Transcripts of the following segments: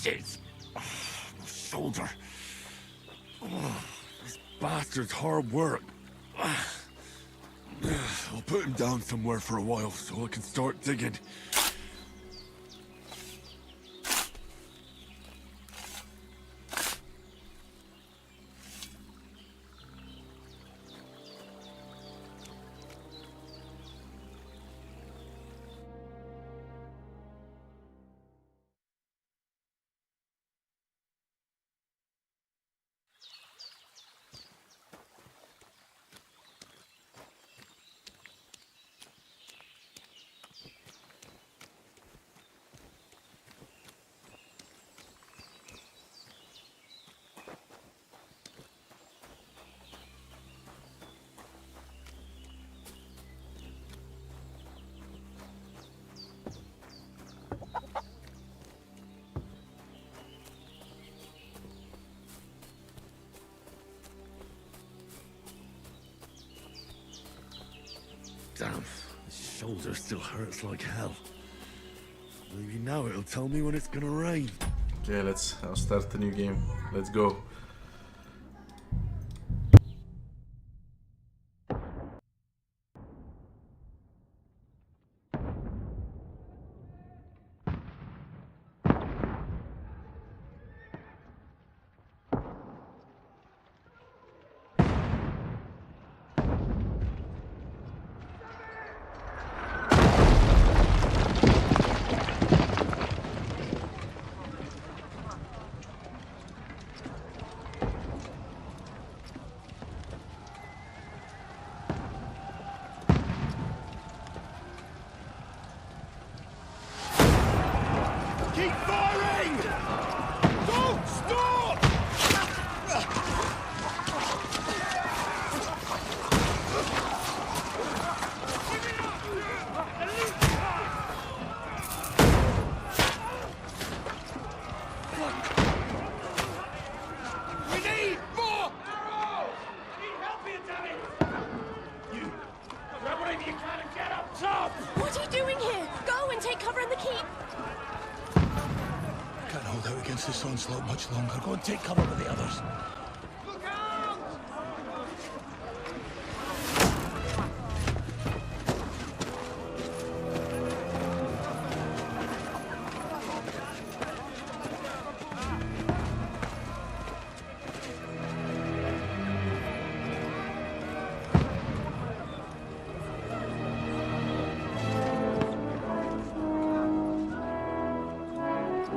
Bastards! My shoulder. This bastard's hard work. I'll put him down somewhere for a while so I can start digging. Damn, the shoulder still hurts like hell. Maybe now it'll tell me when it's gonna rain. Okay, I'll start the new game. Let's go. Keep firing! Don't stop! We need more arrows! I need help here, damn it! You grab whatever you can and get up top! What are you doing here? Go and take cover in the keep. Can't hold out against this onslaught much longer. Go and take cover with the others. Look out!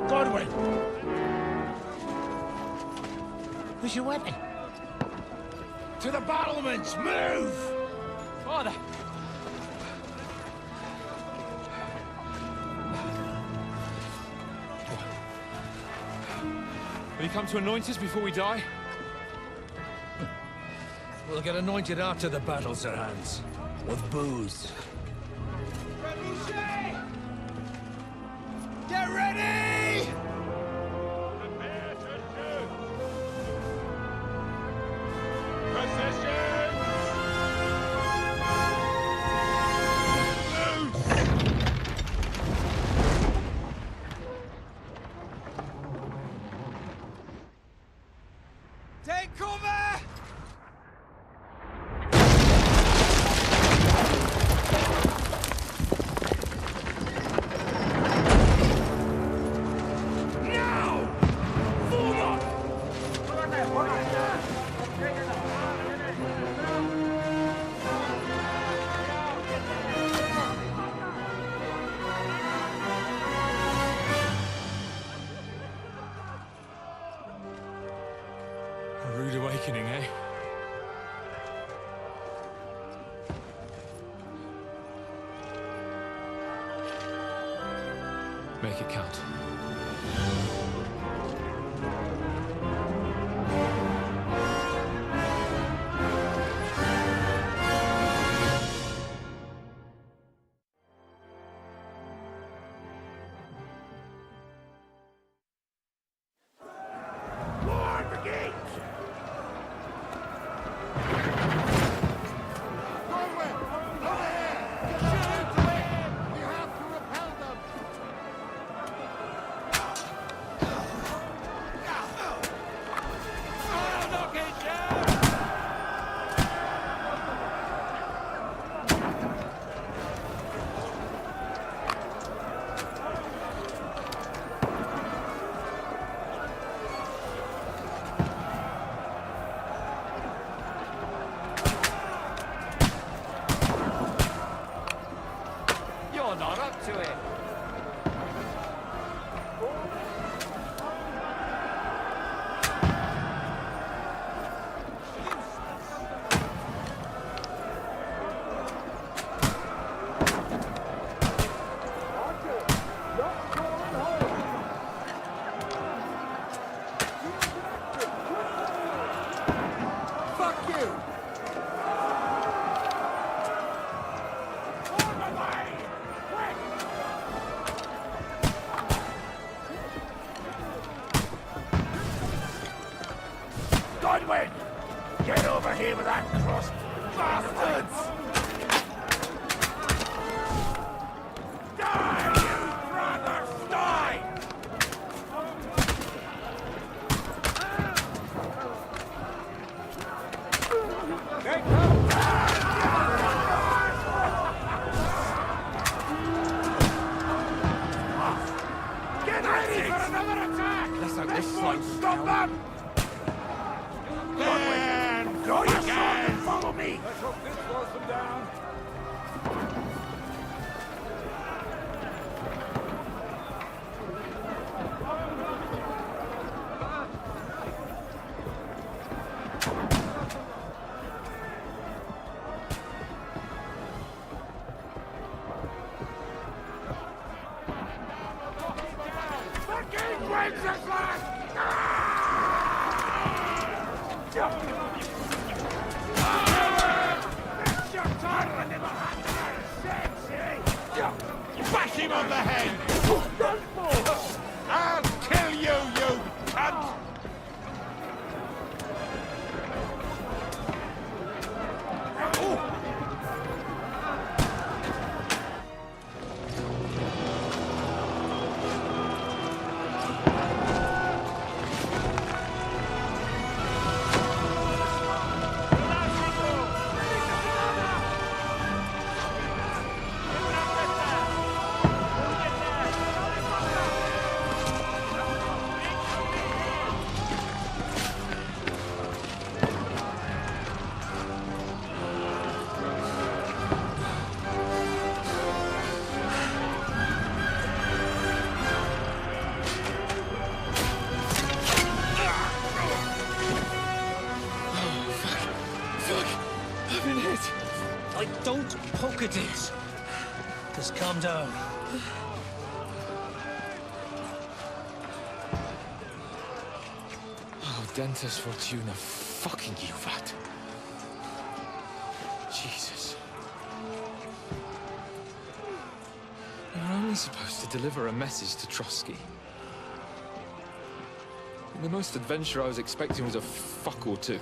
Godwin! Where's your weapon? To the battlements! Move! Father! Will you come to anoint us before we die? We'll get anointed after the battles are hands. With booze. Get ready! Prepare to shoot! Position! Take cover! A rude awakening, eh? Make it count. More brigades! here with that cross bastards! Die, you brothers, die! They come Get ready for another attack! Let's hope this won't slows stop down. them! Draw your sword and follow me! Let's hope this slows them down. Fucking breaks this last! That's your time when they were bash him on the head! I'll kill you, you cunt! I've been hit. Like, don't poke at it. Just calm down. Oh, Dentes Fortuna, fucking you, Vat. Jesus. You're only supposed to deliver a message to Trotsky. And the most adventure I was expecting was a fuck or two.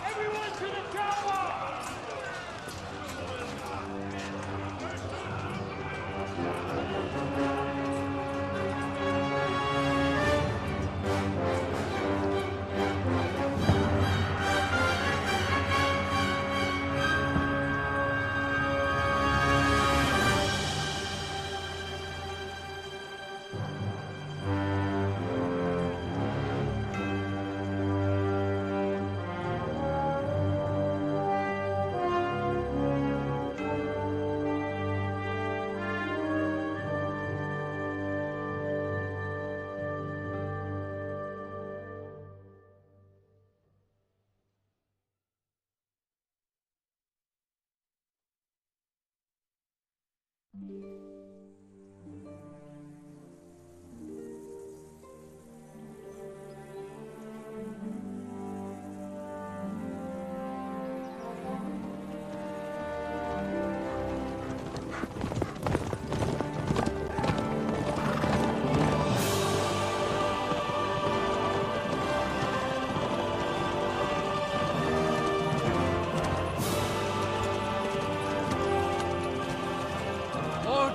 Everyone to the tower!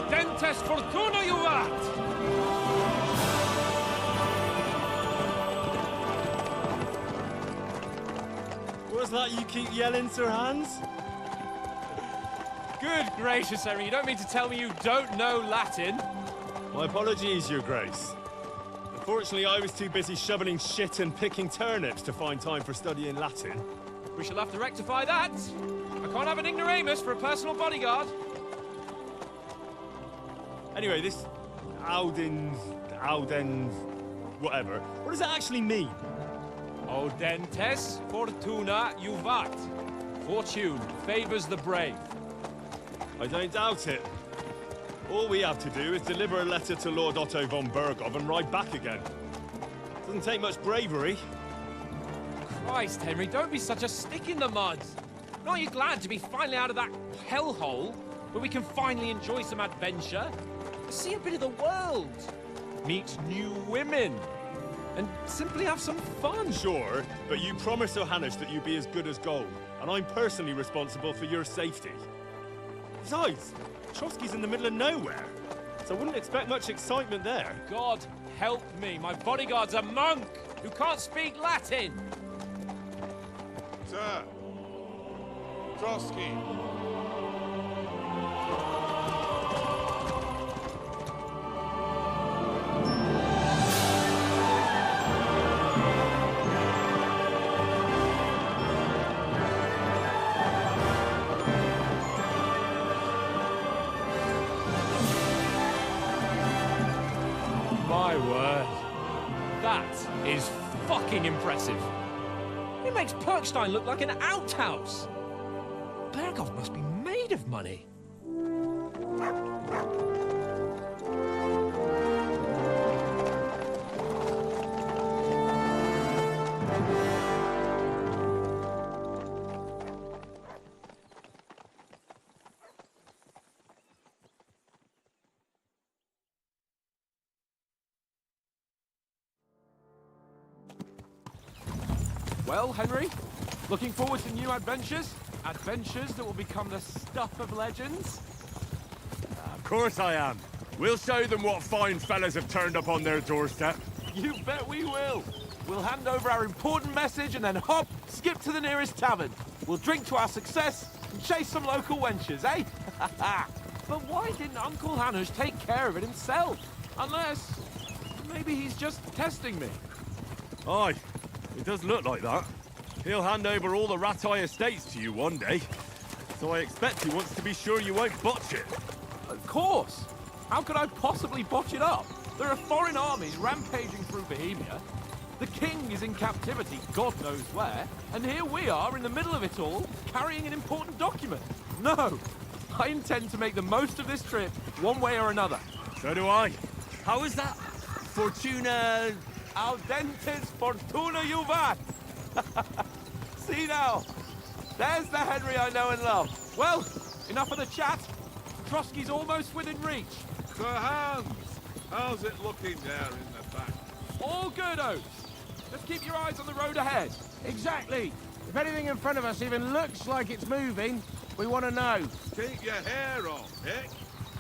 Dentes Fortuna, you vat! What's that you keep yelling, Sir Hans? Good gracious, Henry, you don't mean to tell me you don't know Latin? My apologies, Your Grace. Unfortunately, I was too busy shoveling shit and picking turnips to find time for studying Latin. We shall have to rectify that. I can't have an ignoramus for a personal bodyguard. Anyway, this Audens, whatever. What does that actually mean? Audentes Fortuna Juvat. Fortune favors the brave. I don't doubt it. All we have to do is deliver a letter to Lord Otto von Bergov and ride back again. Doesn't take much bravery. Christ, Henry, don't be such a stick in the mud. Aren't you glad to be finally out of that hellhole where we can finally enjoy some adventure? See a bit of the world. meet new women, and simply have some fun. Sure, but you promised Johannes that you'd be as good as gold, and I'm personally responsible for your safety. Besides, Trotsky's in the middle of nowhere, so I wouldn't expect much excitement there. God help me, my bodyguard's a monk who can't speak Latin. Sir! Trotsky! My word. That is fucking impressive. It makes Perkstein look like an outhouse. Berghoff must be made of money. Well, Henry, looking forward to new adventures? Adventures that will become the stuff of legends? Of course I am. We'll show them what fine fellas have turned up on their doorstep. You bet we will. We'll hand over our important message and then hop, skip to the nearest tavern. We'll drink to our success and chase some local wenches, eh? But why didn't Uncle Hanush take care of it himself? Unless, maybe he's just testing me. Aye, it does look like that. He'll hand over all the Ratai estates to you one day. So I expect he wants to be sure you won't botch it. Of course. How could I possibly botch it up? There are foreign armies rampaging through Bohemia. The king is in captivity, God knows where. And here we are in the middle of it all, carrying an important document. No, I intend to make the most of this trip, one way or another. So do I. How is that? Fortuna... Audentes fortuna juvat! See now, there's the Henry I know and love. Well, enough of the chat. Trotsky's almost within reach. Sir Hans! How's it looking there in the back? All good, Oates. Just keep your eyes on the road ahead. Exactly. If anything in front of us even looks like it's moving, we want to know. Keep your hair on, Dick.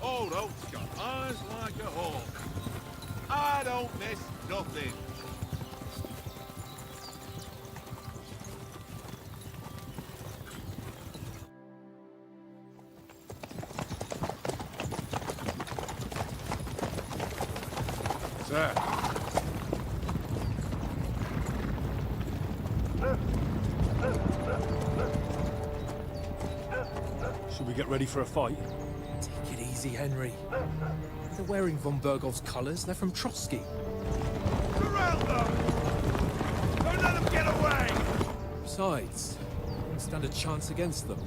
Old Oak's got eyes like a hawk. I don't miss nothing. Sir. Should we get ready for a fight? Take it easy, Henry. They're wearing von Berghoff's colours. They're from Trotsky. Surround them! Don't let them get away! Besides, I don't stand a chance against them.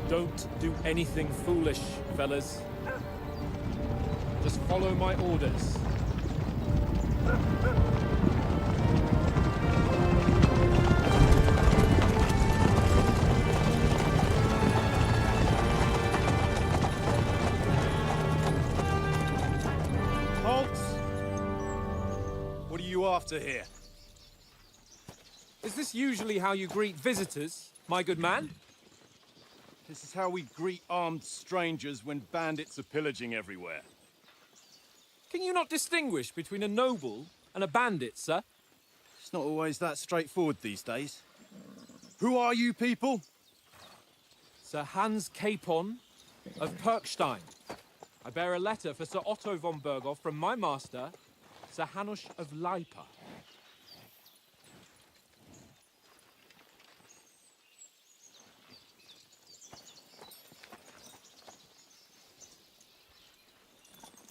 Don't do anything foolish, fellas. Just follow my orders. Halt! What are you after here? Is this usually how you greet visitors, my good man? This is how we greet armed strangers when bandits are pillaging everywhere. Can you not distinguish between a noble and a bandit, sir? It's not always that straightforward these days. Who are you people? Sir Hans Capon of Perkstein. I bear a letter for Sir Otto von Berghoff from my master, Sir Hanush of Lipa.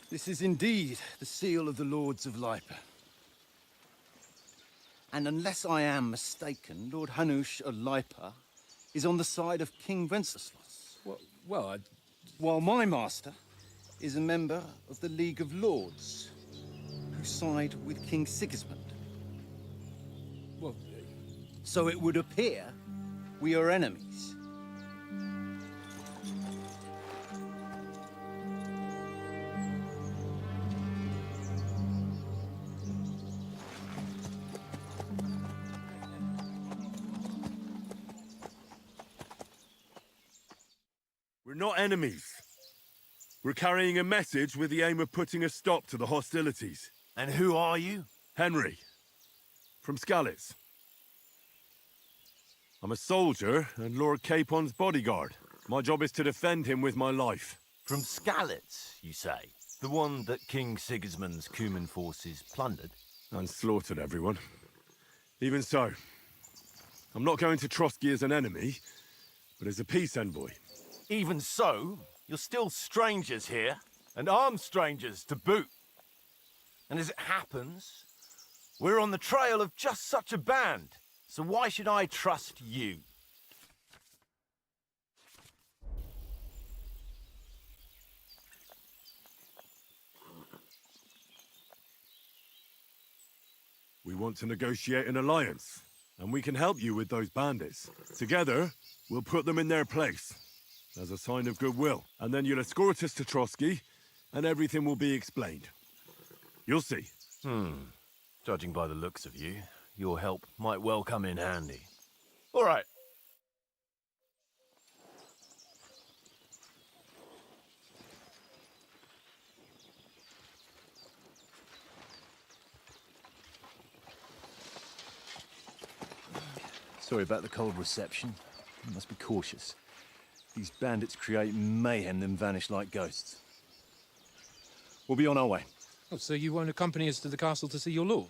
This is indeed the seal of the Lords of Lipa. And unless I am mistaken, Lord Hanush of Lipa is on the side of King Wenceslas. Well, While my master is a member of the League of Lords, who side with King Sigismund. well, So it would appear we are enemies. We're not enemies. We're carrying a message with the aim of putting a stop to the hostilities. And who are you? Henry, from Skalitz. I'm a soldier and Lord Capon's bodyguard. My job is to defend him with my life. From Skalitz, you say? The one that King Sigismund's Cuman forces plundered? And slaughtered everyone. Even so, I'm not going to Trotsky as an enemy, but as a peace envoy. Even so, you're still strangers here, and armed strangers to boot. And as it happens, we're on the trail of just such a band, so why should I trust you? We want to negotiate an alliance, and we can help you with those bandits. Together, we'll put them in their place, as a sign of goodwill. And then you'll escort us to Trotsky, and everything will be explained. You'll see. Judging by the looks of you, your help might well come in handy. All right. Sorry about the cold reception. You must be cautious. These bandits create mayhem, then vanish like ghosts. We'll be on our way. Oh, so you won't accompany us to the castle to see your lord?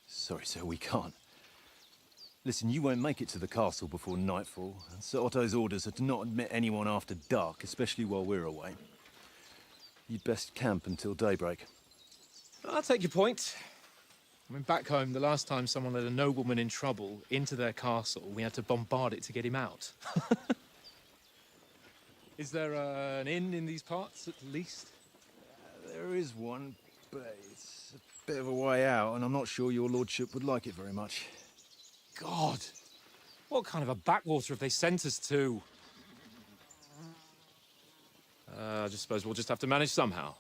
Sorry, sir, we can't. Listen, you won't make it to the castle before nightfall, and Sir Otto's orders are to not admit anyone after dark, especially while we're away. You'd best camp until daybreak. I'll take your point. I mean, back home, the last time someone let a nobleman in trouble into their castle, we had to bombard it to get him out. Is there an inn in these parts, at least? There is one, but it's a bit of a way out, and I'm not sure your lordship would like it very much. God! What kind of a backwater have they sent us to? I just suppose we'll just have to manage somehow.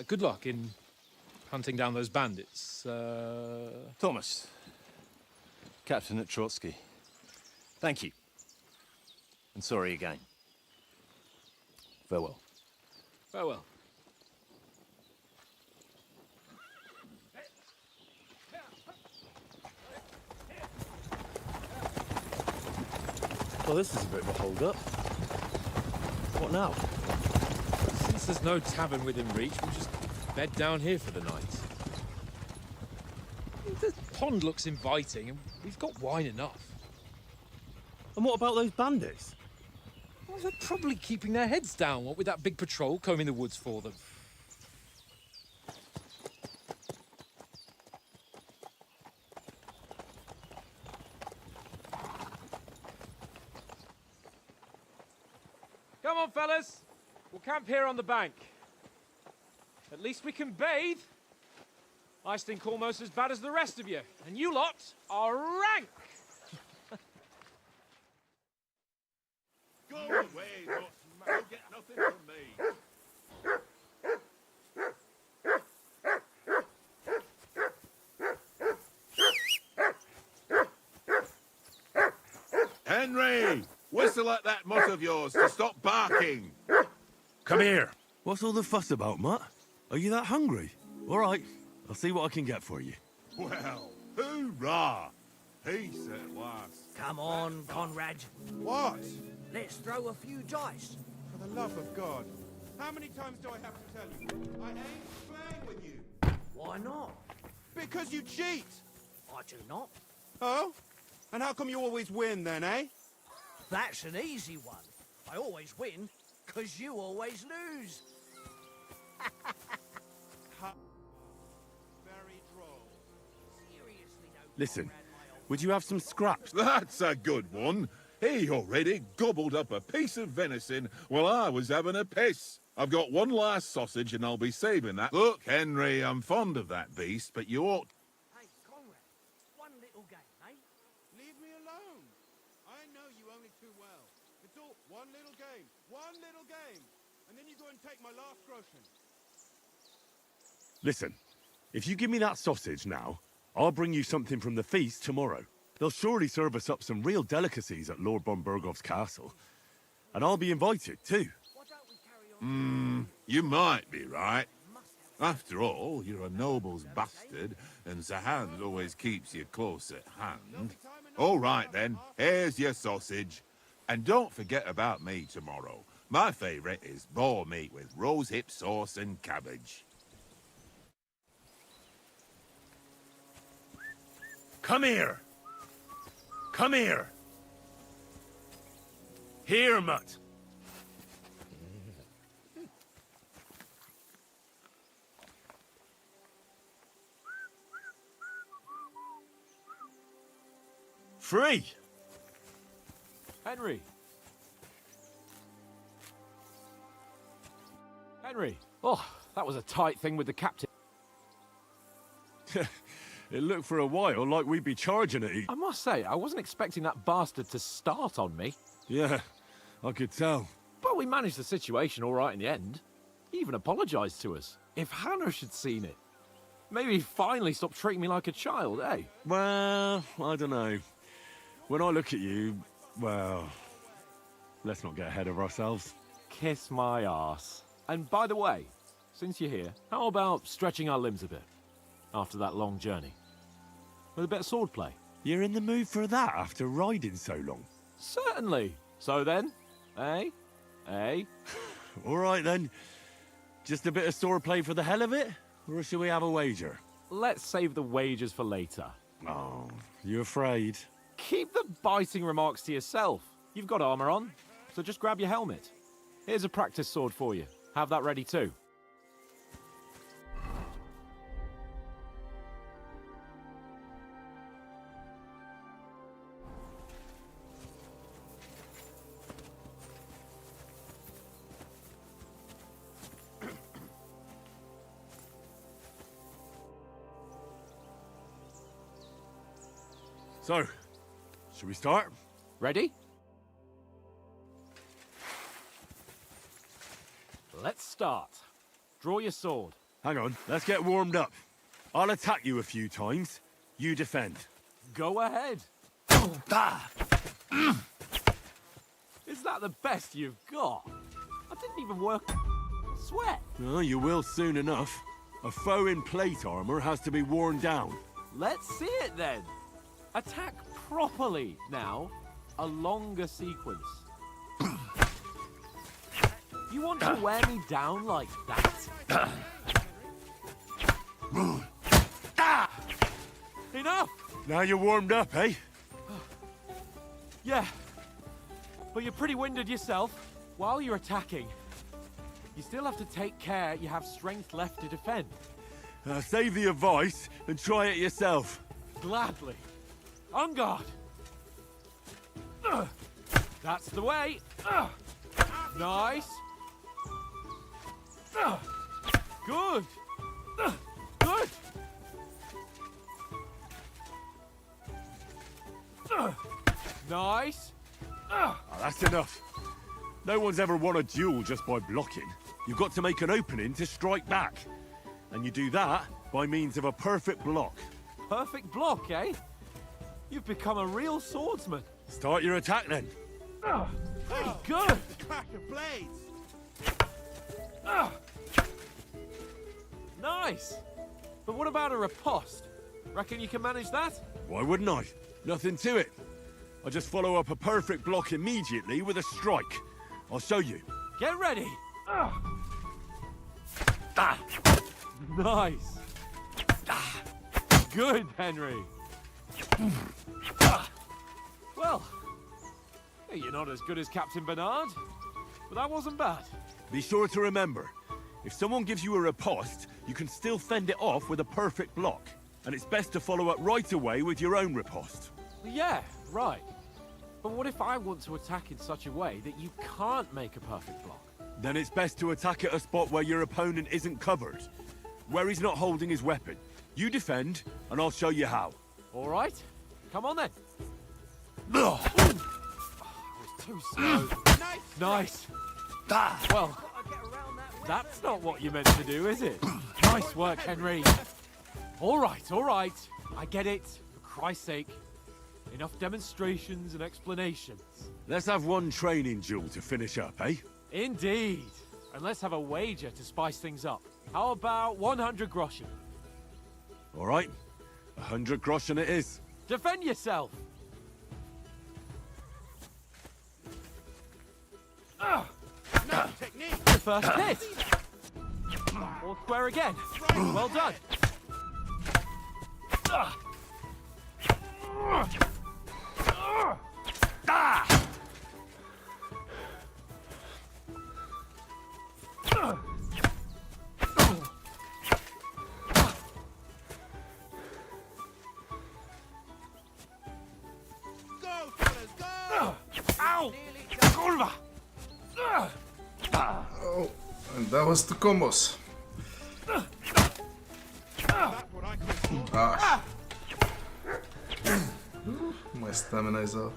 Good luck in hunting down those bandits. Thomas, captain at Trotsky. Thank you. And sorry again. Farewell. Farewell. Well, this is a bit of a hold-up. What now? Since there's no tavern within reach, we'll just bed down here for the night. The pond looks inviting, and we've got wine enough. And what about those bandits? Well, they're probably keeping their heads down, what with that big patrol combing the woods for them. Come on, fellas. We'll camp here on the bank. At least we can bathe. I stink almost as bad as the rest of you, and you lot are rank. Go away, Dutchman. You'll get nothing from me. Henry! Whistle at that mutt of yours to stop barking. Come here. What's all the fuss about, Mutt? Are you that hungry? All right, I'll see what I can get for you. Well, hoorah! Peace at last. Come on, Conrad. What? Let's throw a few dice. For the love of God. How many times do I have to tell you? I ain't playing with you. Why not? Because you cheat. I do not. Oh? And how come you always win then, eh? That's an easy one. I always win, because you always lose. Very droll. Seriously, though, Listen, Conrad, my old would you have some scraps? That's a good one. He already gobbled up a piece of venison while I was having a piss. I've got one last sausage and I'll be saving that. Look, Henry, I'm fond of that beast, but you ought... Hey, Conrad, one little game, eh? Leave me alone. I know you only too well. It's all one little game. One little game. And then you go and take my last groschen. Listen, if you give me that sausage now, I'll bring you something from the feast tomorrow. They'll surely serve us up some real delicacies at Lord von Bergov's castle. And I'll be invited, too. You might be right. After all, you're a noble's bastard, and Zahan always keeps you close at hand. All right, then. Here's your sausage. And don't forget about me tomorrow. My favourite is boar meat with rosehip sauce and cabbage. Come here! Come here! Here, mutt! Free! Henry! Henry! Oh, that was a tight thing with the captain. It looked for a while like we'd be charging at each. I must say, I wasn't expecting that bastard to start on me. Yeah, I could tell. But we managed the situation all right in the end. He even apologized to us. If Hannah had seen it, maybe he'd finally stop treating me like a child, eh? Well, I don't know. When I look at you, well, let's not get ahead of ourselves. Kiss my arse. And by the way, since you're here, how about stretching our limbs a bit after that long journey? With a bit of swordplay. You're in the mood for that after riding so long? Certainly. So then, eh? Eh? All right then. Just a bit of swordplay for the hell of it? Or shall we have a wager? Let's save the wagers for later. Oh, you afraid? Keep the biting remarks to yourself. You've got armor on, so just grab your helmet. Here's a practice sword for you. Have that ready too. So, should we start? Ready? Let's start. Draw your sword. Hang on, let's get warmed up. I'll attack you a few times. You defend. Go ahead. Is that the best you've got? I didn't even work. Sweat. Oh, you will soon enough. A foe in plate armor has to be worn down. Let's see it then. Attack properly now. A longer sequence. You want to wear me down like that? Enough! Now you're warmed up, eh? Yeah. But you're pretty winded yourself. While you're attacking, you still have to take care you have strength left to defend. Save the advice and try it yourself. Gladly. On guard. That's the way. Nice. Good. Good. Nice. Oh, that's enough. No one's ever won a duel just by blocking. You've got to make an opening to strike back. And you do that by means of a perfect block. Perfect block, eh? You've become a real swordsman. Start your attack then. Pretty good. Crack of blades. Nice. But what about a riposte? Reckon you can manage that? Why wouldn't I? Nothing to it. I just follow up a perfect block immediately with a strike. I'll show you. Get ready. Nice. Good, Henry. Well, you're not as good as Captain Bernard, but that wasn't bad. Be sure to remember, if someone gives you a riposte, you can still fend it off with a perfect block. And it's best to follow up right away with your own riposte. Yeah, right. But what if I want to attack in such a way that you can't make a perfect block? Then it's best to attack at a spot where your opponent isn't covered. Where he's not holding his weapon. You defend, and I'll show you how. All right. Come on then. Oh, I was too slow. Nice. Well, that's not what you meant to do, is it? Nice work, Henry. All right, all right. I get it, for Christ's sake. Enough demonstrations and explanations. Let's have one training duel to finish up, eh? Indeed. And let's have a wager to spice things up. How about 100 groschen? All right. 100 groschen it is. Defend yourself! No technique. The first hit! All square again. Well done. Go, fellas, go! Ow! Kurva! Oh, and that was the combos. Ah. My stamina is off.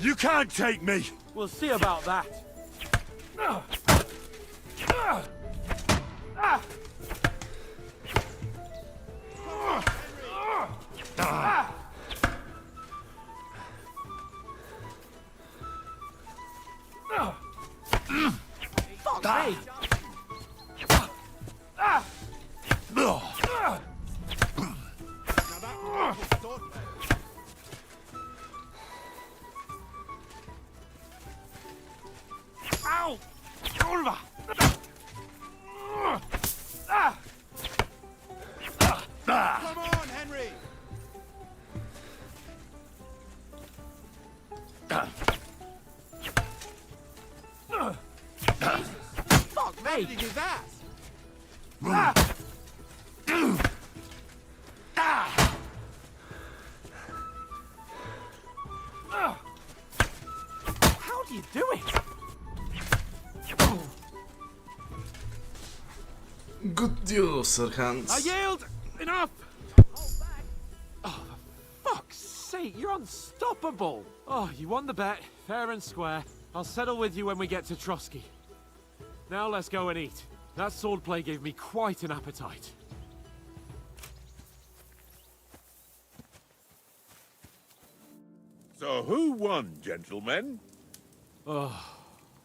You can't take me! We'll see about that. Fuck me! Ow! Kurva! Come on, Henry! Fuck me! How did he do that? How do you do it? Good deal, Sir Hans. I yield! Enough! Oh, for fuck's sake, you're unstoppable! Oh, you won the bet, fair and square. I'll settle with you when we get to Trotsky. Now let's go and eat. That swordplay gave me quite an appetite. So who won, gentlemen? Oh,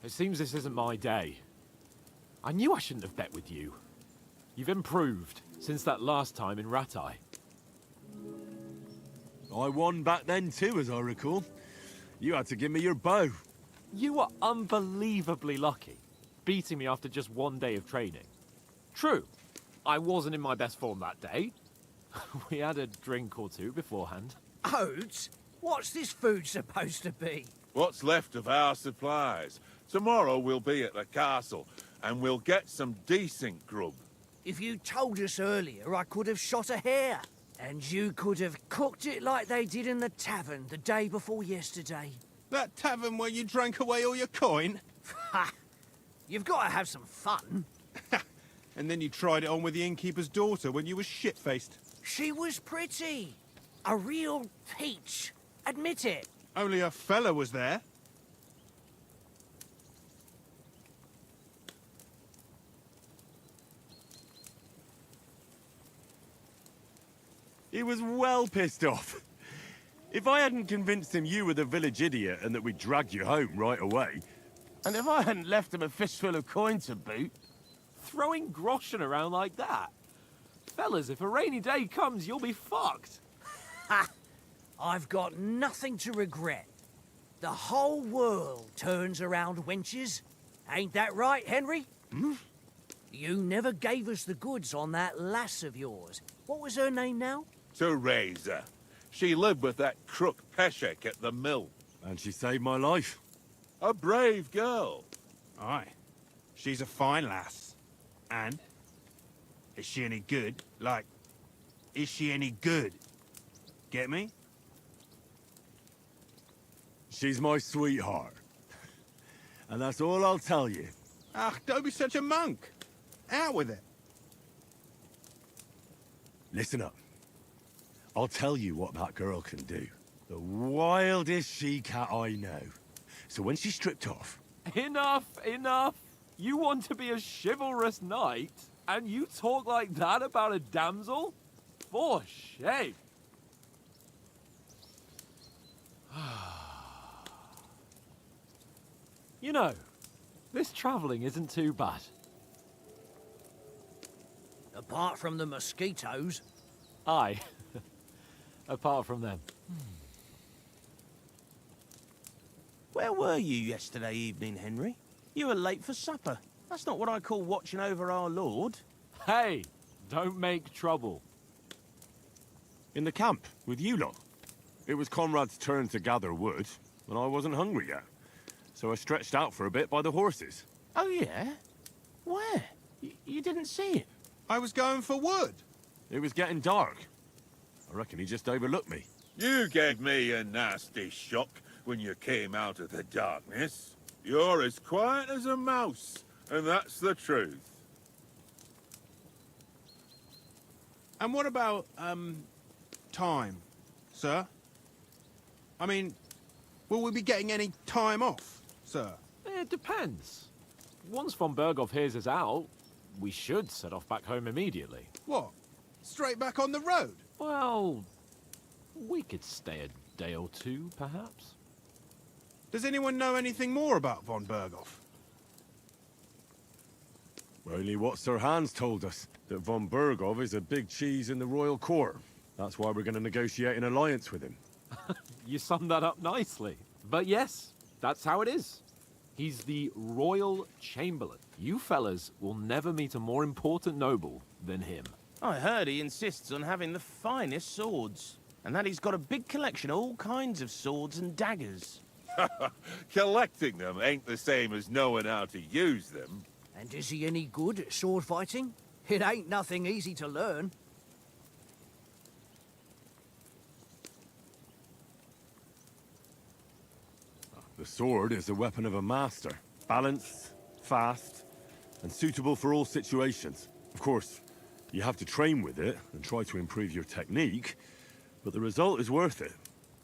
it seems this isn't my day. I knew I shouldn't have bet with you. You've improved since that last time in Ratai. I won back then too, as I recall. You had to give me your bow. You were unbelievably lucky, beating me after just one day of training. True, I wasn't in my best form that day. We had a drink or two beforehand. Oats? What's this food supposed to be? What's left of our supplies. Tomorrow we'll be at the castle, and we'll get some decent grub. If you told us earlier, I could have shot a hare. And you could have cooked it like they did in the tavern the day before yesterday. That tavern where you drank away all your coin? Ha! You've got to have some fun. And then you tried it on with the innkeeper's daughter when you were shit-faced. She was pretty. A real peach. Admit it. Only a fella was there. He was well pissed off. If I hadn't convinced him you were the village idiot and that we'd drag you home right away... And if I hadn't left him a fistful of coin to boot... Throwing groschen around like that? Fellas, if a rainy day comes, you'll be fucked. Ha! I've got nothing to regret. The whole world turns around wenches. Ain't that right, Henry? Hmm? You never gave us the goods on that lass of yours. What was her name now? Teresa. She lived with that crook Peshek at the mill. And she saved my life. A brave girl. Aye. She's a fine lass. And? Is she any good? Like, is she any good? Get me? She's my sweetheart. And that's all I'll tell you. Ah, don't be such a monk. Out with it. Listen up. I'll tell you what that girl can do. The wildest she-cat I know. So when she's stripped off... Enough, enough. You want to be a chivalrous knight, and you talk like that about a damsel? For shame. You know, this travelling isn't too bad. Apart from the mosquitoes. Aye. Apart from them. Where were you yesterday evening, Henry? You were late for supper. That's not what I call watching over our Lord. Hey, don't make trouble. In the camp, with you lot. It was Conrad's turn to gather wood, and I wasn't hungry yet. So I stretched out for a bit by the horses. Oh, yeah? Where? You didn't see him? I was going for wood. It was getting dark. I reckon he just overlooked me. You gave me a nasty shock when you came out of the darkness. You're as quiet as a mouse, and that's the truth. And what about, time, sir? I mean, will we be getting any time off, sir? It depends. Once von Berghoff hears us out, we should set off back home immediately. What? Straight back on the road? Well, we could stay a day or two, perhaps. Does anyone know anything more about von Berghoff? Only what Sir Hans told us, that von Berghoff is a big cheese in the royal court. That's why we're going to negotiate an alliance with him. You summed that up nicely. But yes, that's how it is. He's the royal chamberlain. You fellas will never meet a more important noble than him. I heard he insists on having the finest swords, and that he's got a big collection of all kinds of swords and daggers. Collecting them ain't the same as knowing how to use them. And is he any good at sword fighting? It ain't nothing easy to learn. The sword is the weapon of a master. Balanced, fast, and suitable for all situations. Of course, you have to train with it and try to improve your technique, but the result is worth it.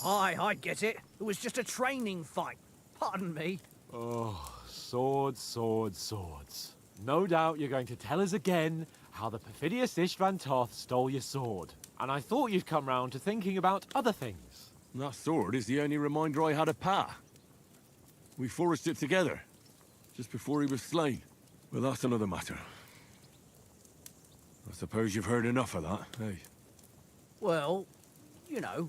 Aye, I get it. It was just a training fight. Pardon me. Oh, swords, swords, swords. No doubt you're going to tell us again how the perfidious Istvan Toth stole your sword. And I thought you'd come round to thinking about other things. That sword is the only reminder I had of Pa. We forged it together, just before he was slain. Well, that's another matter. I suppose you've heard enough of that, eh? Well, you know.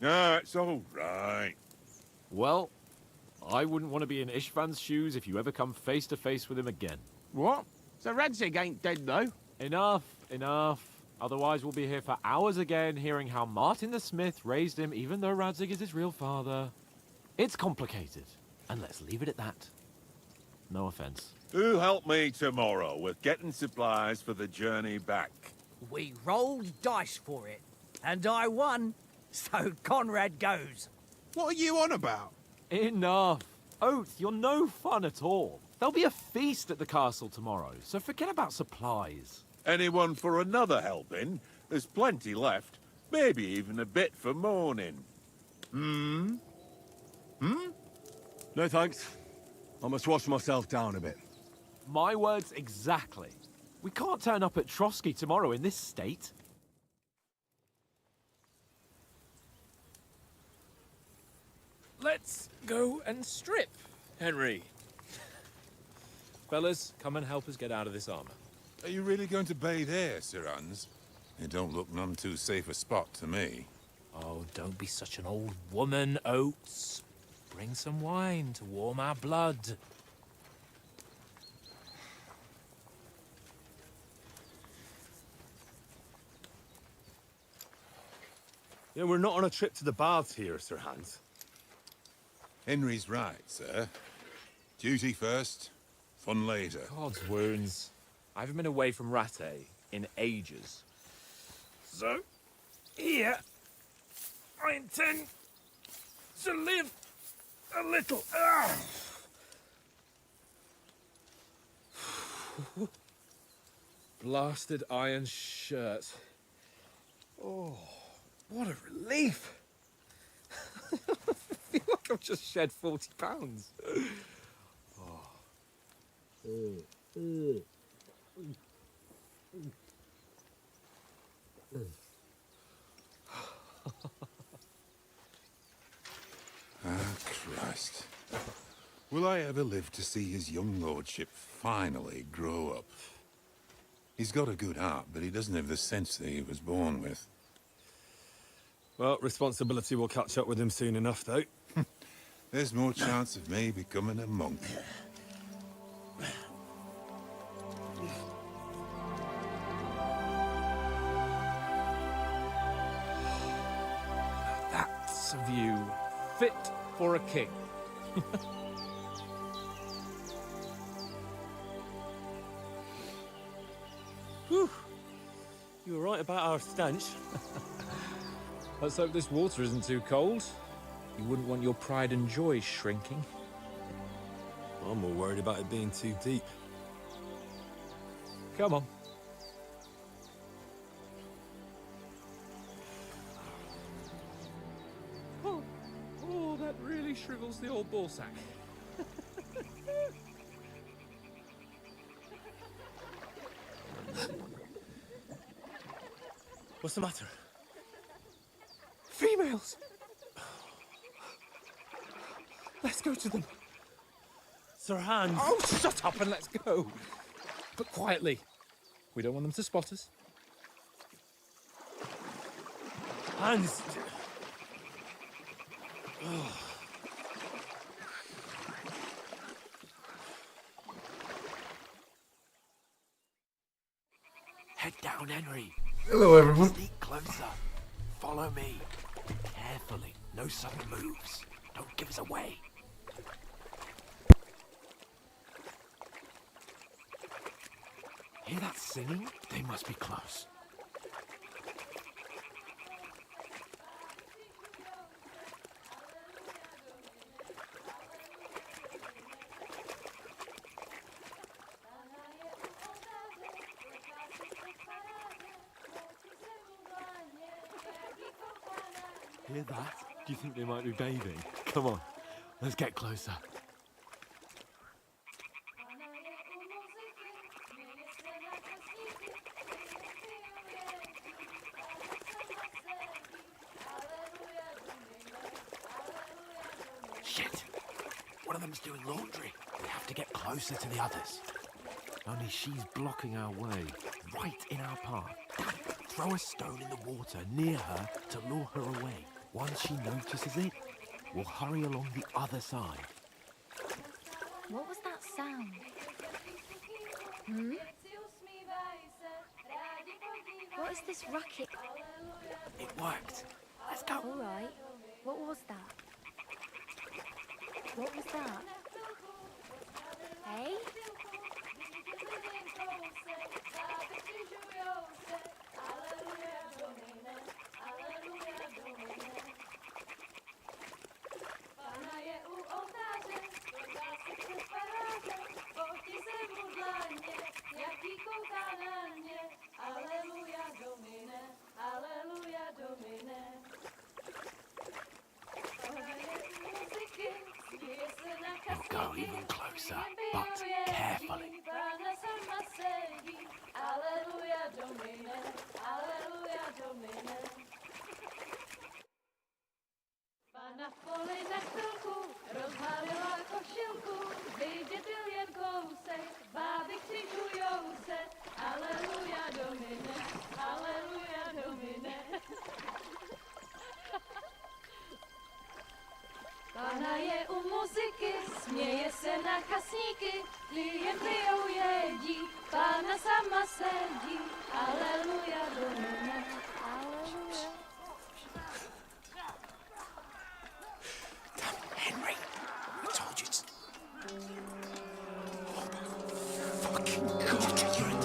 No, it's all right. Well, I wouldn't want to be in Istvan's shoes if you ever come face to face with him again. What? So Radzig ain't dead, though? Enough, enough. Otherwise we'll be here for hours again, hearing how Martin the Smith raised him, even though Radzig is his real father. It's complicated, and let's leave it at that. No offense. Who help me tomorrow with getting supplies for the journey back? We rolled dice for it, and I won, so Conrad goes. What are you on about? Enough. Oath, you're no fun at all. There'll be a feast at the castle tomorrow, so forget about supplies. Anyone for another helping? There's plenty left. Maybe even a bit for morning. Hmm? No thanks. I must wash myself down a bit. My words exactly. We can't turn up at Trotsky tomorrow in this state. Let's go and strip, Henry. Fellas, come and help us get out of this armor. Are you really going to bathe here, Sir Hans? It don't look none too safe a spot to me. Oh, don't be such an old woman, Oates. Bring some wine to warm our blood. Yeah, we're not on a trip to the baths here, Sir Hans. Henry's right, sir. Duty first, fun later. God's wounds. I haven't been away from Rattay in ages. So, here, I intend to live a little. Blasted iron shirt. Oh, what a relief. I feel like I've just shed 40 pounds. Christ. Will I ever live to see his young lordship finally grow up? He's got a good heart, but he doesn't have the sense that he was born with. Well, responsibility will catch up with him soon enough, though. There's more chance of me becoming a monk. That's a view fit for a king. Whew. You were right about our stench. Let's hope this water isn't too cold. You wouldn't want your pride and joy shrinking. I'm more worried about it being too deep. Come on. Oh, that really shrivels the old ball sack. What's the matter? Females! Let's go to them. Sir Hans. Oh, shut up and let's go. But quietly. We don't want them to spot us. Hans. Head down, Henry. Hello, everyone. Sneak closer. Follow me. Carefully. No sudden moves. Don't give us away. Hear that singing? They must be close. Hear that? Do you think they might be bathing? Come on, let's get closer. Shit! One of them's doing laundry. We have to get closer to the others. Only she's blocking our way, right in our path. Throw a stone in the water near her to lure her away. Once she notices it, we'll hurry along the other side. What was that sound? Hmm? What is this racket? It worked. Let's go. All right. What was that? What was that? Hey? We'll go even closer, but carefully. Na poli na chvilku rozbalila košilku, vidět byl jen kousek, báby křižujou se, aleluja Domine, aleluja Domine. Pána je u muziky, směje se na chasníky, klienty ją jedí, Pána sama sedí, aleluja Domine, aleluja. Henry, I told you to... Oh, fucking God, you're a...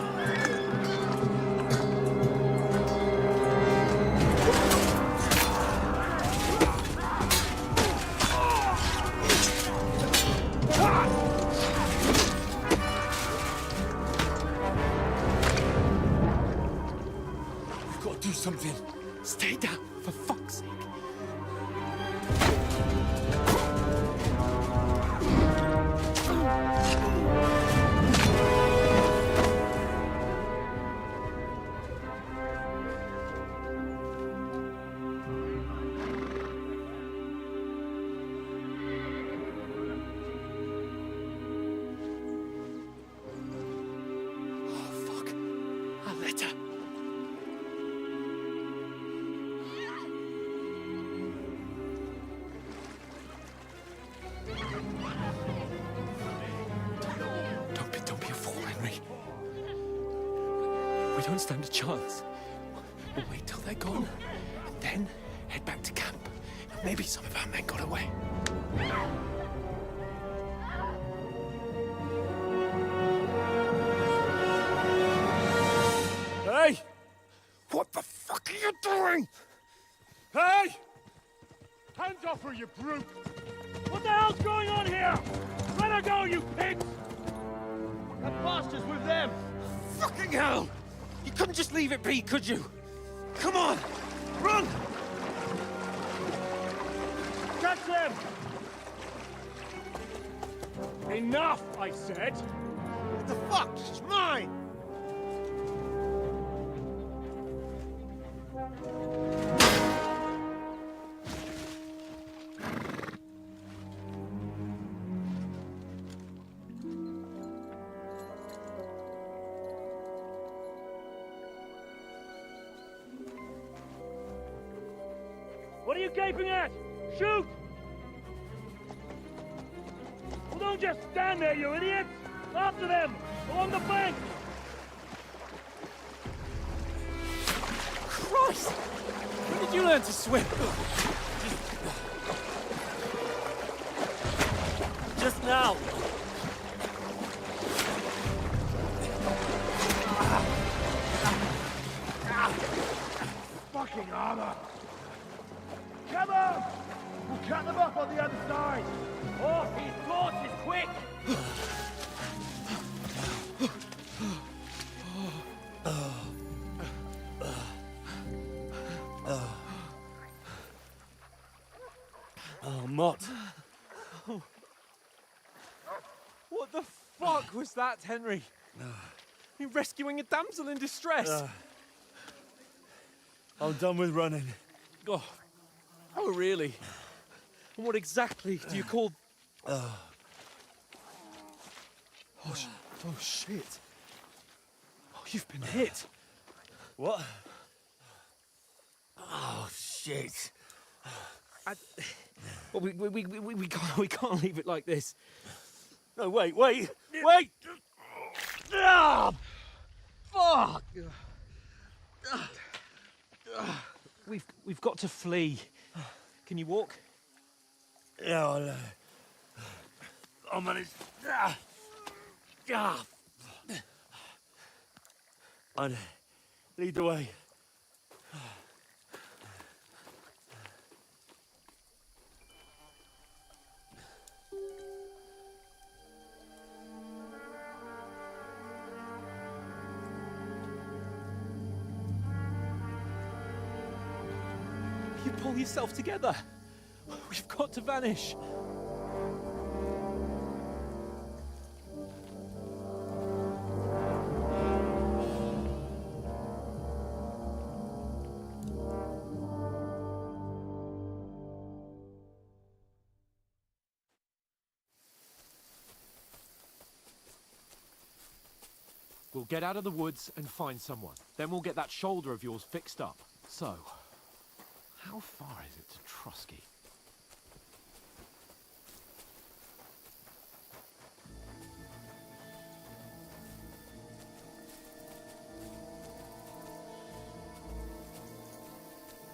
don't stand a chance. We'll wait till they're gone, and then head back to camp. Maybe some of our men got away. Hey! What the fuck are you doing? Hey! Hands off her, you brute! What the hell's going on here? Let her go, you pigs! That bastard's with them! Fucking hell! You couldn't just leave it be, could you? Come on! Run! Catch them! Enough, I said! What the fuck? It's mine! What are you gaping at? Shoot! Well, don't just stand there, you idiots! After them! Along the bank! Christ! When did you learn to swim? Just now! Fucking armor! Come on! We'll cut them up on the other side! Oh, these torches, quick! Oh, Mott. What the fuck was that, Henry? You rescuing a damsel in distress? I'm done with running. Oh, really? And what exactly do you call... Oh, shit. Oh, you've been hit. What? Oh, shit. Well, we can't leave it like this. No, wait! Ah! Fuck! We've got to flee. Can you walk? Yeah, I know. I'll manage. I'd lead the way. You pull yourself together. We've got to vanish. We'll get out of the woods and find someone. Then we'll get that shoulder of yours fixed up. So, how far is it to Trusky?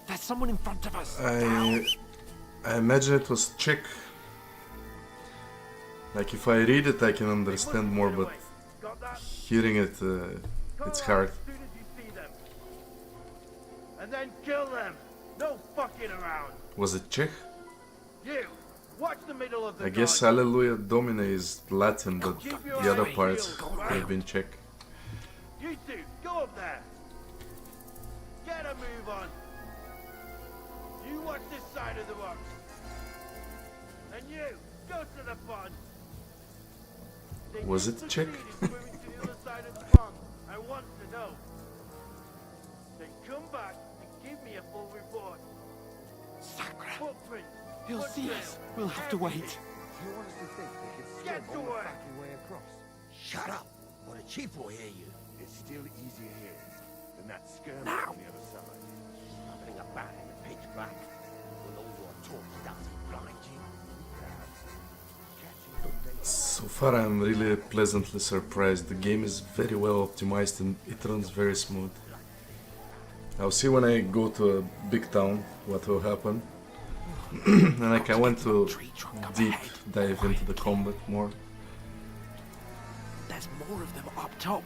There's someone in front of us. I imagine it was Czech. Like if I read it, I can understand more, but hearing it, it's hard. And then kill them! No fucking around! Was it Czech? You! Watch the middle of the I guess Alleluia Domine is Latin, but the other parts have been Czech. You two, go up there! Get a move on! You watch this side of the rocks! And you, go to the pond! Was it Czech? I want to know. Then come back and give me a full report. Sacra! Footprints. He'll see us. We'll have to wait. You honestly think they could Get swim to all the work. fucking way across? Shut up, or the chief will hear you. It's still easier here than that skirmish Now. on the other side. Nothing about in the pitch black. Will all your talk does blind you. So So far I'm really pleasantly surprised. The game is very well optimized and it runs very smooth. I'll see when I go to a big town what will happen. And like I want to deep dive into the combat more. There's more of them up top.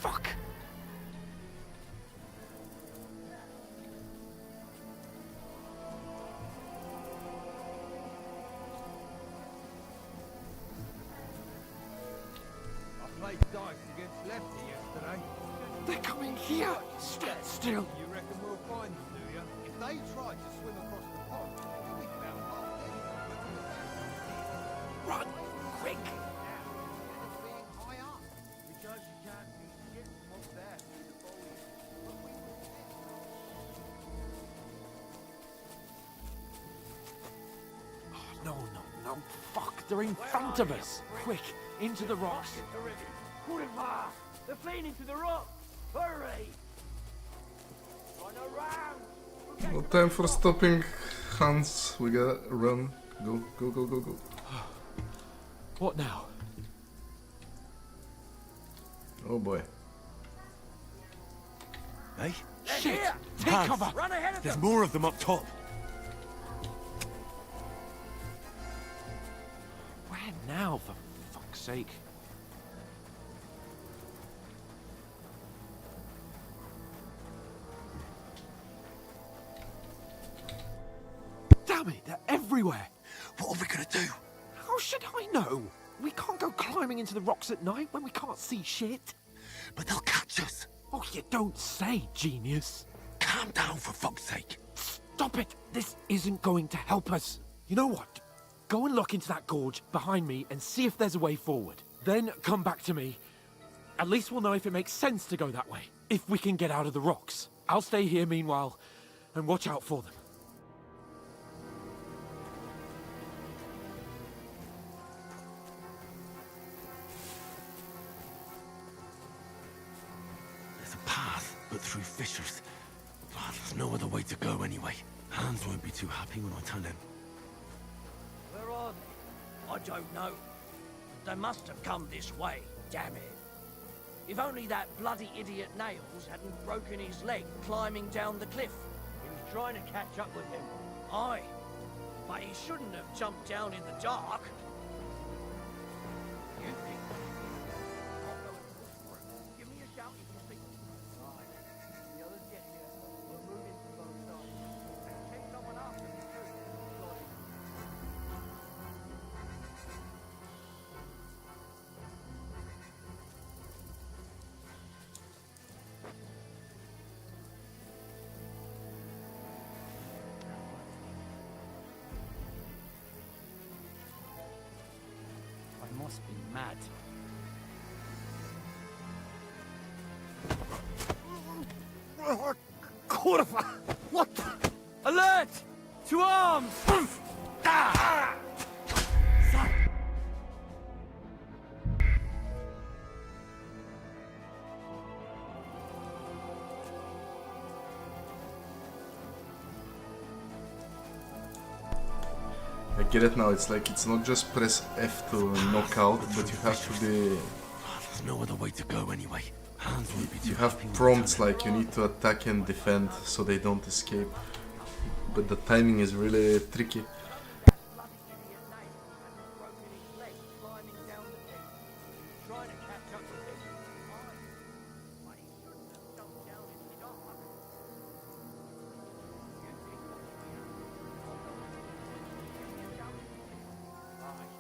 Fuck. I played dice against Lefty yesterday. They're coming here. Stand still. You reckon we'll find them, do you? If they try to swim across the pond, we'll be found half dead. Run, quick. Being high up. Because you can't see shit from up there through the foliage. But we will get No, no, no. Fuck, they're in front of us. Quick, into the rocks. They're fleeing into the rock. Hurry! Run around! No time for stopping, Hans. We gotta run. Go, go, go, go, go. What now? Oh boy. Hey? Shit! Take Hans, cover! Run ahead of There's them! more of them up top. Where now, for fuck's sake? Damn it, they're everywhere! What are we gonna do? How should I know? We can't go climbing into the rocks at night when we can't see shit. But they'll catch us. Oh, you don't say, genius. Calm down, for fuck's sake. Stop it! This isn't going to help us. You know what? Go and look into that gorge behind me and see if there's a way forward. Then come back to me. At least we'll know if it makes sense to go that way. If we can get out of the rocks. I'll stay here meanwhile and watch out for them. There's a path, but through fissures. Oh, there's no other way to go anyway. Hans won't be too happy when I tell him. Where are they? I don't know. They must have come this way, damn it. If only that bloody idiot Nails hadn't broken his leg climbing down the cliff. He was trying to catch up with him. Aye, but he shouldn't have jumped down in the dark. You think? I'll go and look for him. Give me a shout if you see him. Aye. The others get here. We'll move in from both sides. And take someone after me too. Got it. I must be mad. Corva! What? Alert! To arms! Ah! I get it now. It's like it's not just press F to knock out, but you have to be. There's no other way to go anyway. Hans won't be too You have happy when I prompts tell him. like you need to attack and defend so they don't escape. But the timing is really tricky. Trying to catch up with him. Aye, but he shouldn't have jumped down in the dark. You think? Aye.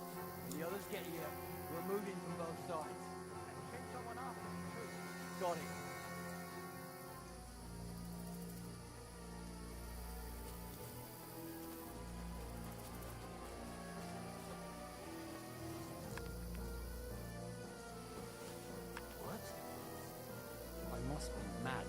The others get here. We're moving from both sides. And check someone after me too. Got it. What? I must be mad.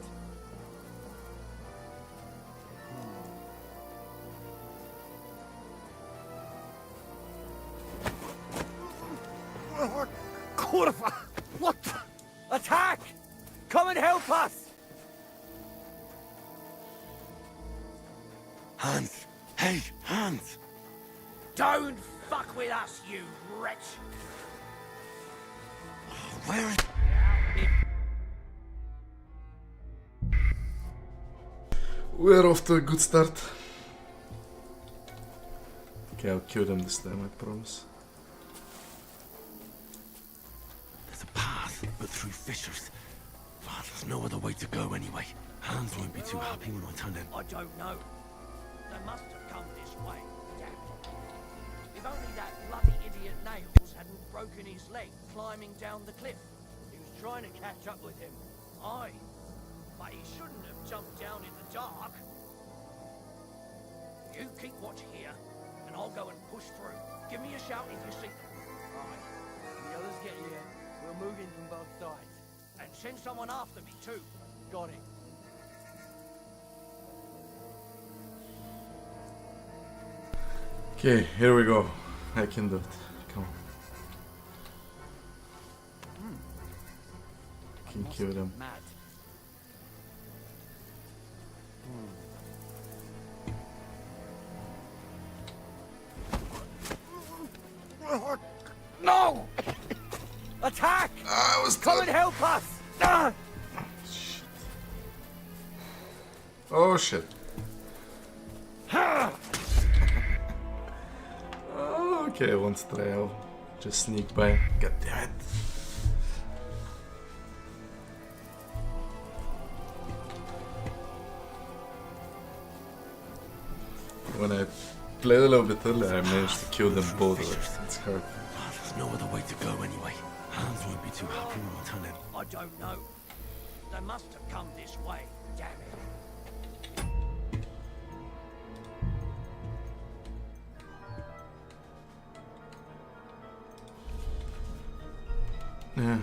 Corva! What? Attack! Come and help us! Hans! Hey, Hans! Don't fuck with us, you wretch! Where is... We're off to a good start. Okay, I'll kill them this time, I promise. There's a path, but through fissures. Oh, there's no other way to go anyway. Hans won't be too happy when I turn in. I don't know. They must have come this way. Damn it. If only that bloody idiot Nails hadn't broken his leg climbing down the cliff. He was trying to catch up with him. Aye. But he shouldn't have jumped down in the dark. You keep watch here, and I'll go and push through. Give me a shout if you see them. Right. When the others get here, we'll move in from both sides. And send someone after me too. Got it. Okay, here we go. I can do it. Come on. I can kill them. Mad. No! Attack! I was Come and help us! Oh shit. Okay, one try. I'll just sneak by. God damn it. When I played a little bit earlier, I managed to kill them both. It's hard. There's no other way to go anyway. Hans won't be too happy when I turn in. I don't know. They must have come this way. Damn it. Yeah.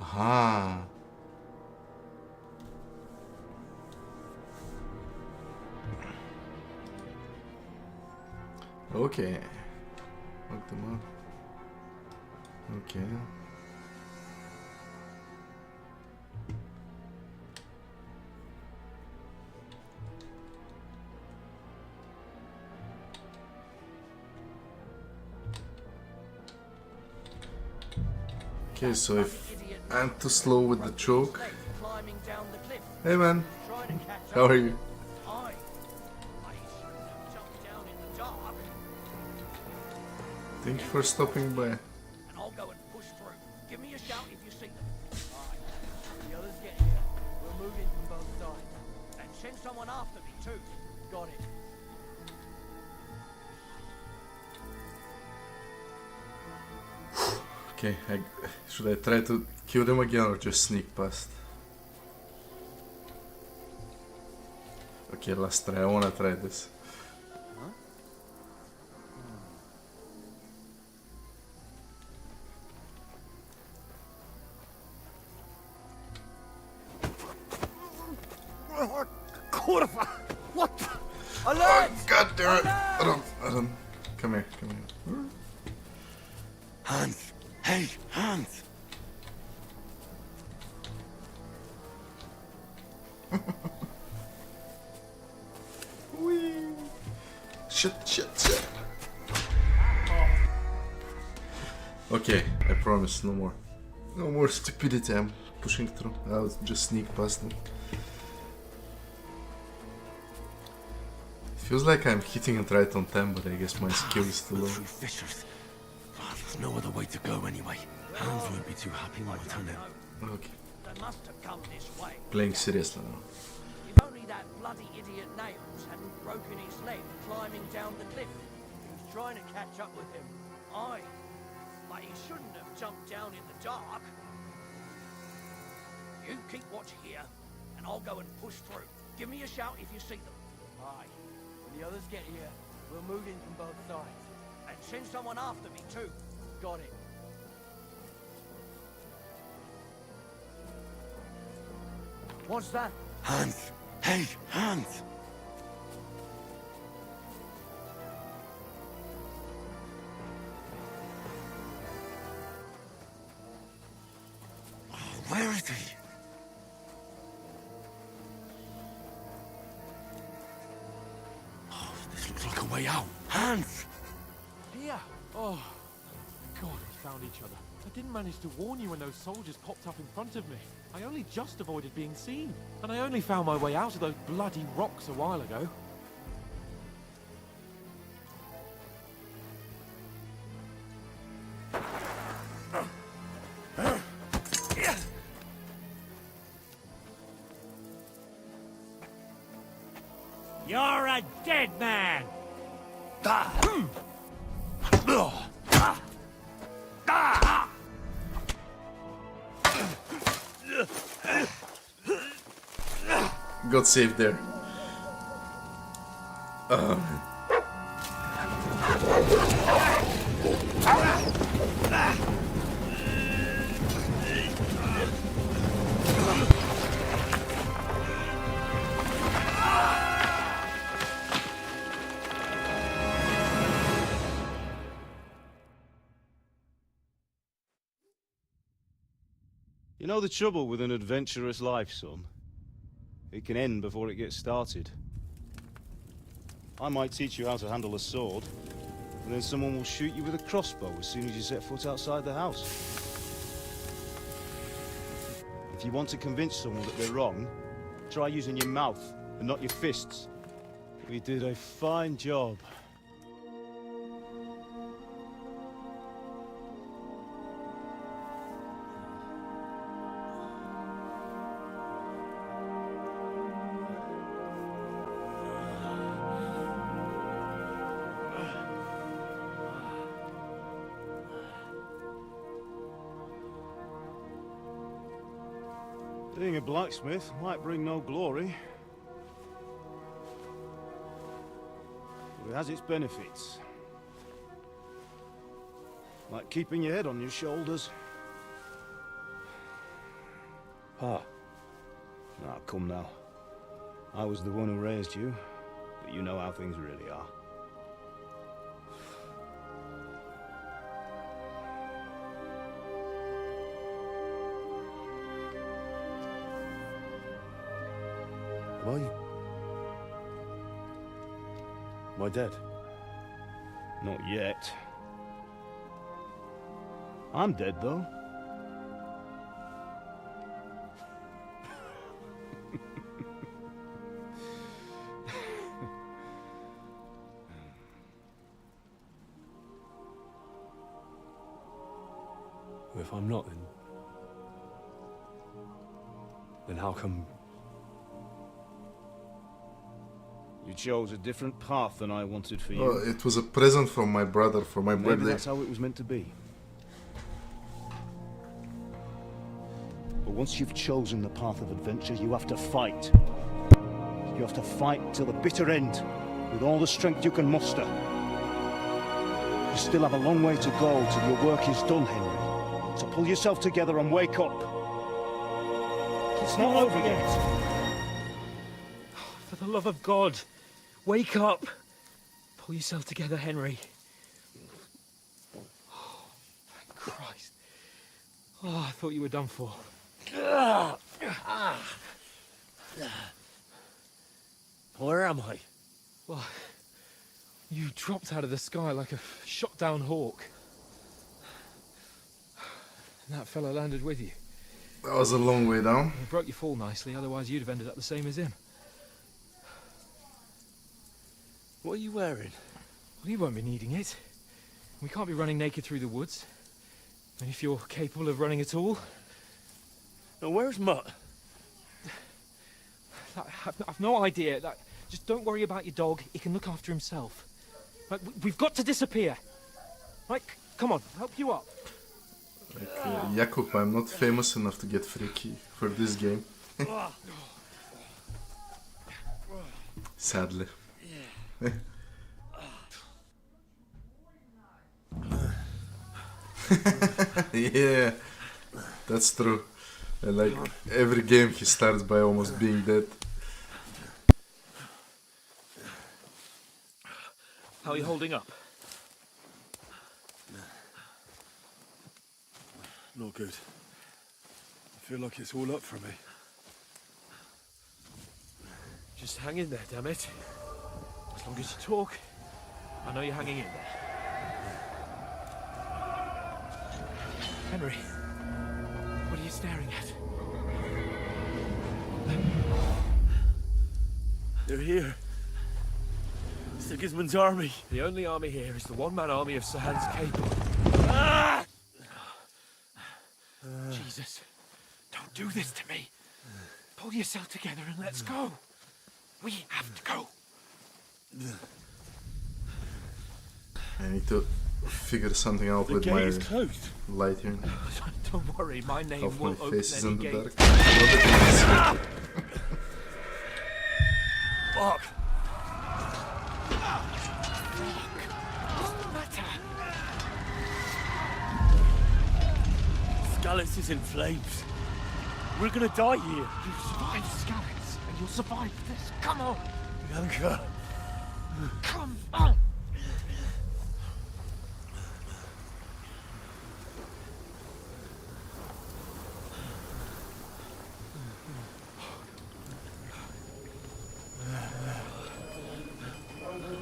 Aha. Okay. Look them up. Okay. Okay, so if I'm too slow with the choke. Hey man, how are you? Thank you for stopping by. And I'll go and push through. Give me a shout if you see them. Right. When the others get here, we'll move in from both sides. And send someone after me too. Got it. Okay, should I try to kill them again or just sneak past? Okay, last try. I wanna try this. Kurva! What? Alert! Oh, God damn it! I don't. Come here. Hans! Hey, Hans! Shit. Okay, I promise, no more. No more stupidity, I'm pushing through. I'll just sneak past them. Feels like I'm hitting it right on time, but I guess my skill is too low. Fissures. Oh, there's no other way to go anyway. Hans won't be too happy when I turn in. Okay. They must have come this way. Playing seriously now. If only that bloody idiot Nails hadn't broken his leg climbing down the cliff. He was trying to catch up with him. Aye. But he shouldn't have jumped down in the dark. You keep watch here, and I'll go and push through. Give me a shout if you see them. Right. When the others get here, we'll move in from both sides. And send someone after me too. Got it. What's that? Hans! Hey, Hans! Where is he? Oh, this looks like a way out. Hans! Here. Oh, God, we found each other. I didn't manage to warn you when those soldiers popped up in front of me. I only just avoided being seen. And I only found my way out of those bloody rocks a while ago. You're a dead man! Got saved there. You know the trouble with an adventurous life, son? It can end before it gets started. I might teach you how to handle a sword, and then someone will shoot you with a crossbow as soon as you set foot outside the house. If you want to convince someone that they're wrong, try using your mouth and not your fists. We did a fine job. Being a blacksmith might bring no glory, but it has its benefits. Like keeping your head on your shoulders. Pa. Now, come now. I was the one who raised you, but you know how things really are. Am I dead? Not yet. I'm dead, though. If I'm not, then how come... You chose a different path than I wanted for you. Oh, it was a present from my brother for my Maybe birthday. that's how it was meant to be. But once you've chosen the path of adventure, you have to fight. You have to fight till the bitter end, with all the strength you can muster. You still have a long way to go till your work is done, Henry. So pull yourself together and wake up. It's not over yet. For the love of God, wake up! Pull yourself together, Henry. Oh, thank Christ. Oh, I thought you were done for. Where am I? Well, you dropped out of the sky like a shot-down hawk. And that fella landed with you. That was a long way down. He broke your fall nicely, otherwise you'd have ended up the same as him. What are you wearing? Well, you won't be needing it. We can't be running naked through the woods. And if you're capable of running at all... Now, where's Mutt? I've no idea. Just don't worry about your dog. He can look after himself. Like, we've got to disappear. Like, come on, help you up. Like, Jakub, I'm not famous enough to get freaky for this game. Sadly. Yeah, that's true. And like every game he starts by almost being dead. How are you holding up? Not good. I feel like it's all up for me. Just hang in there, damn it. As long as you talk, I know you're hanging in there. Henry, what are you staring at? They're here. Sigismund's army. The only army here is the one-man army of Sir Hans Cable. Ah! Jesus, don't do this to me. Pull yourself together and let's go. We have to go. I need to figure something out The with gate my is closed. lighting. Don't worry, my name Half my won't open face is any in the gates. dark. Not that you can see it. Fuck. What's the matter? Skalitz is in flames. We're gonna die here. You survived Skalitz, and you'll survive this. Come on. Bianca. Come on.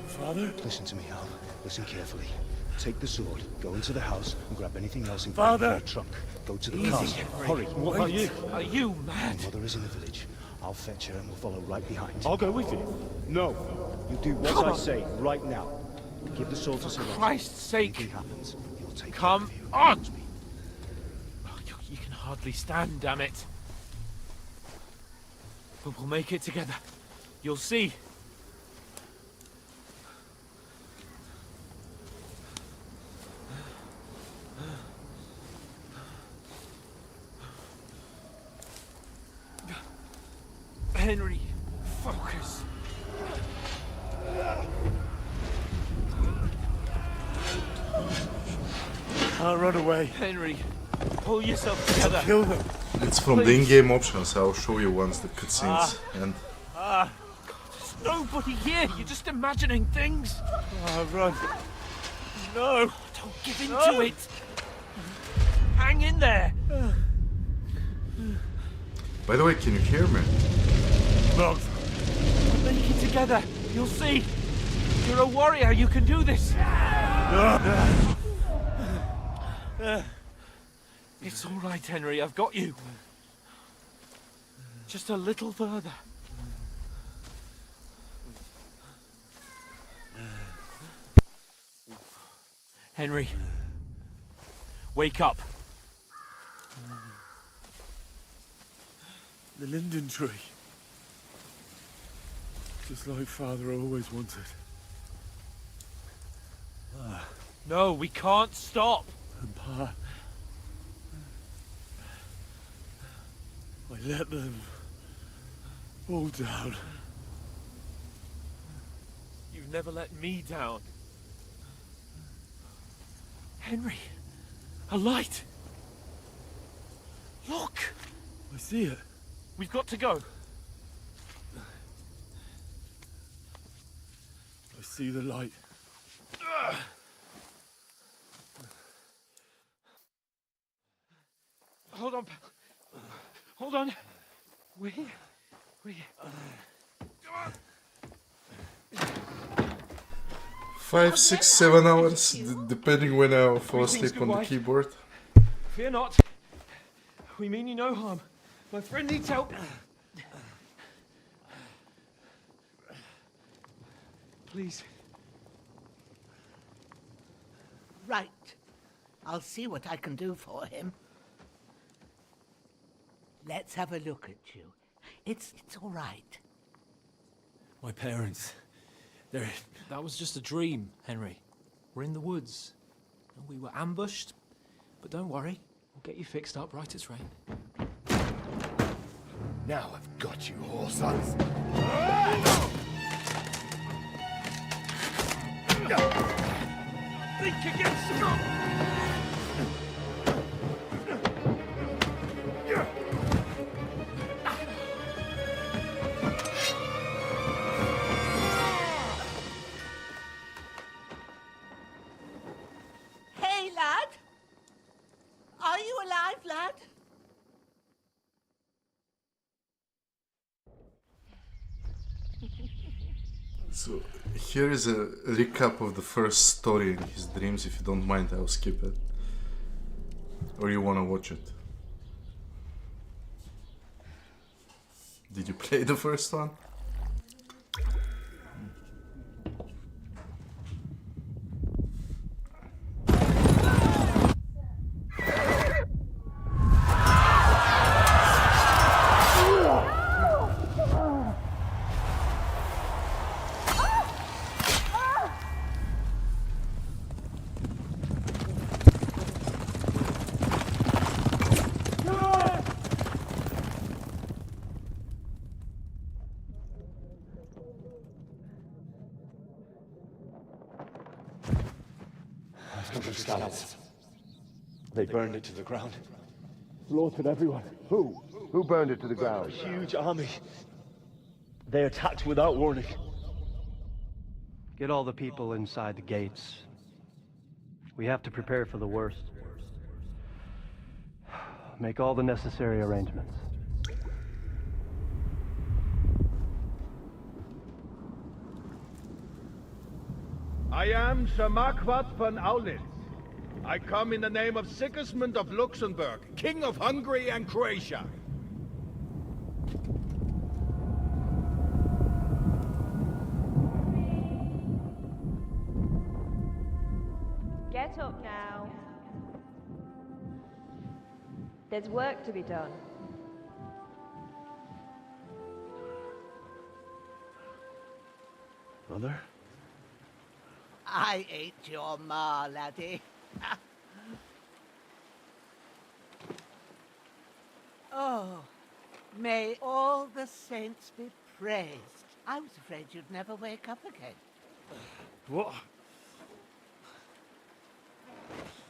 Father? Listen to me, Hal. Listen carefully. Take the sword, go into the house, and grab anything else in Father! your trunk. Go to the Easy, castle. Henry. Hurry. What about you? Are you mad? My mother is in the village. I'll fetch her and we'll follow right behind. I'll go with you. No. You do what Come I on. say right now. Give the sword to Sir Walter. Christ's sake. Anything happens, he'll take Come care of you. on. Trust me. Oh, you can hardly stand, damn it. But we'll make it together. You'll see. Henry, focus. I'll run away. Henry, pull yourself together. Kill them. It's from the in-game options. I'll show you once the cutscenes end. There's nobody here. You're just imagining things. Run. No. Don't give in to it. Hang in there. By the way, can you hear me? Wrong. We'll make it together. You'll see. You're a warrior. You can do this. It's all right, Henry. I've got you. Just a little further. Henry, wake up. The linden tree. Just like Father always wanted. No, we can't stop. And Pa... I let them all down. You've never let me down. Henry, a light. Look. I see it. We've got to go. I see the light. Hold on, pal. Hold on. We. 5, 6, 7 hours, depending when I fall Greetings, asleep on the good wife. keyboard. Fear not. We mean you no harm. My friend needs help. Please. Right. I'll see what I can do for him. Let's have a look at you. It's all right. My parents, they're... That was just a dream, Henry. We're in the woods. We were ambushed, but don't worry. We'll get you fixed up right as rain. Now I've got you, whoresons. Think against them. Hey, lad! Are you alive, lad? So here is a recap of the first story in his dreams. If you don't mind, I'll skip it. Or you wanna watch it? Did you play the first one? Scouts. They burned it to the ground. Slaughtered everyone. Who? Who burned it to the ground? A huge army. They attacked without warning. Get all the people inside the gates. We have to prepare for the worst. Make all the necessary arrangements. I am Sir Marquardt von Aulitz. I come in the name of Sigismund of Luxembourg, King of Hungary and Croatia. Get up now. There's work to be done. Mother? I ain't your ma, laddie. Oh, may all the saints be praised. I was afraid you'd never wake up again. What?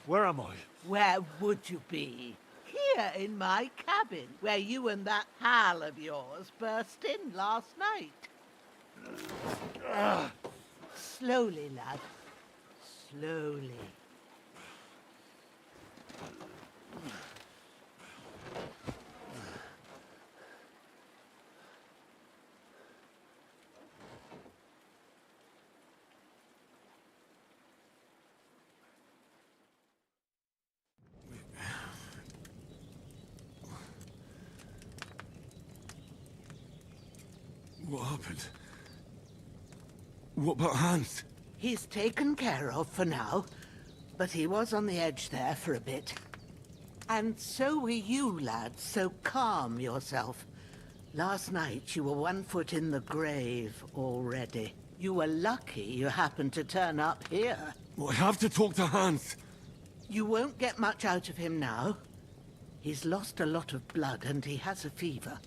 Where am I? Where would you be? Here in my cabin, where you and that pal of yours burst in last night. Slowly, lad. Slowly. What happened? What about Hans? He's taken care of for now, but he was on the edge there for a bit. And so were you, lad, so calm yourself. Last night you were 1 foot in the grave already. You were lucky you happened to turn up here. Well, I have to talk to Hans. You won't get much out of him now. He's lost a lot of blood and he has a fever.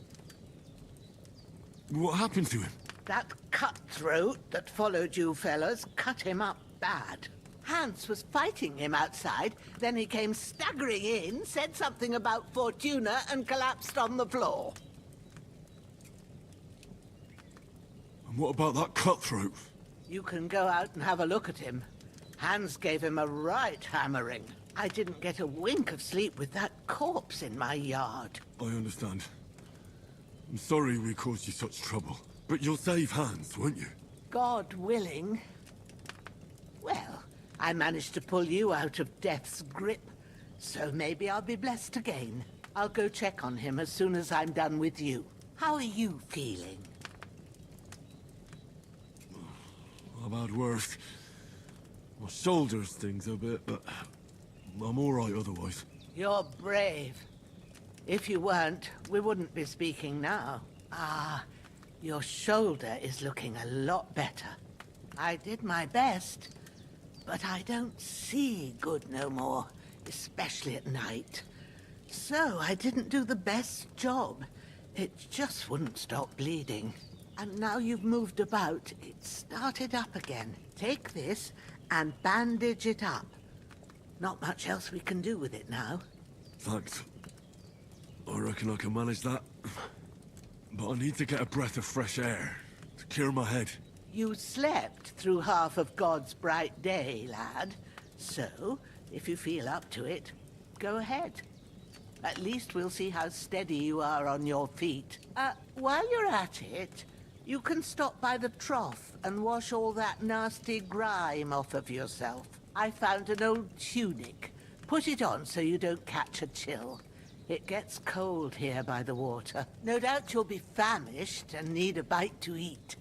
What happened to him? That cutthroat that followed you fellas cut him up bad. Hans was fighting him outside, then he came staggering in, said something about Fortuna, and collapsed on the floor. And what about that cutthroat? You can go out and have a look at him. Hans gave him a right hammering. I didn't get a wink of sleep with that corpse in my yard. I understand. I'm sorry we caused you such trouble. But you'll save Hans, won't you? God willing. Well, I managed to pull you out of death's grip, so maybe I'll be blessed again. I'll go check on him as soon as I'm done with you. How are you feeling? I've had worse. My shoulder stings a bit, but I'm all right otherwise. You're brave. If you weren't, we wouldn't be speaking now. Ah, your shoulder is looking a lot better. I did my best, but I don't see good no more, especially at night. So I didn't do the best job. It just wouldn't stop bleeding. And now you've moved about, it started up again. Take this and bandage it up. Not much else we can do with it now. Thanks. I reckon I can manage that. But I need to get a breath of fresh air to clear my head. You slept through half of God's bright day, lad. So, if you feel up to it, go ahead. At least we'll see how steady you are on your feet. While you're at it, you can stop by the trough and wash all that nasty grime off of yourself. I found an old tunic. Put Put it on so you don't catch a chill. It gets cold here by the water. No doubt you'll be famished and need a bite to eat.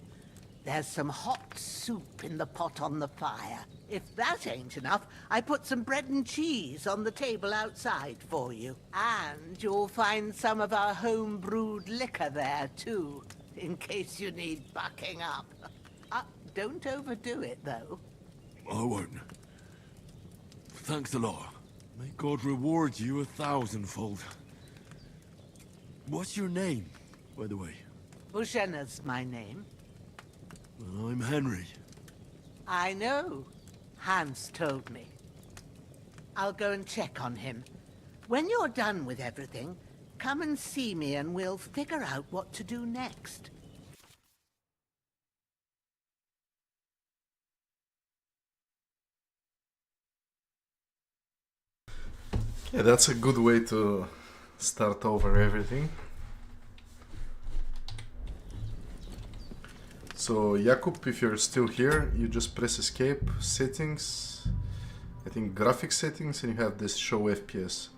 There's some hot soup in the pot on the fire. If that ain't enough, I put some bread and cheese on the table outside for you. And you'll find some of our home-brewed liquor there, too, in case you need bucking up. Don't overdo it, though. I won't. Thanks a lot. May God reward you 1,000-fold. What's your name, by the way? Bushenna's my name. Well, I'm Henry. I know. Hans told me. I'll go and check on him. When you're done with everything, come and see me and we'll figure out what to do next. Yeah, that's a good way to start over everything. So Jakub, if you're still here, you just press escape, settings, I think graphic settings, and you have this show FPS.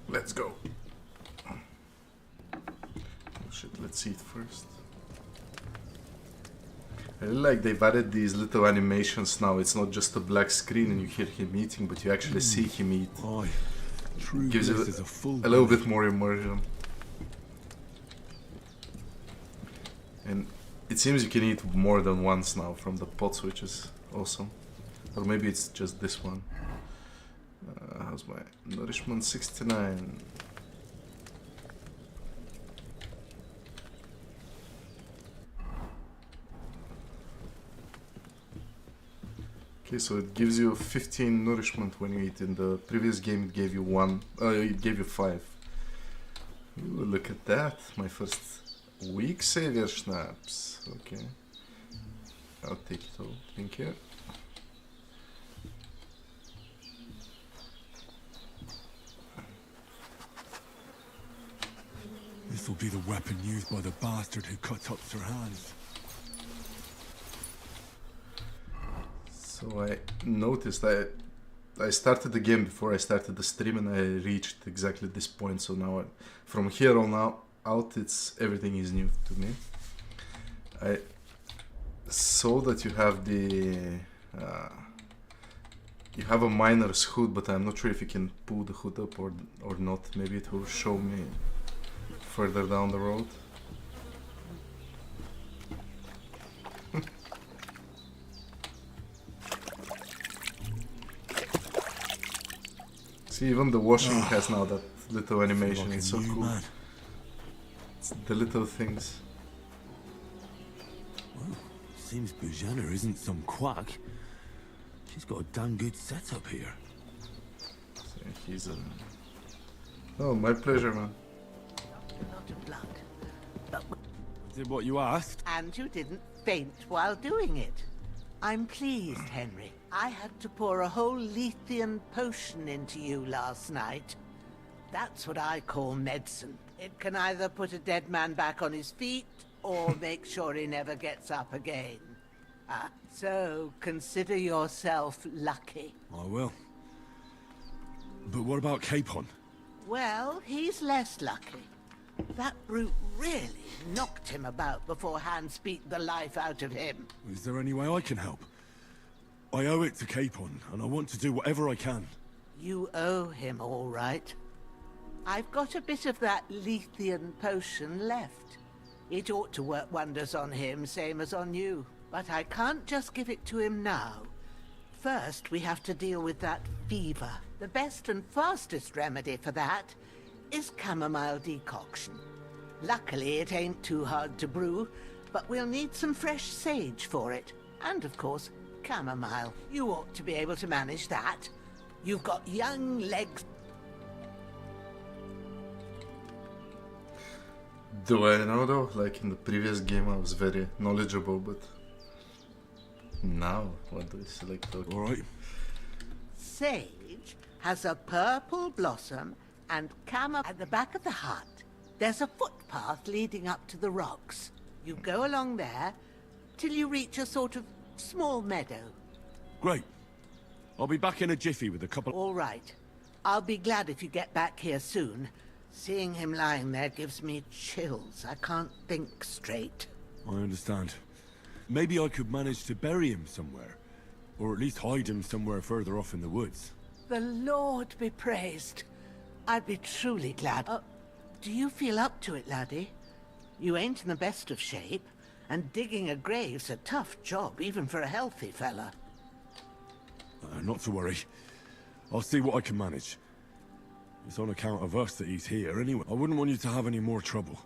Let's go. Oh shit, let's see it first. I really like they've added these little animations now. It's not just a black screen and you hear him eating, but you actually see him eat. Gives it a little bit more immersion. And it seems you can eat more than once now from the pots, which is awesome. Or maybe it's just this one. How's my nourishment? 69. Okay, so it gives you 15 nourishment when you eat. In the previous game it gave you 1, it gave you 5. Ooh, look at that, my first weak savior schnapps. Okay, I'll take it all, thank you. This will be the weapon used by the bastard who cut up Sir Hans. So I noticed I started the game before I started the stream and I reached exactly this point. So now from here on out everything is new to me. I saw that you have the you have a miner's hood, but I'm not sure if you can pull the hood up or not. Maybe it will show me further down the road. See, even the washing has now that little animation. It's so cool. It's the little things. Well, seems Bujana isn't some quack. She's got a damn good setup here. So he's a... Oh, my pleasure, man. A lot of blood. But... Did what you asked? And you didn't faint while doing it. I'm pleased, Henry. I had to pour a whole Lethean potion into you last night. That's what I call medicine. It can either put a dead man back on his feet, or make sure he never gets up again. So consider yourself lucky. I will. But what about Capon? Well, he's less lucky. That brute really knocked him about before Hans beat the life out of him. Is there any way I can help? I owe it to Capon, and I want to do whatever I can. You owe him, all right. I've got a bit of that Lethean potion left. It ought to work wonders on him, same as on you. But I can't just give it to him now. First, we have to deal with that fever. The best and fastest remedy for that is chamomile decoction. Luckily, it ain't too hard to brew, but we'll need some fresh sage for it. And, of course, chamomile. You ought to be able to manage that. You've got young legs. Do I know though? Like in the previous game I was very knowledgeable, but now what do I select? Okay. Alright. Sage has a purple blossom and chamomile at the back of the heart. There's a footpath leading up to the rocks. You go along there till you reach a sort of small meadow. Great. I'll be back in a jiffy with a couple... All right. I'll be glad if you get back here soon. Seeing him lying there gives me chills. I can't think straight. I understand. Maybe I could manage to bury him somewhere. Or at least hide him somewhere further off in the woods. The Lord be praised. I'd be truly glad. Do you feel up to it, laddie? You ain't in the best of shape, and digging a grave's a tough job, even for a healthy fella. Not to worry. I'll see what I can manage. It's on account of us that he's here anyway. I wouldn't want you to have any more trouble.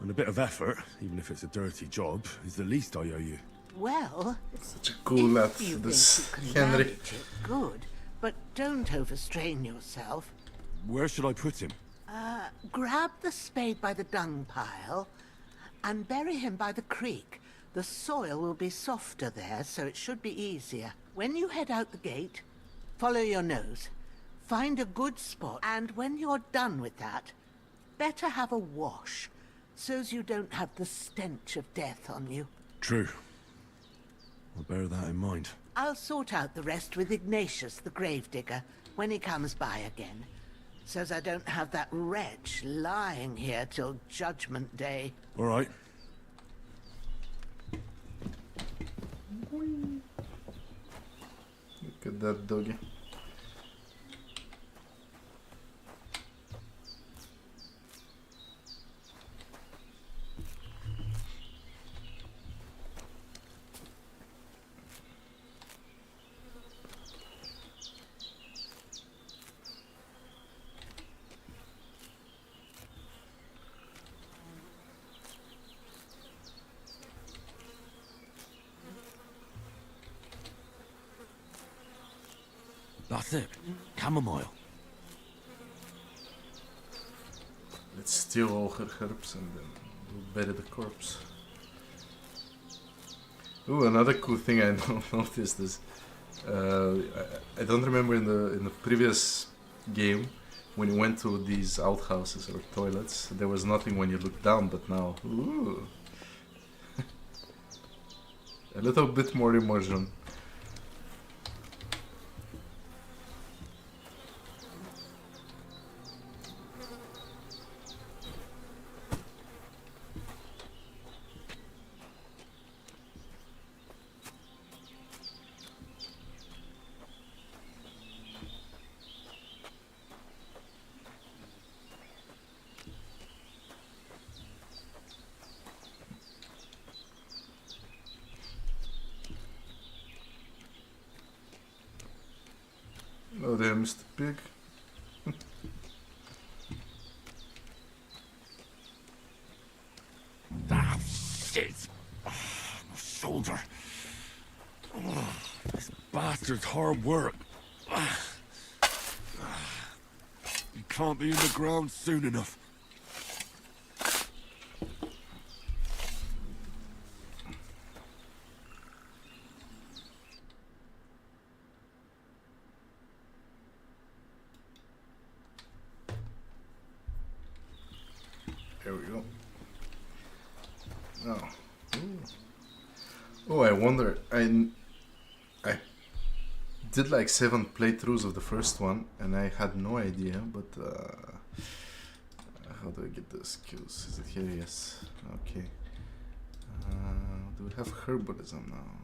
And a bit of effort, even if it's a dirty job, is the least I owe you. Well, such a cool lad, this Henry. It, good, but don't overstrain yourself. Where should I put him? Grab the spade by the dung pile and bury him by the creek. The soil will be softer there, so it should be easier. When you head out the gate, follow your nose. Find a good spot, and when you're done with that, better have a wash, so's you don't have the stench of death on you. True. I'll bear that in mind. I'll sort out the rest with Ignatius, the gravedigger, when he comes by again, so's I don't have that wretch lying here till Judgment Day. All right. Look at that doggy. That's it. Chamomile. Let's steal all her herbs and then we'll bury the corpse. Ooh, another cool thing I noticed is I don't remember in the previous game when you went to these outhouses or toilets there was nothing when you looked down, but now ooh, a little bit more immersion. Oh there, Mr. Pig. Ah, shit! My shoulder. This bastard's hard work. You can't be in the ground soon enough. There we go. Oh. Ooh. Oh, I wonder. I did like 7 playthroughs of the first one, and I had no idea. But how do I get the skills? Is it here? Yes. Okay. Do we have herbalism now?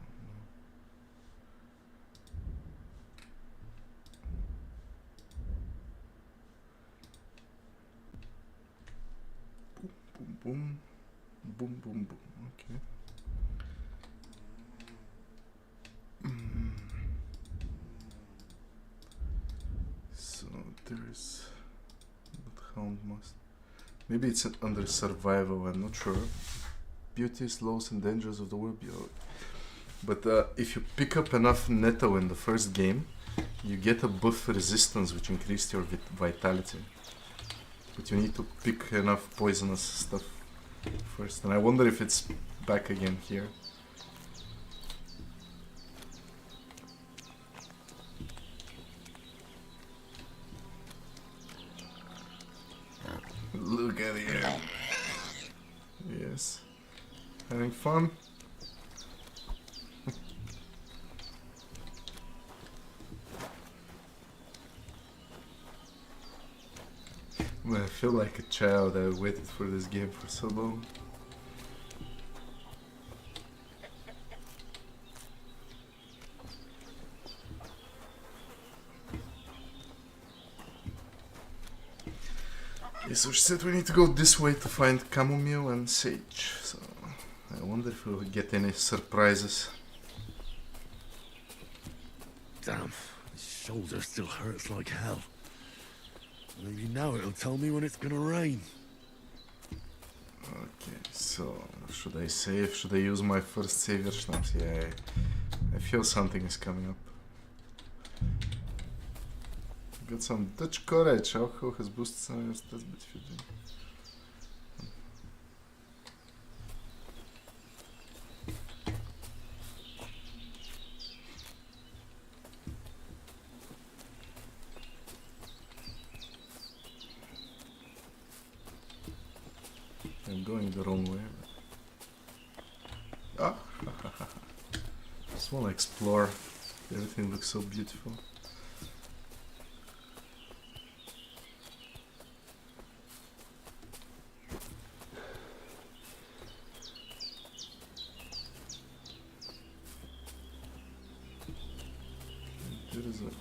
Boom, boom, boom, boom. Okay. So there's Hound must. Maybe it's under survival. I'm not sure. Beauties, laws, and dangers of the world. But if you pick up enough netto in the first game, you get a buff resistance, which increases your vitality. But you need to pick enough poisonous stuff first. And I wonder if it's back again here. Look get here. Yes. Having fun? I feel like a child. I waited for this game for so long. Okay, so she said we need to go this way to find chamomile and sage. So I wonder if we'll get any surprises. Damn, his shoulder still hurts like hell. Maybe now it'll tell me when it's gonna rain. Okay, so should I save? Should I use my first savior schnapps? Yeah, I feel something is coming up. Got some Dutch courage. Alcohol has boosted some of your stats, but if you do. I'm going the wrong way. Ah! Just wanna explore. Everything looks so beautiful. There is a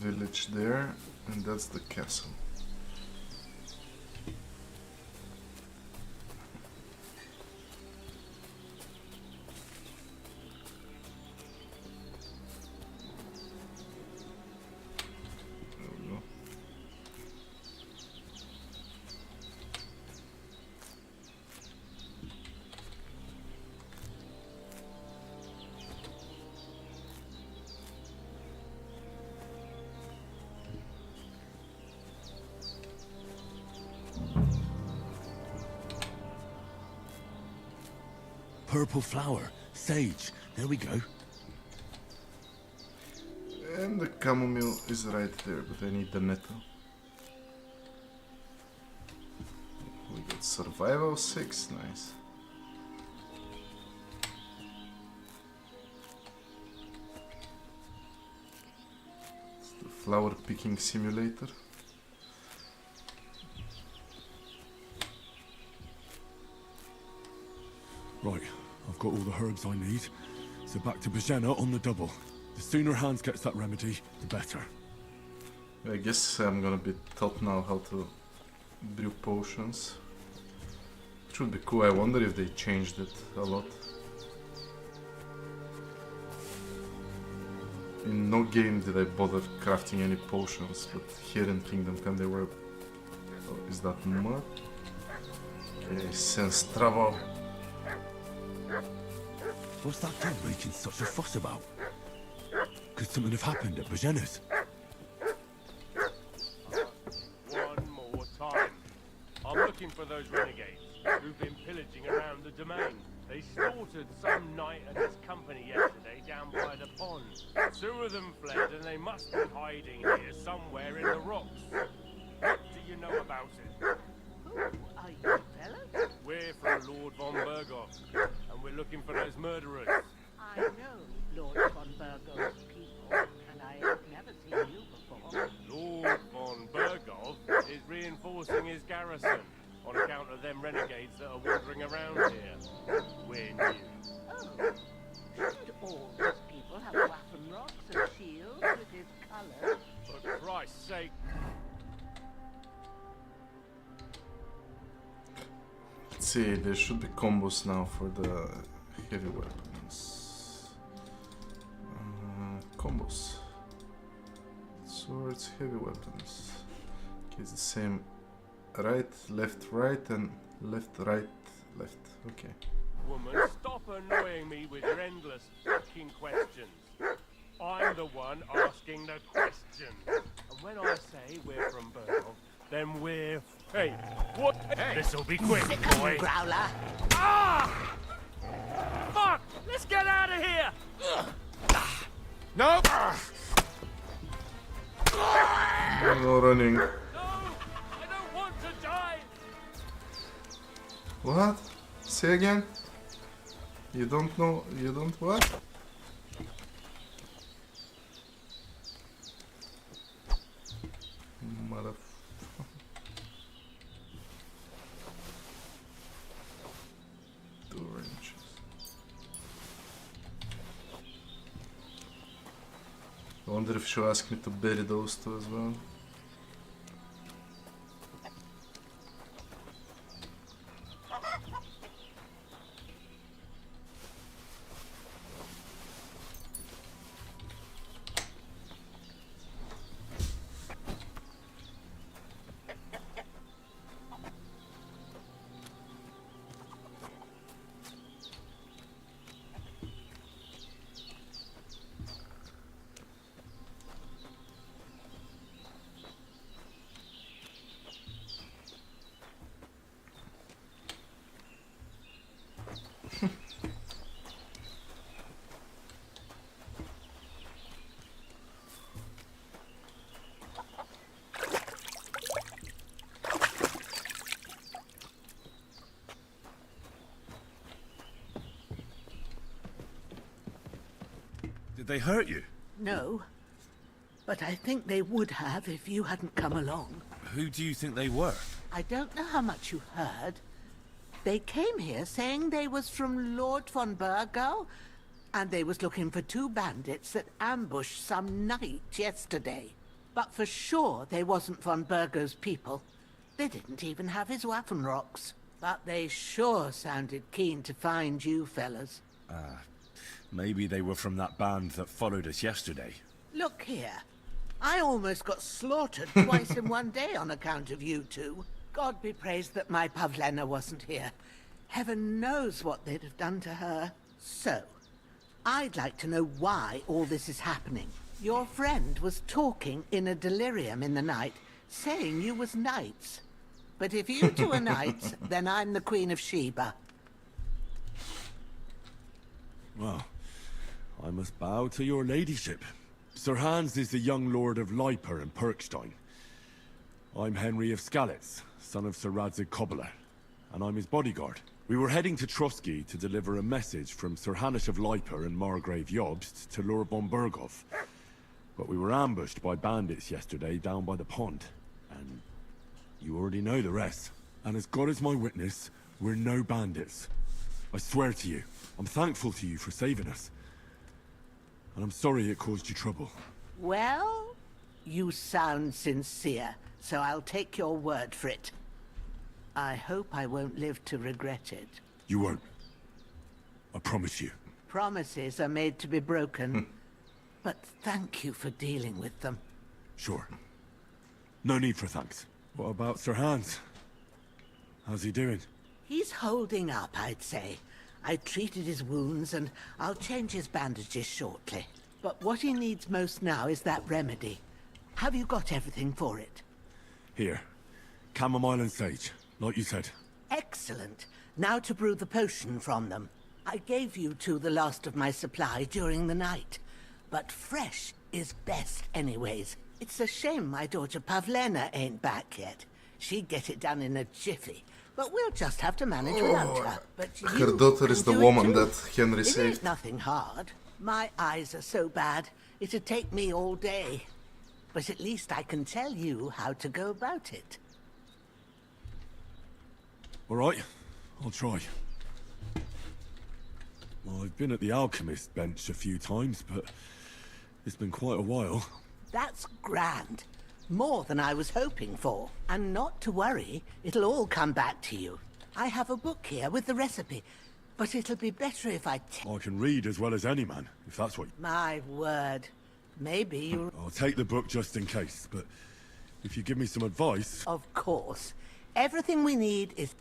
village there, and that's the castle. Purple flower, sage, there we go. And the chamomile is right there, but I need the nettle. We got survival 6, nice. It's the flower picking simulator. Right, I've got all the herbs I need, so back to Bajena on the double. The sooner Hans gets that remedy, the better. I guess I'm gonna be taught now how to brew potions. Which would be cool. I wonder if they changed it a lot. In no game did I bother crafting any potions, but here in Kingdom Come they were... Oh, is that mud? Okay, sense trouble. What's that dog making such a fuss about? Could something have happened at Bajena's? One more time. I'm looking for those renegades who've been pillaging around the domain. They slaughtered some knight and his company yesterday down by the pond. 2 of them fled and they must be hiding here somewhere in the rocks. What do you know about it? Who are you fellas? We're from Lord von Berghoff, and we're looking for those murderers. I know Lord von Burgo's people, and I have never seen you before. Lord von Berghoff is reinforcing his garrison on account of them renegades that are wandering around here. We're new. Oh, shouldn't all those people have waffen rocks and shields with his colours? For Christ's sake. Let's see, there should be combos now for the heavy weapons. Combos. Swords, heavy weapons. Okay, it's the same. Right, right, and left, right, left. Okay. Woman, stop annoying me with your endless fucking questions. I'm the one asking the questions. And when I say we're from Berghoff, then we're... Hey, what? Hey. This'll be quick, boy. Growler. Ah! Fuck! Let's get out of here! No! No running. No! I don't want to die! What? Say again? You don't know? You don't what? Mother. Two wrenches. I wonder if she'll ask me to bury those two as well. Did they hurt you? No, but I think they would have if you hadn't come along. Who do you think they were? I don't know how much you heard. They came here saying they was from Lord von Burgo, and they was looking for two bandits that ambushed some knight yesterday. But for sure they wasn't von Burgo's people. They didn't even have his Waffenrocks. But they sure sounded keen to find you fellas. Maybe they were from that band that followed us yesterday. Look here. I almost got slaughtered twice in one day on account of you two. God be praised that my Pavlena wasn't here. Heaven knows what they'd have done to her. So, I'd like to know why all this is happening. Your friend was talking in a delirium in the night, saying you was knights. But if you two are knights, then I'm the Queen of Sheba. Well, I must bow to your ladyship. Sir Hans is the young lord of Leiper and Perkstein. I'm Henry of Skalitz, son of Sir Radzig Cobbler, and I'm his bodyguard. We were heading to Trotsky to deliver a message from Sir Hanish of Leiper and Margrave Jobst to Lord von Burgov. But we were ambushed by bandits yesterday down by the pond, and you already know the rest. And as God is my witness, we're no bandits. I swear to you, I'm thankful to you for saving us. And I'm sorry it caused you trouble. Well, you sound sincere, so I'll take your word for it. I hope I won't live to regret it. You won't. I promise you. Promises are made to be broken. But thank you for dealing with them. Sure. No need for thanks. What about Sir Hans? How's he doing? He's holding up, I'd say. I treated his wounds, and I'll change his bandages shortly. But what he needs most now is that remedy. Have you got everything for it? Here. Chamomile and sage, like you said. Excellent. Now to brew the potion from them. I gave you two the last of my supply during the night. But fresh is best anyways. It's a shame my daughter Pavlena ain't back yet. She'd get it done in a jiffy. But we'll just have to manage without her. But Her daughter is the woman that Henry it saved. ain't nothing hard. My eyes are so bad, it'd take me all day. But at least I can tell you how to go about it. All right, I'll try. Well, I've been at the alchemist bench a few times, but it's been quite a while. That's grand. More than I was hoping for. And not to worry, it'll all come back to you. I have a book here with the recipe, but it'll be better if I can read as well as any man, if that's what... My word. Maybe you... I'll take the book just in case, but if you give me some advice... Of course. Everything we need is...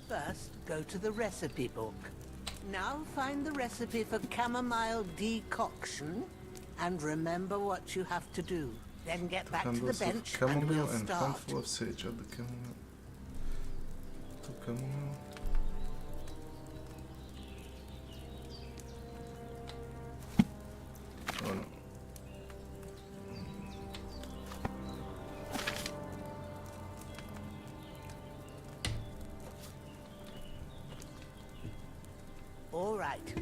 First, go to the recipe book. Now find the recipe for chamomile decoction, and remember what you have to do. Then get back to the Candles bench of and chamomile we'll and start. handful of sage. Add the chamomile. To chamomile. Oh no. All right.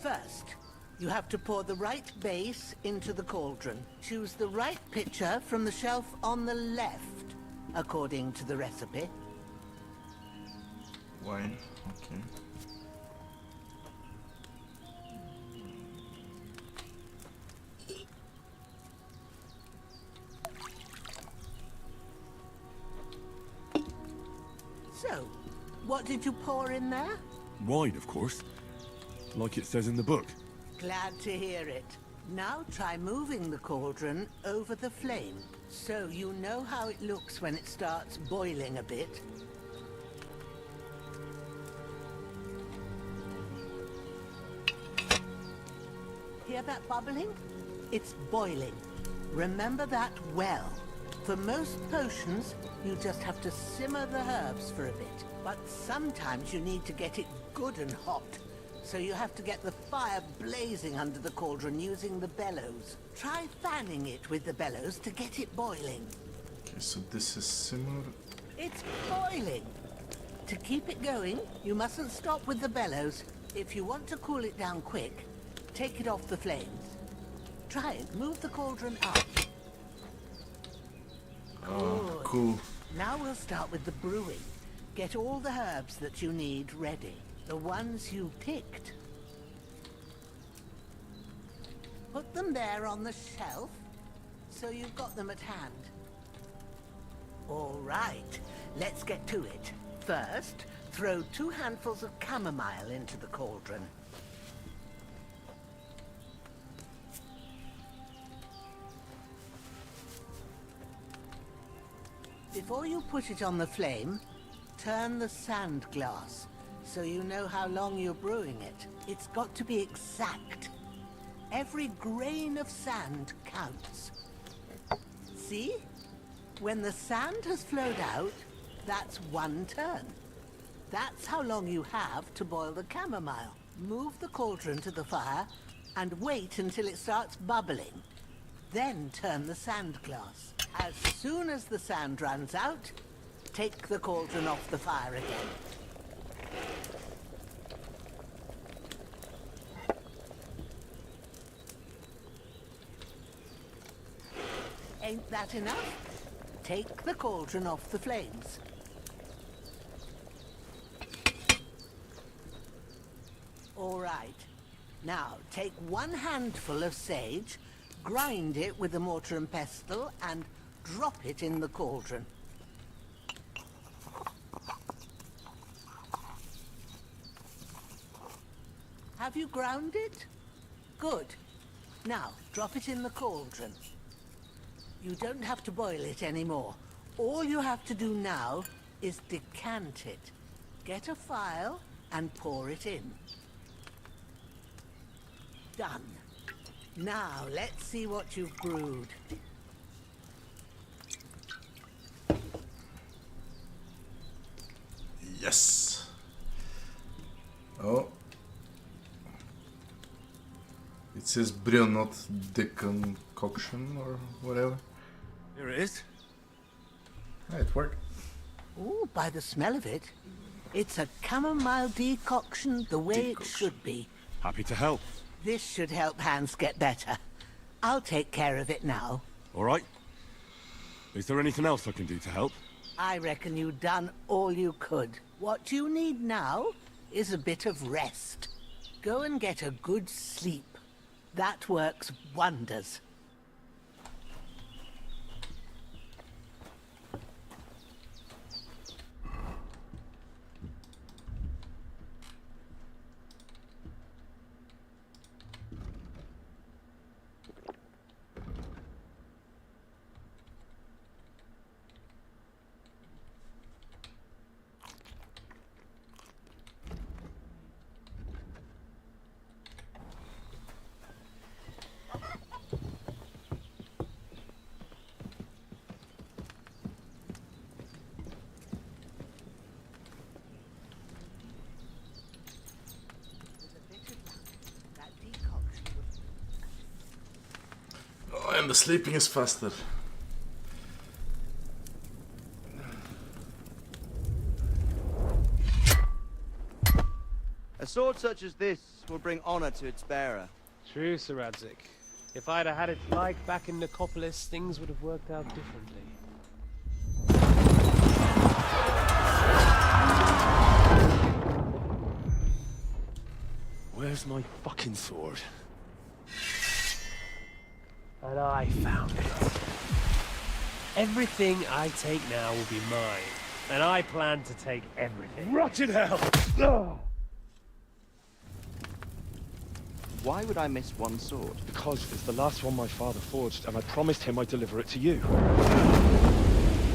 First, you have to pour the right base into the cauldron. Choose the right pitcher from the shelf on the left, according to the recipe. Wine. Okay. So, what did you pour in there? Wine, of course. Like it says in the book. Glad to hear it. Now try moving the cauldron over the flame, so you know how it looks when it starts boiling a bit. Hear that bubbling? It's boiling. Remember that well. For most potions, you just have to simmer the herbs for a bit. But sometimes you need to get it good and hot. So you have to get the fire blazing under the cauldron using the bellows. Try fanning it with the bellows to get it boiling. Okay, so this is simmer. It's boiling. To keep it going, you mustn't stop with the bellows. If you want to cool it down quick, take it off the flames. Try it. Move the cauldron up. Oh, cool. Now we'll start with the brewing. Get all the herbs that you need ready. The ones you picked. Put them there on the shelf, so you've got them at hand. All right, let's get to it. First, throw 2 handfuls of chamomile into the cauldron. Before you put it on the flame, turn the sand glass, so you know how long you're brewing it. It's got to be exact. Every grain of sand counts. See? When the sand has flowed out, that's 1 turn. That's how long you have to boil the chamomile. Move the cauldron to the fire and wait until it starts bubbling. Then turn the sand glass. As soon as the sand runs out, take the cauldron off the fire again. Ain't that enough? Take the cauldron off the flames. All right. Now, take 1 handful of sage, grind it with a mortar and pestle, and drop it in the cauldron. Have you ground it? Good. Now, drop it in the cauldron. You don't have to boil it anymore. All you have to do now is decant it. Get a phial and pour it in. Done. Now, let's see what you've brewed. Yes. Oh. It says brew, not deconcoction or whatever. Here it is. Yeah, it worked. Ooh, by the smell of it, it's a chamomile decoction the way it should be. Happy to help. This should help Hans get better. I'll take care of it now. All right. Is there anything else I can do to help? I reckon you've done all you could. What you need now is a bit of rest. Go and get a good sleep. That works wonders. And the sleeping is faster. A sword such as this will bring honor to its bearer. True, Sir Radzik. If I'd have had it like back in Nicopolis, things would have worked out differently. Where's my fucking sword? And I found it. Everything I take now will be mine. And I plan to take everything. Rotted hell! Why would I miss one sword? Because it's the last one my father forged, and I promised him I'd deliver it to you.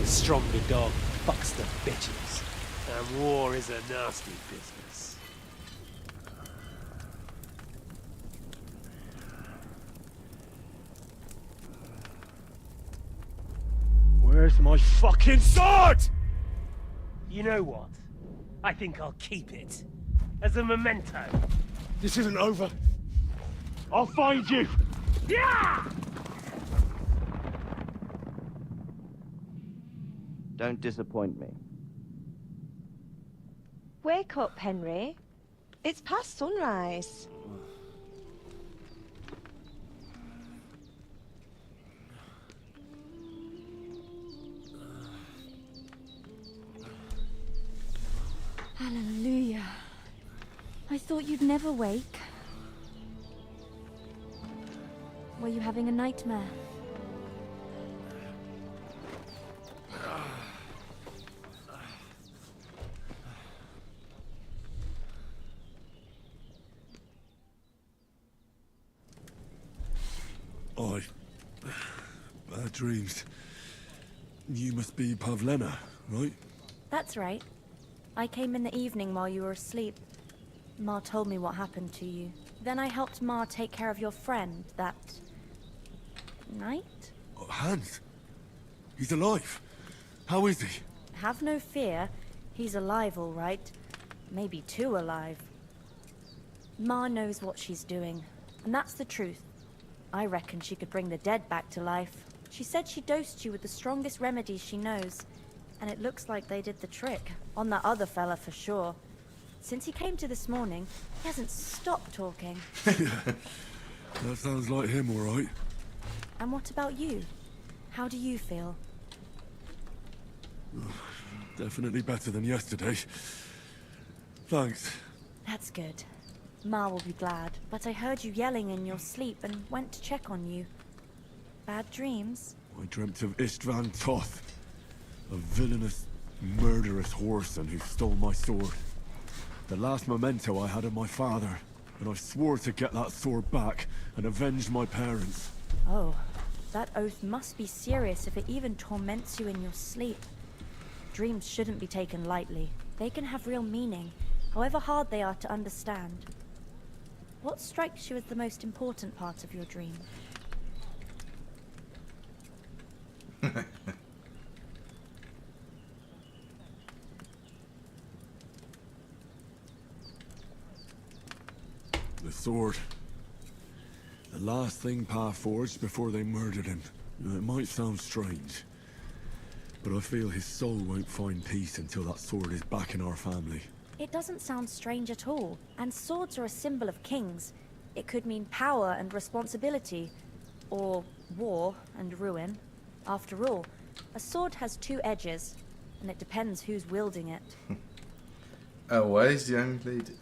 The stronger dog fucks the bitches. And war is a nasty business. Where's my fucking sword? You know what? I think I'll keep it. As a memento. This isn't over. I'll find you! Yeah! Don't disappoint me. Wake up, Henry. It's past sunrise. Hallelujah. I thought you'd never wake. Were you having a nightmare? Bad dreams. You must be Pavlena, right? That's right. I came in the evening while you were asleep. Ma told me what happened to you. Then I helped Ma take care of your friend that night? Hans? He's alive. How is he? Have no fear. He's alive, all right. Maybe too alive. Ma knows what she's doing, and that's the truth. I reckon she could bring the dead back to life. She said she dosed you with the strongest remedies she knows, and it looks like they did the trick. On that other fella for sure. Since he came to this morning, he hasn't stopped talking. That sounds like him, all right. And what about you? How do you feel? Definitely better than yesterday. Thanks. That's good. Ma will be glad, but I heard you yelling in your sleep and went to check on you. Bad dreams? I dreamt of Istvan Toth, a villainous, murderous whoreson who stole my sword. The last memento I had of my father, and I swore to get that sword back and avenge my parents. Oh, that oath must be serious if it even torments you in your sleep. Dreams shouldn't be taken lightly. They can have real meaning, however hard they are to understand. What strikes you as the most important part of your dream? The sword. The last thing Pa forged before they murdered him. It might sound strange, but I feel his soul won't find peace until that sword is back in our family. It doesn't sound strange at all, and swords are a symbol of kings. It could mean power and responsibility, or war and ruin. After all, a sword has two edges, and it depends who's wielding it. A wise young lady.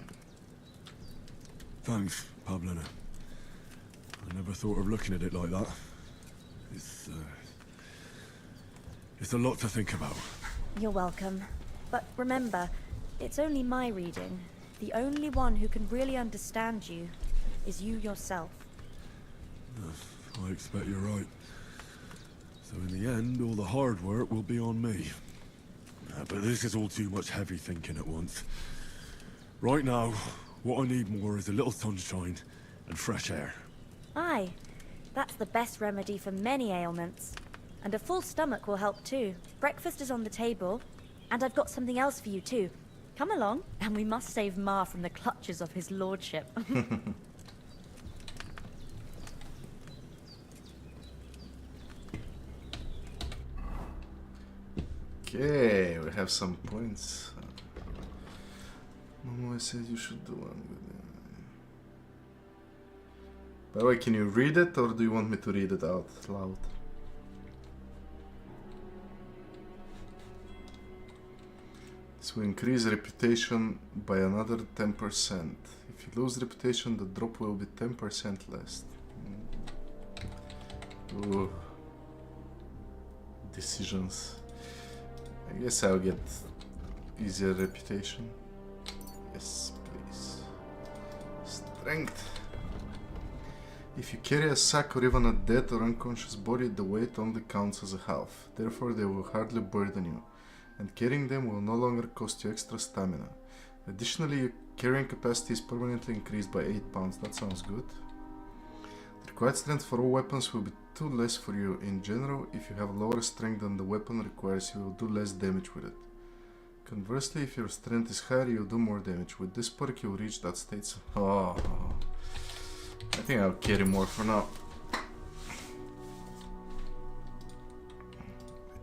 Thanks, Pavlena. I never thought of looking at it like that. It's a lot to think about. You're welcome. But remember, it's only my reading. The only one who can really understand you is you yourself. I expect you're right. So in the end, all the hard work will be on me. But this is all too much heavy thinking at once. Right now, what I need more is a little sunshine and fresh air. Aye, that's the best remedy for many ailments. And a full stomach will help too. Breakfast is on the table, and I've got something else for you too. Come along, and we must save Ma from the clutches of his lordship. Okay, we have some points. Mama said you should do one. By the way, can you read it or do you want me to read it out loud? This will increase reputation by another 10%. If you lose reputation, the drop will be 10% less. Ooh. Decisions. I guess I'll get easier reputation. Yes, please. Strength. If you carry a sack or even a dead or unconscious body, the weight only counts as a half. Therefore, they will hardly burden you, and carrying them will no longer cost you extra stamina. Additionally, your carrying capacity is permanently increased by 8 pounds. That sounds good. The required strength for all weapons will be 2 less for you. In general, if you have lower strength than the weapon requires, you will do less damage with it. Conversely, if your strength is higher, you'll do more damage. With this perk, you'll reach that state. Oh, I think I'll carry more for now.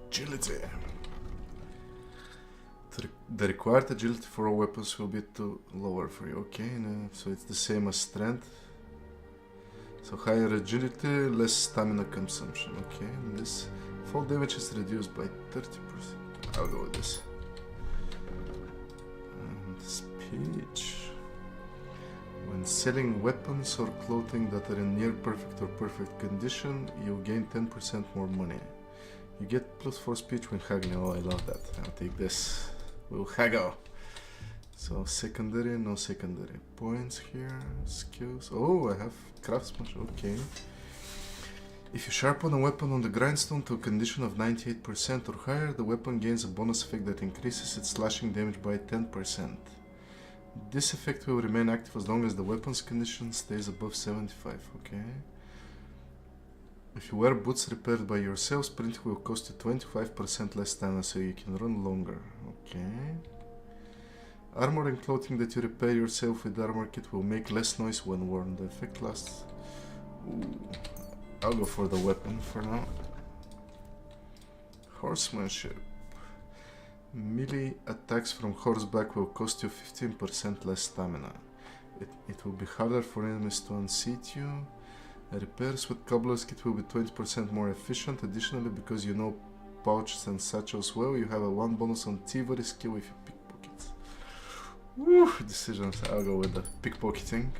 Agility. The required agility for all weapons will be 2 lower for you. Okay, so it's the same as strength. So higher agility, less stamina consumption. Okay, and this fall damage is reduced by 30%. I'll go with this. And speech. When selling weapons or clothing that are in near perfect or perfect condition, you'll gain 10% more money. You get +4 speech when haggling. Oh, I love that. I'll take this. We'll haggle. So secondary, no secondary. Points here, skills. Oh, I have craftsmanship. Okay. If you sharpen a weapon on the grindstone to a condition of 98% or higher, the weapon gains a bonus effect that increases its slashing damage by 10%. This effect will remain active as long as the weapon's condition stays above 75, okay? If you wear boots repaired by yourself, sprinting will cost you 25% less stamina, so you can run longer, okay? Armor and clothing that you repair yourself with armor kit will make less noise when worn. The effect lasts... Ooh. I'll go for the weapon for now. Horsemanship. Melee attacks from horseback will cost you 15% less stamina. It will be harder for enemies to unseat you. Repairs with cobbler's kit will be 20% more efficient. Additionally, because you know pouches and satchels well, you have a 1 bonus on thievery skill if you pickpockets. Woo! Decisions. I'll go with the pickpocketing.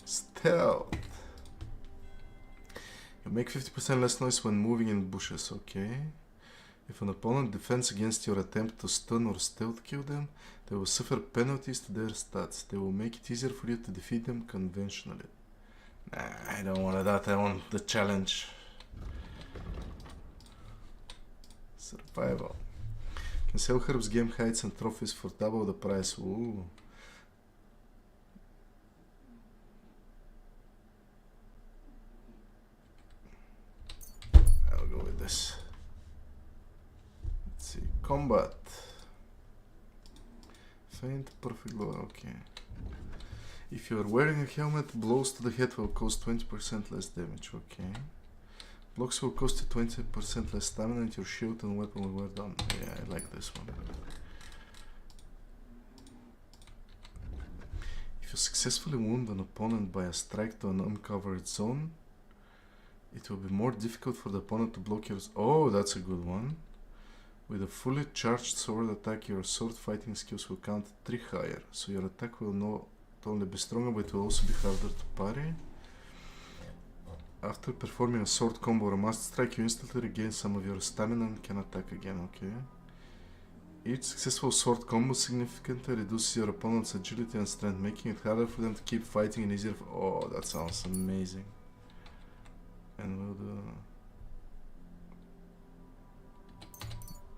Stealth. You make 50% less noise when moving in bushes, okay? If an opponent defends against your attempt to stun or stealth kill them, they will suffer penalties to their stats. They will make it easier for you to defeat them conventionally. Nah, I don't want that, I want the challenge. Survival. Can sell herbs, game hides and trophies for double the price. Ooh. I'll go with this. Let's see. Combat. Faint, perfect blow, okay. If you are wearing a helmet, blows to the head will cost 20% less damage, okay. Blocks will cost you 20% less stamina and your shield and weapon will wear down. Yeah, I like this one. If you successfully wound an opponent by a strike to an uncovered zone, it will be more difficult for the opponent to block yours. Oh, that's a good one. With a fully charged sword attack, your sword fighting skills will count 3 higher, so your attack will not only be stronger, but it will also be harder to parry. After performing a sword combo or a master strike, you instantly regain some of your stamina and can attack again, okay? Each successful sword combo significantly reduces your opponent's agility and strength, making it harder for them to keep fighting and easier for... Oh, that sounds amazing. And we'll do...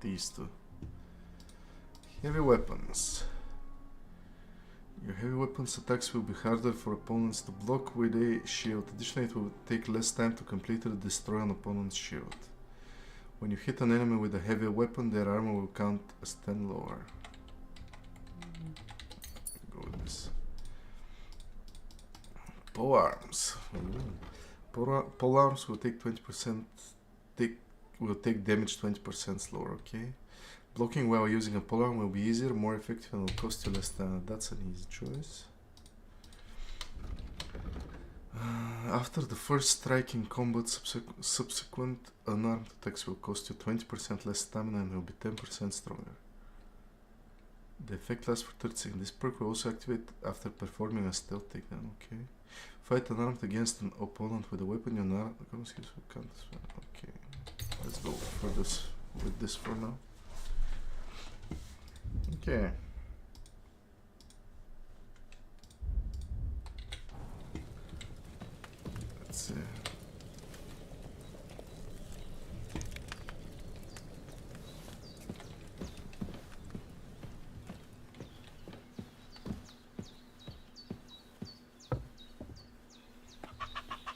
these two. Heavy weapons. Your heavy weapons attacks will be harder for opponents to block with a shield. Additionally, it will take less time to completely destroy an opponent's shield. When you hit an enemy with a heavy weapon, their armor will count as 10 lower. Go with this. Pole arms. Pole arms will take 20% will take damage 20% slower, okay? Blocking while using a polearm will be easier, more effective, and will cost you less stamina. That's an easy choice. After the first strike in combat, subsequent unarmed attacks will cost you 20% less stamina and will be 10% stronger. The effect lasts for 30 seconds. This perk will also activate after performing a stealth takedown, okay? Fight unarmed against an opponent with a weapon you're not... Okay, let's go for this, with this for now. Okay. Let's see.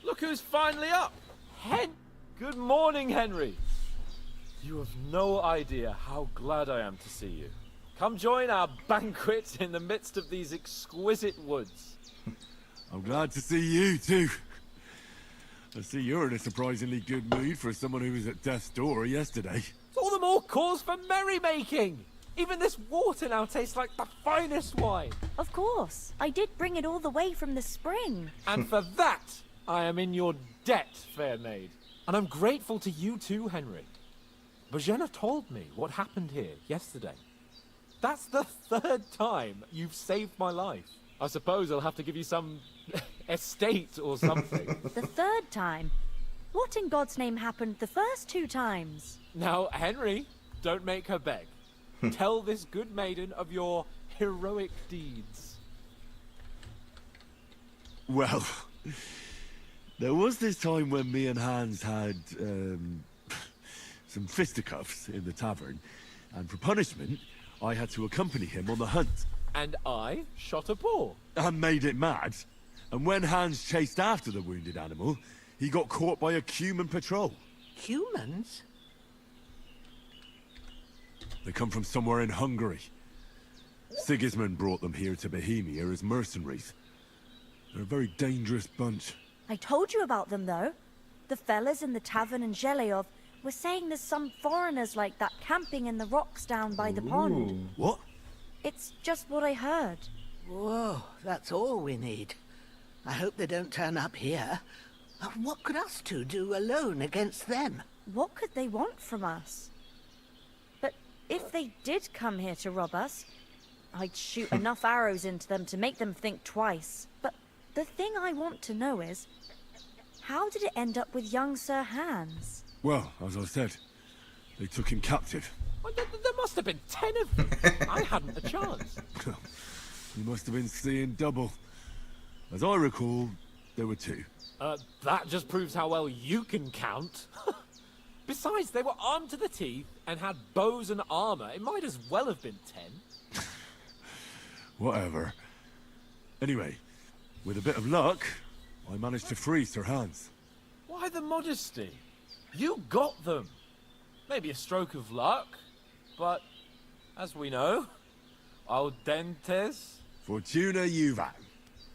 Look who's finally up! Good morning, Henry! You have no idea how glad I am to see you. Come join our banquet in the midst of these exquisite woods. I'm glad to see you, too. I see you're in a surprisingly good mood for someone who was at death's door yesterday. It's all the more cause for merrymaking! Even this water now tastes like the finest wine! Of course. I did bring it all the way from the spring. And for that, I am in your debt, fair maid. And I'm grateful to you too, Henry. Bojena told me what happened here yesterday. That's the 3rd time you've saved my life. I suppose I'll have to give you some estate or something. The 3rd time? What in God's name happened the first 2 times? Now, Henry, don't make her beg. Tell this good maiden of your heroic deeds. Well, there was this time when me and Hans had some fisticuffs in the tavern, and for punishment, I had to accompany him on the hunt. And I shot a boar. And made it mad. And when Hans chased after the wounded animal, he got caught by a human patrol. Humans? They come from somewhere in Hungary. Sigismund brought them here to Bohemia as mercenaries. They're a very dangerous bunch. I told you about them, though. The fellas in the tavern in Zheleov were saying there's some foreigners like that camping in the rocks down by the pond. What? It's just what I heard. Whoa, that's all we need. I hope they don't turn up here. What could us two do alone against them? What could they want from us? But if they did come here to rob us, I'd shoot enough arrows into them to make them think twice. But the thing I want to know is, how did it end up with young Sir Hans? Well, as I said, they took him captive. Well, there must have been 10 of them. I hadn't a chance. You must have been seeing double. As I recall, there were 2. That just proves how well you can count. Besides, they were armed to the teeth and had bows and armor. It might as well have been 10. Whatever. Anyway, with a bit of luck, I managed to free Sir Hans. Why the modesty? You got them. Maybe a stroke of luck, but as we know, al dentes. Fortuna juvat.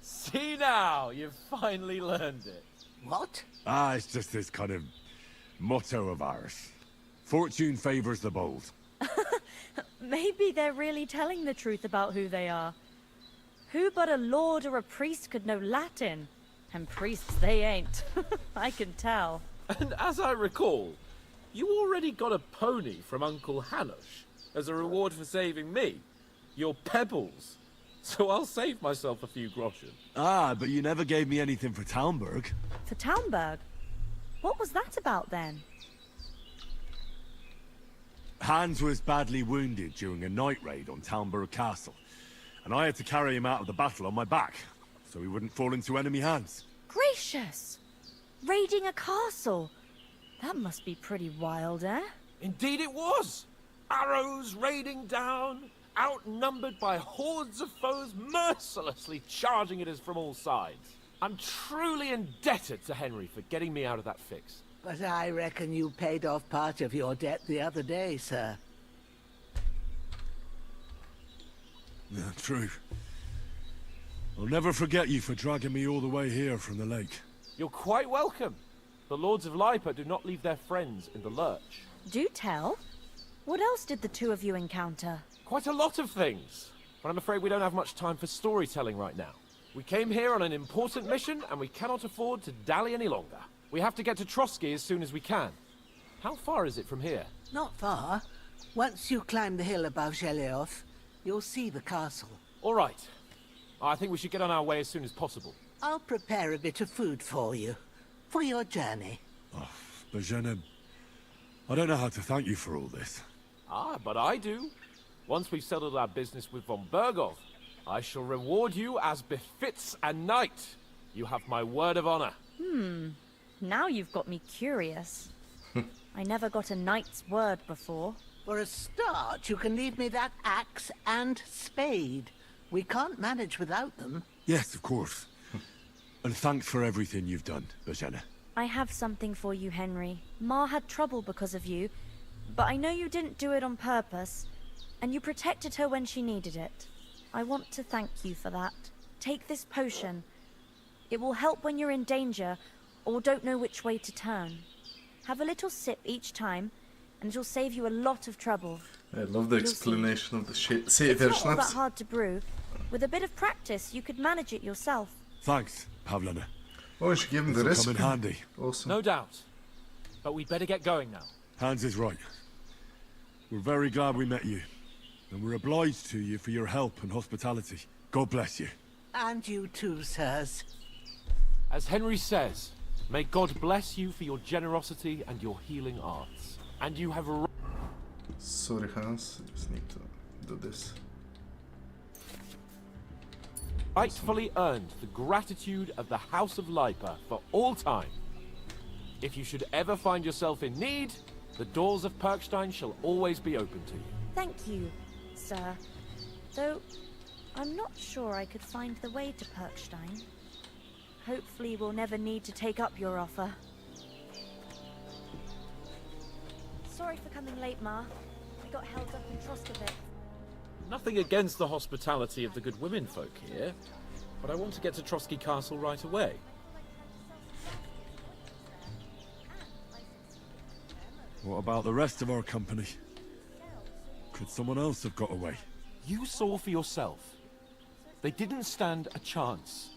See now, you've finally learned it. What? It's just this kind of motto of ours. Fortune favors the bold. Maybe they're really telling the truth about who they are. Who but a lord or a priest could know Latin? And priests they ain't. I can tell. And as I recall, you already got a pony from Uncle Hanush as a reward for saving me. Your pebbles. So I'll save myself a few groschen. But you never gave me anything for Talmberg. For Talmberg? What was that about then? Hans was badly wounded during a night raid on Talmberg Castle, and I had to carry him out of the battle on my back, so he wouldn't fall into enemy hands. Gracious! Raiding a castle? That must be pretty wild, eh? Indeed it was! Arrows raining down, outnumbered by hordes of foes mercilessly charging at us from all sides. I'm truly indebted to Henry for getting me out of that fix. But I reckon you paid off part of your debt the other day, sir. Yeah, true. I'll never forget you for dragging me all the way here from the lake. You're quite welcome. The Lords of Lipa do not leave their friends in the lurch. Do tell. What else did the two of you encounter? Quite a lot of things. But I'm afraid we don't have much time for storytelling right now. We came here on an important mission, and we cannot afford to dally any longer. We have to get to Trotsky as soon as we can. How far is it from here? Not far. Once you climb the hill above Zhelioth, you'll see the castle. All right. I think we should get on our way as soon as possible. I'll prepare a bit of food for you. For your journey. Oh, Bozhena, I don't know how to thank you for all this. Ah, but I do. Once we've settled our business with von Bergov, I shall reward you as befits a knight. You have my word of honor. Now you've got me curious. I never got a knight's word before. For a start, you can leave me that axe and spade. We can't manage without them. Yes, of course. And thanks for everything you've done, Bozhena. I have something for you, Henry. Ma had trouble because of you, but I know you didn't do it on purpose, and you protected her when she needed it. I want to thank you for that. Take this potion. It will help when you're in danger or don't know which way to turn. Have a little sip each time, and it'll save you a lot of trouble. I love the explanation of the shit. See, It's not all that hard to brew. With a bit of practice, you could manage it yourself. Thanks, Pavlena. Oh, she gave him the This'll recipe. come in handy. Awesome. No doubt. But we'd better get going now. Hans is right. We're very glad we met you. And we're obliged to you for your help and hospitality. God bless you. And you too, sirs. As Henry says, may God bless you for your generosity and your healing arts. And you have a... Sorry, Hans. I just need to do this. Rightfully earned the gratitude of the House of Lipa for all time. If you should ever find yourself in need, the doors of Perkstein shall always be open to you. Thank you, sir. Though, I'm not sure I could find the way to Perkstein. Hopefully we'll never need to take up your offer. Sorry for coming late, Ma. We got held up in Troskovic. Nothing against the hospitality of the good women folk here, but I want to get to Trotsky Castle right away. What about the rest of our company? Could someone else have got away? You saw for yourself. They didn't stand a chance.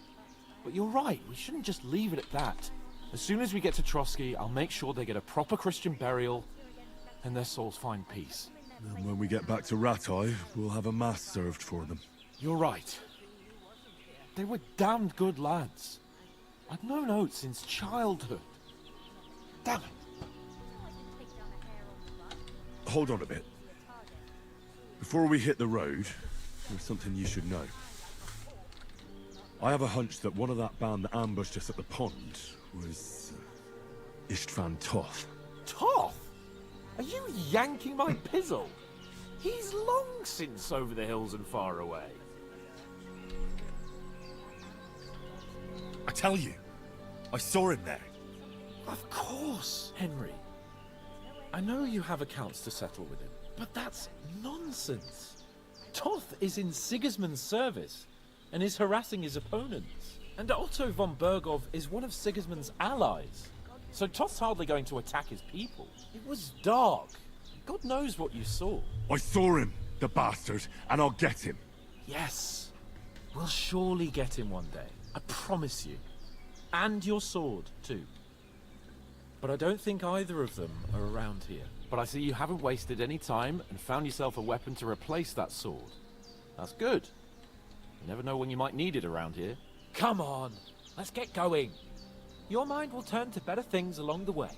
But you're right, we shouldn't just leave it at that. As soon as we get to Trotsky, I'll make sure they get a proper Christian burial and their souls find peace. And when we get back to Ratai, we'll have a mass served for them. You're right. They were damned good lads. I'd known Oates since childhood. Damn it. Hold on a bit. Before we hit the road, there's something you should know. I have a hunch that one of that band that ambushed us at the pond was Istvan Toth. Toth? Are you yanking my pizzle? He's long since over the hills and far away. I tell you, I saw him there. Of course, Henry. I know you have accounts to settle with him, but that's nonsense. Toth is in Sigismund's service and is harassing his opponents. And Otto von Bergov is one of Sigismund's allies. So Toth's hardly going to attack his people. It was dark. God knows what you saw. I saw him, the bastard, and I'll get him. Yes. We'll surely get him one day. I promise you. And your sword, too. But I don't think either of them are around here. But I see you haven't wasted any time and found yourself a weapon to replace that sword. That's good. You never know when you might need it around here. Come on, let's get going. Your mind will turn to better things along the way.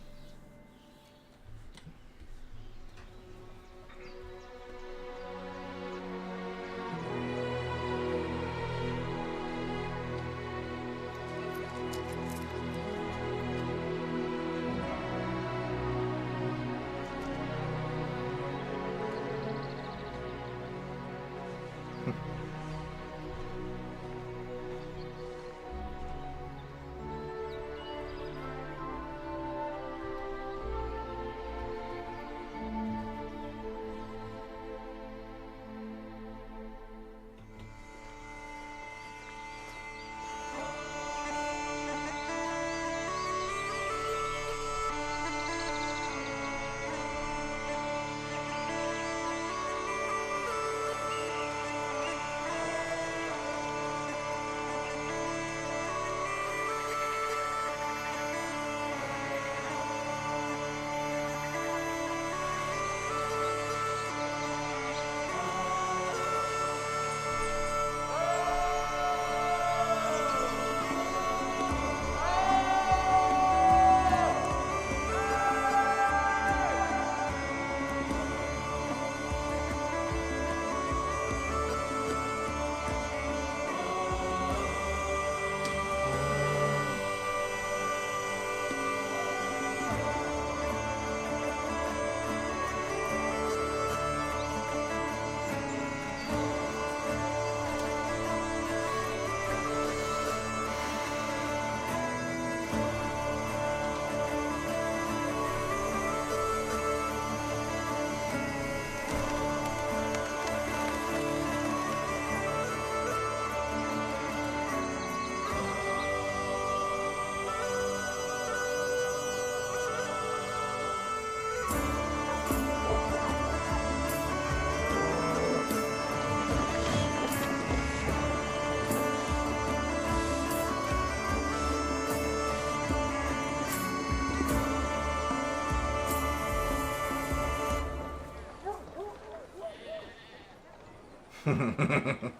That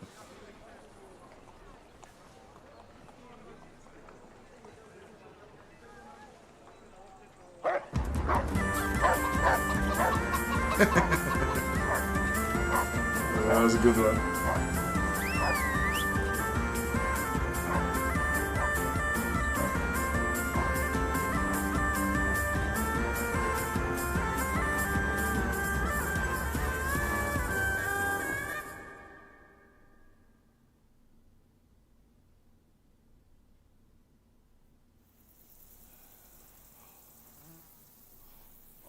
was a good one.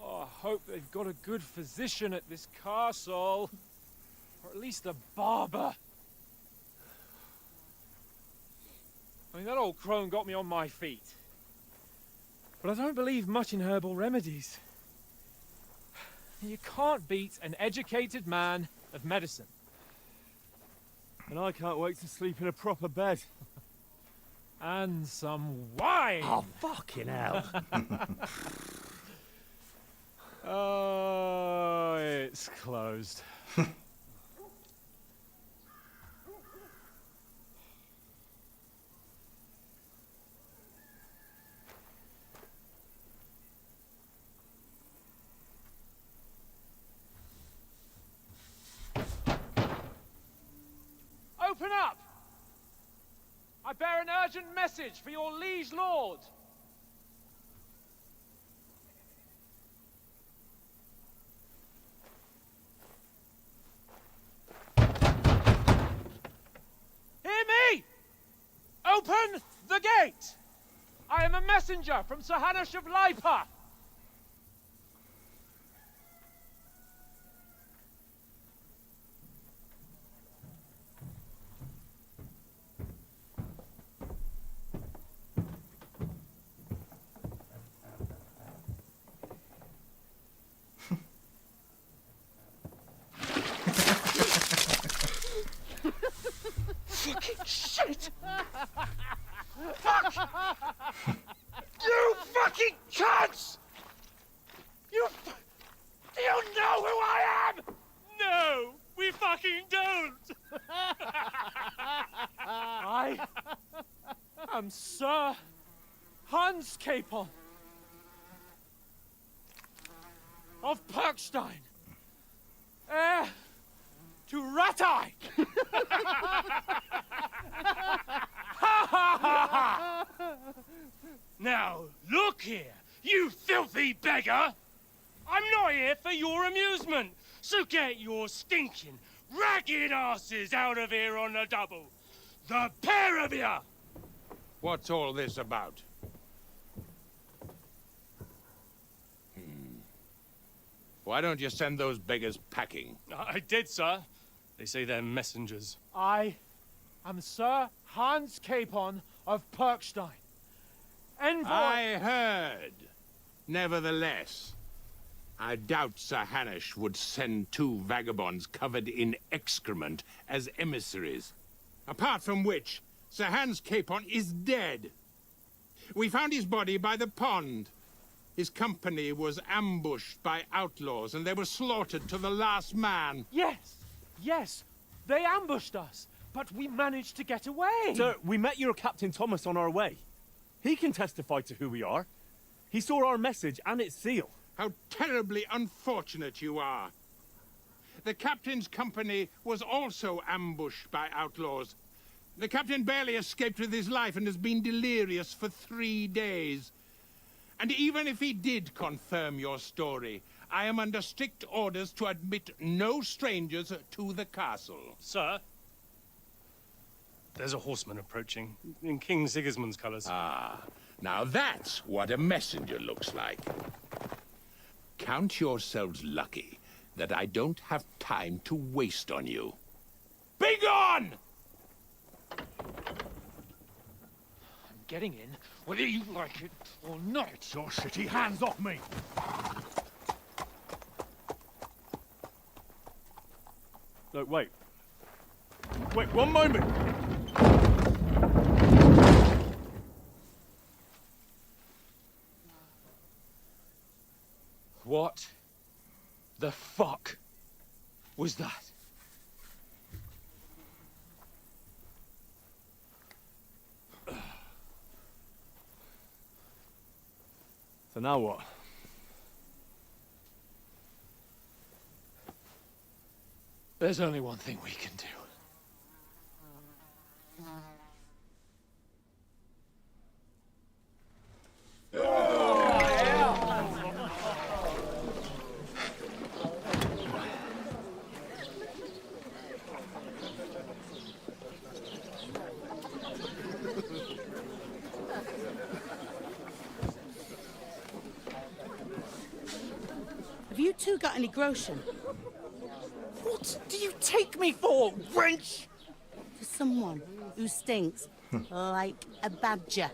Oh, I hope they've got a good physician at this castle. Or at least a barber. I mean, that old crone got me on my feet. But I don't believe much in herbal remedies. You can't beat an educated man of medicine. And I can't wait to sleep in a proper bed. And some wine! Oh, fucking hell. Oh, it's closed. Open up! I bear an urgent message for your liege lord. Hear me! Open the gate! I am a messenger from Sir Hanush of Lipa. Fucking shit! Fuck! You fucking cunts! Do you know who I am? No, we fucking don't! I am Sir Hans Capon of Perkstein, heir to Ratai! Now, look here, you filthy beggar! I'm not here for your amusement, so get your stinking, ragged asses out of here on the double. The pair of you! What's all this about? Why don't you send those beggars packing? I did, sir. They say they're messengers. I am Sir Hans Capon of Perkstein. Envoy... I heard. Nevertheless, I doubt Sir Hanush would send two vagabonds covered in excrement as emissaries. Apart from which, Sir Hans Capon is dead. We found his body by the pond. His company was ambushed by outlaws, and they were slaughtered to the last man. Yes, they ambushed us, but we managed to get away. Sir, we met your Captain Thomas on our way. He can testify to who we are. He saw our message and its seal. How terribly unfortunate you are. The captain's company was also ambushed by outlaws. The captain barely escaped with his life and has been delirious for 3 days. And even if he did confirm your story, I am under strict orders to admit no strangers to the castle. Sir, there's a horseman approaching, in King Sigismund's colours. Ah, now that's what a messenger looks like. Count yourselves lucky that I don't have time to waste on you. Be gone! I'm getting in, whether you like it or not. Your shitty hands off me! No, wait. Wait, one moment! What the fuck was that? So now what? There's only one thing we can do. Have you two got any groschen? What do you take me for, wench? For someone who stinks like a badger.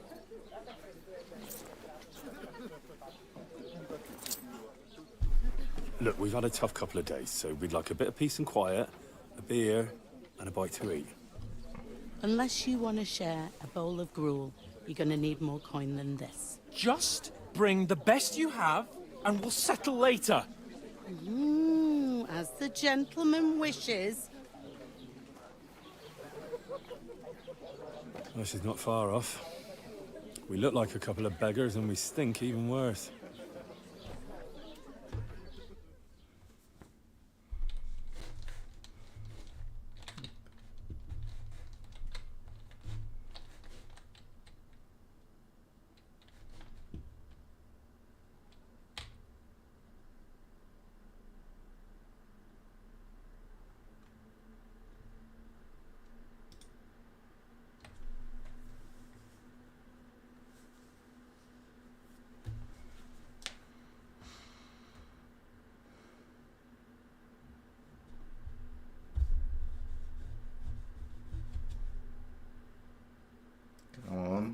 Look, we've had a tough couple of days, so we'd like a bit of peace and quiet, a beer, and a bite to eat. Unless you want to share a bowl of gruel, you're going to need more coin than this. Just bring the best you have, and we'll settle later. As the gentleman wishes. Well, she's not far off. We look like a couple of beggars, and we stink even worse.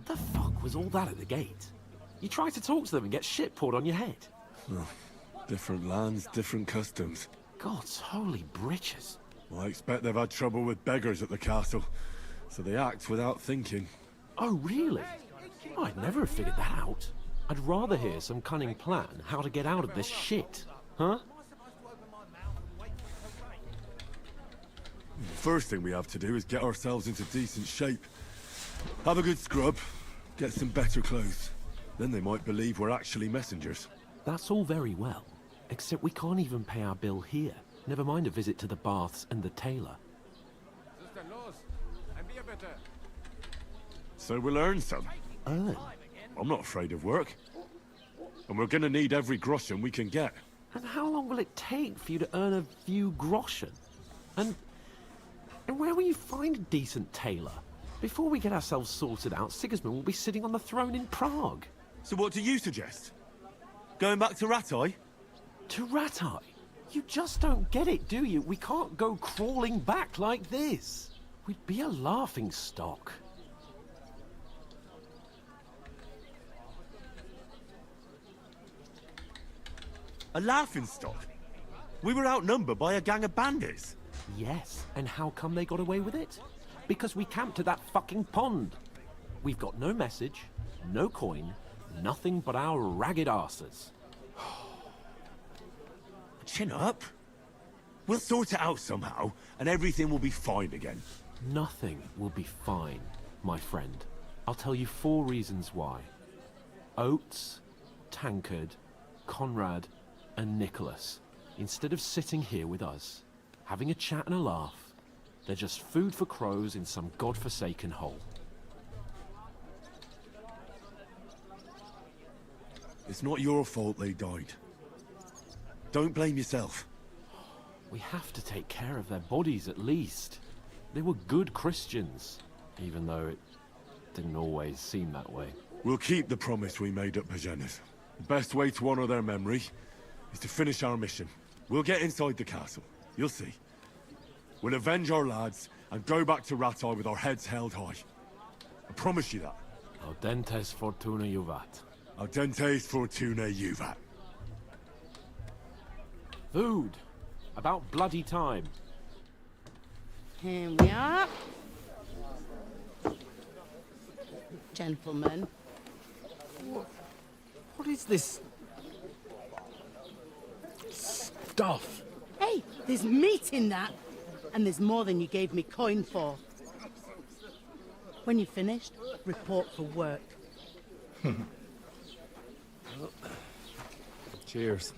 The fuck was all that at the gate? You try to talk to them and get shit poured on your head. Oh, different lands, different customs. God's holy britches. Well, I expect they've had trouble with beggars at the castle, so they act without thinking. Oh, really? I'd never have figured that out. I'd rather hear some cunning plan how to get out of this shit. Huh? The first thing we have to do is get ourselves into decent shape. Have a good scrub, get some better clothes. Then they might believe we're actually messengers. That's all very well, except we can't even pay our bill here. Never mind a visit to the baths and the tailor. So we'll earn some. Earn? I'm not afraid of work. And we're gonna need every groschen we can get. And how long will it take for you to earn a few groschen? And where will you find a decent tailor? Before we get ourselves sorted out, Sigismund will be sitting on the throne in Prague. So what do you suggest? Going back to Ratai? To Ratai? You just don't get it, do you? We can't go crawling back like this. We'd be a laughing stock. A laughingstock? We were outnumbered by a gang of bandits. Yes, and how come they got away with it? Because we camped at that fucking pond. We've got no message, no coin, nothing but our ragged arses. Chin up. We'll sort it out somehow, and everything will be fine again. Nothing will be fine, my friend. I'll tell you 4 reasons why. Oates, Tankard, Conrad, and Nicholas, instead of sitting here with us, having a chat and a laugh, they're just food for crows in some godforsaken hole. It's not your fault they died. Don't blame yourself. We have to take care of their bodies at least. They were good Christians, even though it didn't always seem that way. We'll keep the promise we made at Pagenas. The best way to honor their memory is to finish our mission. We'll get inside the castle. You'll see. We'll avenge our lads and go back to Ratai with our heads held high. I promise you that. Audentes fortuna juvat. Audentes fortuna juvat. Food. About bloody time. Here we are. Gentlemen. What is this stuff? Hey, there's meat in that. And there's more than you gave me coin for. When you're finished, report for work. Cheers.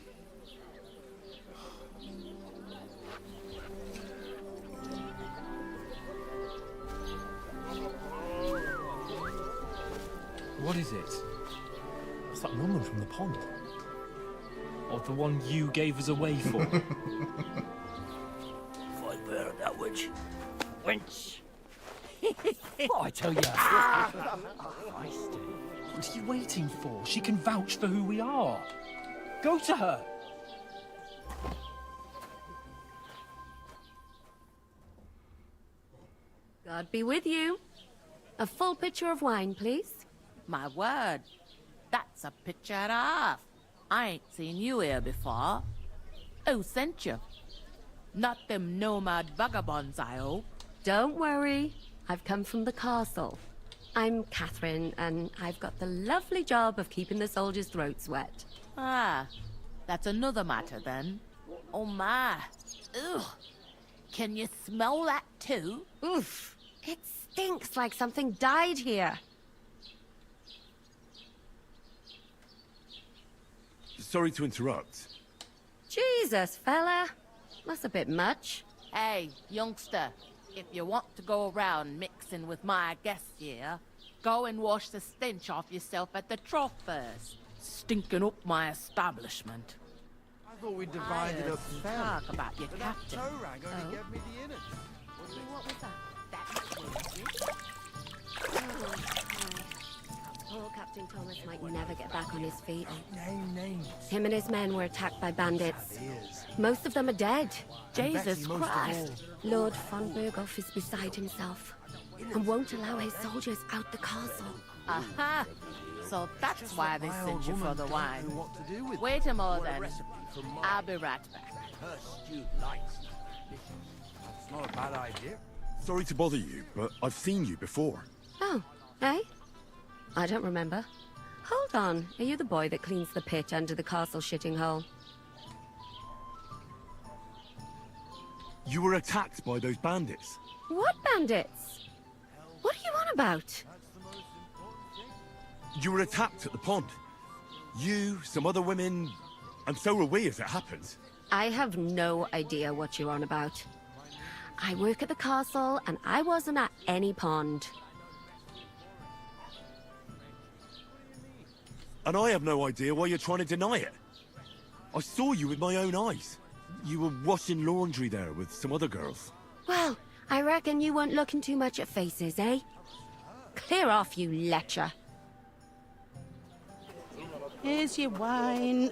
What is it? It's that woman from the pond. Or the one you gave us away for. Fight bear that witch. Wench. What I tell you? What are you waiting for? She can vouch for who we are. Go to her. God be with you. A full pitcher of wine, please. My word, that's a picture and a half. I ain't seen you here before. Who sent you? Not them nomad vagabonds, I hope. Don't worry. I've come from the castle. I'm Catherine, and I've got the lovely job of keeping the soldiers' throats wet. Ah, that's another matter then. Oh my. Ugh. Can you smell that too? Oof. It stinks like something died here. Sorry to interrupt. Jesus, fella. That's a bit much. Hey, youngster. If you want to go around mixing with my guests here, go and wash the stench off yourself at the trough first. Stinking up my establishment. I thought we divided up the Talk about your That captain. toe rag only Oh. gave me the innards. What was that? Poor Captain Thomas might never get back on his feet. Name names. Him and his men were attacked by bandits. Ears. Most of them are dead. Jesus Christ. Lord von Berghoff is beside himself and won't allow his soldiers out the castle. Aha! So that's why they sent you for the wine. What to do with Wait a moment then. I'll be right back. her stewed lights. That's not a bad idea. Sorry to bother you, but I've seen you before. Oh, eh? I don't remember. Hold on. Are you the boy that cleans the pit under the castle shitting hole? You were attacked by those bandits. What bandits? What are you on about? You were attacked at the pond. You, some other women, and so were we as it happens. I have no idea what you're on about. I work at the castle, and I wasn't at any pond. And I have no idea why you're trying to deny it. I saw you with my own eyes. You were washing laundry there with some other girls. Well, I reckon you weren't looking too much at faces, eh? Clear off, you lecher. Here's your wine.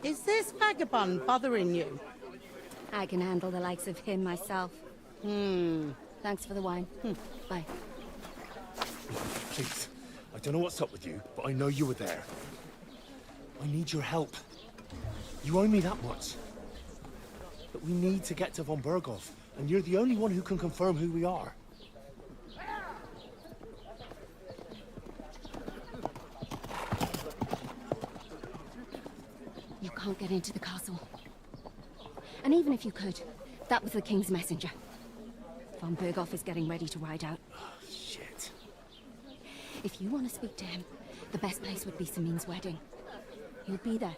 Is this vagabond bothering you? I can handle the likes of him myself. Thanks for the wine. Bye. Please, I don't know what's up with you, but I know you were there. I need your help. You owe me that much. But we need to get to von Berghoff, and you're the only one who can confirm who we are. You can't get into the castle. And even if you could, that was the King's messenger. Von Berghoff is getting ready to ride out. Shit. If you want to speak to him, the best place would be Samin's wedding. He'll be there.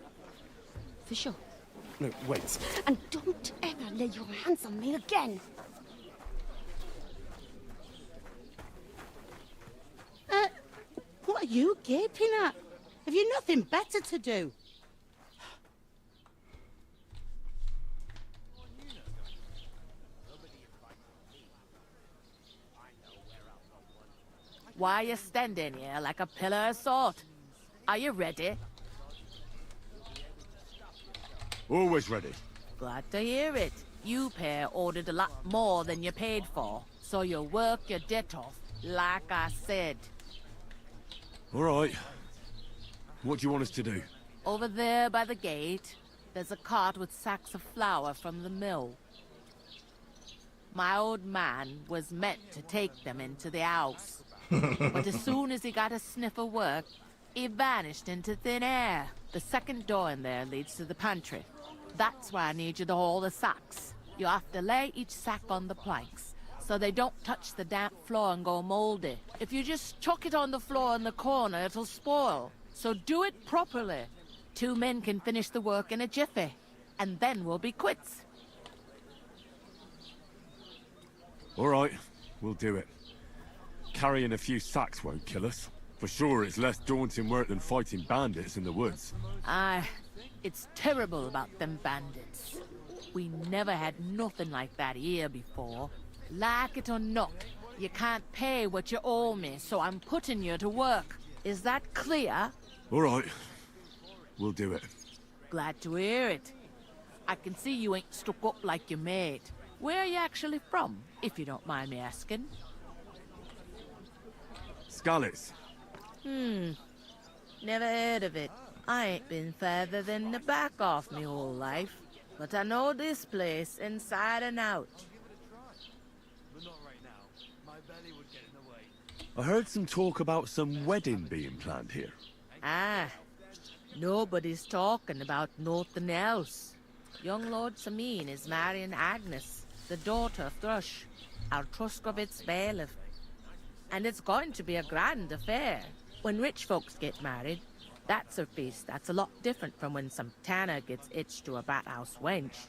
For sure. No, wait. And don't ever lay your hands on me again! What are you gaping at? Have you nothing better to do? Why are you standing here like a pillar of salt? Are you ready? Always ready. Glad to hear it. You pair ordered a lot more than you paid for, so you'll work your debt off, like I said. All right. What do you want us to do? Over there by the gate, there's a cart with sacks of flour from the mill. My old man was meant to take them into the house. But as soon as he got a sniff of work, he vanished into thin air. The second door in there leads to the pantry. That's why I need you to haul the sacks. You have to lay each sack on the planks, so they don't touch the damp floor and go moldy. If you just chuck it on the floor in the corner, it'll spoil. So do it properly. 2 men can finish the work in a jiffy, and then we'll be quits. All right, we'll do it. Carrying a few sacks won't kill us. For sure, it's less daunting work than fighting bandits in the woods. Aye, it's terrible about them bandits. We never had nothing like that here before. Like it or not, you can't pay what you owe me, so I'm putting you to work. Is that clear? All right, we'll do it. Glad to hear it. I can see you ain't stuck up like your mate. Where are you actually from, if you don't mind me asking? Scallis. Never heard of it. I ain't been further than the back off me whole life. But I know this place inside and out. I heard some talk about some wedding being planned here. Ah, nobody's talking about nothing else. Young Lord Samin is marrying Agnes, the daughter of Thrush, our Truskovitz bailiff. And it's going to be a grand affair. When rich folks get married, that's a feast that's a lot different from when some tanner gets hitched to a bathouse wench.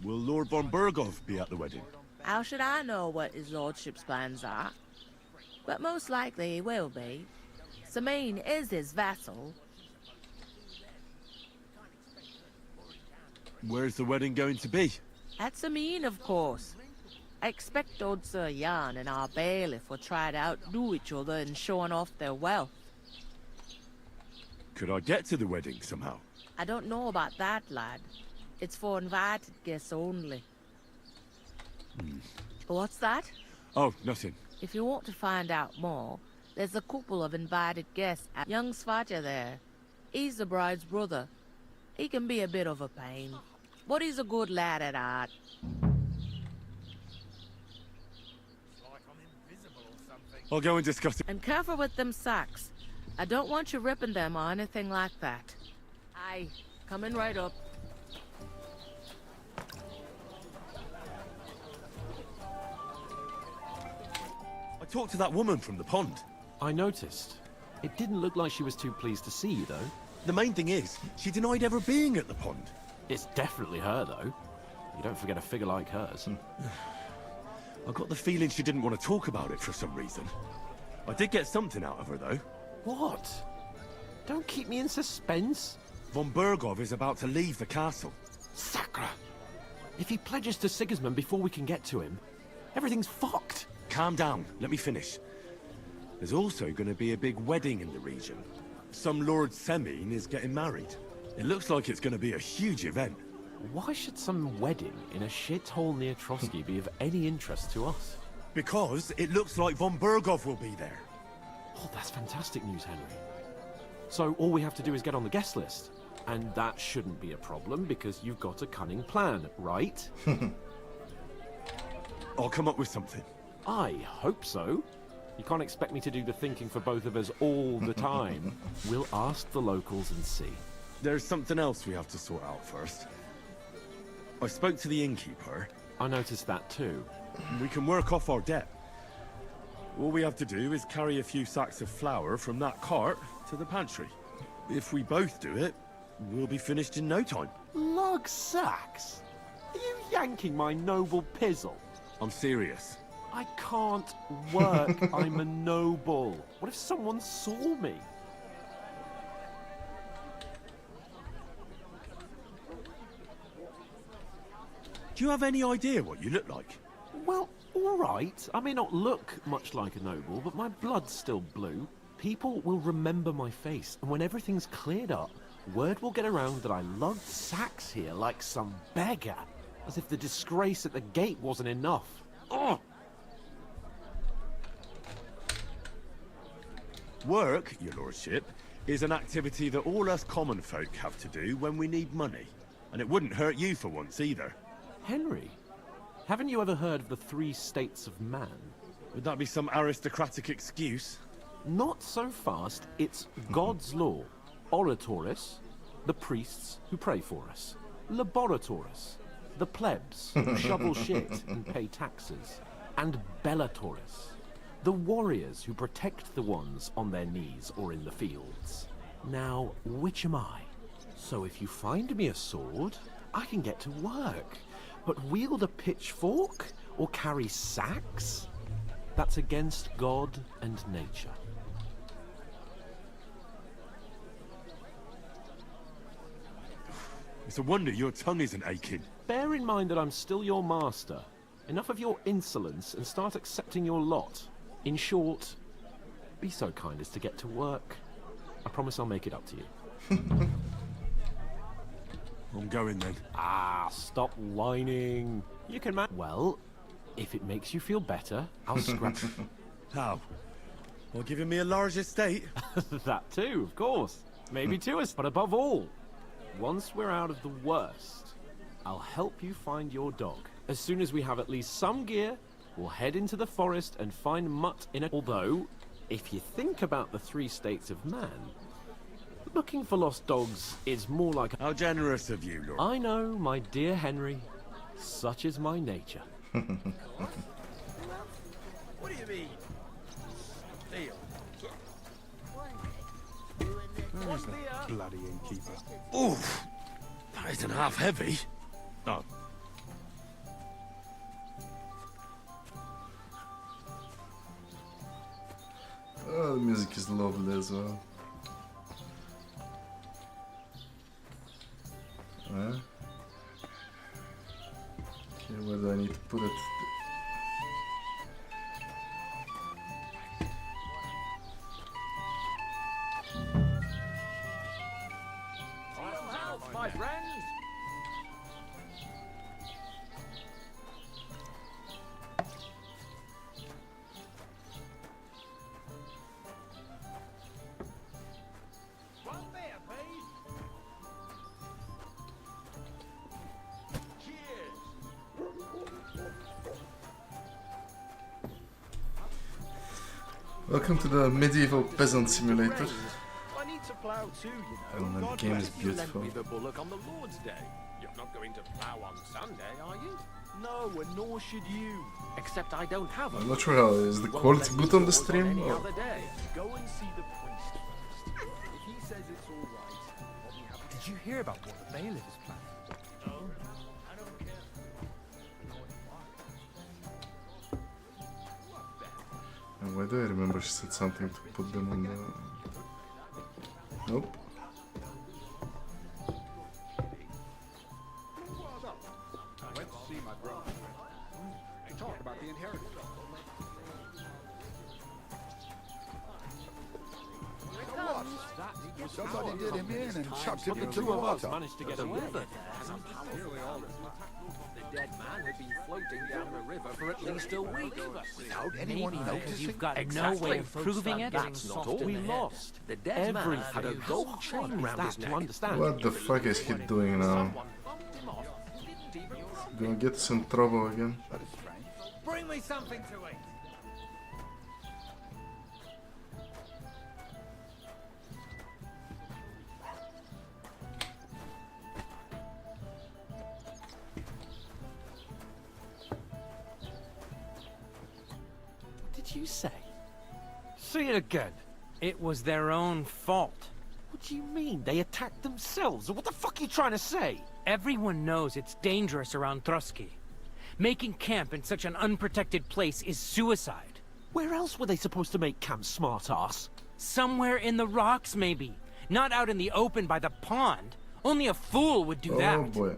Will Lord von Berghoff be at the wedding? How should I know what his lordship's plans are? But most likely he will be. Samin is his vassal. Where's the wedding going to be? At Samin, of course. I expect old Sir Jan and our bailiff will try to outdo each other in showing off their wealth. Could I get to the wedding somehow? I don't know about that, lad. It's for invited guests only. What's that? Oh, nothing. If you want to find out more, there's a couple of invited guests at young Svatja there. He's the bride's brother. He can be a bit of a pain, but he's a good lad at heart. I'll go and discuss it. And careful with them sacks. I don't want you ripping them or anything like that. Aye, coming right up. I talked to that woman from the pond. I noticed. It didn't look like she was too pleased to see you, though. The main thing is, she denied ever being at the pond. It's definitely her, though. You don't forget a figure like hers. I got the feeling she didn't want to talk about it for some reason. I did get something out of her, though. What? Don't keep me in suspense. Von Berghoff is about to leave the castle. Sacra! If he pledges to Sigismund before we can get to him, everything's fucked. Calm down. Let me finish. There's also going to be a big wedding in the region. Some Lord Semin is getting married. It looks like it's going to be a huge event. Why should some wedding in a shithole near Trotsky be of any interest to us? Because it looks like von Berghoff will be there. Oh, that's fantastic news, Henry. So all we have to do is get on the guest list. And that shouldn't be a problem because you've got a cunning plan, right? I'll come up with something. I hope so. You can't expect me to do the thinking for both of us all the time. We'll ask the locals and see. There's something else we have to sort out first. I spoke to the innkeeper. I noticed that too. We can work off our debt. All we have to do is carry a few sacks of flour from that cart to the pantry. If we both do it, we'll be finished in no time. Lug sacks? Are you yanking my noble pizzle? I'm serious. I can't work. I'm a noble. What if someone saw me? Do you have any idea what you look like? Well, all right. I may not look much like a noble, but my blood's still blue. People will remember my face, and when everything's cleared up, word will get around that I lugged sacks here like some beggar, as if the disgrace at the gate wasn't enough. Ugh! Work, your lordship, is an activity that all us common folk have to do when we need money. And it wouldn't hurt you for once either. Henry, haven't you ever heard of the 3 states of man? Would that be some aristocratic excuse? Not so fast. It's God's law. Oratoris, the priests who pray for us. Laboratoris, the plebs who shovel shit and pay taxes. And Bellatoris, the warriors who protect the ones on their knees or in the fields. Now, which am I? So if you find me a sword, I can get to work. But wield a pitchfork or carry sacks? That's against God and nature. It's a wonder your tongue isn't aching. Bear in mind that I'm still your master. Enough of your insolence and start accepting your lot. In short, be so kind as to get to work. I promise I'll make it up to you. I'm going then. Ah, stop whining. You can well, if it makes you feel better, I'll scrap. How? Well, giving me a large estate? That too, of course. Maybe to us, but above all, once we're out of the worst, I'll help you find your dog. As soon as we have at least some gear, we'll head into the forest and find Mutt in a... Although, if you think about the 3 states of man, looking for lost dogs is more like... How generous of you, Lord. I know, my dear Henry. Such is my nature. What do you mean? Deal. Where's the bloody innkeeper? Oof! That isn't half heavy. Oh. Oh, the music is lovely as well. Okay, where do I need to put it? My friends! One beer, please. Cheers. Welcome to the medieval peasant simulator. I need to plough too, you know. And the God game bless is you, beautiful. lend me the bullock on the Lord's Day. You're not going to plough on Sunday, are you? No, and nor should you. Except I don't have a... I'm not sure how is the quality good on the stream. Any Or... other day. Go and see the priest first. If he says it's all right, I'll be happy. Did you hear about what the bailiff is planning? No, I don't care. And why do I remember she said something to put them on the... Nope. I went to see my brother. They talked about the inheritance. Somebody did him in and chucked him into the water. Managed to get away. The dead man had been floating down the river for at least a week. Without anyone noticing. You've got Exactly. no way of proving it. That's not all we lost. The dead Everything man had a gold chain round his neck. to understand. What the fuck is he doing now? Gonna get us in trouble again. Bring me something to eat. What did you say? Say it again. It was their own fault. What do you mean? They attacked themselves? What the fuck are you trying to say? Everyone knows it's dangerous around Trotsky. Making camp in such an unprotected place is suicide. Where else were they supposed to make camp, smart-ass? Somewhere in the rocks, maybe. Not out in the open by the pond. Only a fool would do that. Oh boy.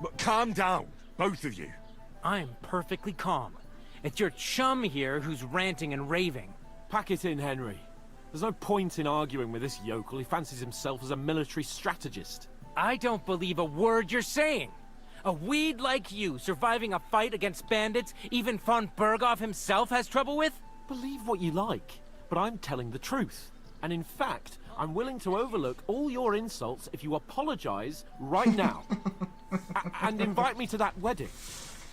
But calm down, both of you. I'm perfectly calm. It's your chum here who's ranting and raving. Pack it in, Henry. There's no point in arguing with this yokel. He fancies himself as a military strategist. I don't believe a word you're saying. A weed like you surviving a fight against bandits even von Berghoff himself has trouble with? Believe what you like, but I'm telling the truth. And in fact, I'm willing to overlook all your insults if you apologize right now. And invite me to that wedding.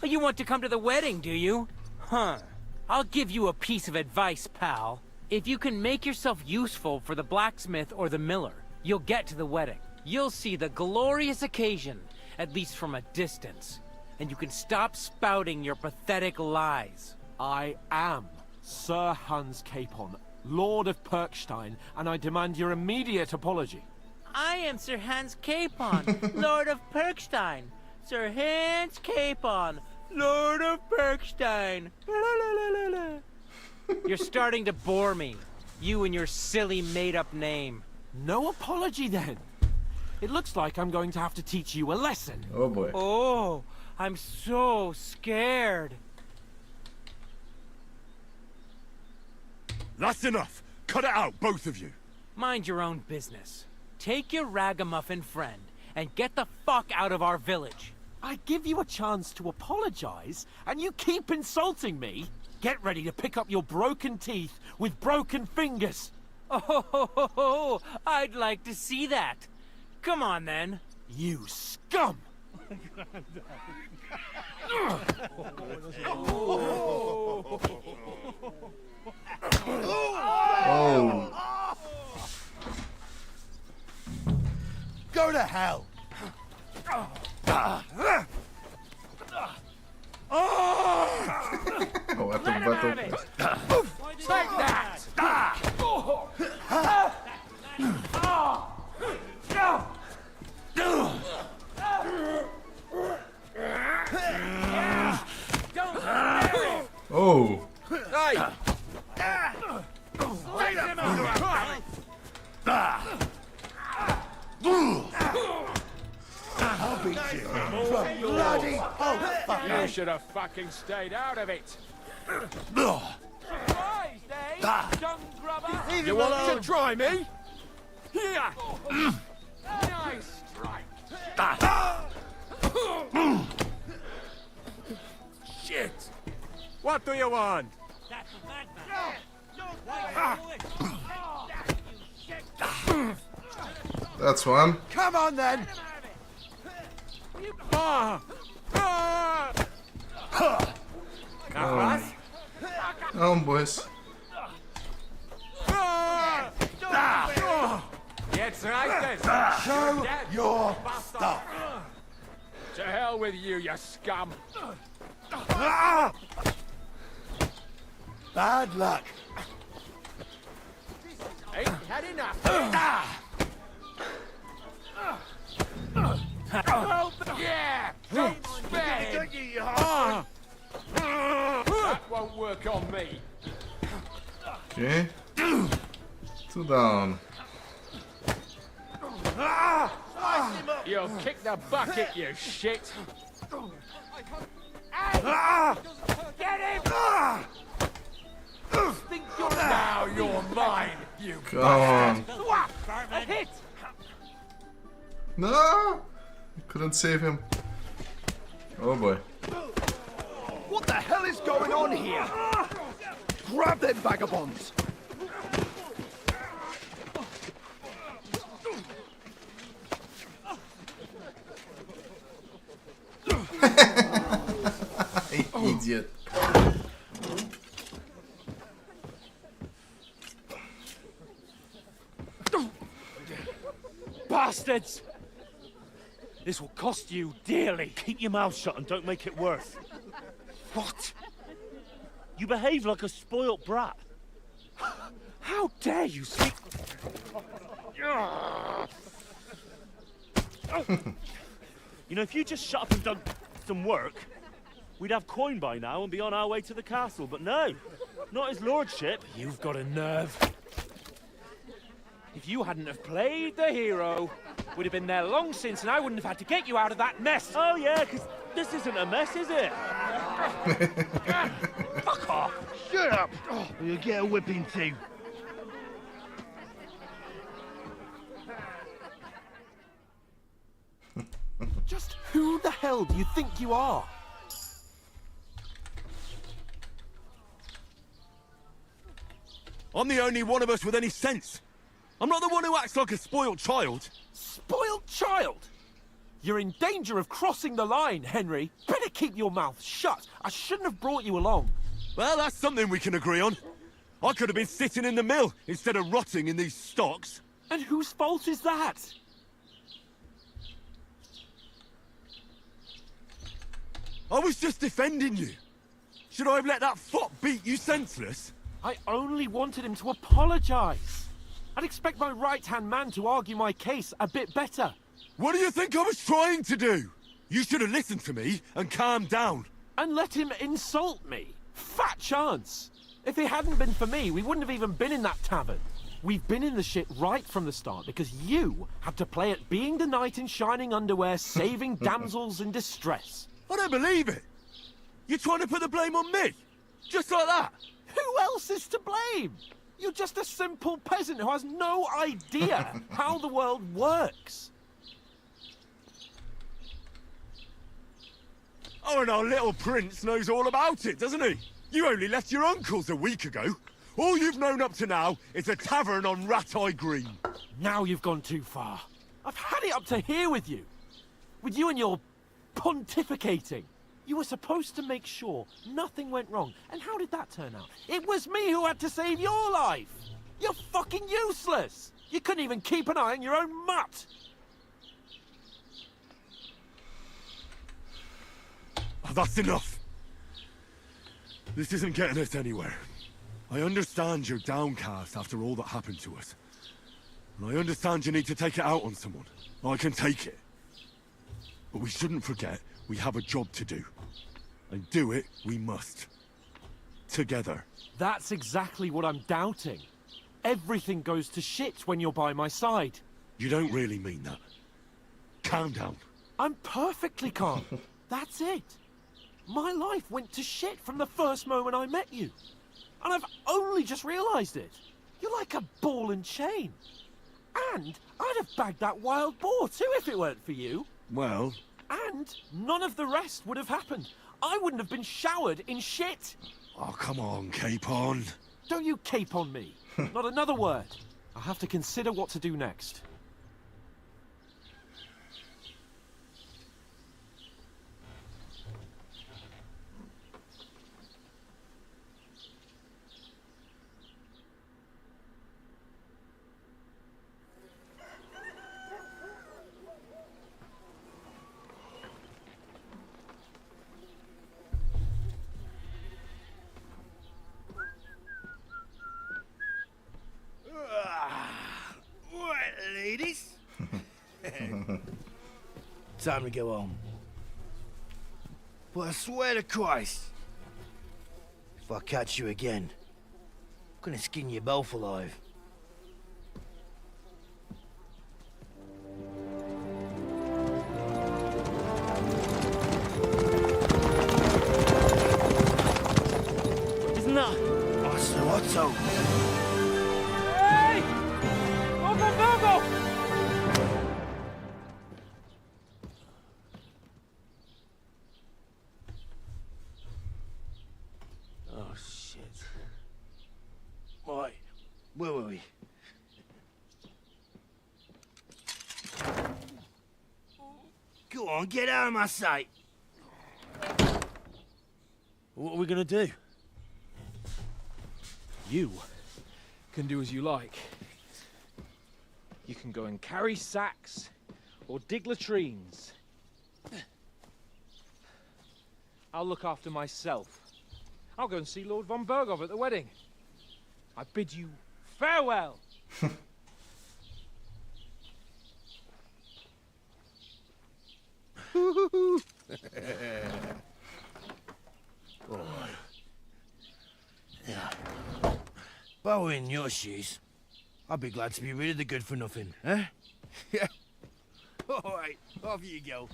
You want to come to the wedding, do you? Huh. I'll give you a piece of advice, pal. If you can make yourself useful for the blacksmith or the miller, you'll get to the wedding. You'll see the glorious occasion, at least from a distance. And you can stop spouting your pathetic lies. I am Sir Hans Capon, Lord of Perkstein, and I demand your immediate apology. I am Sir Hans Capon, Lord of Perkstein. Sir Hans Capon, Lord of Perkstein. You're starting to bore me. You and your silly made-up name. No apology, then. It looks like I'm going to have to teach you a lesson. Oh, boy. Oh, I'm so scared. That's enough! Cut it out, both of you! Mind your own business. Take your ragamuffin friend and get the fuck out of our village. I give you a chance to apologize, and you keep insulting me? Get ready to pick up your broken teeth with broken fingers. Oh, I'd like to see that. Come on, then. You scum! Oh. Go to hell! Oh, at the battle. Take that! Oh. Hey! I'll beat you. Bloody You should have fucking stayed out of it. Surprised, eh, young grubber? You want to try me? Here! Nice strike. Shit! What do you want? That's one. Come on, then! On, boys. Jetzt reicht es! Show your stuff! To hell with you, you scum! Bad luck. Ain't had enough! Yeah! Don't spare him! That won't work on me. Okay. 2 down. You'll kick the bucket, you shit! Get him! Think you're now you're mine, you Come on. A hit! No! I couldn't save him. Oh boy. What the hell is going on here? Grab them vagabonds! Idiot. Bastards! This will cost you dearly. Keep your mouth shut and don't make it worse. What? You behave like a spoilt brat. How dare you speak? You know, if you just shut up and done some work, we'd have coin by now and be on our way to the castle. But no, not his lordship. You've got a nerve. If you hadn't have played the hero, we'd have been there long since, and I wouldn't have had to get you out of that mess. Oh yeah, because this isn't a mess, is it? Fuck off! Shut up! Or you'll get a whipping too. Just who the hell do you think you are? I'm the only one of us with any sense. I'm not the one who acts like a spoiled child. Spoiled child? You're in danger of crossing the line, Henry. Better keep your mouth shut. I shouldn't have brought you along. Well, that's something we can agree on. I could have been sitting in the mill instead of rotting in these stocks. And whose fault is that? I was just defending you. Should I have let that fop beat you senseless? I only wanted him to apologize. I'd expect my right-hand man to argue my case a bit better. What do you think I was trying to do? You should have listened to me and calmed down. And let him insult me? Fat chance. If it hadn't been for me, we wouldn't have even been in that tavern. We've been in the shit right from the start because you had to play at being the knight in shining underwear, saving damsels in distress. I don't believe it. You're trying to put the blame on me? Just like that? Who else is to blame? You're just a simple peasant who has no idea how the world works. Oh, and our little prince knows all about it, doesn't he? You only left your uncle's a week ago. All you've known up to now is a tavern on Rat-Eye Green. Now you've gone too far. I've had it up to here with you. With you and your pontificating. You were supposed to make sure nothing went wrong. And how did that turn out? It was me who had to save your life. You're fucking useless. You couldn't even keep an eye on your own mutt. Oh, that's enough. This isn't getting us anywhere. I understand you're downcast after all that happened to us. And I understand you need to take it out on someone. I can take it. But we shouldn't forget we have a job to do. And do it we must. Together. That's exactly what I'm doubting. Everything goes to shit when you're by my side. You don't really mean that. Calm down. I'm perfectly calm. That's it. My life went to shit from the first moment I met you. And I've only just realized it. You're like a ball and chain. And I'd have bagged that wild boar too if it weren't for you. Well... And none of the rest would have happened. I wouldn't have been showered in shit. Oh, come on, Capon. Don't you cape on me. Not another word. I'll have to consider what to do next. Right, ladies. Time to go home. But I swear to Christ, if I catch you again, I'm gonna skin you both alive. Isn't that? Otto. Hey! Go! Oh, shit. Right, where were we? Go on, get out of my sight. What are we gonna do? You can do as you like. You can go and carry sacks or dig latrines. I'll look after myself. I'll go and see Lord von Berghoff at the wedding. I bid you farewell. Yeah. If I were in your shoes, I'd be glad to be rid of the good for nothing, eh? Yeah. All right, off you go.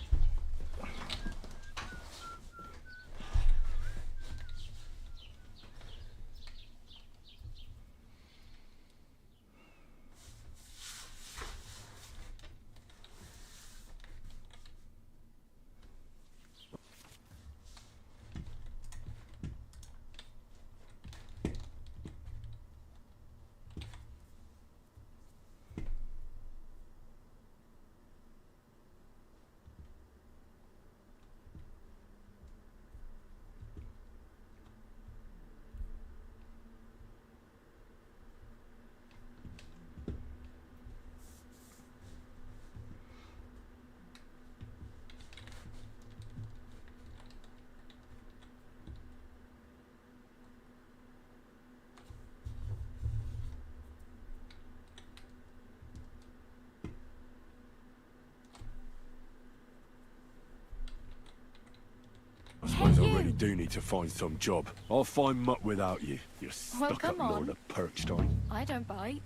do need to find some job. I'll find mutt without you. You're Well, stuck come up Lord on. of Perkstein. I don't bite.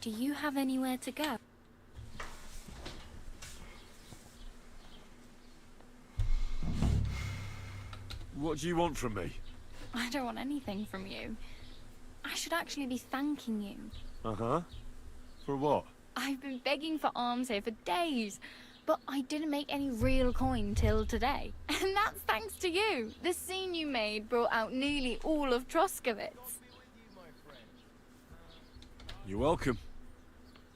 Do you have anywhere to go? What do you want from me? I don't want anything from you. I should actually be thanking you. Uh-huh. For what? I've been begging for alms here for days, but I didn't make any real coin till today. And that's thanks to you. The scene you made brought out nearly all of Troskovitz. You're welcome.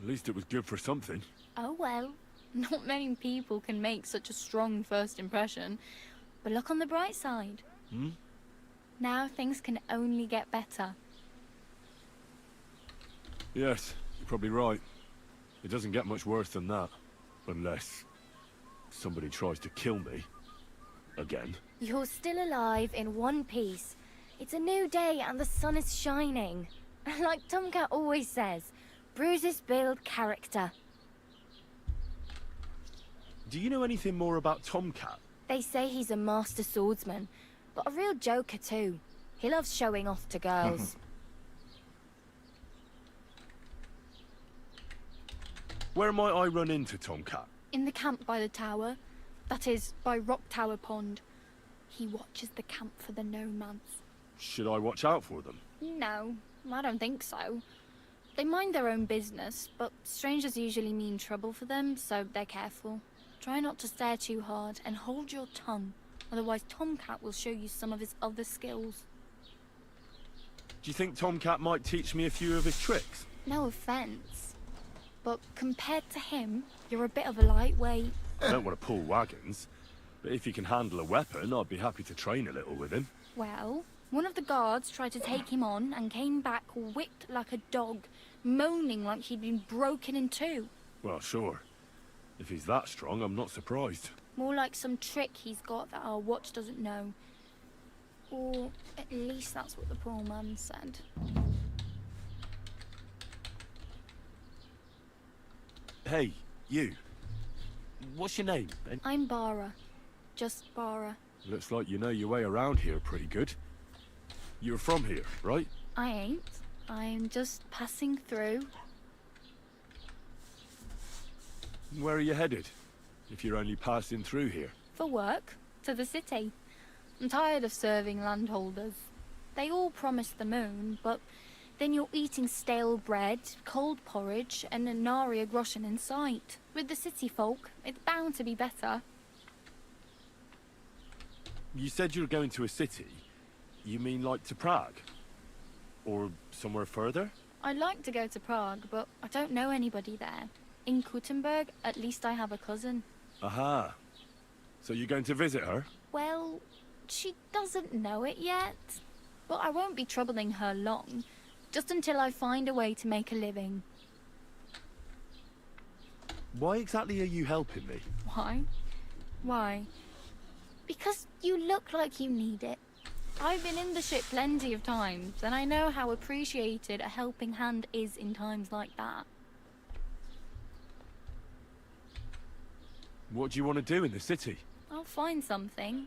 At least it was good for something. Oh well, not many people can make such a strong first impression. But look on the bright side. Hmm? Now things can only get better. Yes, you're probably right. It doesn't get much worse than that. Unless somebody tries to kill me. Again. You're still alive in one piece. It's a new day and the sun is shining. Like Tomcat always says, bruises build character. Do you know anything more about Tomcat? They say he's a master swordsman, but a real joker too. He loves showing off to girls. Where might I run into Tomcat? In the camp by the tower. That is, by Rock Tower Pond. He watches the camp for the nomads. Should I watch out for them? No, I don't think so. They mind their own business, but strangers usually mean trouble for them, so they're careful. Try not to stare too hard and hold your tongue, otherwise Tomcat will show you some of his other skills. Do you think Tomcat might teach me a few of his tricks? No offense, but compared to him, you're a bit of a lightweight. I don't want to pull wagons, but if he can handle a weapon, I'd be happy to train a little with him. Well, one of the guards tried to take him on and came back whipped like a dog, moaning like he'd been broken in two. Well, sure. If he's that strong, I'm not surprised. More like some trick he's got that our watch doesn't know. Or at least that's what the poor man said. Hey, you. What's your name? I'm Bara. Just Bara. Looks like you know your way around here pretty good. You're from here, right? I ain't. I'm just passing through. Where are you headed? If you're only passing through here. For work. To the city. I'm tired of serving landholders. They all promise the moon, but then you're eating stale bread, cold porridge, and a nary groschen in sight. With the city folk, it's bound to be better. You said you were going to a city. You mean like to Prague? Or somewhere further? I'd like to go to Prague, but I don't know anybody there. In Kuttenberg, at least I have a cousin. Aha. So you're going to visit her? Well, she doesn't know it yet. But I won't be troubling her long. Just until I find a way to make a living. Why exactly are you helping me? Why? Why? Because you look like you need it. I've been in the ship plenty of times, and I know how appreciated a helping hand is in times like that. What do you want to do in the city? I'll find something.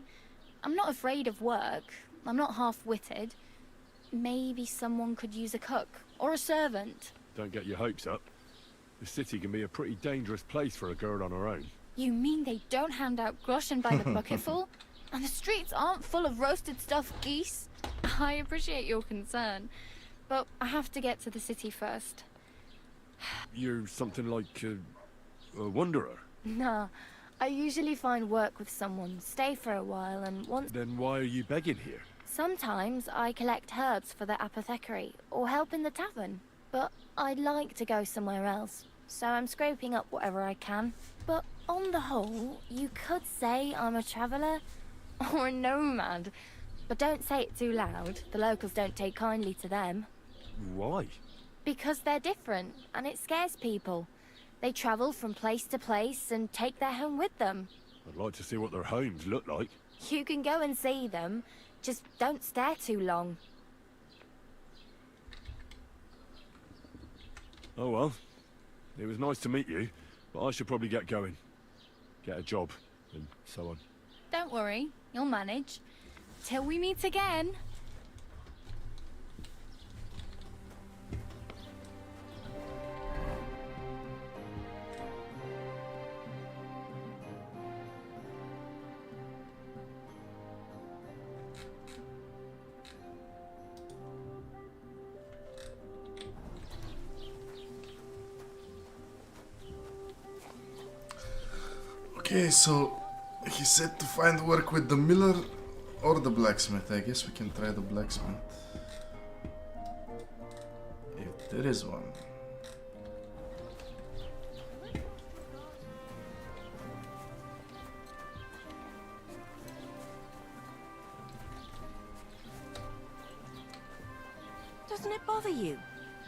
I'm not afraid of work. I'm not half-witted. Maybe someone could use a cook, or a servant. Don't get your hopes up. The city can be a pretty dangerous place for a girl on her own. You mean they don't hand out groschen by the bucketful? And the streets aren't full of roasted stuffed geese? I appreciate your concern, but I have to get to the city first. You're something like a wanderer? Nah, I usually find work with someone, stay for a while, and once... Then why are you begging here? Sometimes I collect herbs for the apothecary, or help in the tavern. But I'd like to go somewhere else, so I'm scraping up whatever I can. But on the whole, you could say I'm a traveller, or a nomad. But don't say it too loud, the locals don't take kindly to them. Why? Because they're different, and it scares people. They travel from place to place and take their home with them. I'd like to see what their homes look like. You can go and see them, just don't stare too long. Oh well, it was nice to meet you, but I should probably get going. Get a job, and so on. Don't worry, You'll manage. Till we meet again. Okay, so he said to find work with the miller or the blacksmith. I guess we can try the blacksmith. If there is one. Doesn't it bother you?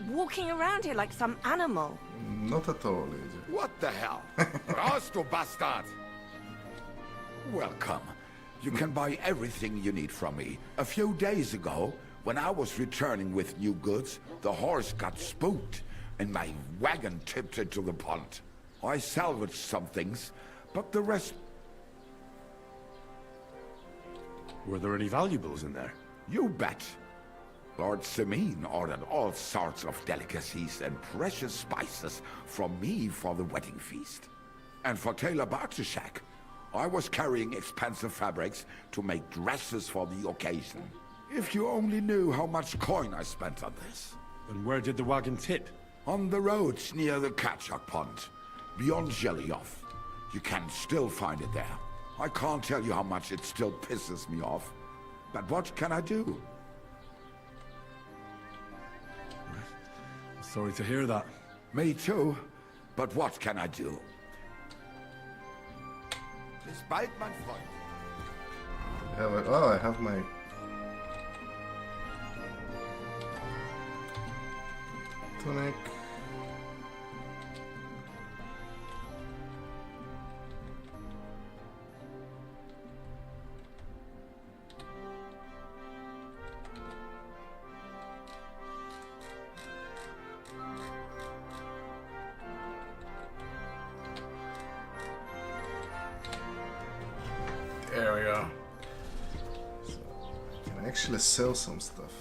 Walking around here like some animal. Not at all, lady. What the hell? Raus, du Bastard! Welcome. You can buy everything you need from me. A few days ago, when I was returning with new goods, the horse got spooked, and my wagon tipped into the pond. I salvaged some things, but the rest... Were there any valuables in there? You bet. Lord Simeon ordered all sorts of delicacies and precious spices from me for the wedding feast. And for Taylor Bartishak, I was carrying expensive fabrics to make dresses for the occasion. If you only knew how much coin I spent on this. And where did the wagon tip? On the roads near the Katchak Pond, beyond Jellyov. You can still find it there. I can't tell you how much it still pisses me off. But what can I do? Sorry to hear that. Me too. But what can I do? Bis bald, mein Freund. Oh, I have my... tunic. There we go. So I can actually sell some stuff.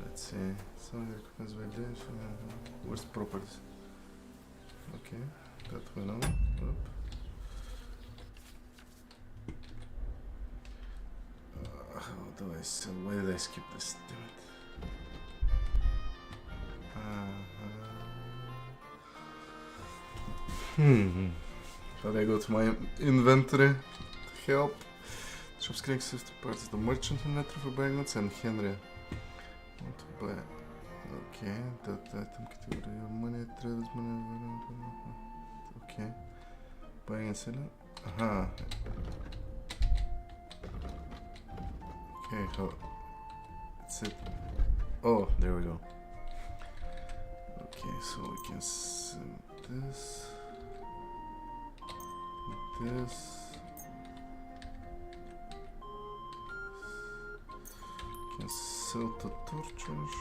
Let's see. Where's properties? Okay, that we know. Oop. How do I sell? Why did I skip this? Damn it. How do I go to my inventory to help? Shops creating safety parts. The merchant inventory for buying goods and Henry. Want to buy. Okay, that item category. Money, traders, money. Okay. Buying and selling. Aha. Okay, how? That's it. Oh, there we go. Okay, so we can send this. This. Can sell the torches.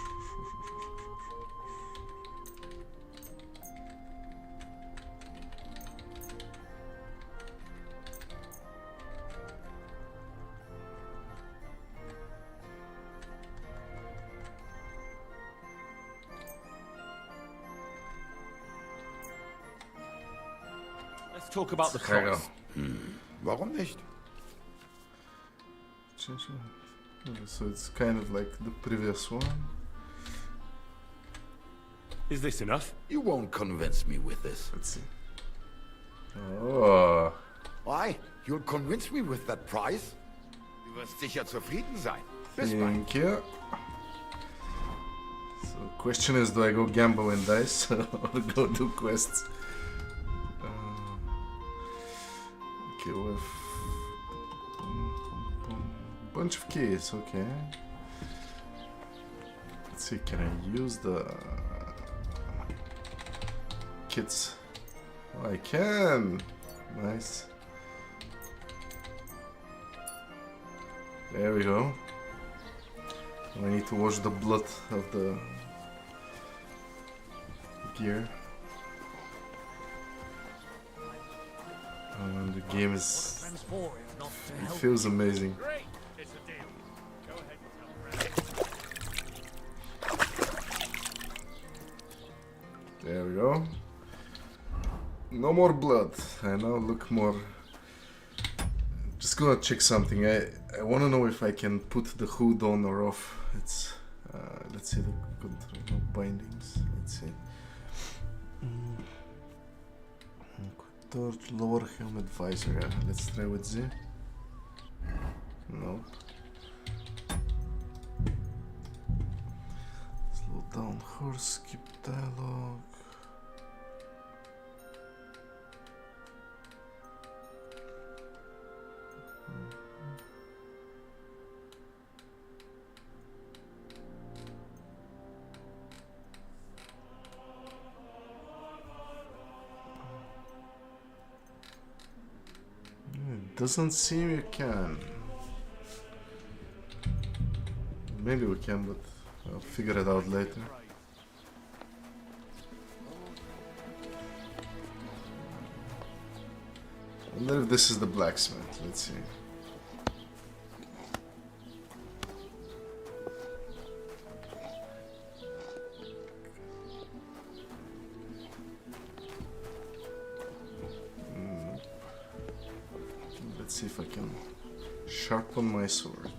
Let's talk about the cost. Warum nicht? So it's kind of like the previous one. Is this enough? You won't convince me with this. Let's see. Oh. Why? You'll convince me with that price? Du wirst sicher zufrieden sein. Bis bald. Thank you. So question is, do I go gamble and dice or go do quests? Okay, with bunch of keys, okay. Let's see, can I use the kits? Oh, I can! Nice. There we go. I need to wash the blood of the gear. And the game is... it feels amazing. There we go. No more blood. I now look more... Just gonna check something. I wanna know if I can put the hood on or off. It's... let's see the control, no bindings. Let's see. Torch, lower helmet visor. Yeah, let's try with Z. Nope. Slow down horse, skip dialogue. Doesn't seem you can. Maybe we can, but I'll figure it out later. I wonder if this is the blacksmith. Let's see. Let's see if I can sharpen my sword.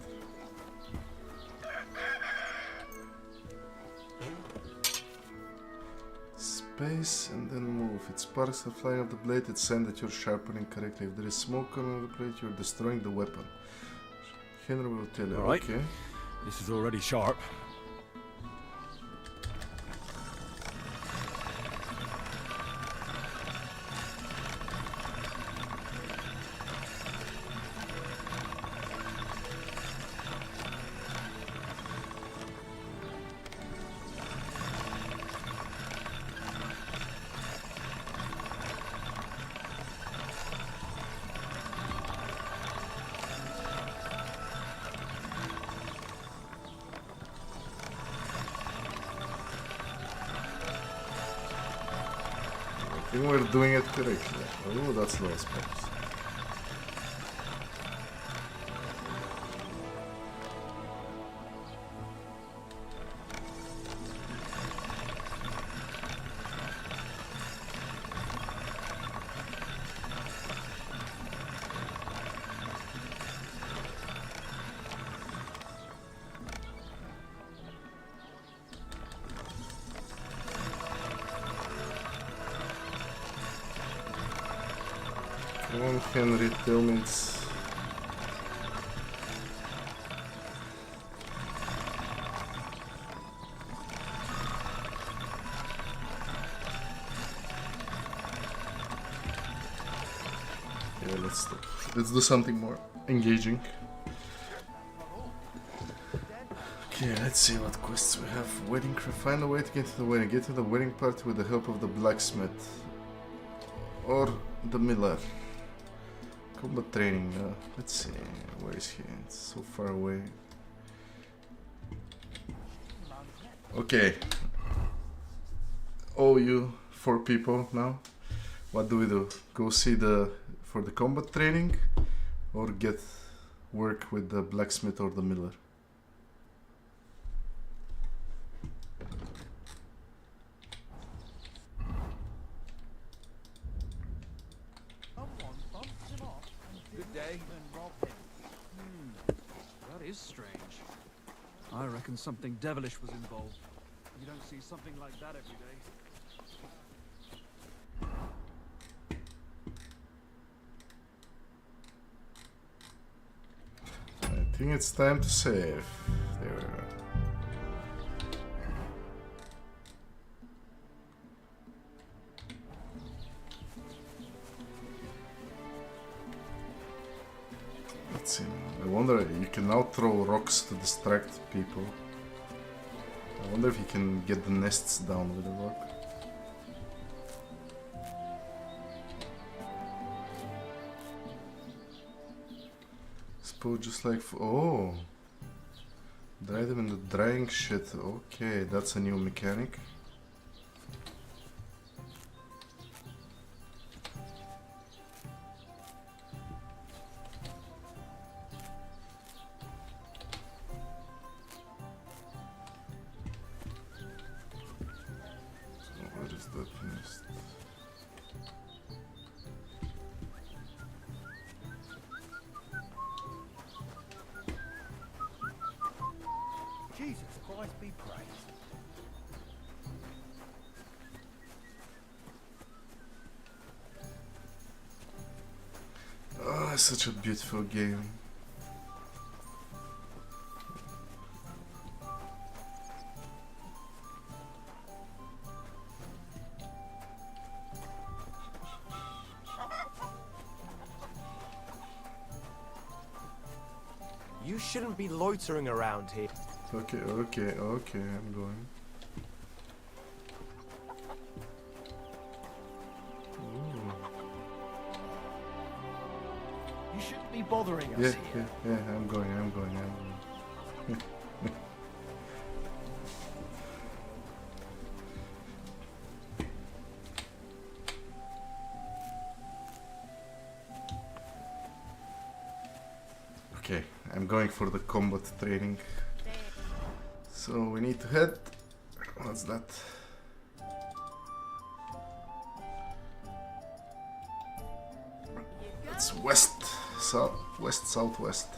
Space and then move. It sparks the flying of the blade. It's sign that you're sharpening correctly. If there is smoke on the blade, you're destroying the weapon. Henry will tell you. Alright. Okay. This is already sharp. I think we're doing it correctly. Oh, that's low space. Come on, Henry, tell me it's... Yeah, let's do something more engaging. Okay, let's see what quests we have. Wedding crew. Find a way to get to the wedding. Get to the wedding party with the help of the blacksmith. Or the miller. Combat training. Let's see. Where is he? It's so far away. Okay. Oh, you 4 people now. What do we do? Go see for the combat training, or get work with the blacksmith or the miller? Good day. That is strange. I reckon something devilish was involved. You don't see something like that every day. I think it's time to save. There we go. Let's see. I wonder, you can now throw rocks to distract people. I wonder if you can get the nests down with a rock. Suppose just like... Oh! Dry them in the drying shit. Okay, that's a new mechanic. such a beautiful game. You shouldn't be loitering around here. Okay, I'm going. Ooh. You shouldn't be bothering us here. Yeah, I'm going. Okay, I'm going for the combat training. So we need to head. What's that? It's west, southwest.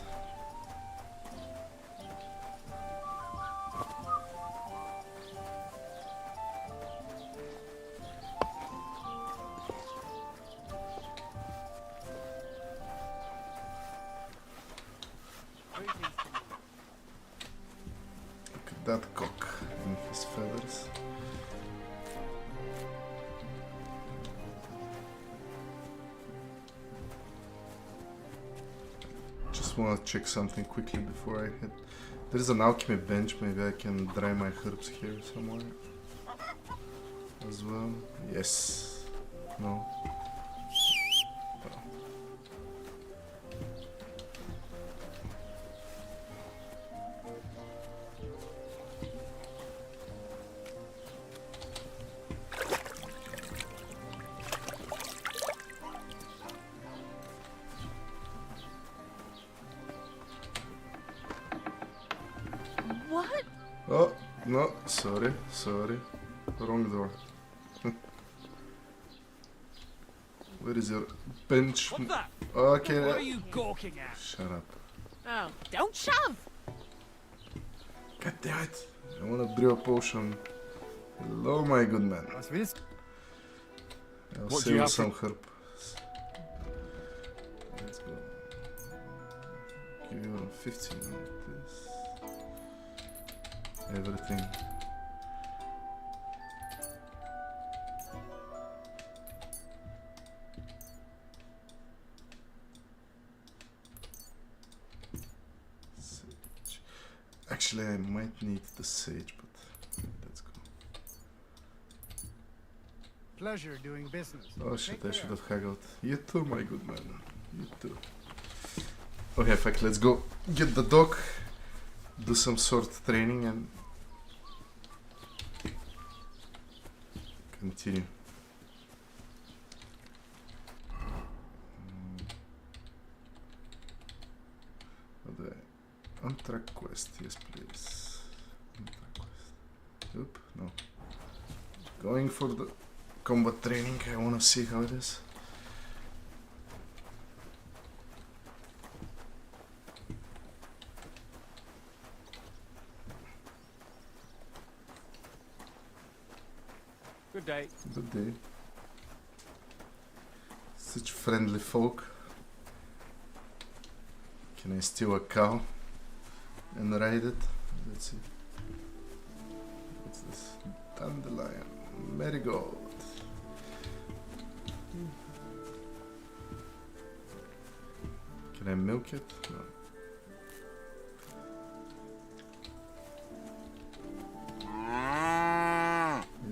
Look at that cock and his feathers. Just want to check something quickly before I head. There's an alchemy bench, maybe I can dry my herbs here somewhere as well. Yes. No. What? Oh, no, sorry. Wrong door. Where is your bench? What's that? Okay. What are you gawking at? Shut up. Oh, don't shove! God damn it. I want to brew a potion. Hello, my good man. I'll What do save you have some for- herb. Let's go. Give you 15 minutes. Everything. Sage. Actually, I might need the sage, but let's go. Pleasure doing business. Oh shit, I should have haggled. You too, my good man. You too. Okay, fuck, let's go get the dog, do some sword training and continue. The on-track quest, yes please. On-track quest. Oop, no. Going for the combat training, I wanna see how it is. Good day. Good day. Such friendly folk. Can I steal a cow and ride it? Let's see. What's this? Dandelion. Marigold. Can I milk it? No.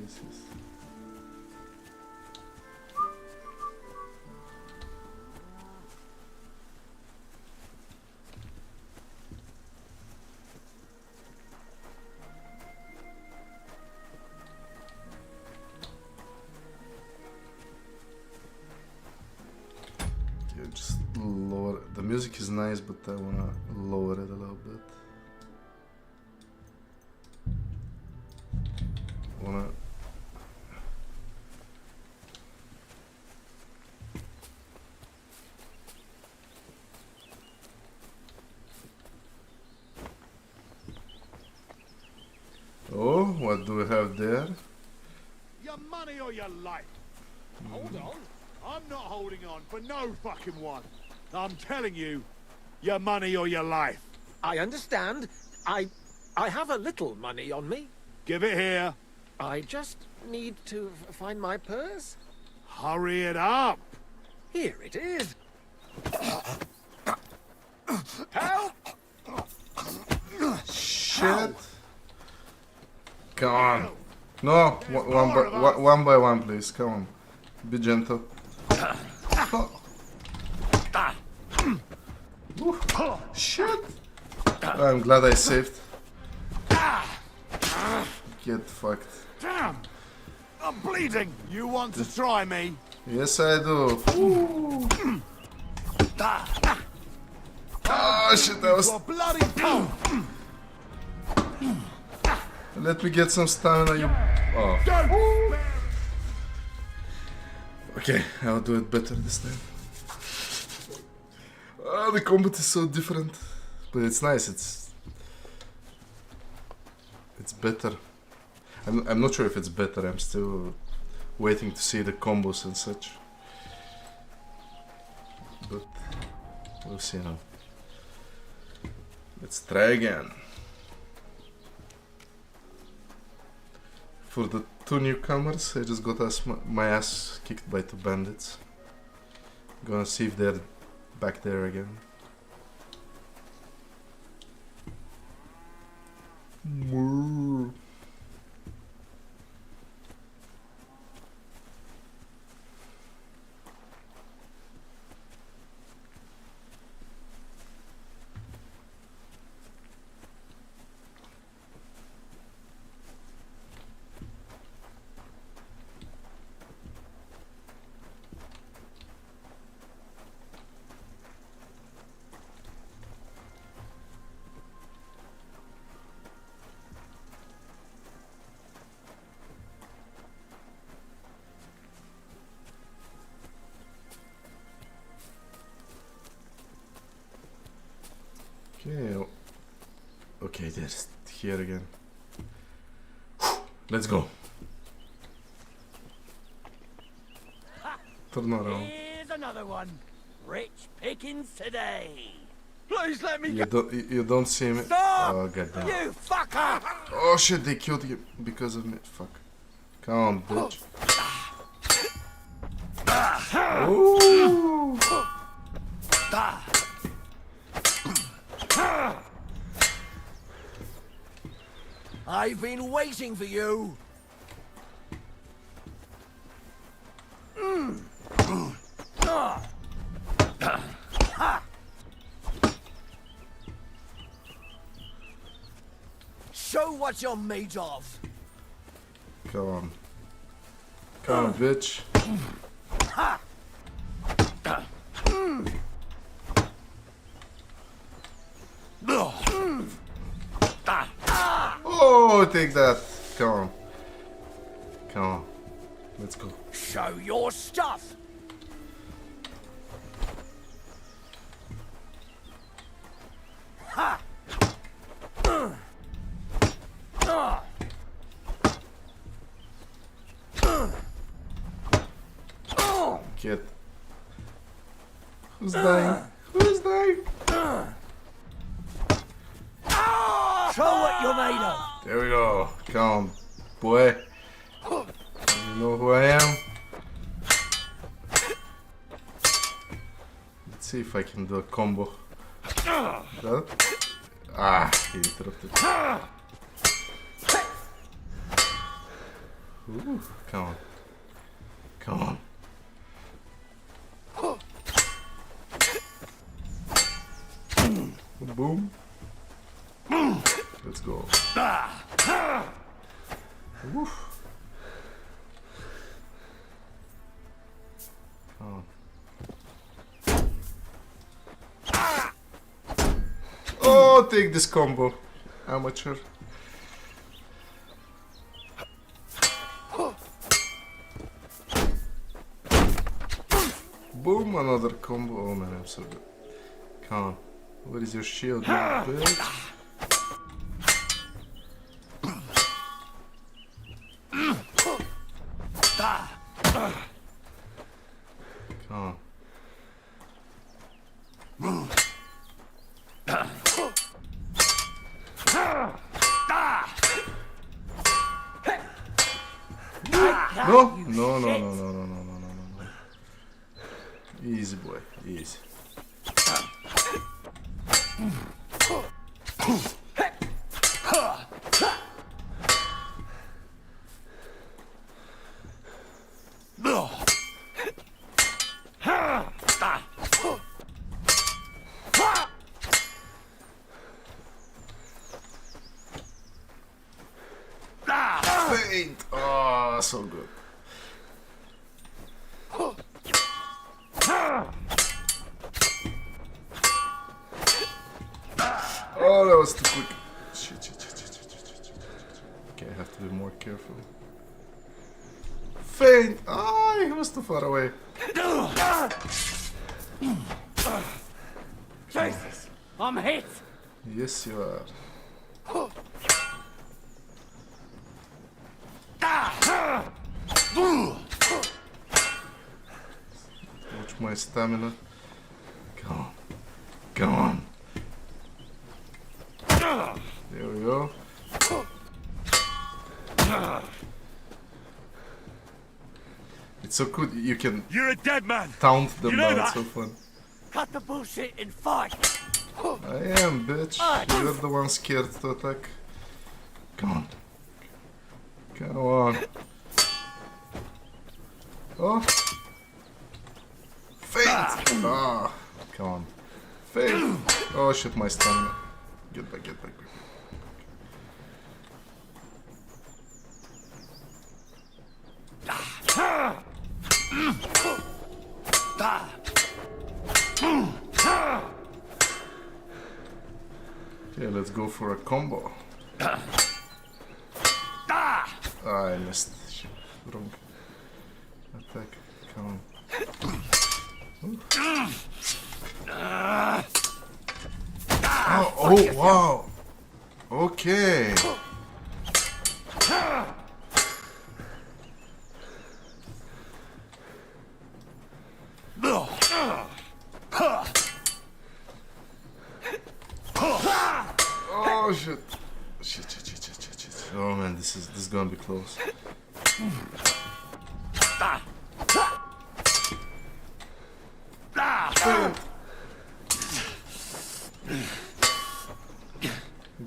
Yes, yes. Yeah, just lower. The music is nice, but I wanna lower it a little bit. Wanna. Oh, what do we have there? Your money or your life? Hold on. I'm not holding on for no fucking one. I'm telling you, your money or your life. I understand. I have a little money on me. Give it here. I just need to find my purse. Hurry it up. Here it is. Help! Shit. Come on. No, one by one, please. Come on. Be gentle. Oh. Shit. I'm glad I saved. Get fucked. Damn! I'm bleeding. You want to try me? Yes, I do. Oh shit, that was... bloody cold. Let me get some stamina, you... Oh. Okay, I'll do it better this time. Oh, the combat is so different. But it's nice, it's better. I'm not sure if it's better, I'm still waiting to see the combos and such. But we'll see now. Let's try again. For the 2 newcomers, I just got my ass kicked by 2 bandits. Gonna see if they're back there again. Moo. Okay, okay, they're here again. Let's go. Turn around. Here's another one. Rich pickings today. Please let me You don't see me. Stop! Oh goddamn. You fucker! Oh shit, they killed you because of me. Fuck. Come on, bitch. Ooh. I've been waiting for you. Show what you're made of. Come on. Come on, bitch. Oh, take that. Come on. Come on. Let's go. Show your stuff. Ha! Get. Who's dying? Who's dying? Show what you're made of. There we go. Come on, boy. You know who I am? Let's see if I can do a combo. That? Ah, he interrupted. Ooh, come on. Come on. Boom. Let's go. Oof. Oh. Oh, take this combo, amateur. Boom, another combo. Oh man, I'm so good. Come on. Where is your shield, you bitch? Come on. No, no, no, no, no, no, no, no, no, no. Easy, boy, easy. Faint! Oh, so good. Oh, that was too quick. Shit, shit, shit, shit, shit, shit, shit. Okay, I have to be more careful. Faint! Ah, he was too far away. Jesus, I'm hit. Yes, you are. Watch my stamina. Come on. Come on. There we go. It's so good. You can. You're a dead man. Taunt them You know now. It's that? so fun. Cut the bullshit and fight. I am, bitch. You're the one scared to attack. Come on. Come on. Oh. Faint! Ah, come on. Faint! Oh shit, my stamina. Get back, get back. Okay, let's go for a combo. I missed. Shit, wrong attack. Come on. Oh, wow. Okay. Oh shit. Shit, shit, shit, shit, shit, shit. Oh man, this is gonna be close.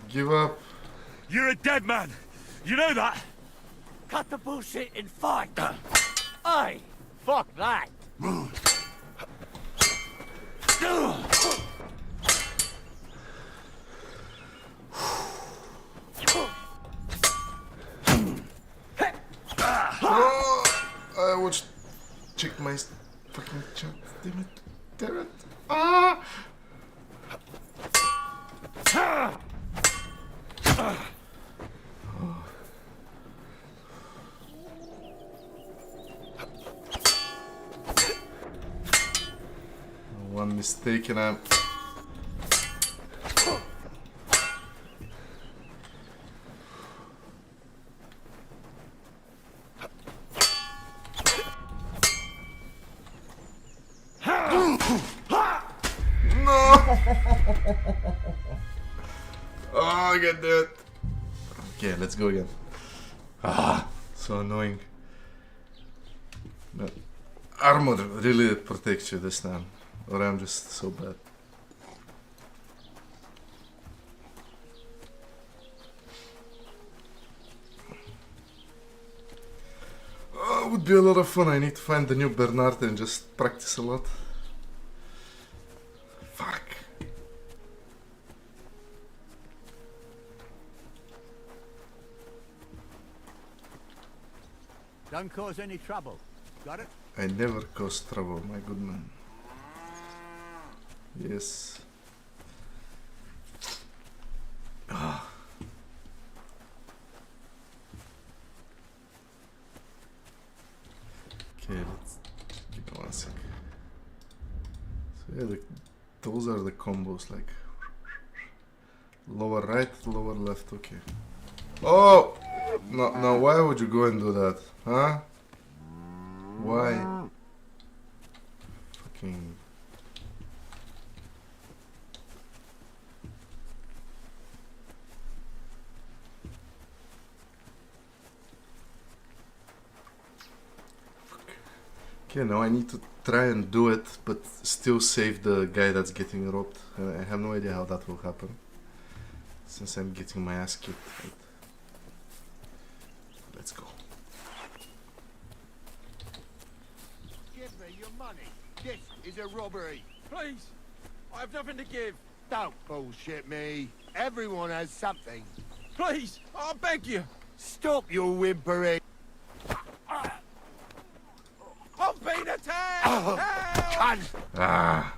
Give up. You're a dead man. You know that? Cut the bullshit and fight. Hey, fuck that. Oh, I watched. Check my fucking chat. Damn it. Damn it. Ah! One mistake and I'm... No! Oh, get that. Okay, let's go again. Ah, so annoying. No. Armor really protects you this time. Or I'm just so bad. Oh, it would be a lot of fun. I need to find the new Bernard and just practice a lot. Fuck. Don't cause any trouble. Got it? I never cause trouble, my good man. Yes. Ah. Okay, let's give me 1 sec. So yeah, those are the combos, like lower right, lower left. Okay. Oh no, no! Why would you go and do that, huh? Why? Fucking. Okay, now I need to try and do it, but still save the guy that's getting robbed. I have no idea how that will happen, since I'm getting my ass kicked. But let's go. Give me your money. This is a robbery. Please, I have nothing to give. Don't bullshit me. Everyone has something. Please, I beg you. Stop your whimpering. I'm being attacked! Help! Ah.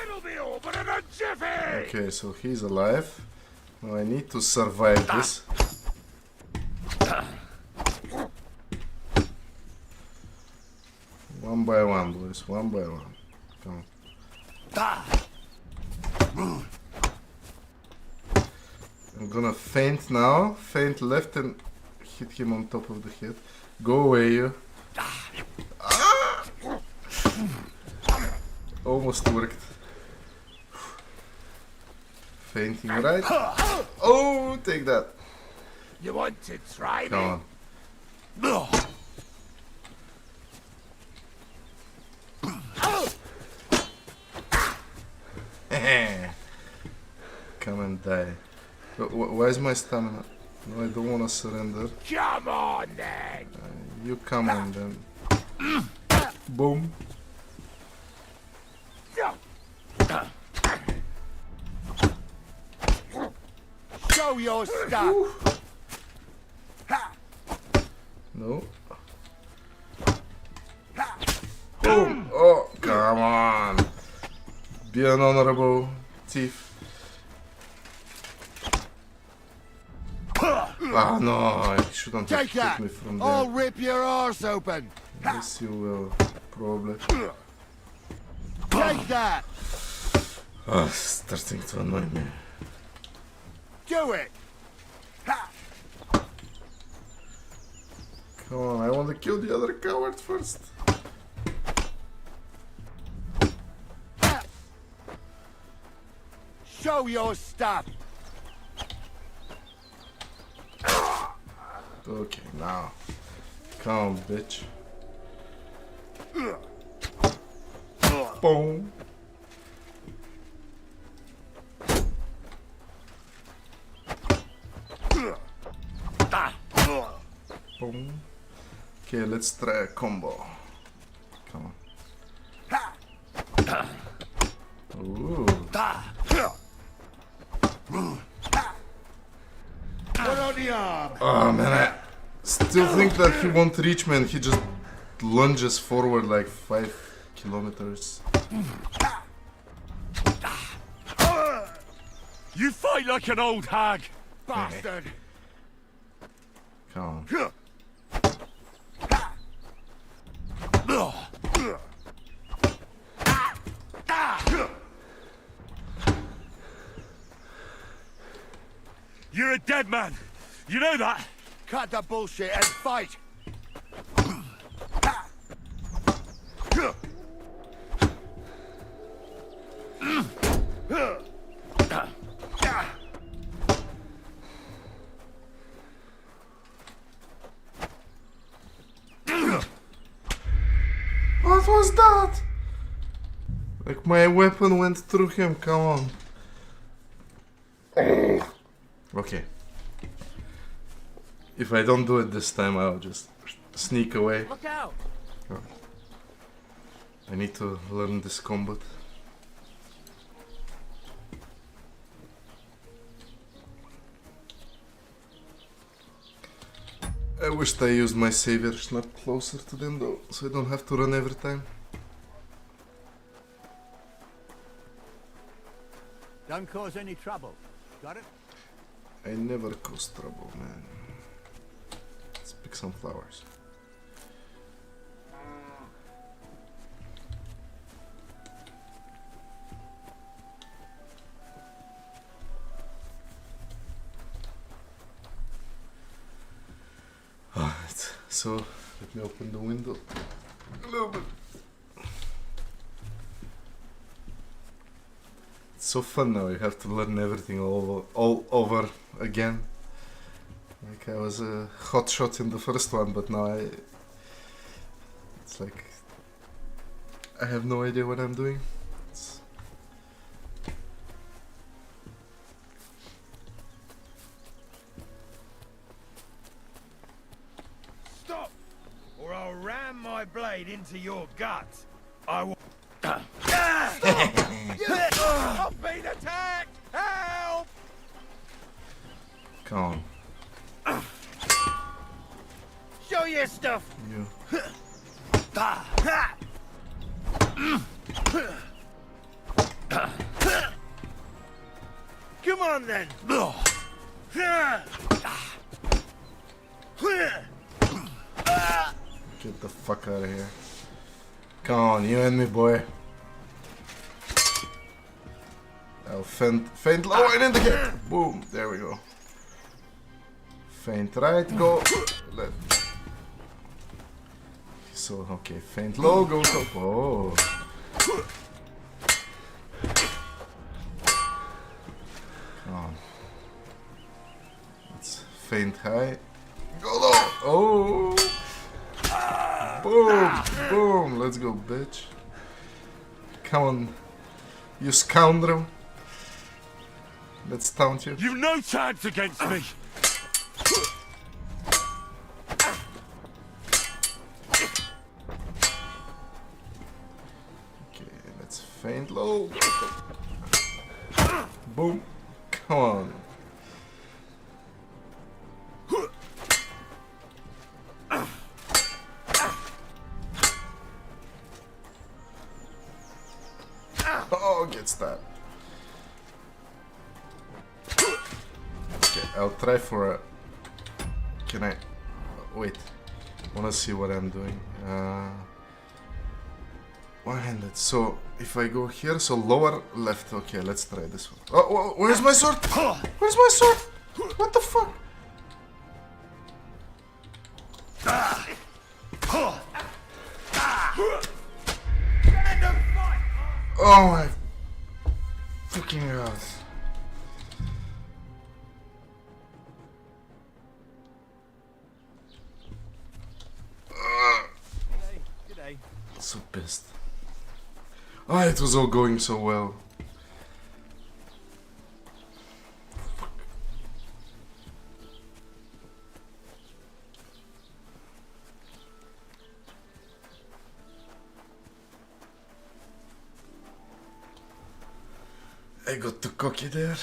It'll be over in a jiffy! Okay, so he's alive. Now I need to survive this. One by one, boys. One by one. Come on. I'm gonna feint now. Feint left and hit him on top of the head. Go away, you. Ah! Almost worked. Fainting right. Oh, take that. You want to try me? Come on. Come and die. Why is my stamina? No, I don't want to surrender. Come on then. You come on then. Boom. Show your stuff. No. Boom. Oh, come on. Be an honorable thief. Ah, no, I shouldn't have Take hit that. me from there. I'll rip your arse open. Yes, you will, probably. Take that. Ah, starting to annoy me. Do it. Come on, I want to kill the other coward first. Show your stuff. Okay, now. Come on, bitch. Boom. Boom. Okay, let's try a combo. Come on. Ooh. Put on the arm. Oh man, I still think that he won't reach me and he just lunges forward like 5 kilometers. You fight like an old hag! Bastard. Come on. You're a dead man! You know that? Cut the bullshit and fight. What was that? Like my weapon went through him, come on. Okay. If I don't do it this time, I'll just sneak away. Look out! Oh. I need to learn this combat. I wished I used my savior snap closer to them though, so I don't have to run every time. Don't cause any trouble. Got it? I never cause trouble, man. Let's pick some flowers. Alright, so let me open the window a little bit. It's so fun now, you have to learn everything all over again. Like I was a hot shot in the first one, but now It's like I have no idea what I'm doing. Stop, or I'll ram my blade into your gut. I will. Stop! I've been attacked! Help! Come on. Show your stuff. You. Come on then. Get the fuck out of here. Come on, you and me, boy. I'll feint low and in the gap. Boom, there we go. Feint right, go left. So, okay, feint low, go top. Oh. Come on. Let's feint high. Go low. Oh. Boom, boom. Let's go, bitch. Come on, you scoundrel. Let's taunt you. You've no chance against me. Okay, let's feint low. Boom. Come on. Oh, get stabbed. Okay, I'll try for a... Can I... Wait. Wanna see what I'm doing. One-handed. So, if I go here, so lower left. Okay, let's try this one. Oh, where's my sword? Where's my sword? What the fuck? Oh my fucking god. G'day. So pissed. Ah, it was all going so well. I got too cocky there,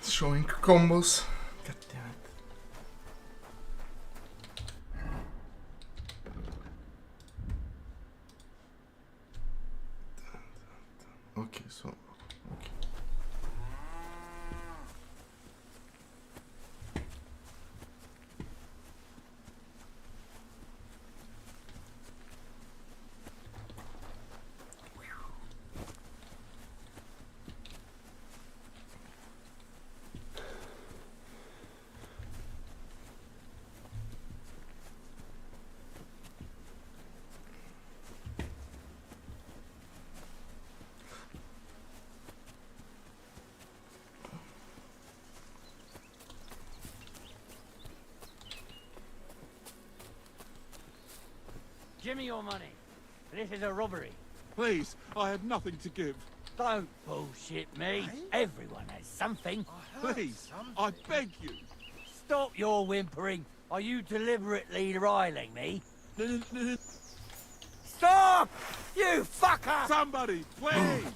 showing combos. God damn it. Okay, so... Okay. Give me your money. This is a robbery. Please, I had nothing to give. Don't bullshit me. Everyone has something. Please, I beg you. Stop your whimpering. Are you deliberately riling me? Stop! You fucker! Somebody, please!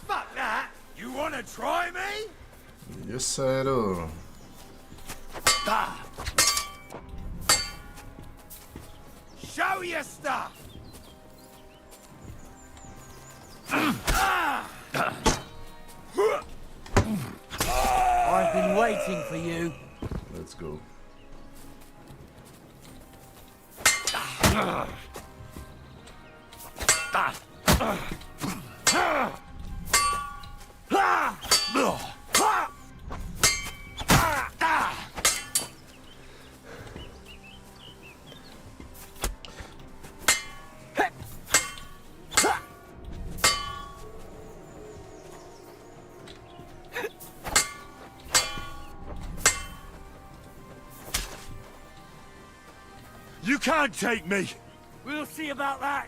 Fuck that! You wanna try me? Yes, I do. Show your stuff! I've been waiting for you. Let's go. You can't take me! We'll see about that.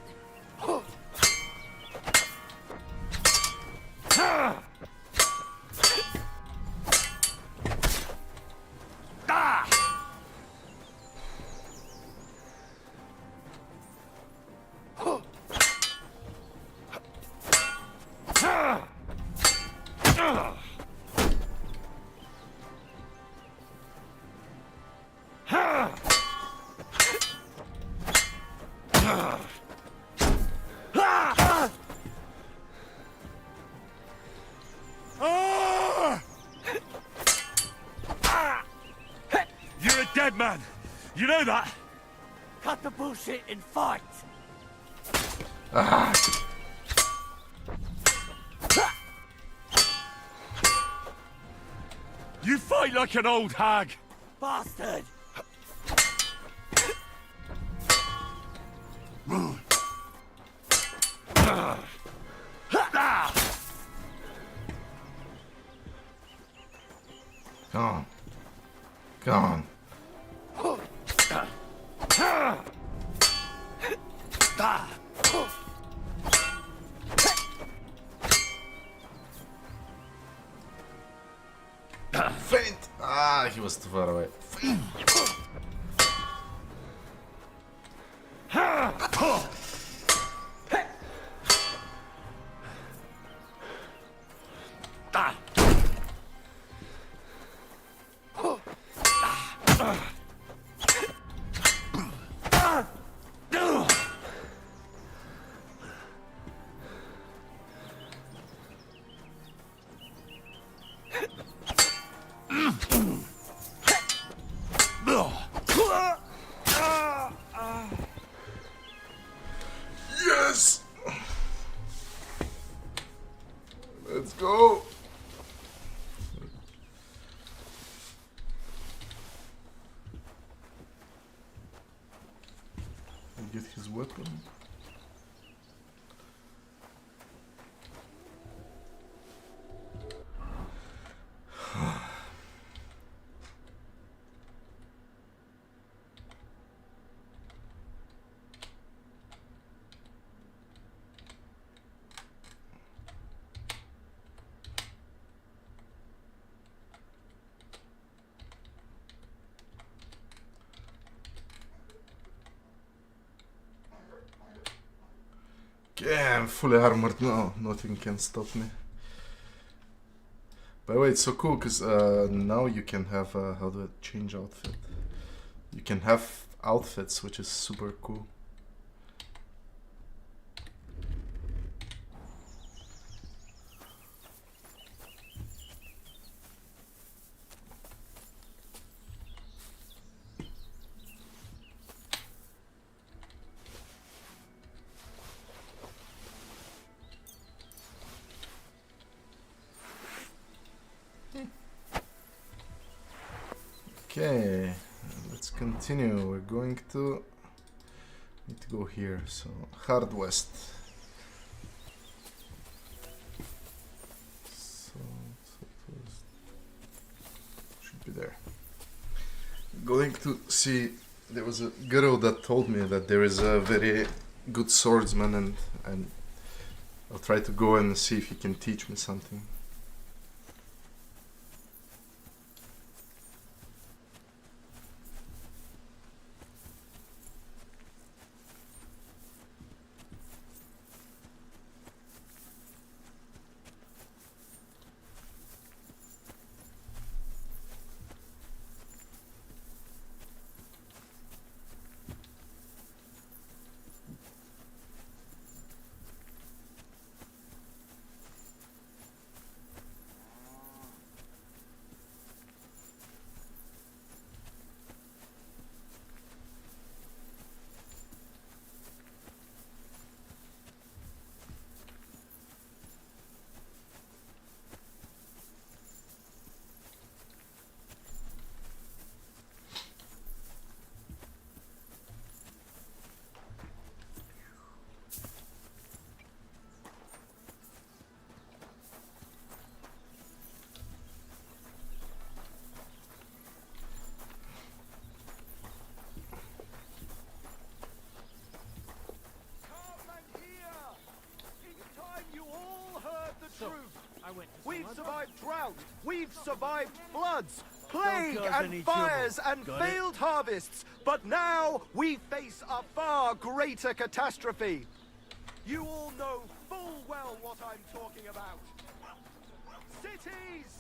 You're a dead man! You know that? Cut the bullshit and fight. You fight like an old hag! Bastard! Come on. Come on. Faint! Ah, he was too far away. Yes! Let's go! Get his weapon. Yeah, I'm fully armored now. Nothing can stop me. By the way, it's so cool because now you can have how do I change outfit? You can have outfits, which is super cool. Okay, let's continue. We're going to need to go here. So hard west. So should be there. Going to see. There was a girl that told me that there is a very good swordsman, and I'll try to go and see if he can teach me something. We've survived floods, Don't plague cause and any fires trouble. and Got it? failed harvests, but now we face a far greater catastrophe. You all know full well what I'm talking about. Cities!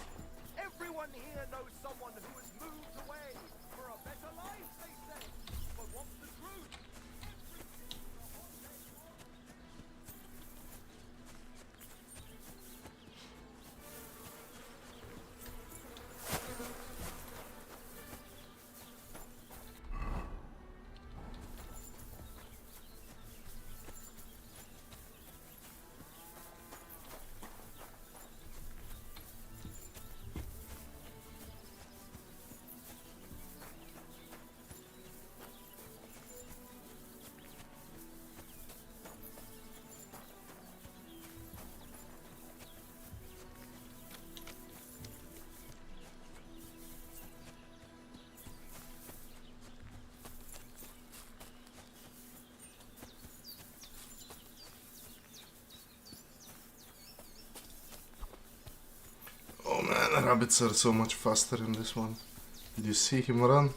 Everyone here knows someone who has moved away for a better life, they say. But what's the truth? Oh man, rabbits are so much faster in this one. Did you see him run?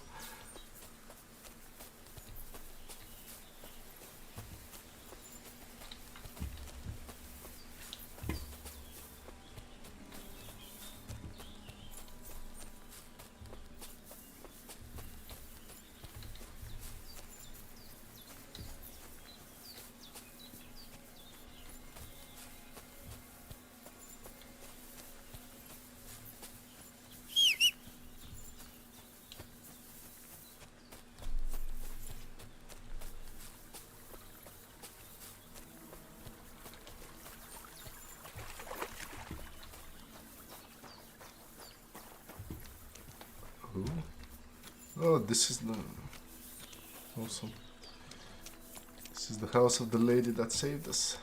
Oh, this is the... Awesome. This is the house of the lady that saved us.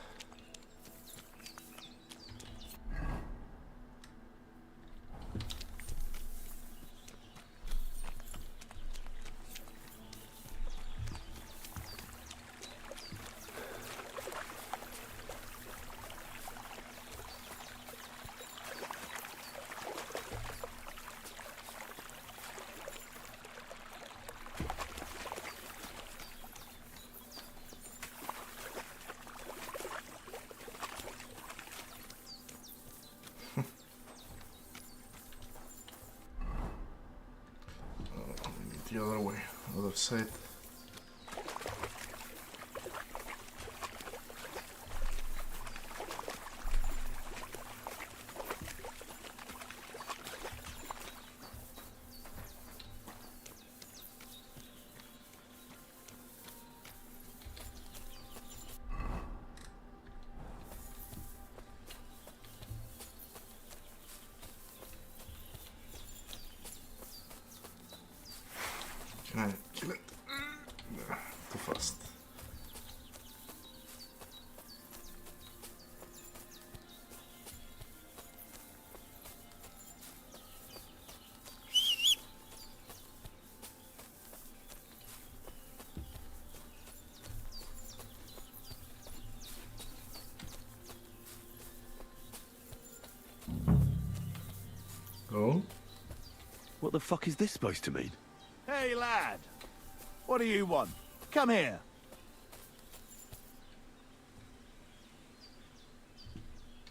The other way, other side. Can I kill it? No, too fast. Oh? What the fuck is this supposed to mean? Hey, lad. What do you want? Come here.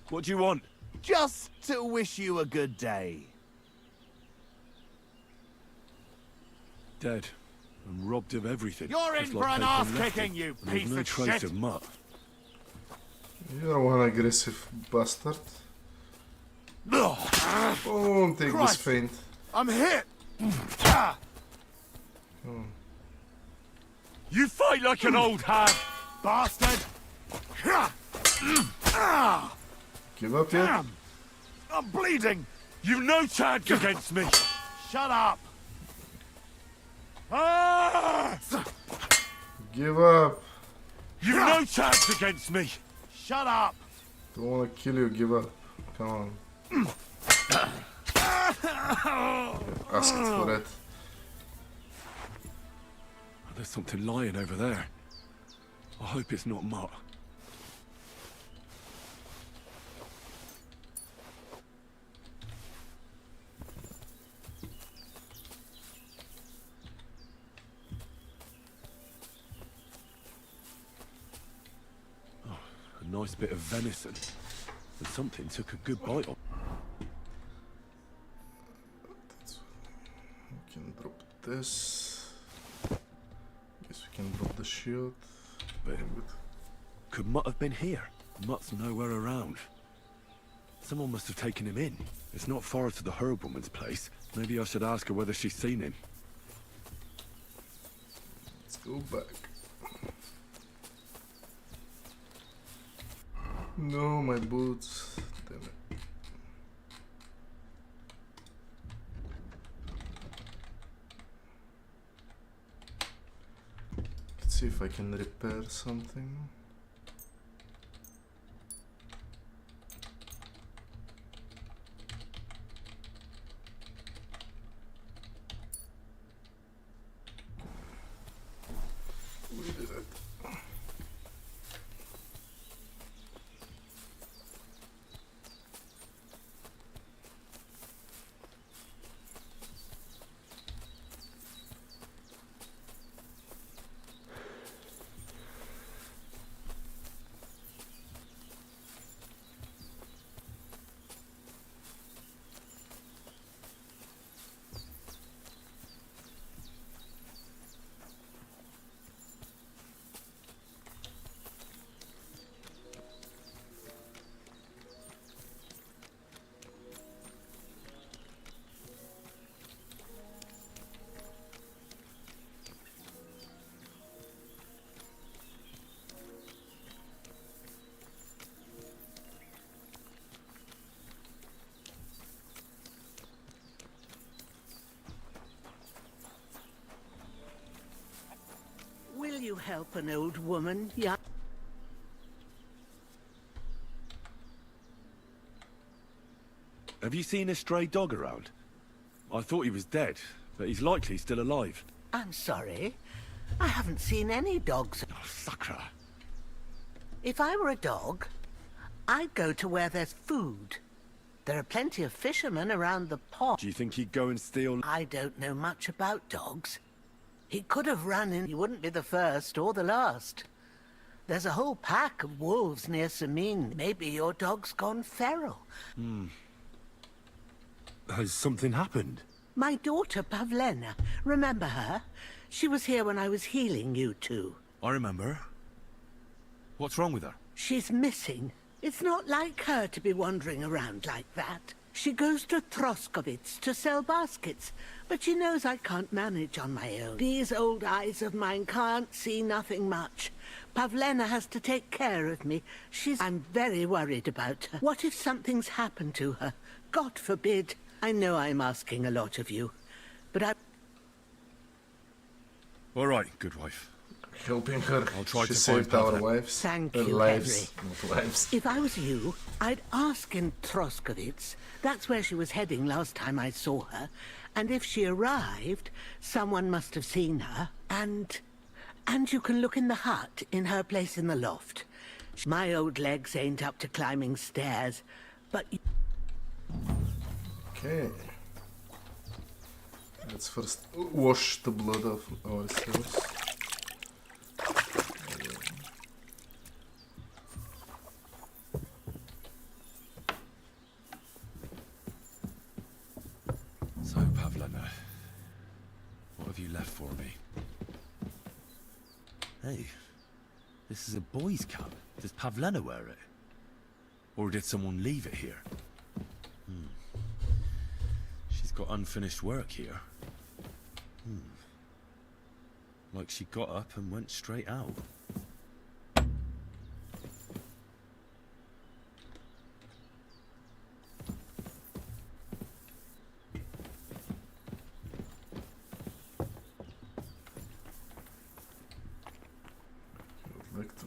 What do you want? Just to wish you a good day. Dead. I'm robbed of everything. You're in Just for like an paper ass-kicking, nothing. you And there's piece no of trace shit. of mutt. You're one aggressive bastard. Boom, take Christ. this feint. I'm hit. You fight like an old hag! Bastard. Give up yet? Damn. I'm bleeding. You've no chance against me! Shut up. Ah! Give up. You've no chance against me! Shut up. Don't wanna kill you, give up. Come on. Asked for it. There's something lying over there. I hope it's not mutt. nice bit of venison, and something took a good bite of. We can drop this. Guess we can drop the shield. Very good. Could Mutt have been here? Mutt's nowhere around. Someone must have taken him in. It's not far to the herb woman's place. Maybe I should ask her whether she's seen him. Let's go back. No, my boots. Damn it. Let's see if I can repair something. We did it. Will you help an old woman, young? Have you seen a stray dog around? I thought he was dead, but he's likely still alive. I'm sorry. I haven't seen any dogs. Oh, sucker. If I were a dog, I'd go to where there's food. There are plenty of fishermen around the pond. Do you think he'd go and steal? I don't know much about dogs. He could have run in. He wouldn't be the first or the last. There's a whole pack of wolves near Samin. Maybe your dog's gone feral. Has something happened? My daughter, Pavlena. Remember her? She was here when I was healing you two. I remember. What's wrong with her? She's missing. It's not like her to be wandering around like that. She goes to Troskovitz to sell baskets, but she knows I can't manage on my own. These old eyes of mine can't see nothing much. Pavlena has to take care of me. I'm very worried about her. What if something's happened to her? God forbid. I know I'm asking a lot of you, but I... All right, good wife. Helping her. I'll try she to saved find our Pavlena. wives. Thank you, lives, Henry. not lives. If I was you, I'd ask in Troskovitz. That's where she was heading last time I saw her. And if she arrived, someone must have seen her. And you can look in the hut in her place in the loft. My old legs ain't up to climbing stairs, but... Okay. Let's first wash the blood of ourselves. So, Pavlena, what have you left for me? Hey, this is a boy's cap. Does Pavlena wear it? Or did someone leave it here? She's got unfinished work here. Like she got up and went straight out. I'd like to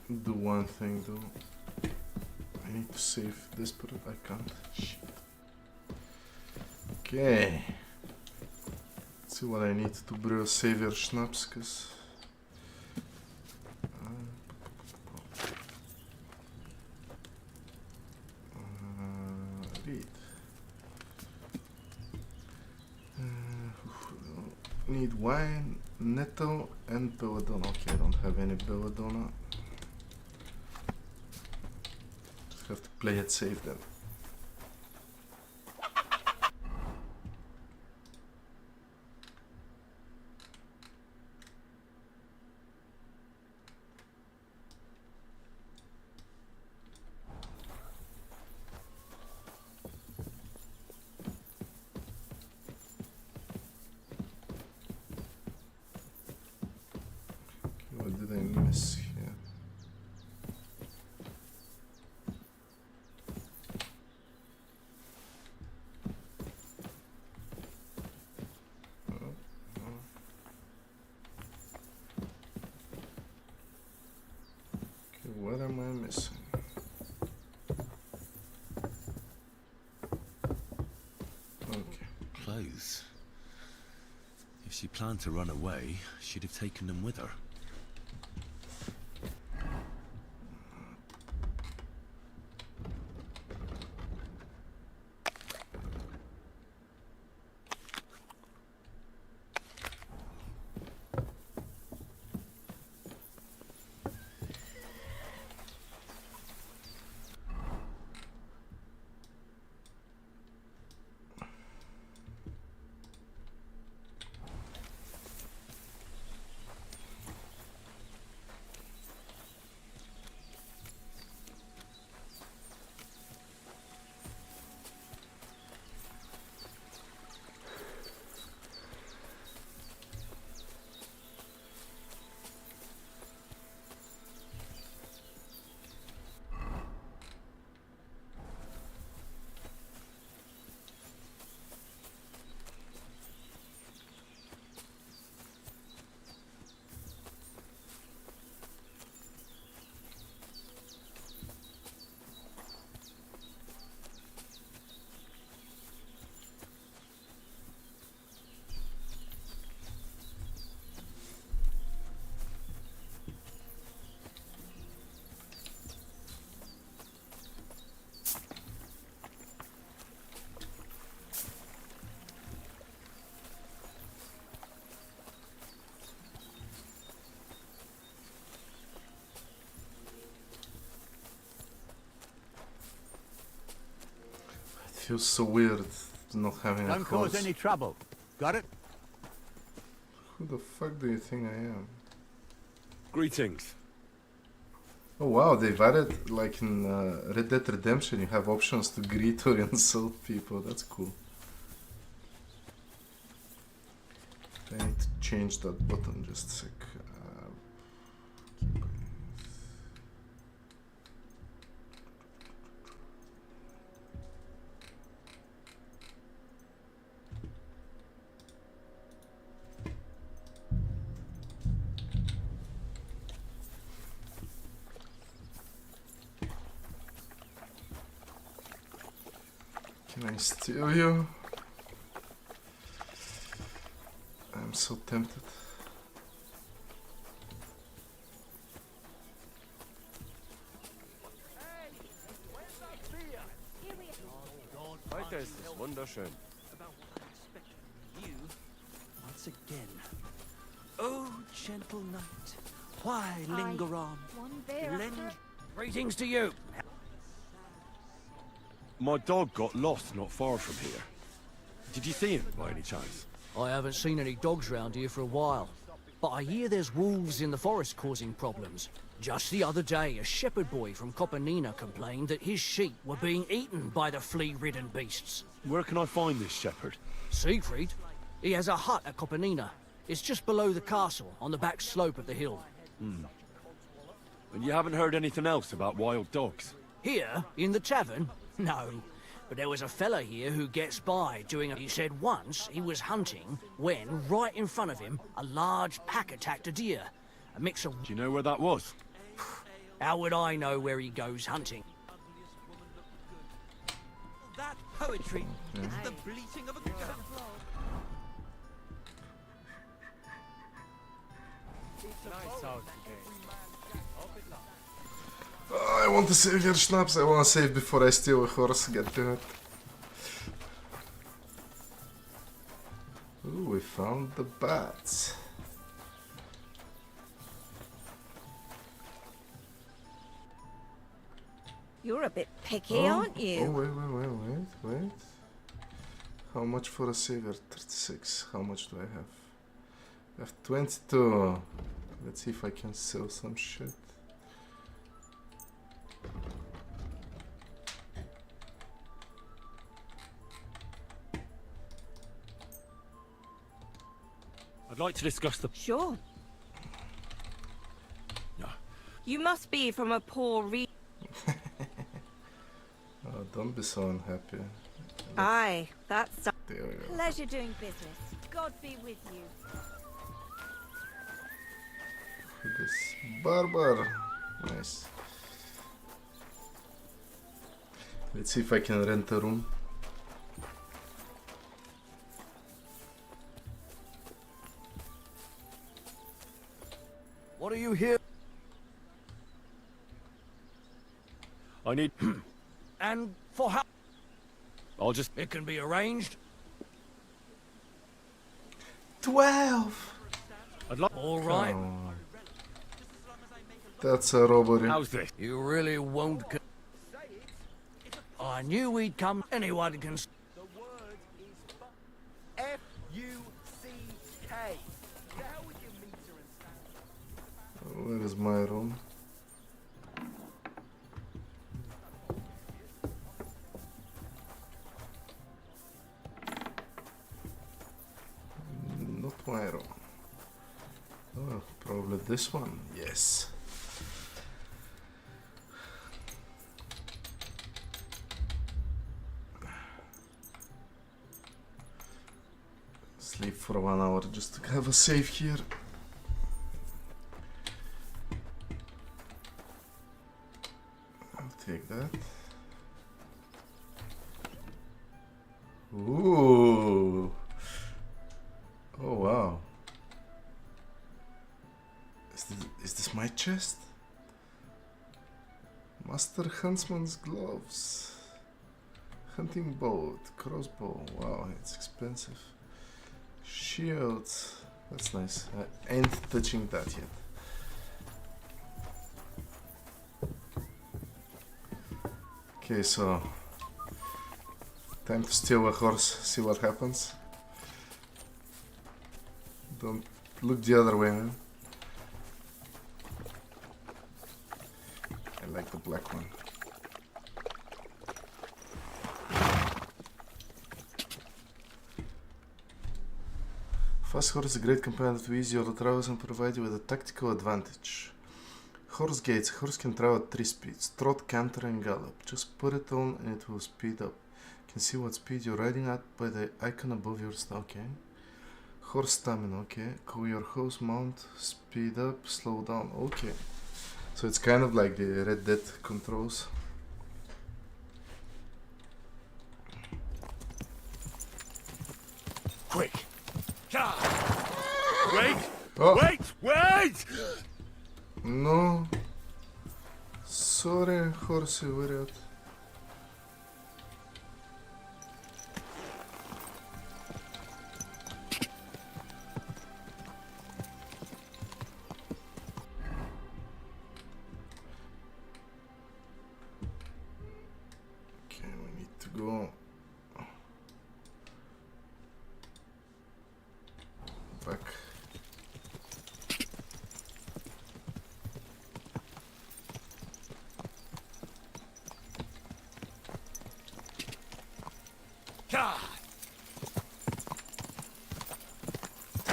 do one thing though. I need to save this, but I can't. Shit. Okay. Let's see what I need to brew a savior schnapps, cause read. Need wine, netto, and belladonna. Okay, I don't have any belladonna. play it safe then. What did I miss here? Okay, what am I missing? Okay. Clothes. If she planned to run away, she'd have taken them with her. It feels so weird not having a Don't cause horse. any trouble. Got it? Who the fuck do you think I am? Greetings. Oh wow, they've added, like in Red Dead Redemption, you have options to greet or insult people. That's cool. I need to change that button just a sec. Can I steal you? I'm so tempted. Heute ist es wunderschön. About what I expected from you once again. Oh, gentle knight, why linger on? One beer Lend Greetings to you. My dog got lost not far from here. Did you see him by any chance? I haven't seen any dogs round here for a while, but I hear there's wolves in the forest causing problems. Just the other day, a shepherd boy from Copenina complained that his sheep were being eaten by the flea-ridden beasts. Where can I find this shepherd? Siegfried? He has a hut at Copenina. It's just below the castle, on the back slope of the hill. Hmm. And you haven't heard anything else about wild dogs? Here, in the tavern? No. But there was a fella here who gets by doing he said once he was hunting when, right in front of him, a large pack attacked a deer. A mix of... Do you know where that was? How would I know where he goes hunting? That poetry is the bleating of a goat. Nice out today. Oh, I want to save your schnapps. I want to save before I steal a horse. Get to it. Ooh, we found the bats. You're a bit picky, aren't you? Oh, wait. How much for a savior? 36. How much do I have? I have 22. Let's see if I can sell some shit. I'd like to discuss the... Sure. You must be from a poor Oh, don't be so unhappy. Aye, that's a There we go. pleasure doing business. God be with you. This barber. Nice. Let's see if I can rent a room. What are you here? I need... And for how? I'll just... It can be arranged. 12. I'd like... All right. Oh. That's a robbery. How's this? You really won't. I knew we'd come. Anyone can. The word is F-U-C-K. The hell with your meter and stand. Where is my room? Not my room. Oh, probably this one. Yes. Sleep for 1 hour just to have a save here. I'll take that. Ooh. Oh wow. Is this my chest? Master Huntsman's gloves. Hunting bow, crossbow. Wow, it's expensive. Shields. That's nice. I ain't touching that yet. Okay, so time to steal a horse, see what happens. Don't look the other way, man. I like the black one. Fast horse is a great companion to ease your travels and provide you with a tactical advantage. Horse gates. Horse can travel at 3 speeds. Trot, canter and gallop. Just put it on and it will speed up. You can see what speed you're riding at by the icon above your stomach. Okay. Horse stamina. Okay. Call your horse, mount, speed up, slow down. Okay. So it's kind of like the Red Dead controls. Quick! Wait! Oh. Wait! No. Sorry, horsey, where at? Okay, we need to go back.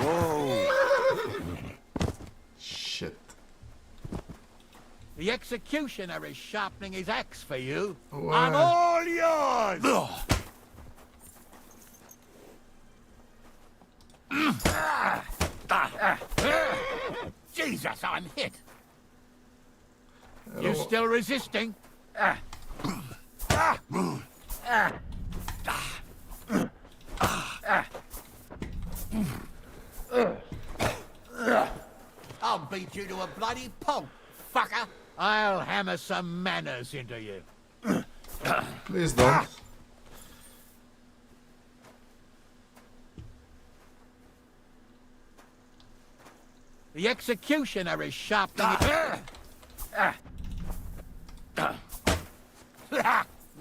Whoa! Shit. The executioner is sharpening his axe for you. What? I'm all yours! Jesus, I'm hit. You still resisting? I'll beat you to a bloody pulp, fucker. I'll hammer some manners into you. Please don't. The executioner is sharpening his...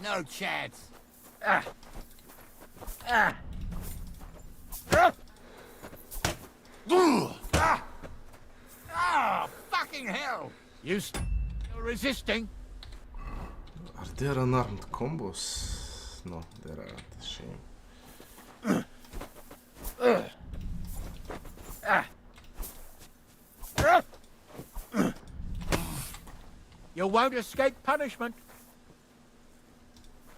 No chance. Oh, fucking hell! You still resisting? Are there unarmed combos? No, there aren't. Shame. You won't escape punishment.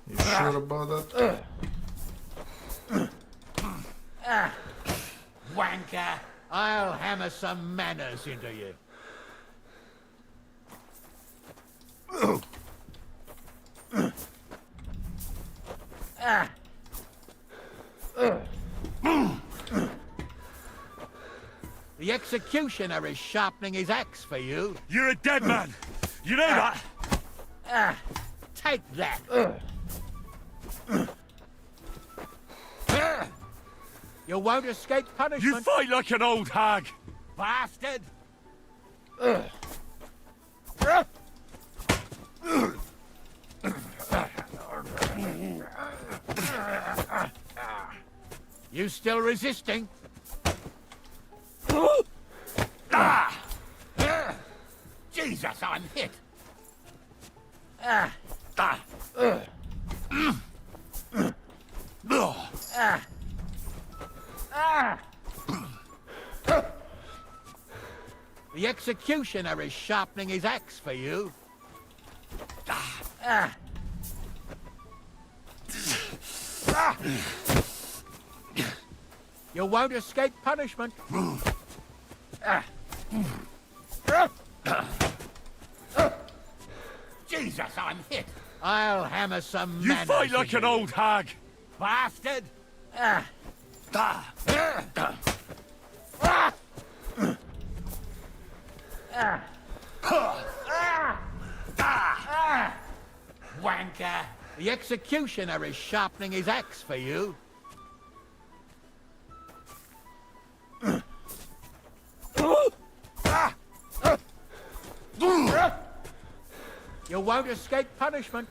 You sure about that? Wanker! I'll hammer some manners into you. The executioner is sharpening his axe for you. You're a dead man! You know that! Take that! You won't escape punishment. You fight like an old hag! Bastard! You still resisting? Jesus, I'm hit. The executioner is sharpening his axe for you. You won't escape punishment. Jesus, I'm hit. I'll hammer some You manners fight like into an you. old hag! Bastard! Wanker! The executioner is sharpening his axe for you. You won't escape punishment.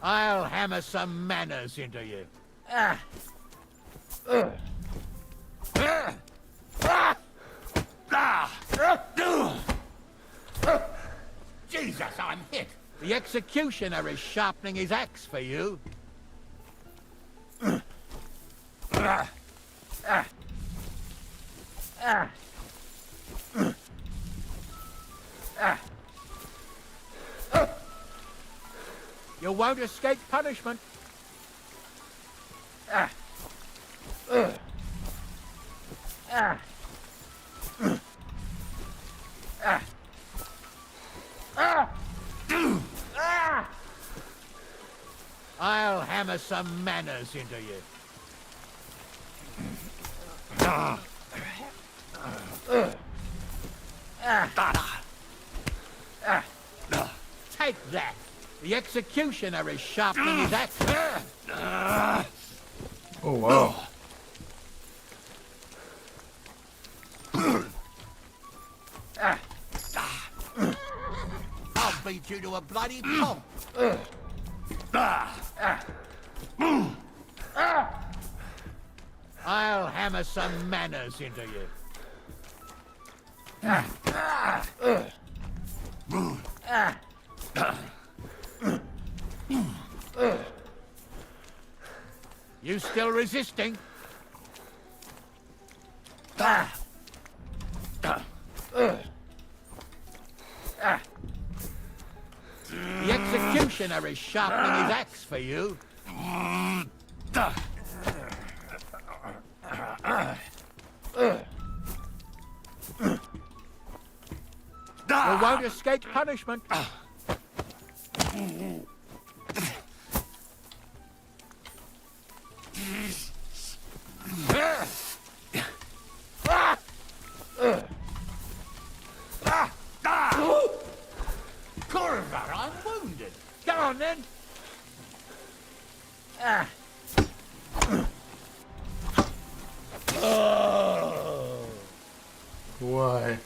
I'll hammer some manners into you. Jesus, I'm hit. The executioner is sharpening his axe for you. You won't escape punishment. I'll hammer some manners into you. Take that. The executioner is sharpening his axe. Oh wow. I'll beat you to a bloody pulp. I'll hammer some manners into you. You still resisting? The executioner is sharpening his axe for you. You won't escape punishment. Corver, I'm wounded. Come on then. Why?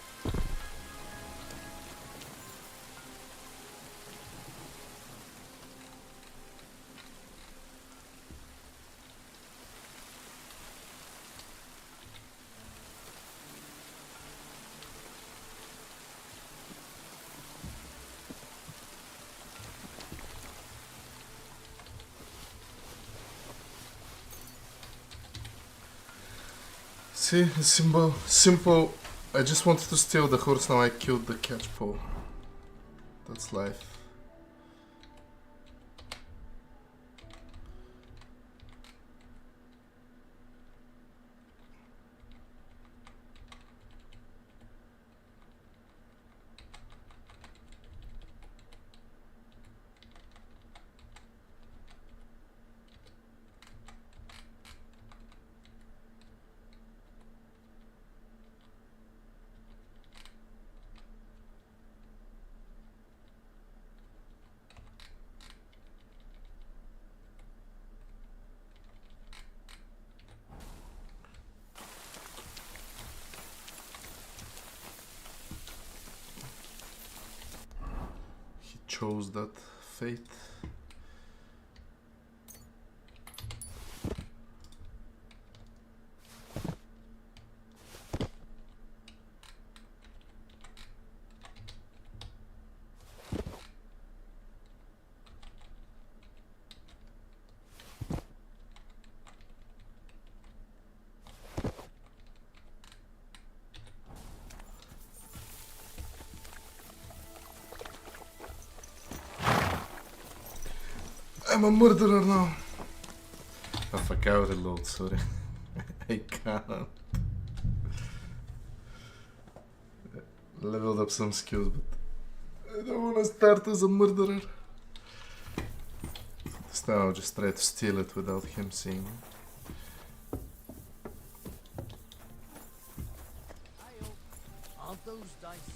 See, simple. I just wanted to steal the horse, now I killed the catchpole. That's life. Chose that fate. I'm a murderer now. Oh fuck, I reload, sorry. I can't. Leveled up some skills, but I don't want to start as a murderer. This time I'll just try to steal it without him seeing it. Aren't those dice?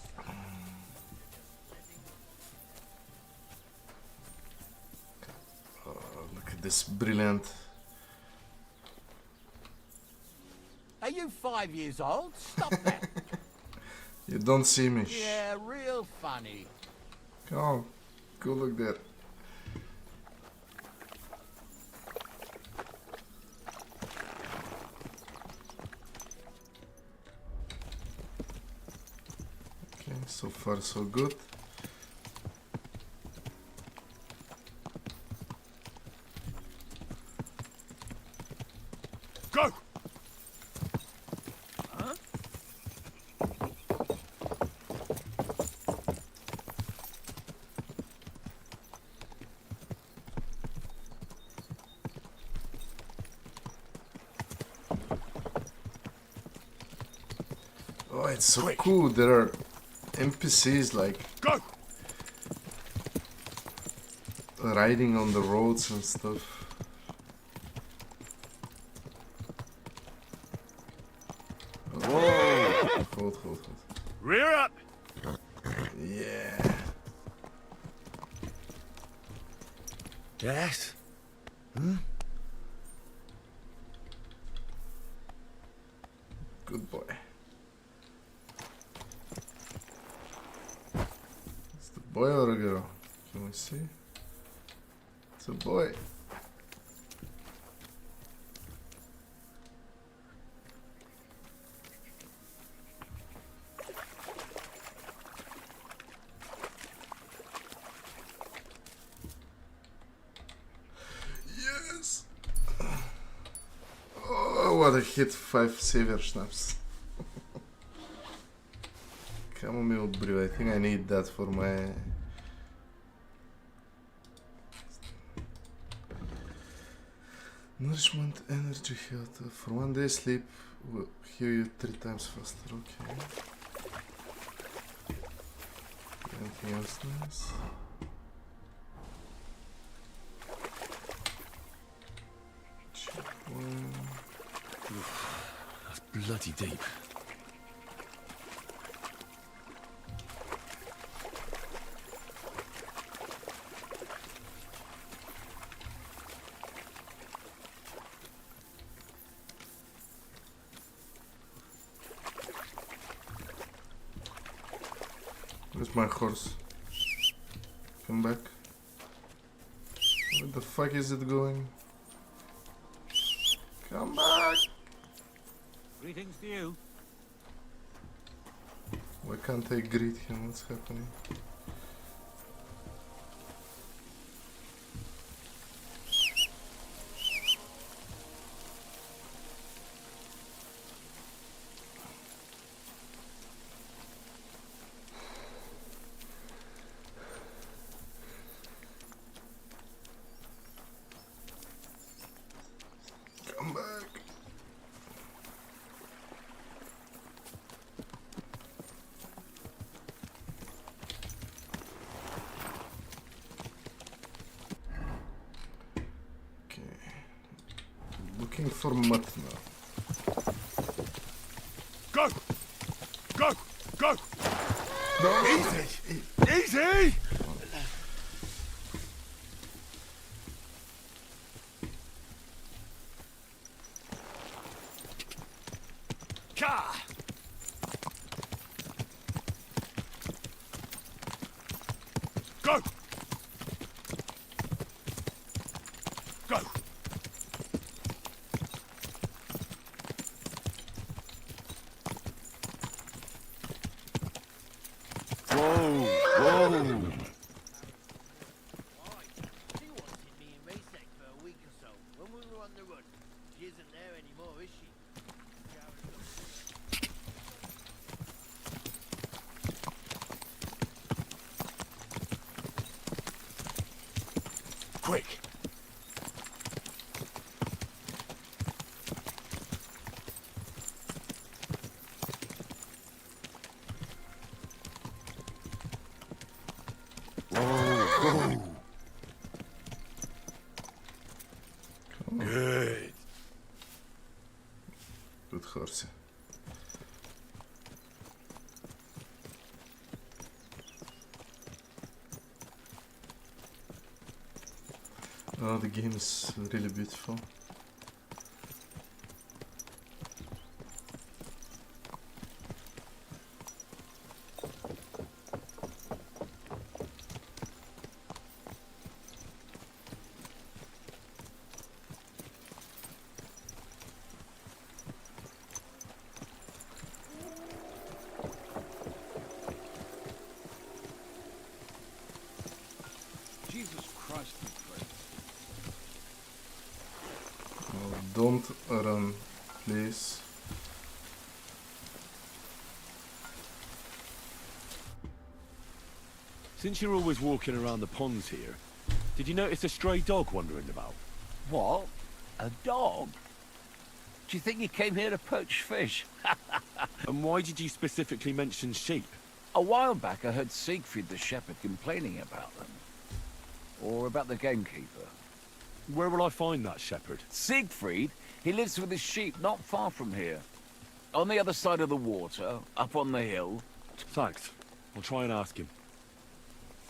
Look at this brilliant. Are you 5 years old? Stop that. You don't see me. Yeah, real funny. Come on, go look there. Okay, so far so good. Go! Oh, it's so cool. There are NPCs like go riding on the roads and stuff. Whoa! Hold. Rear up! Yeah. Yes? Good boy. It's the boy or a girl? Can we see? It's a boy. Yes! Oh, what a hit! 5 savior snaps. Chamomile brew, I think I need that for my... Nourishment, energy, health. For 1 day sleep will heal you 3 times faster, okay. Anything else nice? That's bloody deep. Where's my horse? Come back. Where the fuck is it going? Come back! Greetings to you. Why can't I greet him? What's happening? looking for mutt now. Go! Go! Go! No. Easy! Easy! Ka! Go! Go! Whoa! Whoa! She wanted me in Raysec for a week or so when we were on the run. She isn't there anymore, is she? Quick! Whoa! Good. Good horse. Oh, the game is really beautiful. Jesus Christ, my friend. Oh, don't run, please. Since you're always walking around the ponds here, did you notice a stray dog wandering about? What? A dog? Do you think he came here to poach fish? And why did you specifically mention sheep? A while back I heard Siegfried the shepherd complaining about them. Or about the gamekeeper. Where will I find that shepherd? Siegfried? He lives with his sheep not far from here. On the other side of the water, up on the hill. Thanks. I'll try and ask him.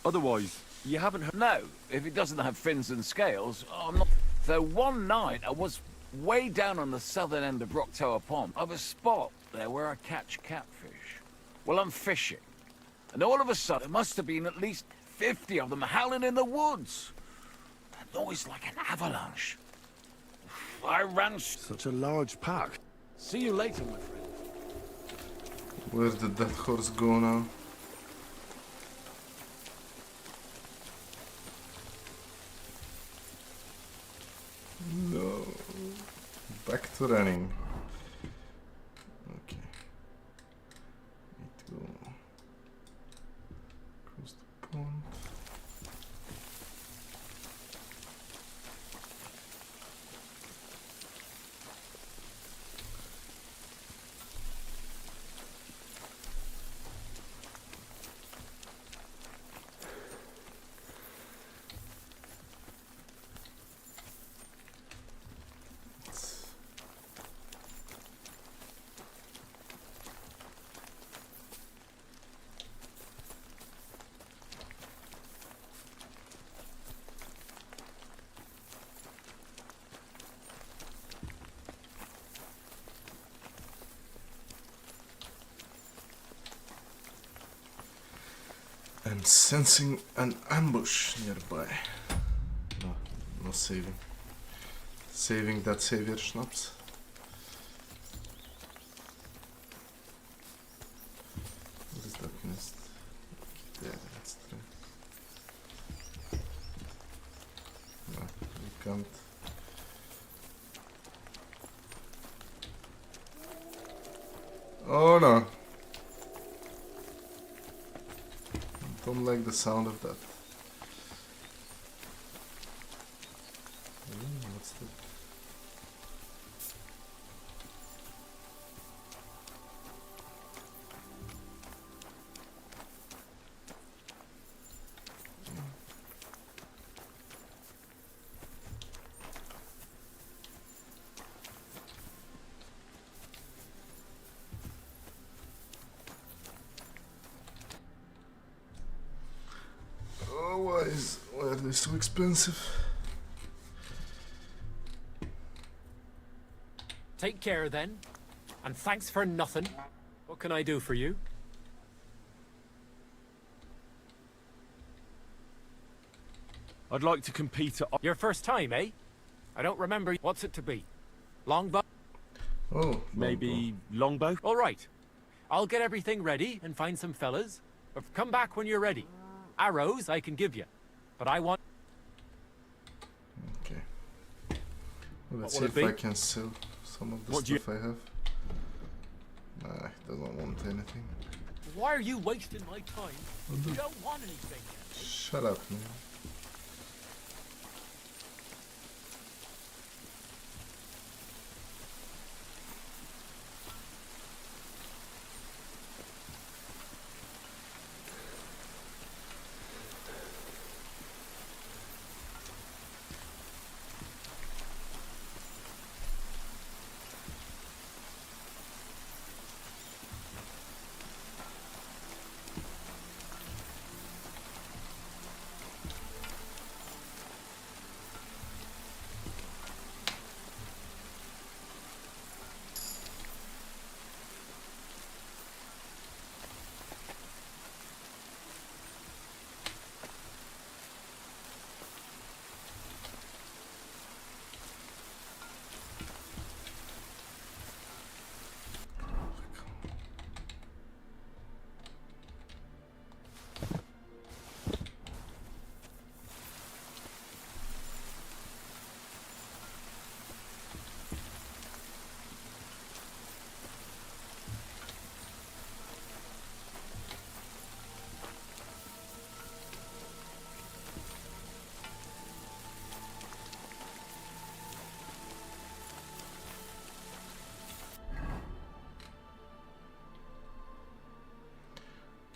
Otherwise, you haven't heard... No, if he doesn't have fins and scales, I'm not... Though one night I was way down on the southern end of Rock Tower Pond. I have a spot there where I catch catfish. Well, I'm fishing. And all of a sudden, there must have been at least 50 of them howling in the woods. A noise like an avalanche. I ran... Such a large pack. See you later, my friend. Where did that horse go now? No. Back to running. Okay. Need to go across the pond. I'm sensing an ambush nearby. No, no saving. Saving that savior schnapps. What is that mist? Yeah, that's true. No, we can't. Oh no! Don't like the sound of that. What's that? Why are they so expensive? Take care then, and thanks for nothing. What can I do for you? I'd like to compete at... Your first time, eh? I don't remember. What's it to be? Longbow? Oh, maybe longbow? All right. I'll get everything ready and find some fellas. But come back when you're ready. Arrows I can give you, but I want... Okay. Well, let's What see will if it I be? can sell some of the What do you- stuff I have. Nah, he doesn't want anything. Why are you wasting my time? You don't want anything. Shut up, man.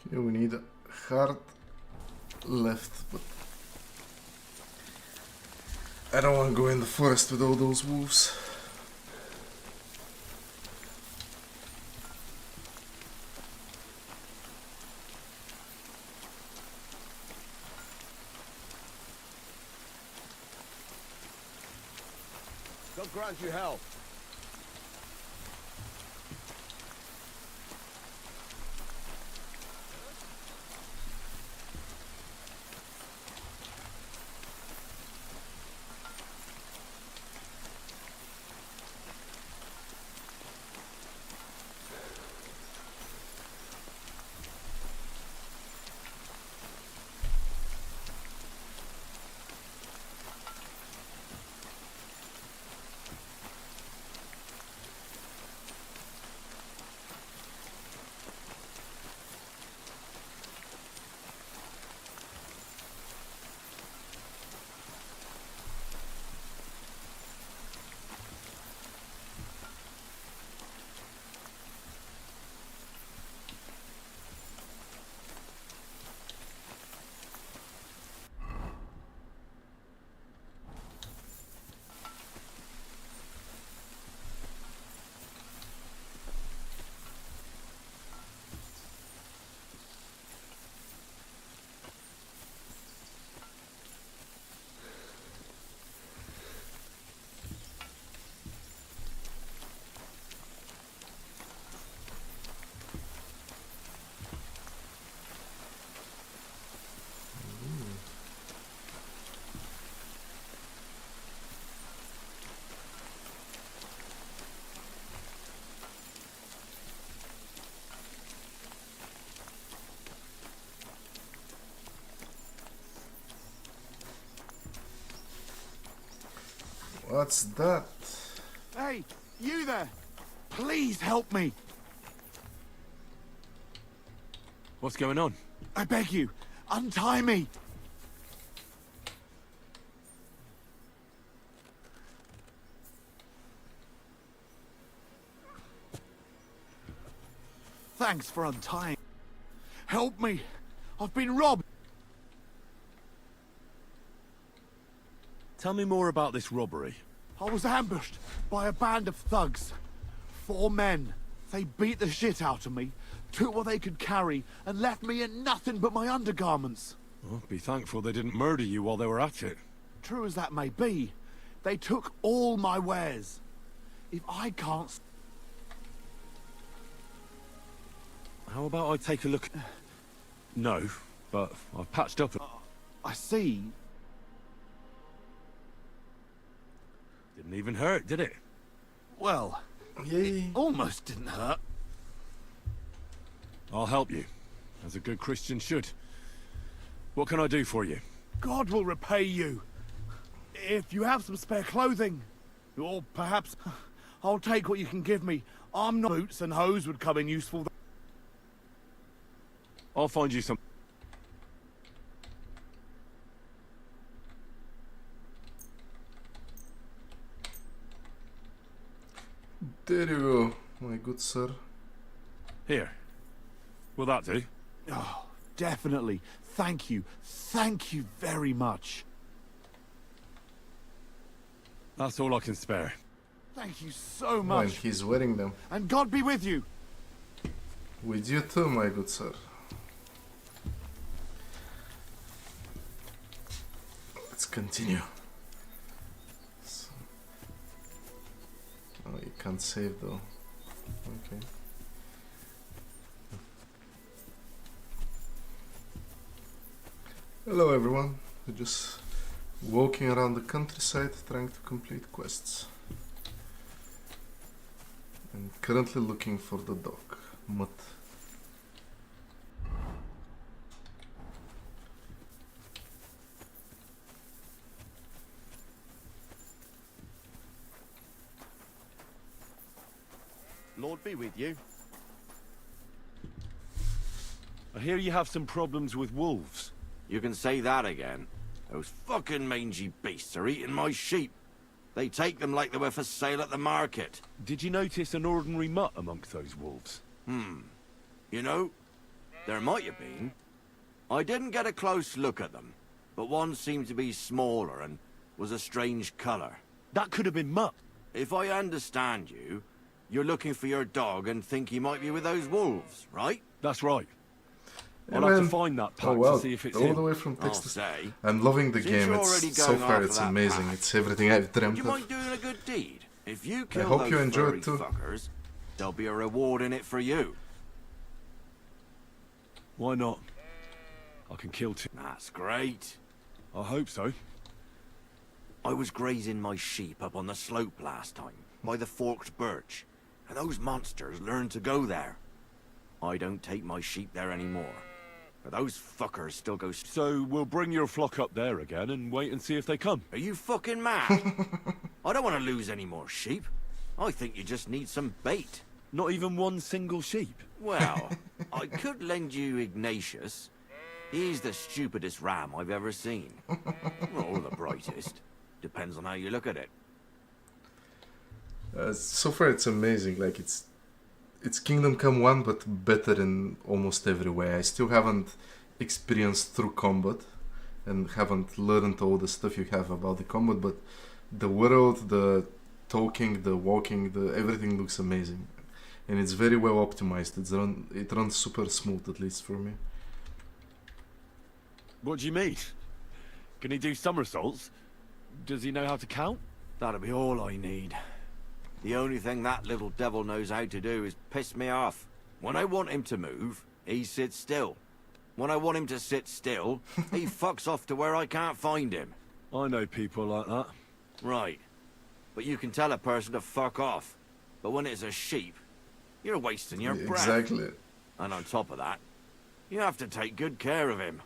Okay, we need a hard left, but I don't want to go in the forest with all those wolves. God grant you health. What's that? Hey, you there! Please help me! What's going on? I beg you, untie me! Thanks for untying. Help me! I've been robbed! Tell me more about this robbery. I was ambushed by a band of thugs. 4 men. They beat the shit out of me, took what they could carry, and left me in nothing but my undergarments. Well, be thankful they didn't murder you while they were at it. True as that may be, they took all my wares. If I can't... How about I take a look? No, but I've patched up. I see. Didn't even hurt, did it? Well, it almost didn't hurt. I'll help you, as a good Christian should. What can I do for you? God will repay you. If you have some spare clothing, or perhaps I'll take what you can give me. I'm not... Boots and hose would come in useful. I'll find you some... There you go, my good sir. Here. Will that do? Oh, definitely. Thank you. Thank you very much. That's all I can spare. Thank you so Oh, much. and he's wearing them. And God be with you. With you too, my good sir. Let's continue. So... Oh, you can't save though. Okay. Hello everyone. We're just walking around the countryside trying to complete quests. And currently looking for the dog, Mutt. Lord be with you. I hear you have some problems with wolves. You can say that again. Those fucking mangy beasts are eating my sheep. They take them like they were for sale at the market. Did you notice an ordinary mutt amongst those wolves? You know, there might have been. I didn't get a close look at them, but one seemed to be smaller and was a strange colour. That could have been Mutt. If I understand you, you're looking for your dog and think he might be with those wolves, right? That's right. Hey, I'll have man. to find that pack Oh wow, to see if it's all him. the way from I'll Texas. say. I'm loving the Since game. you're It's already so going far after it's that amazing. pack, It's everything I've dreamt you of. mind doing a good deed? If you kill hope those you enjoy furry it too. fuckers, there'll be a reward in it for you. Why not? I can kill two. That's great. I hope so. I was grazing my sheep up on the slope last time, by the forked birch, and those monsters learned to go there. I don't take my sheep there anymore, but those fuckers still go... So we'll bring your flock up there again and wait and see if they come. Are you fucking mad? I don't want to lose any more sheep. I think you just need some bait. Not even one single sheep? Well, I could lend you Ignatius. He's the stupidest ram I've ever seen. Or the brightest. Depends on how you look at it. So far it's amazing. Like it's Kingdom Come 1, but better in almost every way. I still haven't experienced through combat and haven't learned all the stuff you have about the combat, but the world, the talking, the walking, everything looks amazing. And it's very well optimized. It runs super smooth, at least for me. What do you mean? Can he do somersaults? Does he know how to count? That'll be all I need. The only thing that little devil knows how to do is piss me off. When I want him to move, he sits still. When I want him to sit still, he fucks off to where I can't find him. I know people like that. Right. But you can tell a person to fuck off. But when it's a sheep, you're wasting your breath. Exactly. And on top of that, you have to take good care of him.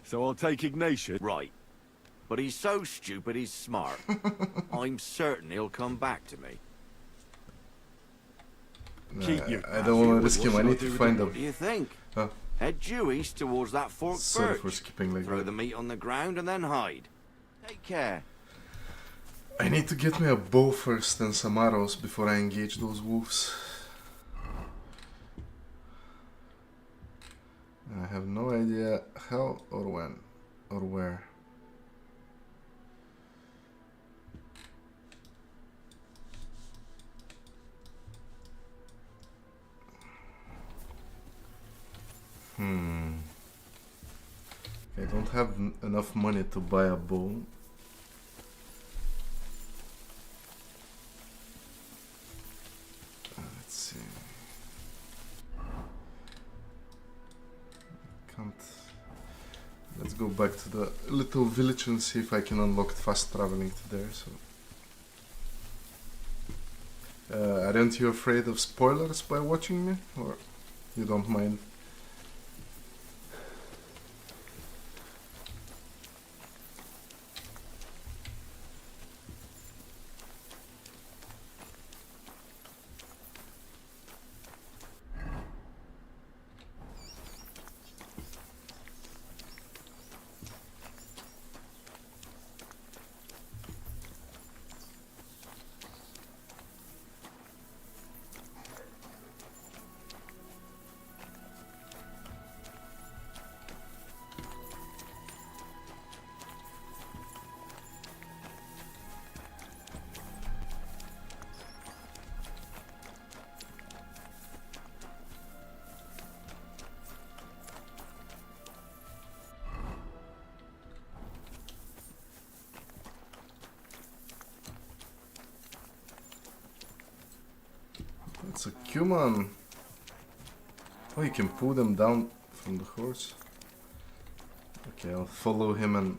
So I'll take Ignatius. Right. But he's so stupid he's smart. I'm certain he'll come back to me. I don't want to risk him. I need to find What him. do you think? Huh? Head due east towards that forked Sorry birch. for skipping like Throw that. the meat on the ground and then hide. Take care. I need to get me a bow first and some arrows before I engage those wolves. I have no idea how or when or where. have enough money to buy a bow. Let's see. Can't. Let's go back to the little village and see if I can unlock fast traveling to there. So, aren't you afraid of spoilers by watching me, or you don't mind? It's a Cuman. Oh, you can pull them down from the horse. Okay, I'll follow him and...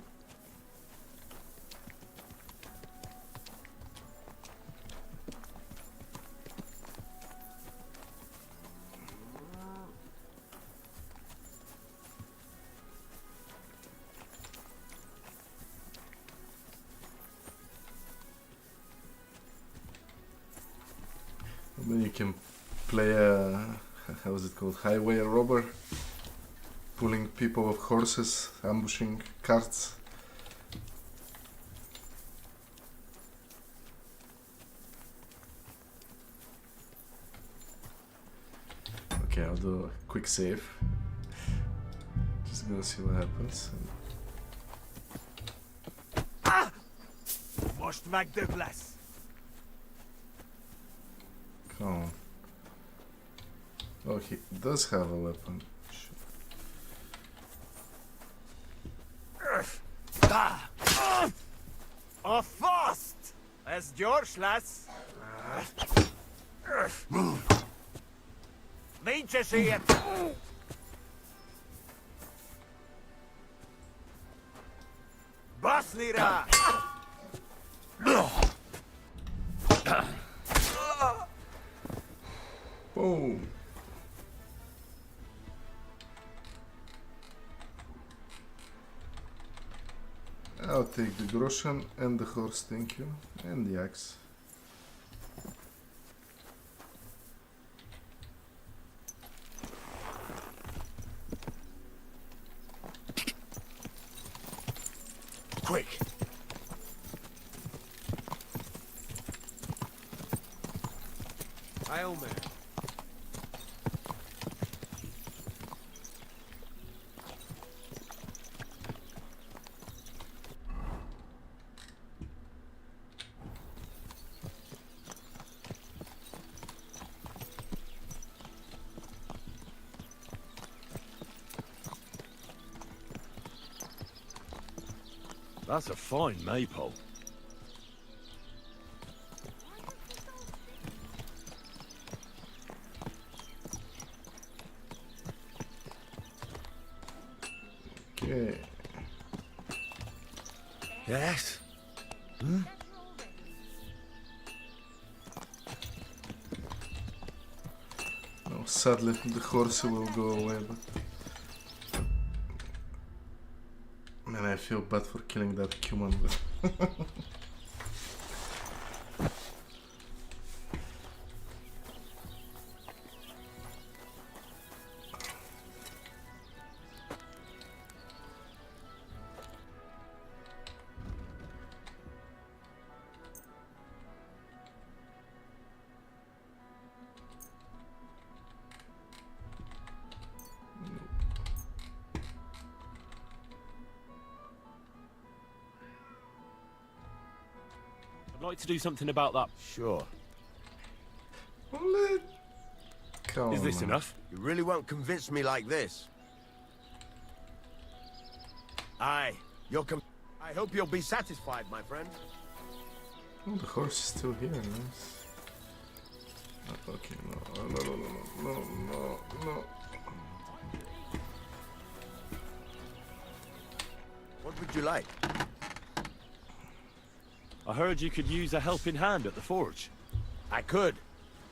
And then you can play a, how is it called, highway robber, pulling people off horses, ambushing carts. Okay, I'll do a quick save. Just gonna see what happens. Ah! Most McDouglas. Come on. Oh, he does have a weapon. A fast! As George, lass. Need to see it. Baslira! Boom! I'll take the groschen and the horse, thank you, and the axe. Quick! Hail Mary. That's a fine maypole. Okay. Yes? Hmm? No, sadly the horse will go away, but... Man, I feel bad for killing that human, but... I'd like to do something about that. Sure. Come Is this on. enough? You really won't convince me like this. Aye, I hope you'll be satisfied, my friend. Oh, the horse is still here, nice. Okay, no. What would you like? I heard you could use a helping hand at the forge. I could.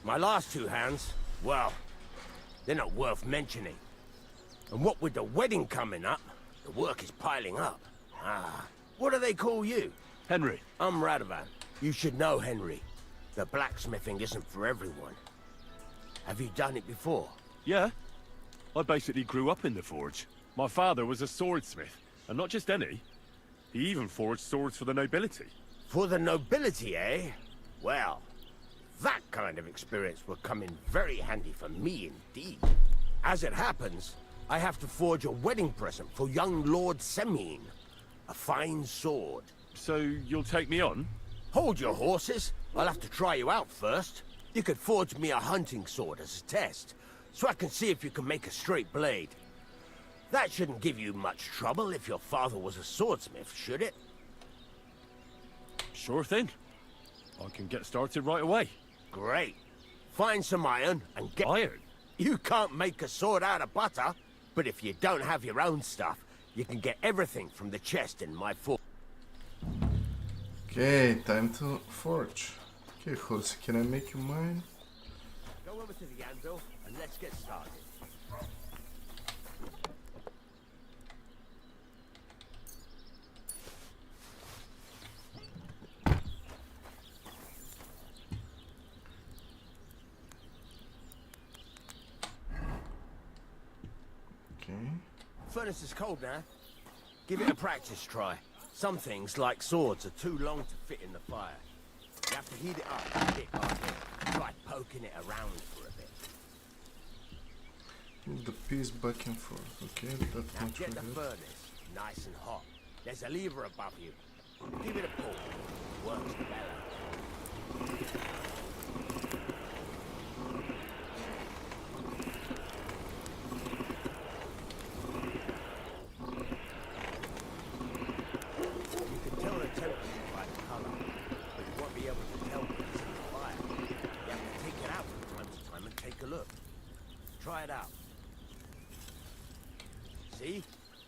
My last 2 hands, well, they're not worth mentioning. And what with the wedding coming up, the work is piling up. Ah, what do they call you? Henry. I'm Radovan. You should know Henry. The blacksmithing isn't for everyone. Have you done it before? Yeah. I basically grew up in the forge. My father was a swordsmith, and not just any. He even forged swords for the nobility. For the nobility, eh? Well, that kind of experience will come in very handy for me indeed. As it happens, I have to forge a wedding present for young Lord Semine. A fine sword. So you'll take me on? Hold your horses. I'll have to try you out first. You could forge me a hunting sword as a test, so I can see if you can make a straight blade. That shouldn't give you much trouble if your father was a swordsmith, should it? Sure thing. I can get started right away. Great. Find some iron and get... Iron? You can't make a sword out of butter, but if you don't have your own stuff, you can get everything from the chest in my forge. Okay, time to forge. Okay, horse, can I make you mine? Go over to the anvil and let's get started. Okay. Furnace is cold now. Give it a practice try. Some things, like swords, are too long to fit in the fire. You have to heat it up a bit like this. Try poking it around for a bit. Move the piece back and forth. Okay, that's Now not get really the good. furnace nice and hot. There's a lever above you. Give it a pull. Works better. You can tell the temperature by the color, but you won't be able to tell when it's in the fire. You have to take it out from time to time and take a look. Try it out. See?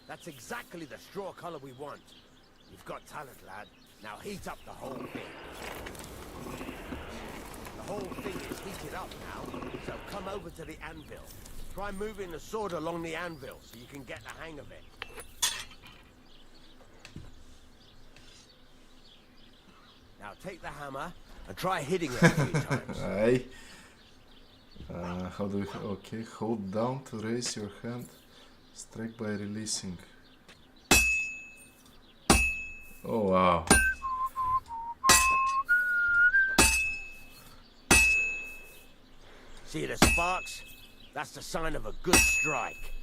That's exactly the straw color we want. You've got talent, lad. Now heat up the whole thing. The whole thing is heated up now, so come over to the anvil. Try moving the sword along the anvil so you can get the hang of it. Now take the hammer and try hitting it a few times. Aye. How do we... Okay, hold down to raise your hand. Strike by releasing. Oh wow. See the sparks? That's the sign of a good strike.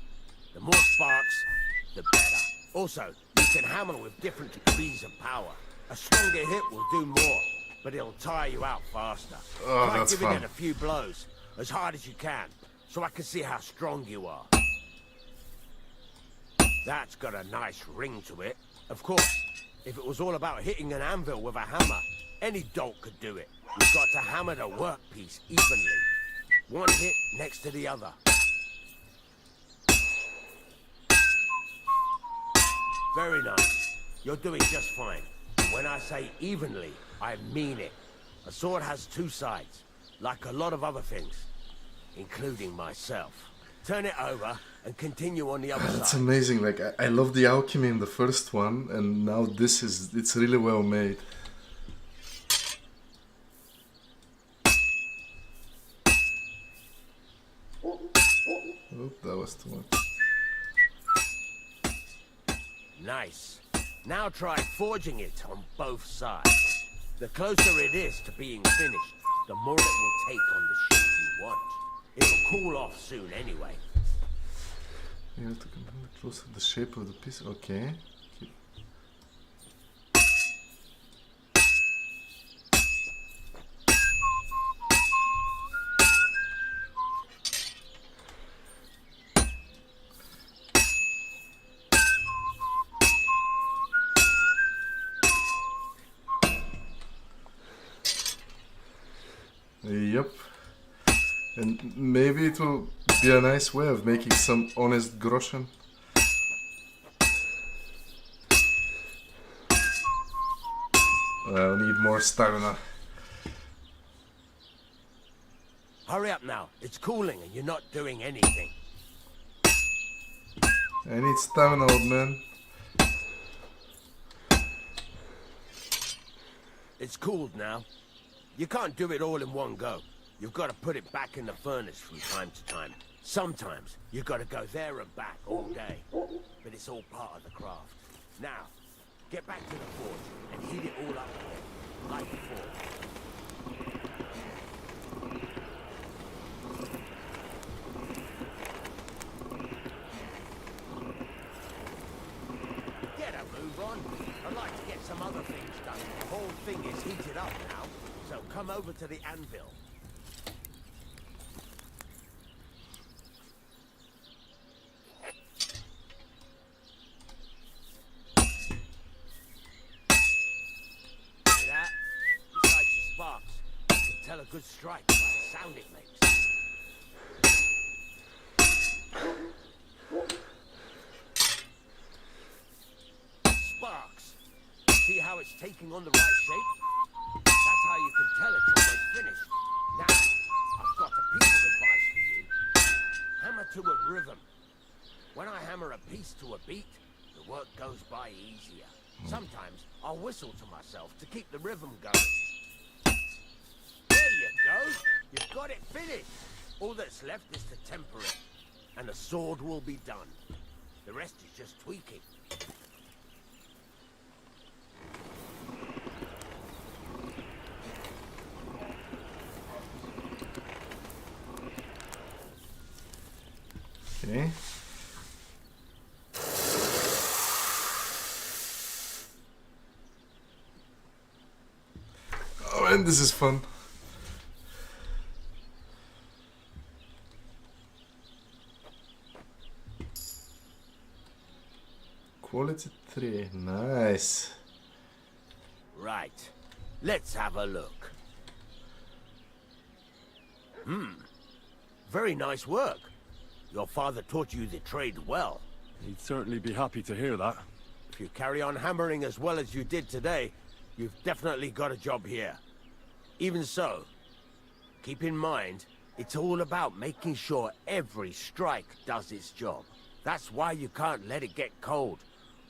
The more sparks, the better. Also, you can hammer with different degrees of power. A stronger hit will do more, but it'll tire you out faster. Oh, Try that's giving fun. it a few blows, as hard as you can, so I can see how strong you are. That's got a nice ring to it. Of course, if it was all about hitting an anvil with a hammer, any dolt could do it. You've got to hammer the workpiece evenly. One hit next to the other. Very nice. You're doing just fine. When I say evenly, I mean it. A sword has two sides, like a lot of other things, including myself. Turn it over and continue on the other It's side. amazing. Like I love the alchemy in the first one, and now this it's really well made. Oh, that was too much. Nice. Now try forging it on both sides. The closer it is to being finished, the more it will take on the shape you want. It'll cool off soon anyway. You have to compare closer the shape of the piece. Okay. Yep. And maybe it will be a nice way of making some honest groschen. I'll need more stamina. Hurry up now. It's cooling and you're not doing anything. I need stamina, old man. It's cooled now. You can't do it all in one go. You've got to put it back in the furnace from time to time. Sometimes you've got to go there and back all day. But it's all part of the craft. Now, get back to the forge and heat it all up again, like before. Get a move on. I'd like to get some other things done. The whole thing is heated up now, so come over to the anvil. See that? Besides the sparks, you can tell a good strike by the sound it makes. Sparks. See how it's taking on the right shape? That's how you can tell it's almost finished. Now, I've got a piece of advice for you. Hammer to a rhythm. When I hammer a piece to a beat, the work goes by easier. Sometimes I'll whistle to myself to keep the rhythm going. There you go. You've got it finished. All that's left is to temper it, and the sword will be done. The rest is just tweaking. Okay. Oh, and this is fun. Quality 3, nice. Right. Let's have a look. Very nice work. Your father taught you the trade well. He'd certainly be happy to hear that. If you carry on hammering as well as you did today, you've definitely got a job here. Even so, keep in mind, it's all about making sure every strike does its job. That's why you can't let it get cold,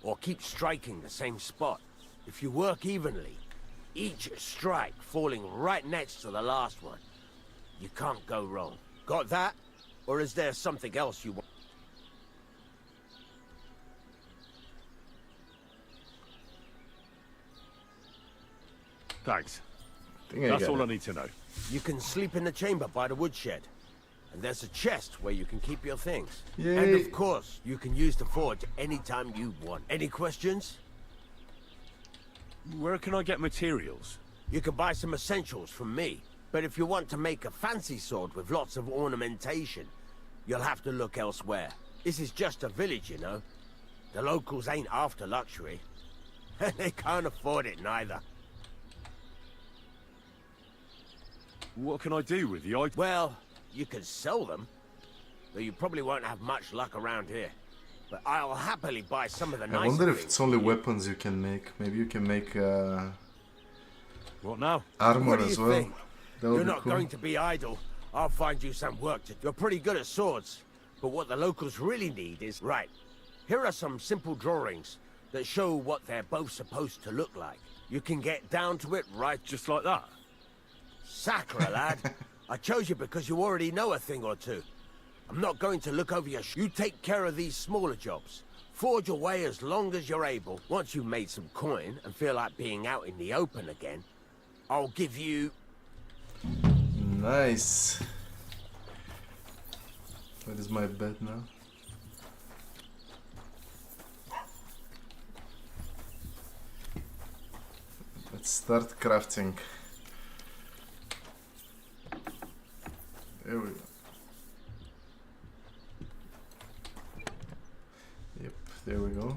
or keep striking the same spot. If you work evenly, each strike falling right next to the last one, you can't go wrong. Got that? Or is there something else you want? Thanks. I That's got all it. I need to know. You can sleep in the chamber by the woodshed. And there's a chest where you can keep your things. Yay. And of course, you can use the forge anytime you want. Any questions? Where can I get materials? You can buy some essentials from me. But if you want to make a fancy sword with lots of ornamentation, you'll have to look elsewhere. This is just a village, you know. The locals ain't after luxury. They can't afford it neither. What can I do with the items? Well, you can sell them, though you probably won't have much luck around here. But I'll happily buy some of the I nicer wonder if things. it's only weapons you can make. Maybe you can make What now? armor What do you as well. think? That would You're be not cool. going to be idle. I'll find you some work to do. You're pretty good at swords, but what the locals really need is... Right, here are some simple drawings that show what they're both supposed to look like. You can get down to it right... Just like that? Sacre, lad. I chose you because you already know a thing or two. I'm not going to look over your You take care of these smaller jobs. Forge away as long as you're able. Once you've made some coin and feel like being out in the open again, I'll give you... Nice. Where is my bed now? Let's start crafting. There we go. Yep, there we go.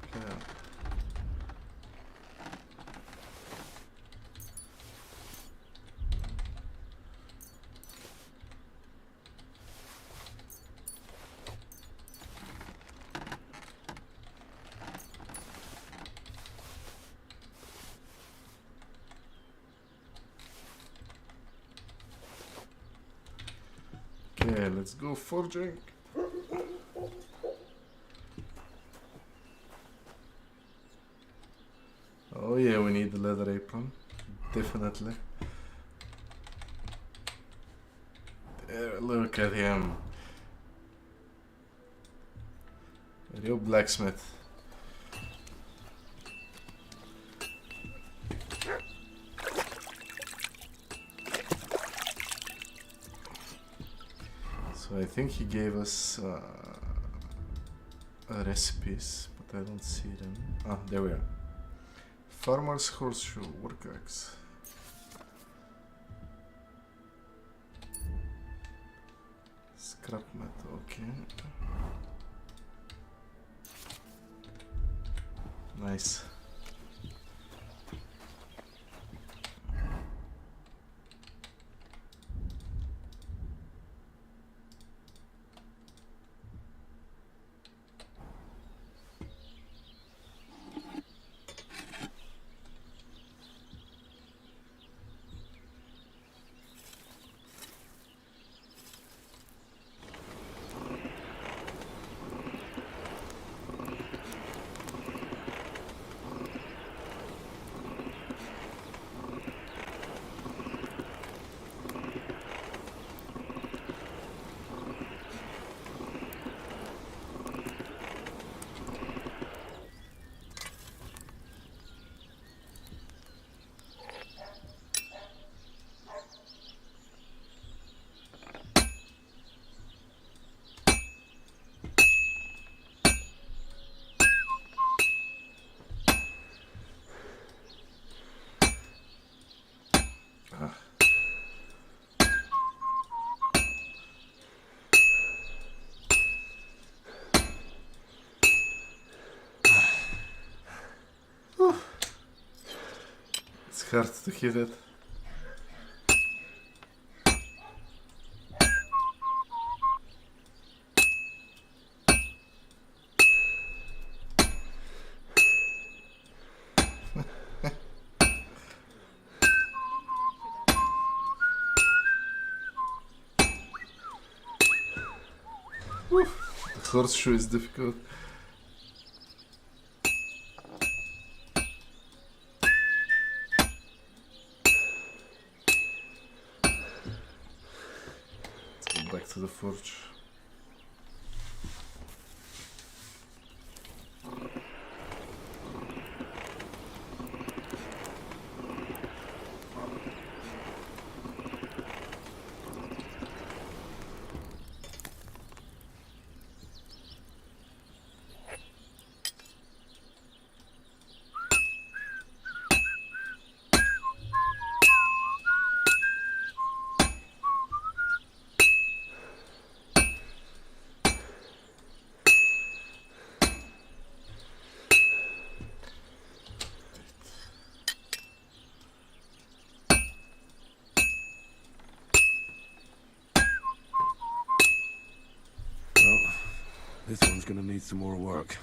Okay. let's go forging. Oh yeah, we need the leather apron. Definitely. There, look at him. Real blacksmith. So I think he gave us recipes, but I don't see them. Ah, there we are. Farmer's horseshoe, work axe. Scrap metal, okay. Nice. It's hard to hit it. The horseshoe is difficult. Let's go back to the forge. This one's gonna need some more work.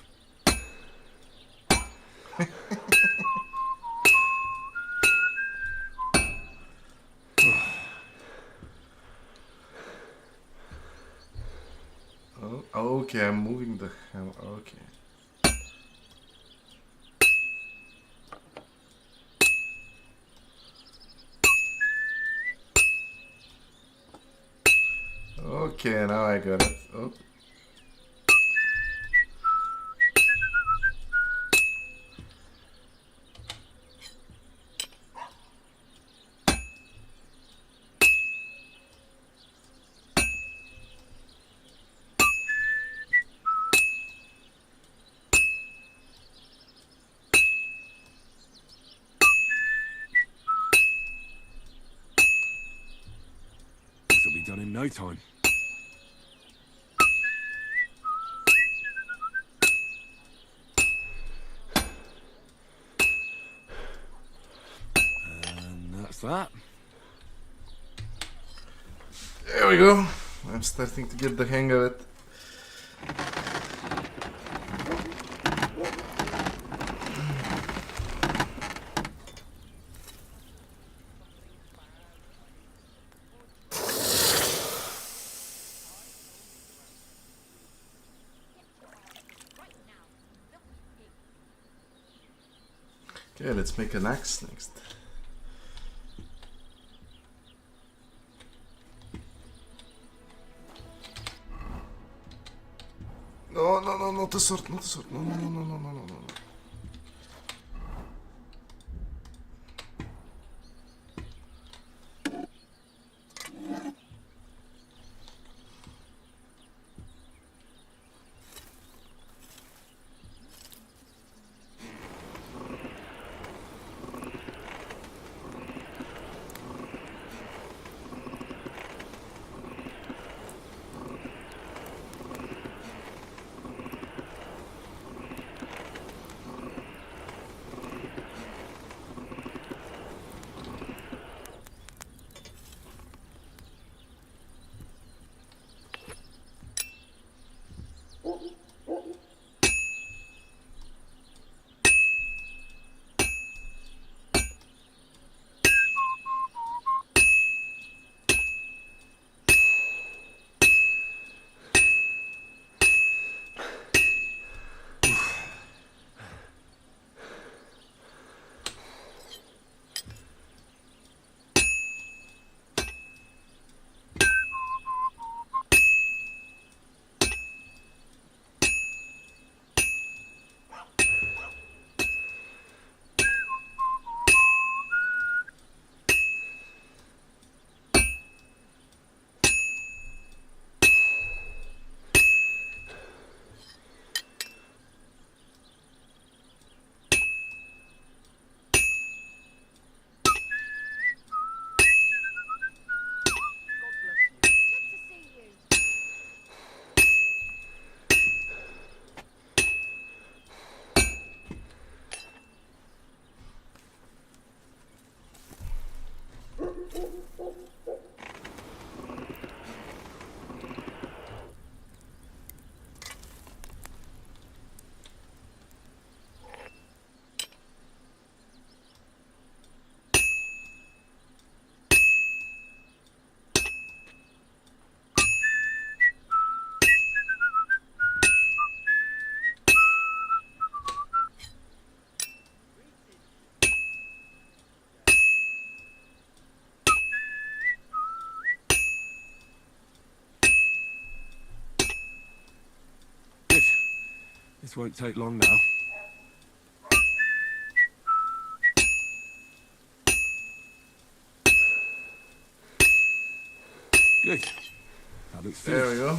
Oh, okay, I'm moving the hammer. Okay. Okay, now I got it. Oh. This'll be done in no time. And that's that. There we go. I'm starting to get the hang of it. Okay, let's make an axe next. No, no, no, not the sword, not the sword. No, no, no, no, no, no, no, no. This won't take long now. Good. That looks There we finished. go.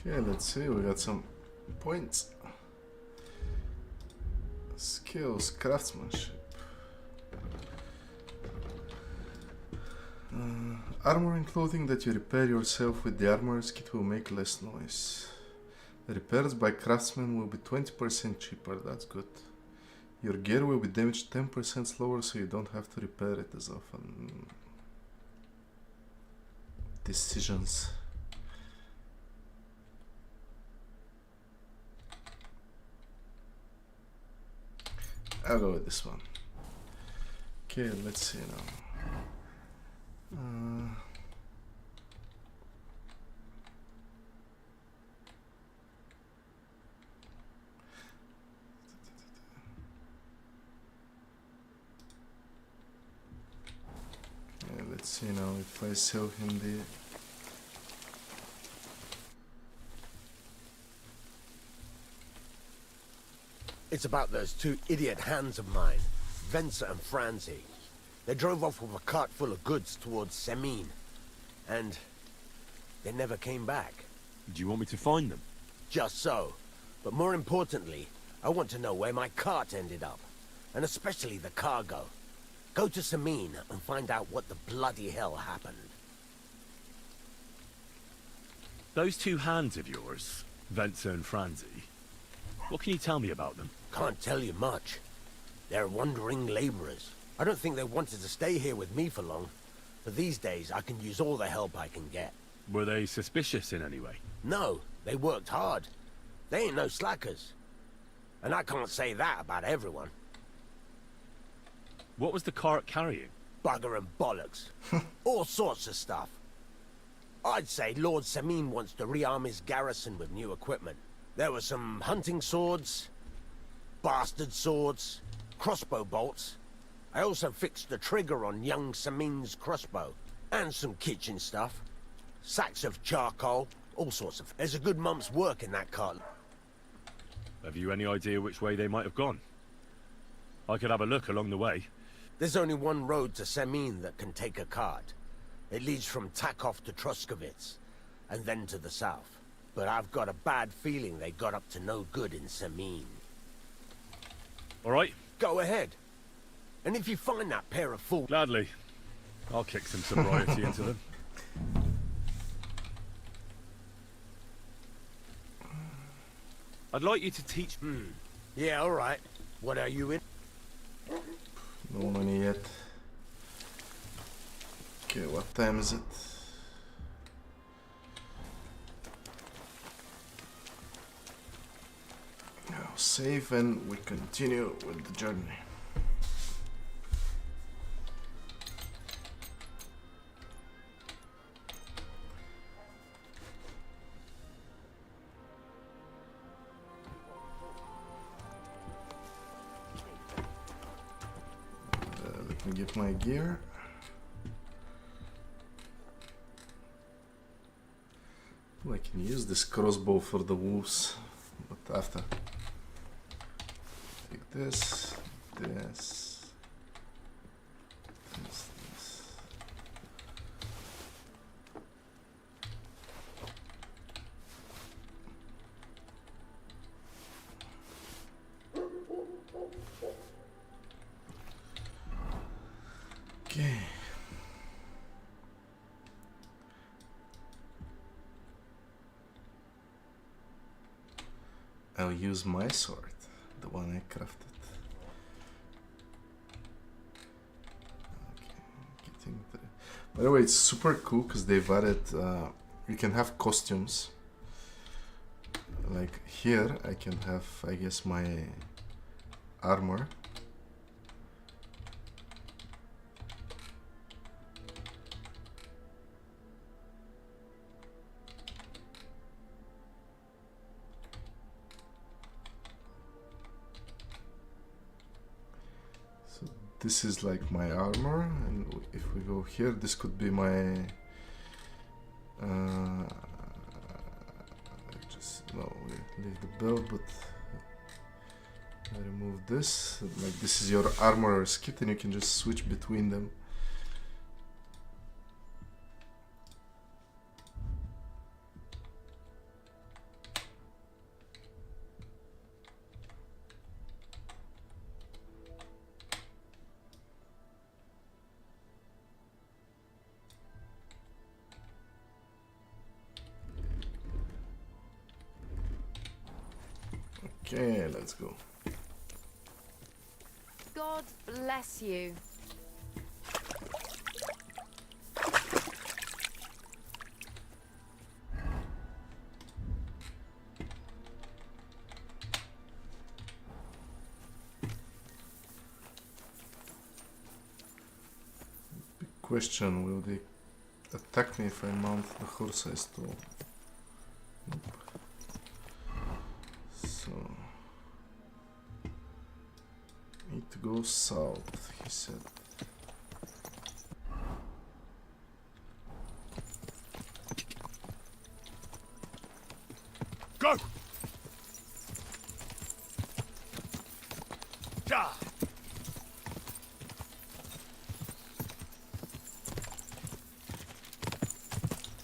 Okay, let's see, we got some points. Skills, craftsmanship. Armor and clothing that you repair yourself with the armorer's kit will make less noise. The repairs by craftsmen will be 20% cheaper, that's good. Your gear will be damaged 10% slower, so you don't have to repair it as often. Decisions. I'll go with this one. Okay, let's see now. Okay, let's see now if I sell him the... It's about those two idiot hands of mine, Venser and Franzi. They drove off with a cart full of goods towards Semin, and they never came back. Do you want me to find them? Just so. But more importantly, I want to know where my cart ended up, and especially the cargo. Go to Semin and find out what the bloody hell happened. Those two hands of yours, Venser and Franzi, What can you tell me about them? Can't tell you much. They're wandering laborers. I don't think they wanted to stay here with me for long. But these days, I can use all the help I can get. Were they suspicious in any way? No, they worked hard. They ain't no slackers. And I can't say that about everyone. What was the cart carrying? Bugger and bollocks. All sorts of stuff. I'd say Lord Semin wants to rearm his garrison with new equipment. There were some hunting swords, bastard swords, crossbow bolts. I also fixed the trigger on young Semin's crossbow. And some kitchen stuff. Sacks of charcoal, all sorts of... There's a good month's work in that cart. Have you any idea which way they might have gone? I could have a look along the way. There's only one road to Semin that can take a cart. It leads from Takov to Troskovitz, and then to the south. But I've got a bad feeling they got up to no good in Semin. All right. Go ahead. And if you find that pair of fools... Gladly. I'll kick some sobriety into them. I'd like you to teach... Yeah, all right. What are you in? No money yet. Okay, what time is it? Now save and we continue with the journey. Let me get my gear. I can use this crossbow for the wolves, but after. Take this, this, this. Okay. I'll use my sword, the one I crafted. Okay, getting the... By the way, it's super cool because they've added, you can have costumes. Like here, I can have, I guess, my armor. This is like my armor, and if we go here, this could be my no, we leave the belt, but I remove this. Like this is your armor kit, and you can just switch between them. Okay, let's go. God bless you. Big question, will they attack me if I mount the horse I stole? Nope. So, need to go south, he said. Go! Ja!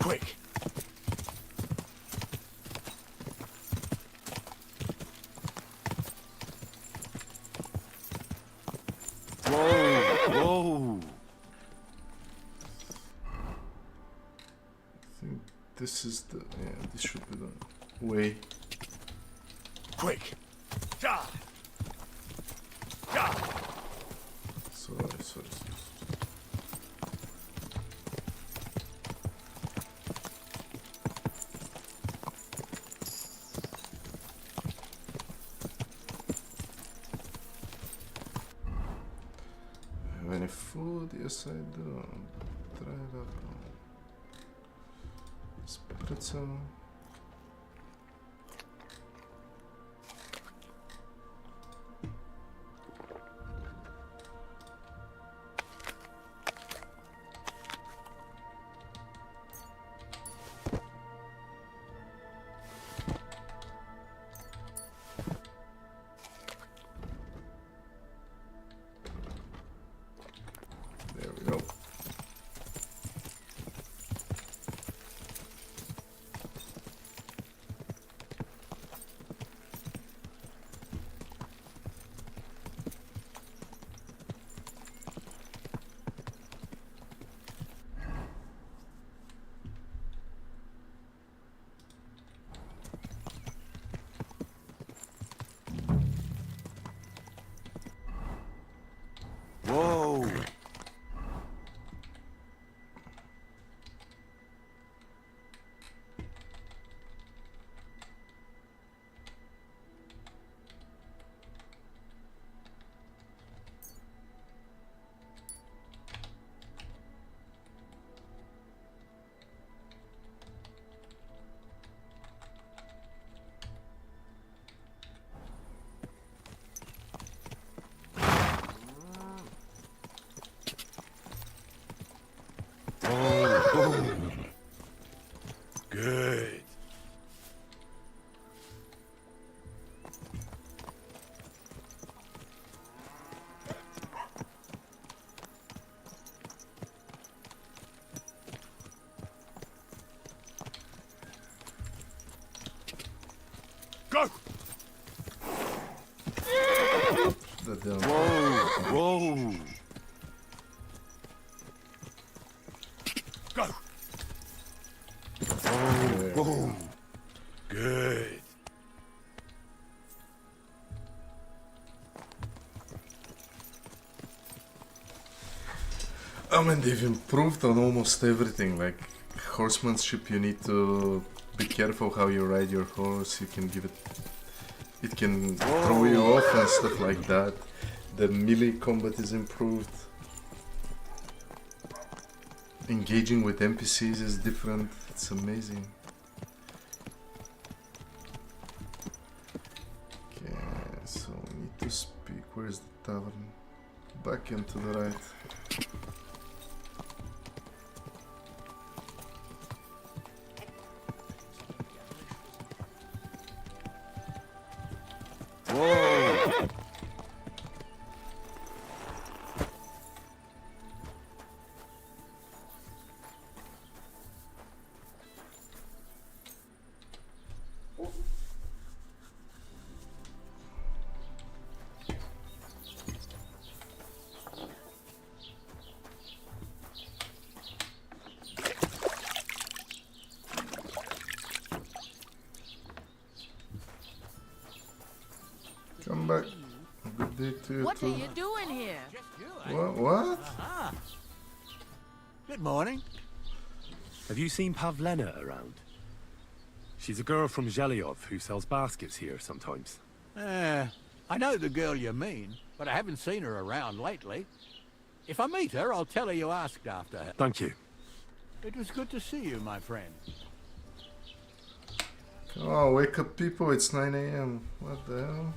Quick! Whoa! I think this is the... yeah, this should be the way. Quick! Sorry. Have any food? Yes, I do. Try that. Spritzer. There we go. Whoa! Good. Go! Whoa! Go! Whoa! Good. I mean, they've improved on almost everything. Like horsemanship, you need to be careful how you ride your horse. You can give it. It can throw you off and stuff like that. The melee combat is improved. Engaging with NPCs is different. It's amazing. Okay, so we need to speak. Where's the tavern? Back and to the right. Whoa! Come back. Good day to you What too. are you doing here? What? Ah. Good morning. Have you seen Pavlena around? She's a girl from Zhelyov who sells baskets here sometimes. I know the girl you mean, but I haven't seen her around lately. If I meet her, I'll tell her you asked after her. Thank you. It was good to see you, my friend. Oh, wake up people, it's 9 AM. What the hell?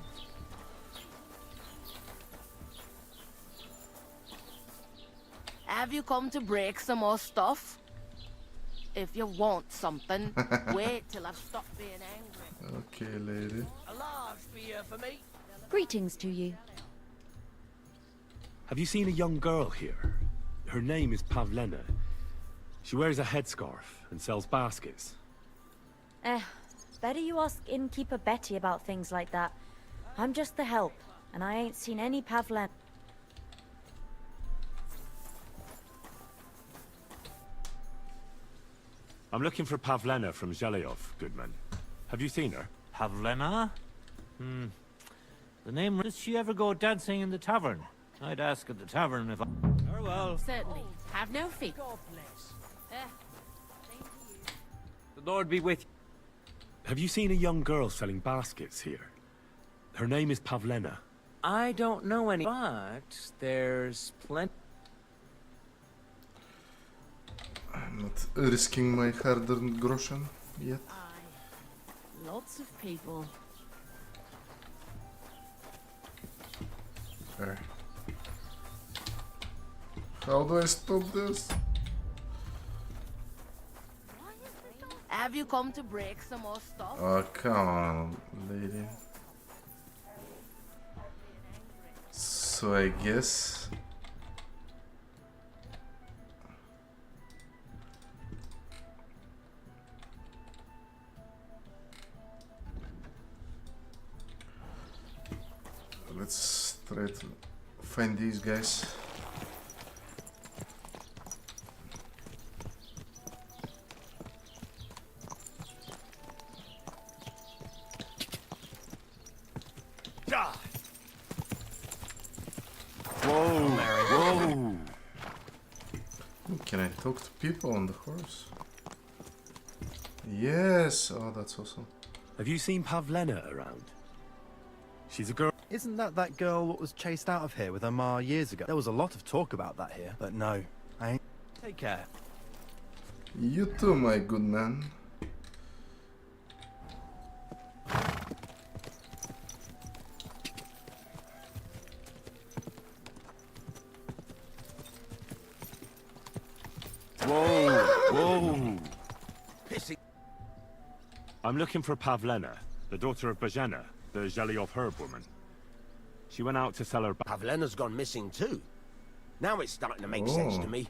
Have you come to break some more stuff? If you want something, wait till I've stopped being angry. Okay, lady. A large beer for me. Greetings to you. Have you seen a young girl here? Her name is Pavlena. She wears a headscarf and sells baskets. Better you ask innkeeper Betty about things like that. I'm just the help, and I ain't seen any Pavlen. I'm looking for Pavlena from Zhelyov, Goodman. Have you seen her? Pavlena? The name... Does she ever go dancing in the tavern? I'd ask at the tavern if I... Oh, well. Certainly. Have no fear. God bless. The Lord be with you. Have you seen a young girl selling baskets here? Her name is Pavlena. I don't know any, but there's plenty... I'm not risking my hard-earned groschen yet. Lots of people. There. How do I stop this? Have you come to break some more stuff? Oh, come on, lady. So I guess... Let's try to find these guys. Whoa! Whoa! Can I talk to people on the horse? Yes! Oh, that's awesome. Have you seen Pavlena around? She's a girl. Isn't that girl what was chased out of here with her ma years ago? There was a lot of talk about that here, but no, I ain't. Take care. You too, my good man. Whoa! Whoa! Pissing. I'm looking for Pavlena, the daughter of Bajana, the Zhelyov herb woman. She went out to sell her... Pavlena's gone missing too. Now it's starting to make sense to me.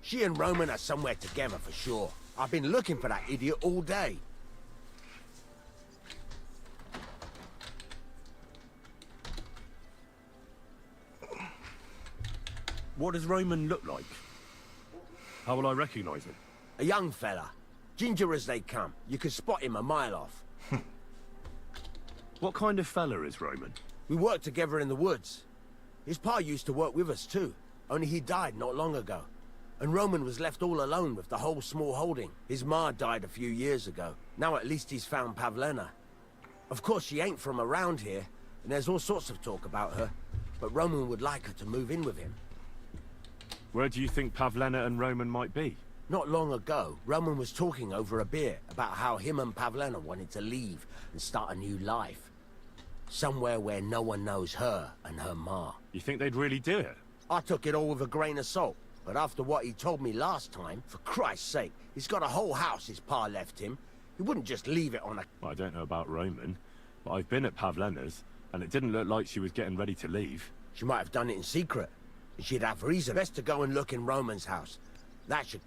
She and Roman are somewhere together for sure. I've been looking for that idiot all day. What does Roman look like? How will I recognize him? A young fella. Ginger as they come. You can spot him a mile off. What kind of fella is Roman? We worked together in the woods. His pa used to work with us too, only he died not long ago. And Roman was left all alone with the whole small holding. His ma died a few years ago. Now at least he's found Pavlena. Of course she ain't from around here, and there's all sorts of talk about her. But Roman would like her to move in with him. Where do you think Pavlena and Roman might be? Not long ago, Roman was talking over a beer about how him and Pavlena wanted to leave and start a new life. Somewhere where no one knows her and her ma. You think they'd really do it? I took it all with a grain of salt. But after what he told me last time, for Christ's sake, he's got a whole house his pa left him. He wouldn't just leave it on a... Well, I don't know about Roman, but I've been at Pavlena's, and it didn't look like she was getting ready to leave. She might have done it in secret. And she'd have reason. Best to go and look in Roman's house. That should...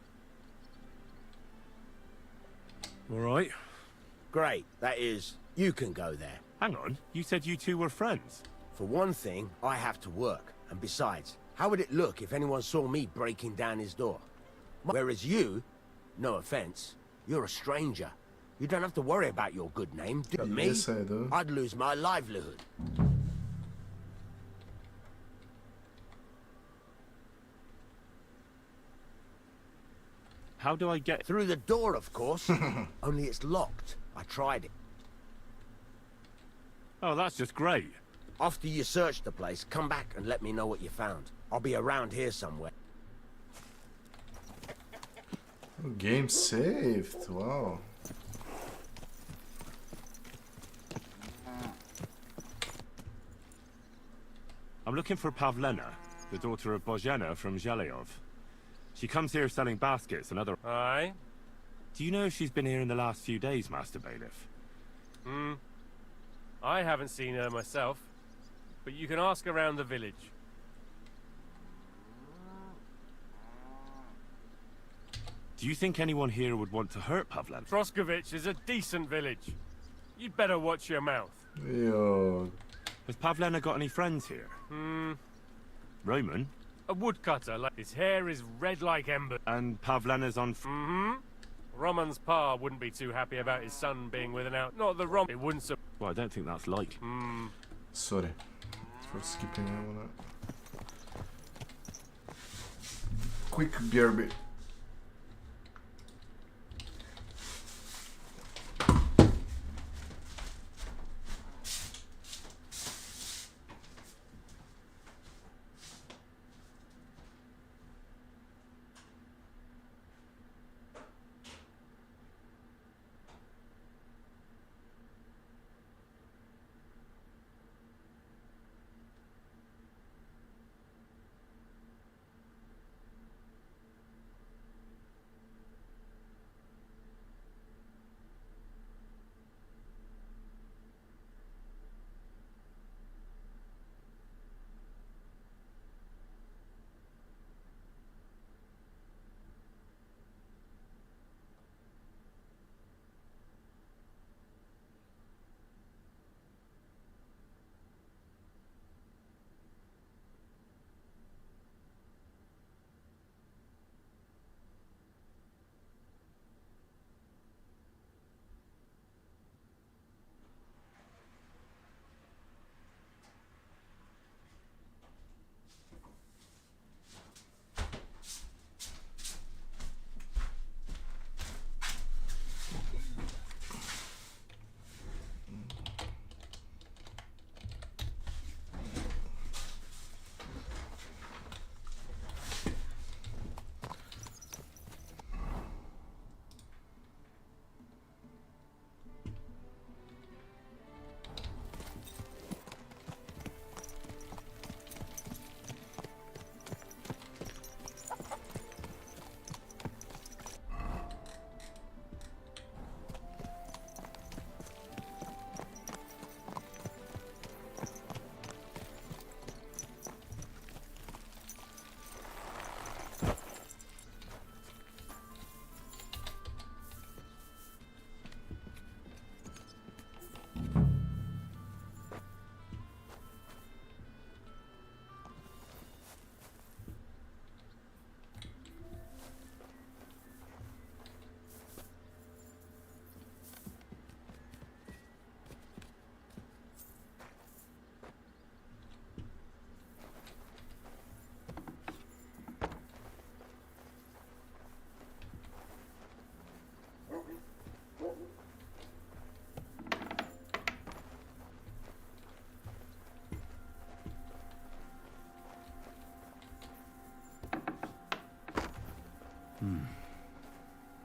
All right. Great. That is, you can go there. Hang on, you said you two were friends. For one thing, I have to work. And besides, how would it look if anyone saw me breaking down his door? Whereas you, no offense, you're a stranger. You don't have to worry about your good name. But me, Yes, I do. I'd lose my livelihood. How do I get... Through the door, of course. Only it's locked. I tried it. Oh, that's just great. After you search the place, come back and let me know what you found. I'll be around here somewhere. Oh, game saved. Wow. I'm looking for Pavlena, the daughter of Bojana from Zhelyov. She comes here selling baskets and other... Aye? Do you know if she's been here in the last few days, Master Bailiff? I haven't seen her myself, but you can ask around the village. Do you think anyone here would want to hurt Pavlena? Troskovich is a decent village. You'd better watch your mouth. Yo. Has Pavlena got any friends here? Roman? A woodcutter, like his hair is red like ember. And Pavlena's on... Roman's pa wouldn't be too happy about his son being with an out... Not the It wouldn't... Well, I don't think that's likely. Sorry. before skipping. I wanna quick BRB.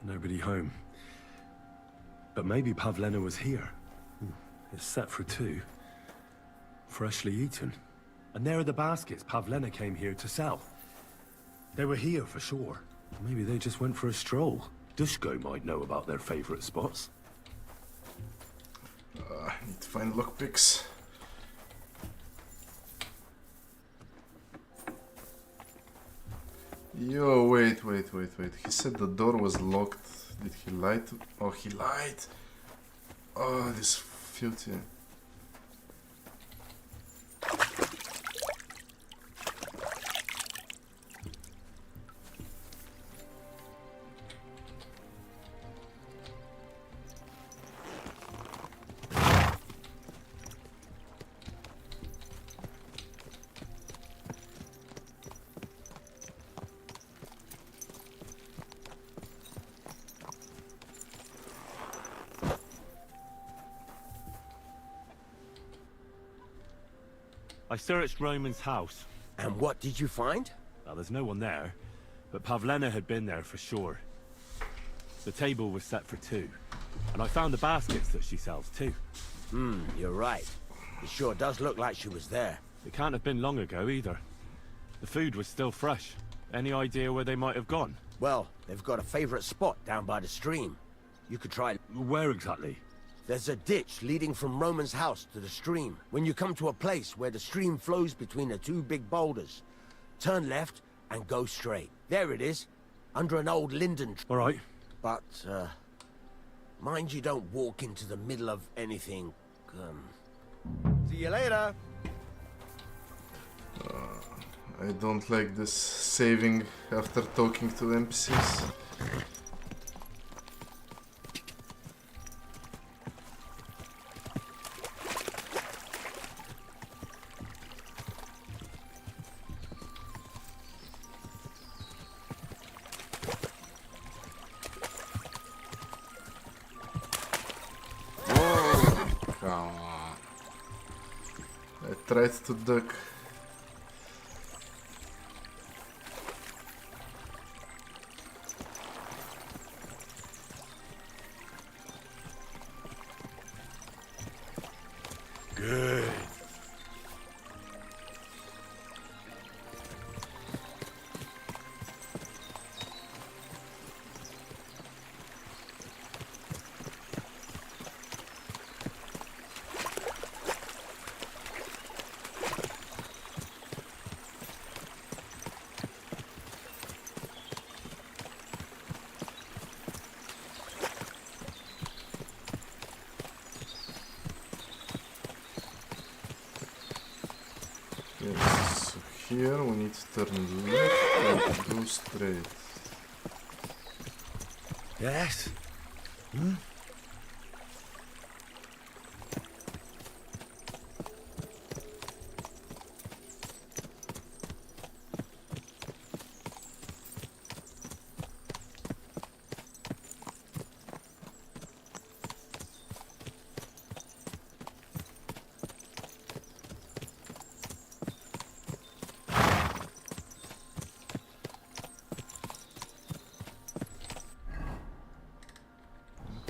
Nobody home. But maybe Pavlena was here. It's set for 2. Freshly eaten. And there are the baskets Pavlena came here to sell. They were here for sure. Maybe they just went for a stroll. Dushko might know about their favorite spots. I need to find lockpicks. Yo, wait. He said the door was locked. Did he lie to... Oh, he lied. Oh, this filthy. I searched Roman's house. And what did you find? Well, there's no one there, but Pavlena had been there for sure. The table was set for 2, and I found the baskets that she sells too. You're right. It sure does look like she was there. It can't have been long ago either. The food was still fresh. Any idea where they might have gone? Well, they've got a favorite spot down by the stream. You could try... Where exactly? There's a ditch leading from Roman's house to the stream. When you come to a place where the stream flows between the 2 big boulders, turn left and go straight. There it is, under an old linden tree. All right. But, mind you don't walk into the middle of anything. See you later. I don't like this saving after talking to NPCs. I tried to duck. Good. Yes, so here we need to turn left and go straight. Yes?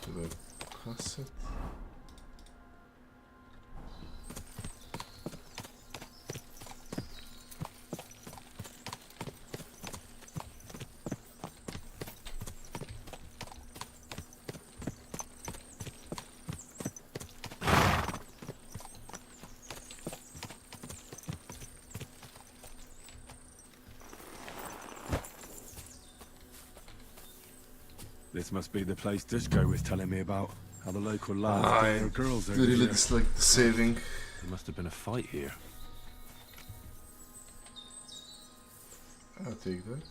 Did I pass it? This must be the place Dushko was telling me about. How the local lads get I their girls over really here. dislike the saving. There must have been a fight here. I'll take that.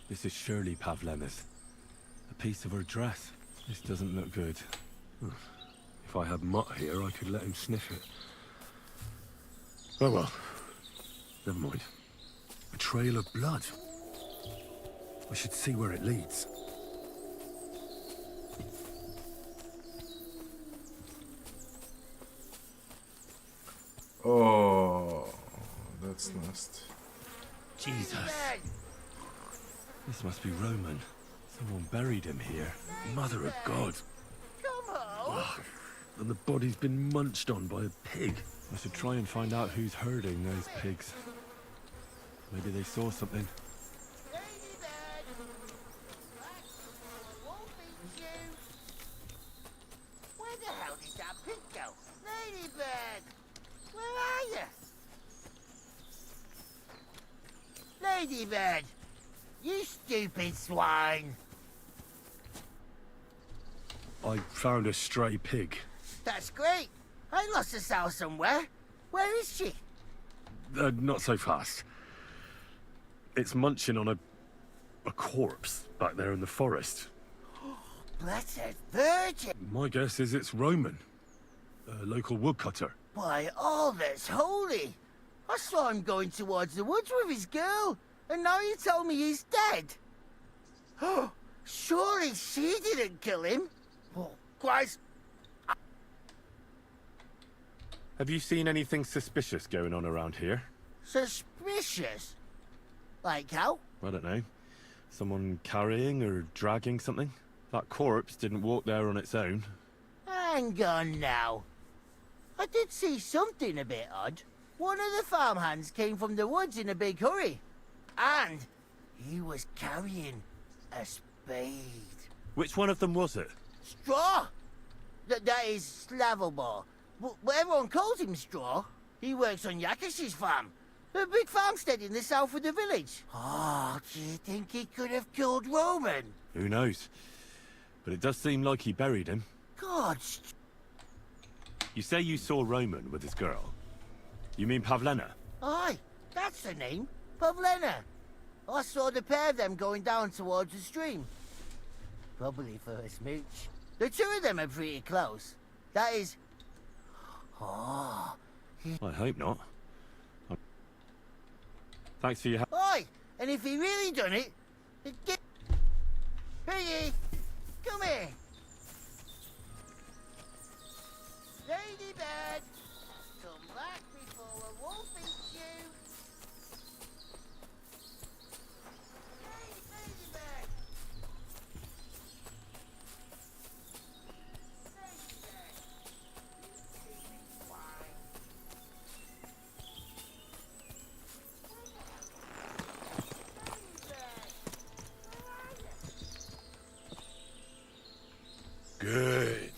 This is surely Pavlena's. A piece of her dress. This doesn't look good. If I had Mutt here, I could let him sniff it. Oh well. Never mind. A trail of blood. I should see where it leads. Oh, that's nasty. Jesus. This must be Roman. Someone buried him here. Mother of God. Come on. Ugh. And the body's been munched on by a pig. I should try and find out who's herding those pigs. Maybe they saw something. Where the hell did that pig go? Ladybird! Where are you? Ladybird! You stupid swine! I found a stray pig. That's great. I lost a sow somewhere. Where is she? Not so fast. It's munching on a corpse back there in the forest. Blessed Virgin! My guess is it's Roman, a local woodcutter. By all that's holy! I saw him going towards the woods with his girl, and now you tell me he's dead. Oh, surely she didn't kill him. Oh, Christ! Have you seen anything suspicious going on around here? Suspicious? Like how? I don't know. Someone carrying or dragging something? That corpse didn't walk there on its own. Hang on now. I did see something a bit odd. One of the farmhands came from the woods in a big hurry. And he was carrying a spade. Which one of them was it? Straw! That is Slavobor. But everyone calls him Straw. He works on Yakish's farm. A big farmstead in the south of the village. Oh, do you think he could have killed Roman? Who knows? But it does seem like he buried him. God. You say you saw Roman with his girl. You mean Pavlena? Aye, that's the name. Pavlena. I saw the pair of them going down towards the stream. Probably for a smooch. The two of them are pretty close. That is... Oh... I hope not. Thanks for your help. Oi! And if he really done it, Lady! Come here! Ladybird! Come back before a wolf eats you! Ladybird! Good.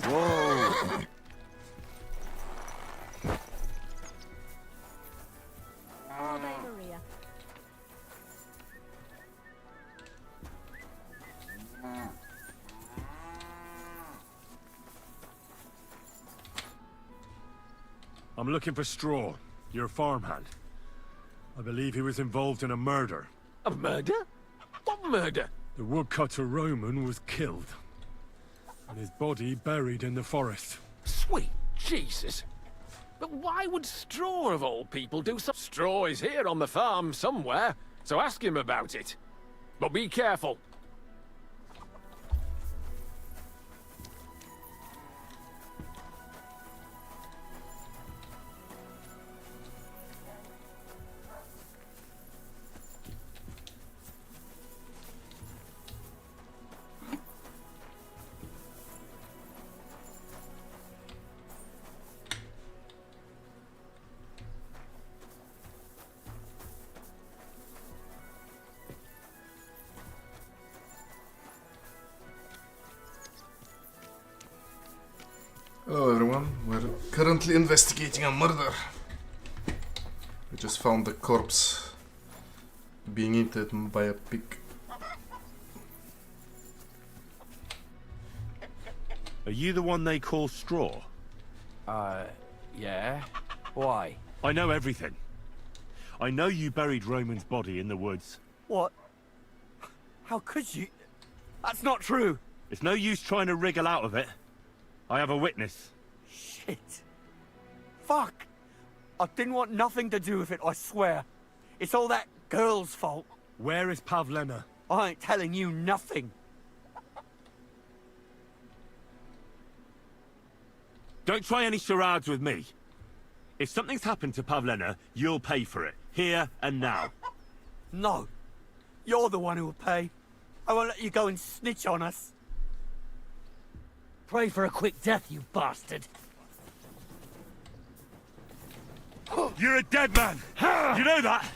Whoa! All day, Maria. I'm looking for Straw, your farmhand. I believe he was involved in a murder. A murder? What murder? The woodcutter Roman was killed, and his body buried in the forest. Sweet Jesus. But why would Straw, of all people, do so? Straw is here on the farm somewhere, so ask him about it. But be careful. Hello everyone, we're currently investigating a murder. We just found the corpse being eaten by a pig. Are you the one they call Straw? Yeah. Why? I know everything. I know you buried Roman's body in the woods. What? How could you? That's not true. It's no use trying to wriggle out of it. I have a witness. Shit. Fuck. I didn't want nothing to do with it, I swear. It's all that girl's fault. Where is Pavlena? I ain't telling you nothing. Don't try any charades with me. If something's happened to Pavlena, you'll pay for it. Here and now. No. You're the one who will pay. I won't let you go and snitch on us. Pray for a quick death, you bastard. You're a dead man! You know that?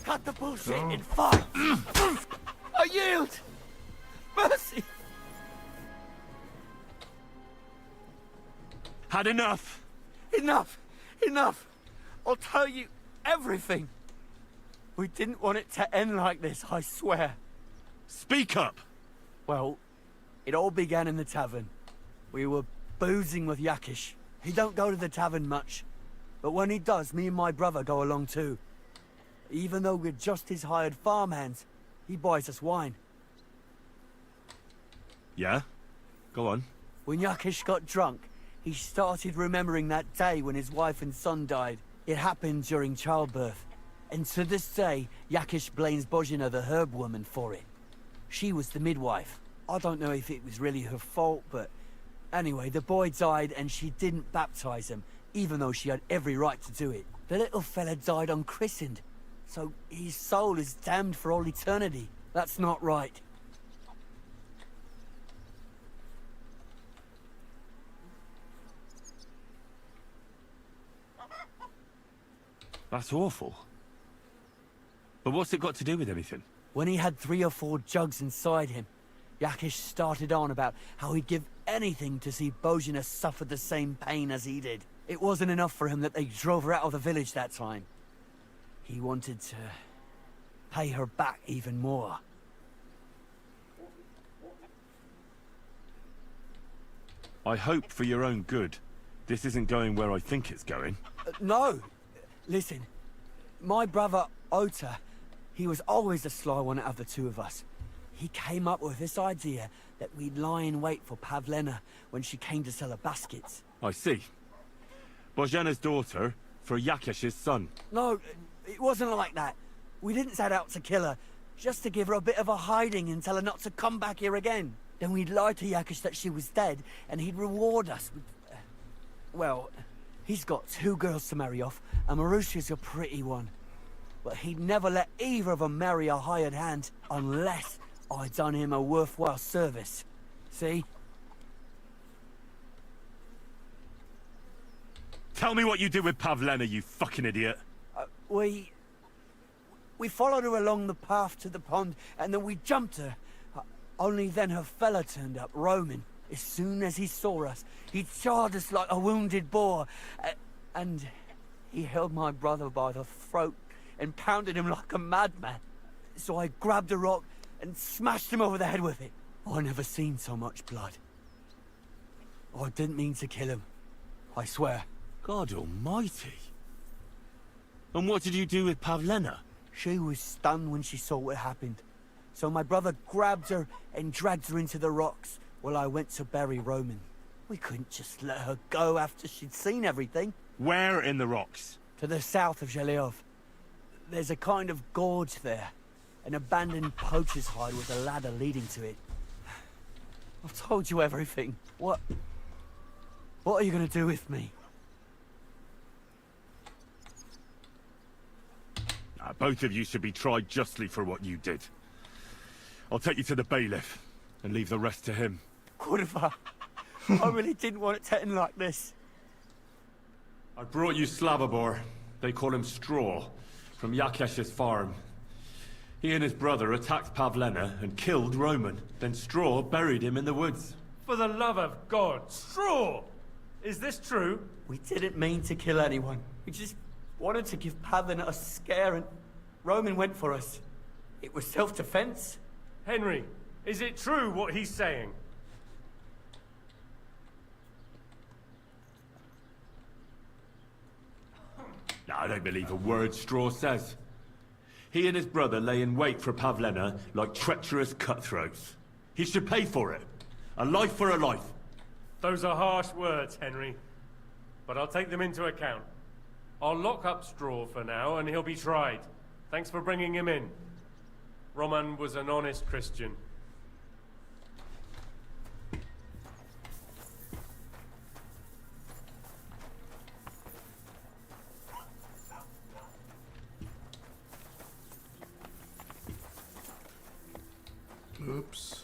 Cut the bullshit and fight! I yield! Mercy! Had enough? Enough! Enough! I'll tell you everything. We didn't want it to end like this, I swear. Speak up! Well, it all began in the tavern. We were boozing with Yakish. He don't go to the tavern much, but when he does, me and my brother go along too. Even though we're just his hired farmhands, he buys us wine. Yeah? Go on. When Yakish got drunk, he started remembering that day when his wife and son died. It happened during childbirth. And to this day, Yakish blames Bozhina the herb woman for it. She was the midwife. I don't know if it was really her fault, but anyway, the boy died and she didn't baptize him, even though she had every right to do it. The little fella died unchristened, so his soul is damned for all eternity. That's not right. That's awful. But what's it got to do with anything? When he had 3 or 4 jugs inside him, Yakish started on about how he'd give anything to see Bozhina suffer the same pain as he did. It wasn't enough for him that they drove her out of the village that time. He wanted to pay her back even more. I hope for your own good this isn't going where I think it's going. No! Listen, my brother Ota, he was always the sly one out of the two of us. He came up with this idea that we'd lie in wait for Pavlena when she came to sell her baskets. I see. Bozhena's daughter for Yakish's son. No, it wasn't like that. We didn't set out to kill her, just to give her a bit of a hiding and tell her not to come back here again. Then we'd lie to Yakish that she was dead, and he'd reward us with... well, he's got 2 girls to marry off, and Marusha's a pretty one. But he'd never let either of them marry a hired hand, unless I'd done him a worthwhile service. See? Tell me what you did with Pavlena, you fucking idiot. We followed her along the path to the pond, and then we jumped her. Only then her fella turned up, Roman. As soon as he saw us, he charged us like a wounded boar. And he held my brother by the throat and pounded him like a madman. So I grabbed a rock and smashed him over the head with it. I never seen so much blood. I didn't mean to kill him. I swear. God almighty. And what did you do with Pavlena? She was stunned when she saw what happened. So my brother grabbed her and dragged her into the rocks while I went to bury Roman. We couldn't just let her go after she'd seen everything. Where in the rocks? To the south of Zhelyov. There's a kind of gorge there. An abandoned poacher's hide with a ladder leading to it. I've told you everything. What are you gonna do with me? Both of you should be tried justly for what you did. I'll take you to the bailiff and leave the rest to him. Kurva, I really didn't want it to end like this. I brought you Slavobor. They call him Straw, from Yakesh's farm. He and his brother attacked Pavlena and killed Roman. Then Straw buried him in the woods. For the love of God, Straw! Is this true? We didn't mean to kill anyone. We just wanted to give Pavlena a scare, and Roman went for us. It was self-defense. Henry, is it true what he's saying? No, I don't believe a word Straw says. He and his brother lay in wait for Pavlena like treacherous cutthroats. He should pay for it. A life for a life. Those are harsh words, Henry. But I'll take them into account. I'll lock up Straw for now, and he'll be tried. Thanks for bringing him in. Roman was an honest Christian. Oops.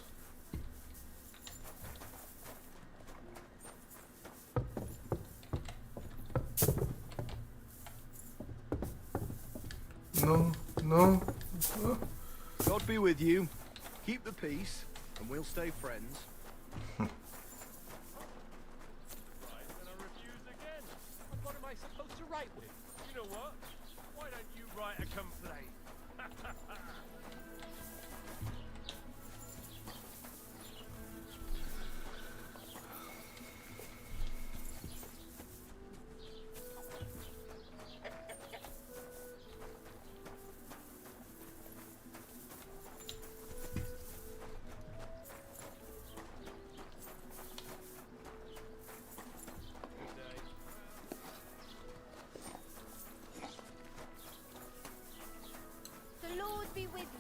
No, no. Oh. God be with you. Keep the peace, and we'll stay friends. What am I supposed to write with? You know what? Why don't you write a complaint?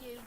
you.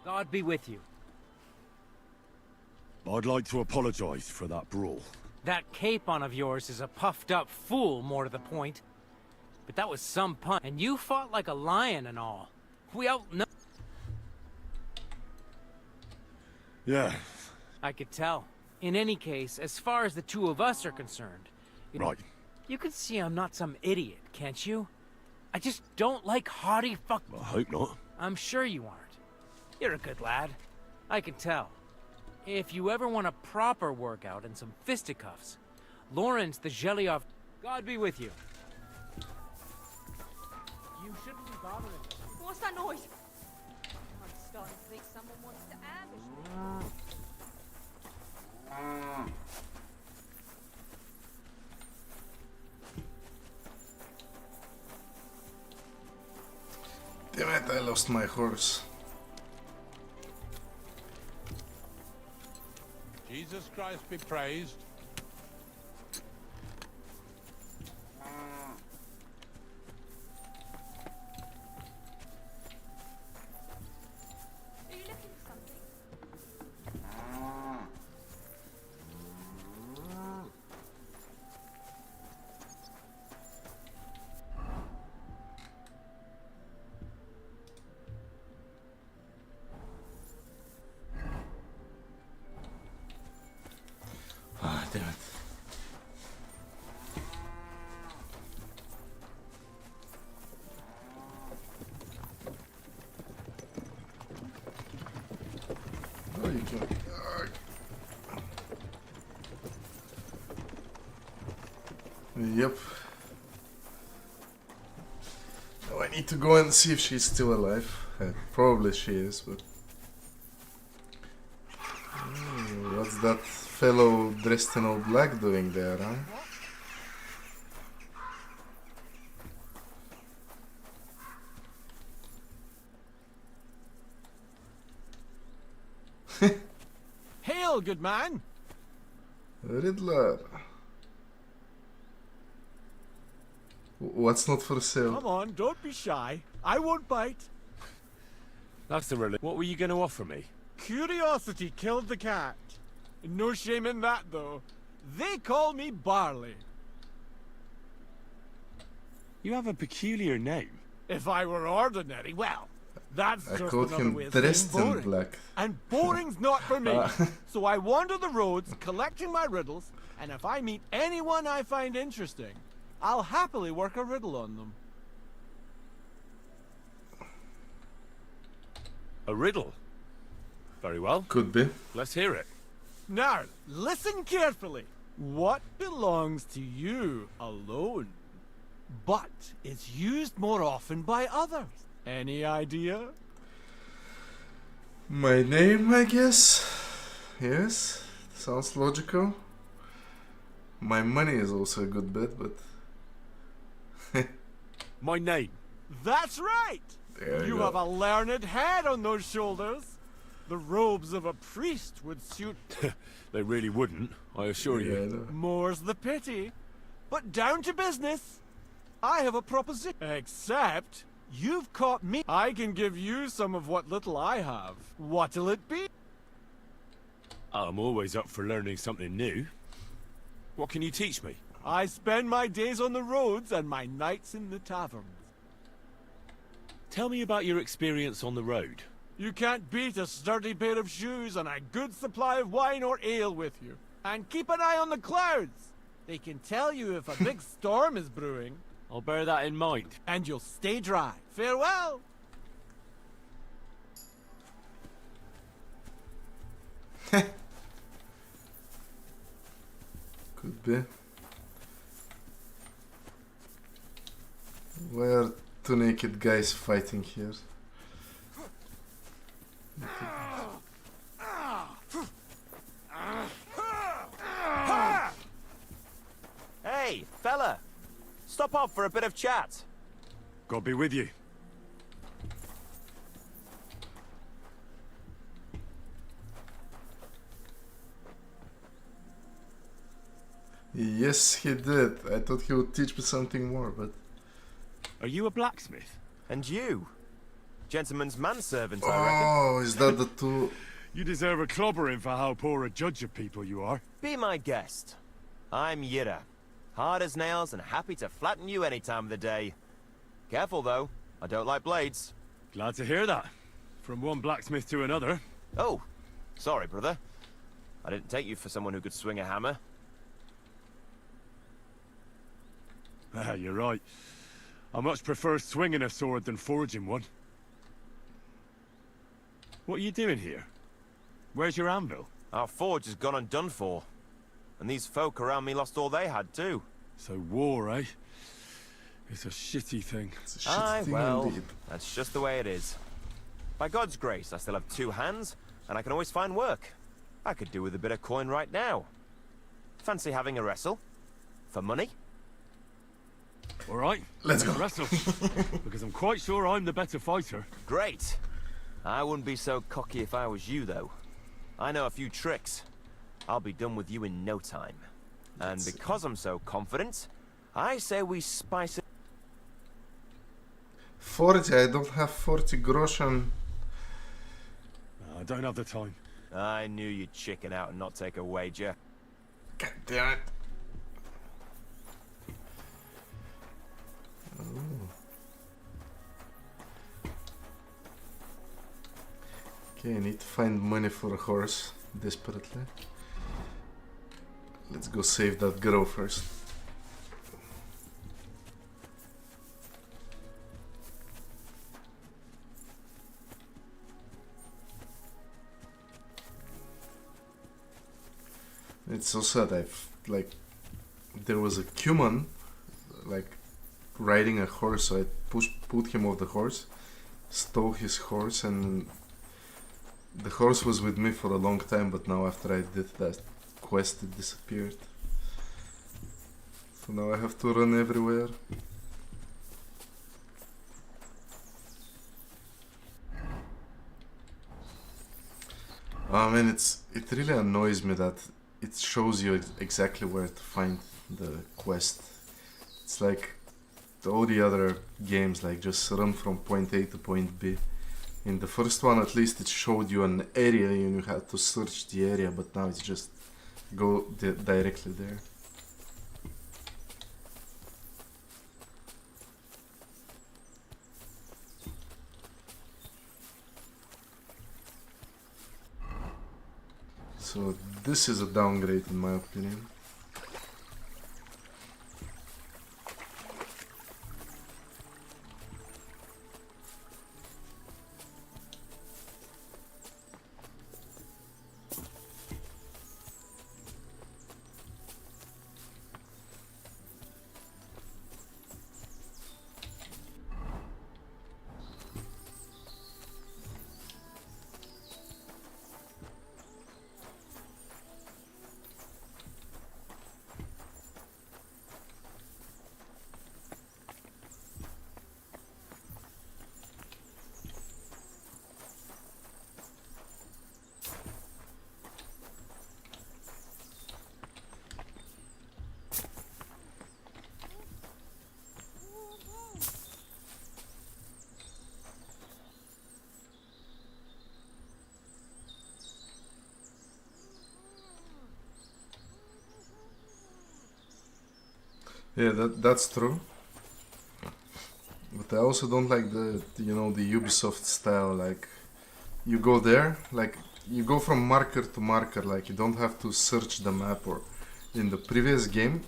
God be with you. I'd like to apologize for that brawl. That capon of yours is a puffed up fool, more to the point. But that was some punch, and you fought like a lion and all. We outnumbered. Yeah. I could tell. In any case, as far as the two of us are concerned... Right. You can see I'm not some idiot, can't you? I just don't like haughty fuck... I hope not. I'm sure you aren't. You're a good lad. I can tell. If you ever want a proper workout and some fisticuffs, Lawrence the Geliov... God be with you. You shouldn't be bothering. What's that noise? I'm starting to think someone wants to ambush me. Damn it, I lost my horse. Jesus Christ be praised. Are you looking for something? Ah, damn it. Oh, you can... Yep. Now I need to go and see if she's still alive. Probably she is, but... What's that fellow dressed in all black doing there, huh? Hail, good man! Riddler. What's not for sale? Come on, don't be shy. I won't bite. That's the relief. What were you going to offer me? Curiosity killed the cat. No shame in that, though. They call me Barley. You have a peculiar name. If I were ordinary, well, that's I just called another him way of saying dressed in boring. black. And boring's not for me. So I wander the roads collecting my riddles, and if I meet anyone I find interesting, I'll happily work a riddle on them. A riddle? Very well. Could be. Let's hear it. Now, listen carefully. What belongs to you alone, but is used more often by others? Any idea? My name, I guess? Yes, sounds logical. My money is also a good bet, but... My name. That's right! There You you have go. a learned head on those shoulders. The robes of a priest would suit... They really wouldn't, I assure Yeah, I you. know. More's the pity. But down to business. I have a proposition. Except, you've caught me. I can give you some of what little I have. What'll it be? I'm always up for learning something new. What can you teach me? I spend my days on the roads and my nights in the taverns. Tell me about your experience on the road. You can't beat a sturdy pair of shoes and a good supply of wine or ale with you. And keep an eye on the clouds. They can tell you if a big storm is brewing. I'll bear that in mind. And you'll stay dry. Farewell! be. Why are two naked guys fighting here? Hey, fella! Stop off for a bit of chat. God be with you. Yes, he did. I thought he would teach me something more, but... Are you a blacksmith? And you? Gentleman's manservant, I reckon. Oh, is that the two... You deserve a clobbering for how poor a judge of people you are. Be my guest. I'm Yira. Hard as nails and happy to flatten you any time of the day. Careful, though. I don't like blades. Glad to hear that. From one blacksmith to another. Oh, sorry, brother. I didn't take you for someone who could swing a hammer. Ah, you're right. I much prefer swinging a sword than forging one. What are you doing here? Where's your anvil? Our forge has gone undone for. And these folk around me lost all they had, too. So war, eh? It's a shitty thing. It's a shitty thing well, indeed. that's just the way it is. By God's grace, I still have two hands, and I can always find work. I could do with a bit of coin right now. Fancy having a wrestle? For money? All right, let's go. Wrestle. Because I'm quite sure I'm the better fighter. Great. I wouldn't be so cocky if I was you, though. I know a few tricks. I'll be done with you in no time. And because I'm so confident, I say we spice it. 40, I don't have 40 groschen. I don't have the time. I knew you'd chicken out and not take a wager. God damn it. Okay, I need to find money for a horse desperately. Let's go save that girl first. It's so sad. Like, there was a human, like, riding a horse, so I put him off the horse, stole his horse, and the horse was with me for a long time, but now after I did that quest, it disappeared. So now I have to run everywhere. I mean, it really annoys me that it shows you exactly where to find the quest. It's like all the other games, like just run from point A to point B. In the first one, at least, it showed you an area and you had to search the area, but now it's just go directly there. So this is a downgrade in my opinion. Yeah, that's true. But I also don't like the Ubisoft style, like you go there, like you go from marker to marker, like you don't have to search the map. Or in the previous game,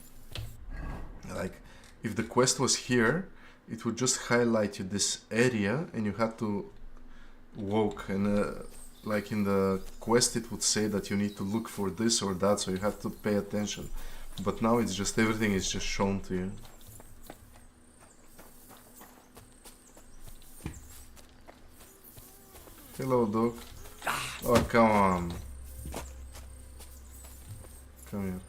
like if the quest was here, it would just highlight you this area and you had to walk, and like in the quest it would say that you need to look for this or that, so you have to pay attention. But now it's just everything is just shown to you. Hello, dog. Oh, come on. Come here.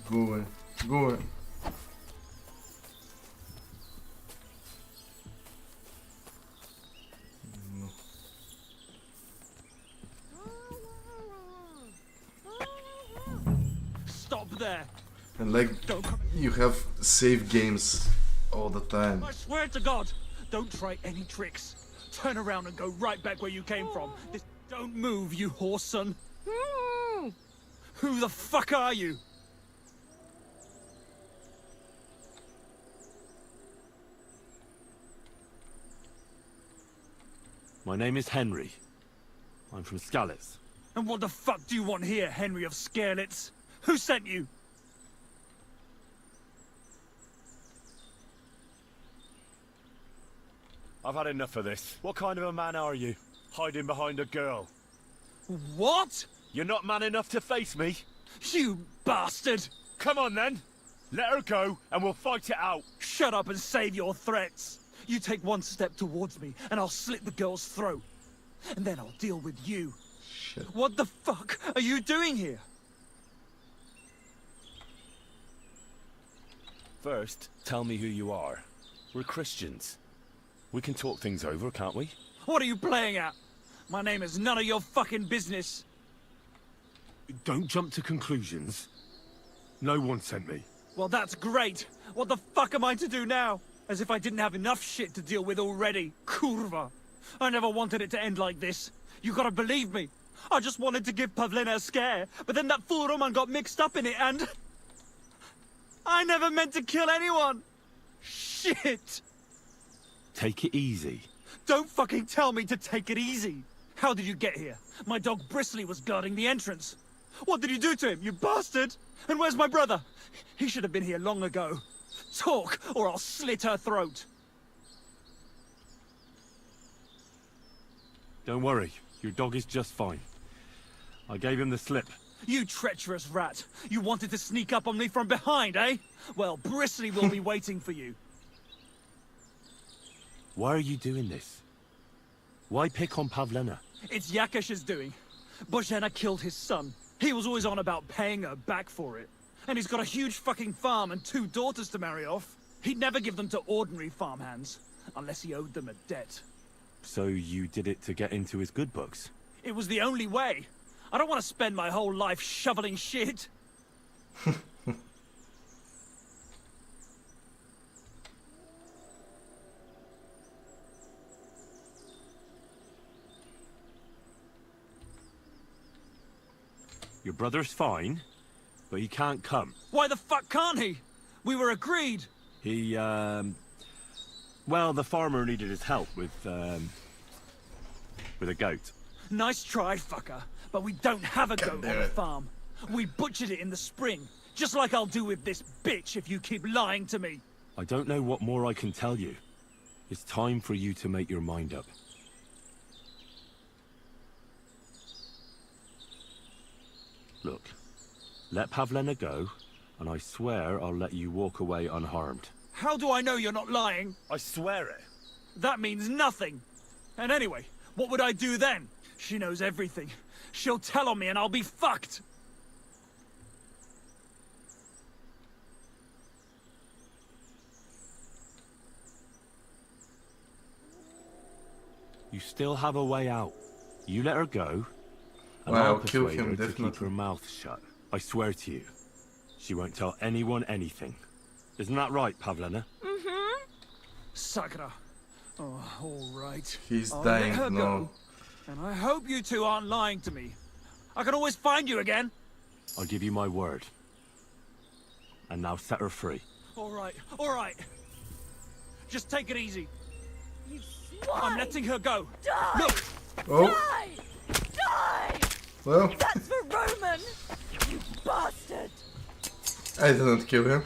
Go away. Go away. No. Stop there! And like, you have save games all the time. I swear to God, don't try any tricks. Turn around and go right back where you came from. Don't move, you horse son. Who the fuck are you? My name is Henry. I'm from Skalitz. And what the fuck do you want here, Henry of Skalitz? Who sent you? I've had enough of this. What kind of a man are you? Hiding behind a girl. What? You're not man enough to face me? You bastard! Come on then! Let her go and we'll fight it out! Shut up and save your threats! You take one step towards me and I'll slit the girl's throat. And then I'll deal with you. Shit. What the fuck are you doing here? First, tell me who you are. We're Christians. We can talk things over, can't we? What are you playing at? My name is none of your fucking business. Don't jump to conclusions. No one sent me. Well, that's great. What the fuck am I to do now? As if I didn't have enough shit to deal with already. Kurva. I never wanted it to end like this. You gotta believe me. I just wanted to give Pavlina a scare, but then that fool Roman got mixed up in it and... I never meant to kill anyone. Shit. Take it easy. Don't fucking tell me to take it easy. How did you get here? My dog Bristly was guarding the entrance. What did you do to him, you bastard? And where's my brother? He should have been here long ago. Talk, or I'll slit her throat. Don't worry, your dog is just fine. I gave him the slip. You treacherous rat. You wanted to sneak up on me from behind, eh? Well, Bristly will be waiting for you. Why are you doing this? Why pick on Pavlina? It's Yakash's doing. Bozhena killed his son. He was always on about paying her back for it. And he's got a huge fucking farm and 2 daughters to marry off. He'd never give them to ordinary farmhands, unless he owed them a debt. So you did it to get into his good books? It was the only way. I don't want to spend my whole life shoveling shit. Your brother's fine, but he can't come. Why the fuck can't he? We were agreed. He, well, the farmer needed his help with a goat. Nice try, fucker. But we don't have a goat on the farm. We butchered it in the spring. Just like I'll do with this bitch if you keep lying to me. I don't know what more I can tell you. It's time for you to make your mind up. Look, let Pavlina go, and I swear I'll let you walk away unharmed. How do I know you're not lying? I swear it. That means nothing. And anyway, what would I do then? She knows everything. She'll tell on me and I'll be fucked. You still have a way out. You let her go, and Well, I'll kill persuade him, her to definitely. keep her mouth shut. I swear to you. She won't tell anyone anything. Isn't that right, Pavlina? Mm-hmm. Sakra. Oh, all right. He's I'll dying, let her no. go. And I hope you two aren't lying to me. I can always find you again. I'll give you my word. And now set her free. All right, all right. Just take it easy. You I'm letting her go. Die! Look! Oh. Die! Die! Well. That's for Roman! You bastard! I didn't kill him.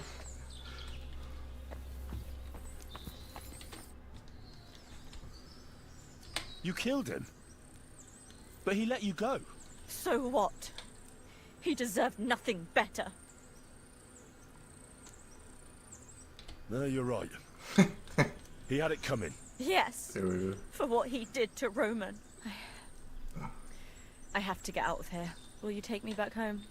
You killed him? But he let you go. So what? He deserved nothing better. No, you're right. He had it coming. Yes. There we go. For what he did to Roman. I have to get out of here. Will you take me back home?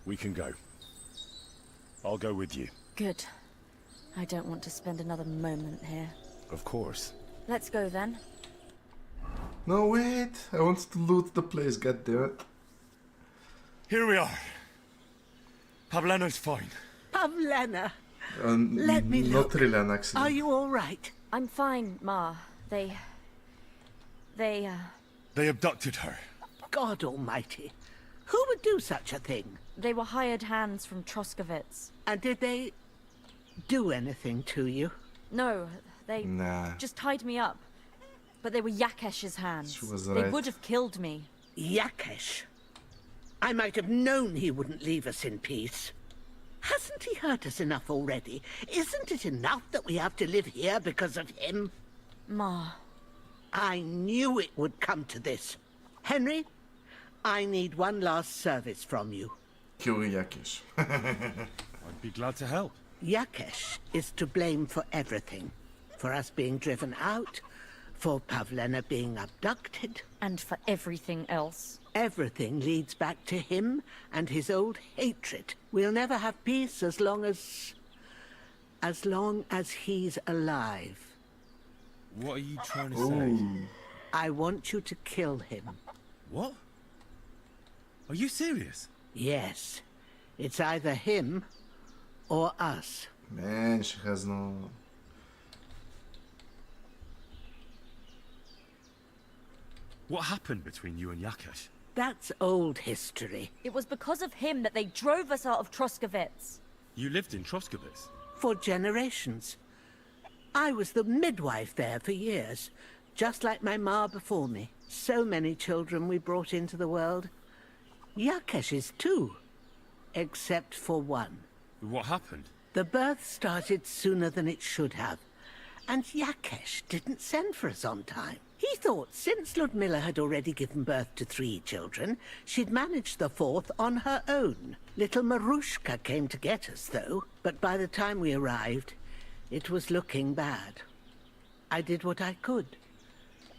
We can go. I'll go with you. Good. I don't want to spend another moment here. Of course. Let's go then. No, wait. I want to loot the place, goddammit. Here we are. Pavlena's fine. Pavlena, let me Not look. really an accident. Are you all right? I'm fine, Ma. They They abducted her. God almighty. Who would do such a thing? They were hired hands from Troskovitz. And did they do anything to you? No, they Nah. just tied me up. But they were Yakesh's hands. She was They right. would have killed me. Yakesh. I might have known he wouldn't leave us in peace. Hasn't he hurt us enough already? Isn't it enough that we have to live here because of him? Ma. I knew it would come to this. Henry, I need one last service from you. Kill Yakish. I'd be glad to help. Yakesh is to blame for everything. For us being driven out, for Pavlena being abducted. And for everything else. Everything leads back to him and his old hatred. We'll never have peace as long as he's alive. What are you trying to say? I want you to kill him. What? Are you serious? Yes. It's either him or us. Man, she has no... What happened between you and Yakesh? That's old history. It was because of him that they drove us out of Troskovitz. You lived in Troskovitz? For generations. I was the midwife there for years, just like my ma before me. So many children we brought into the world. Yakesh's too, except for one. What happened? The birth started sooner than it should have, and Yakesh didn't send for us on time. He thought since Ludmilla had already given birth to 3 children, she'd managed the 4th on her own. Little Marushka came to get us, though, but by the time we arrived, it was looking bad. I did what I could.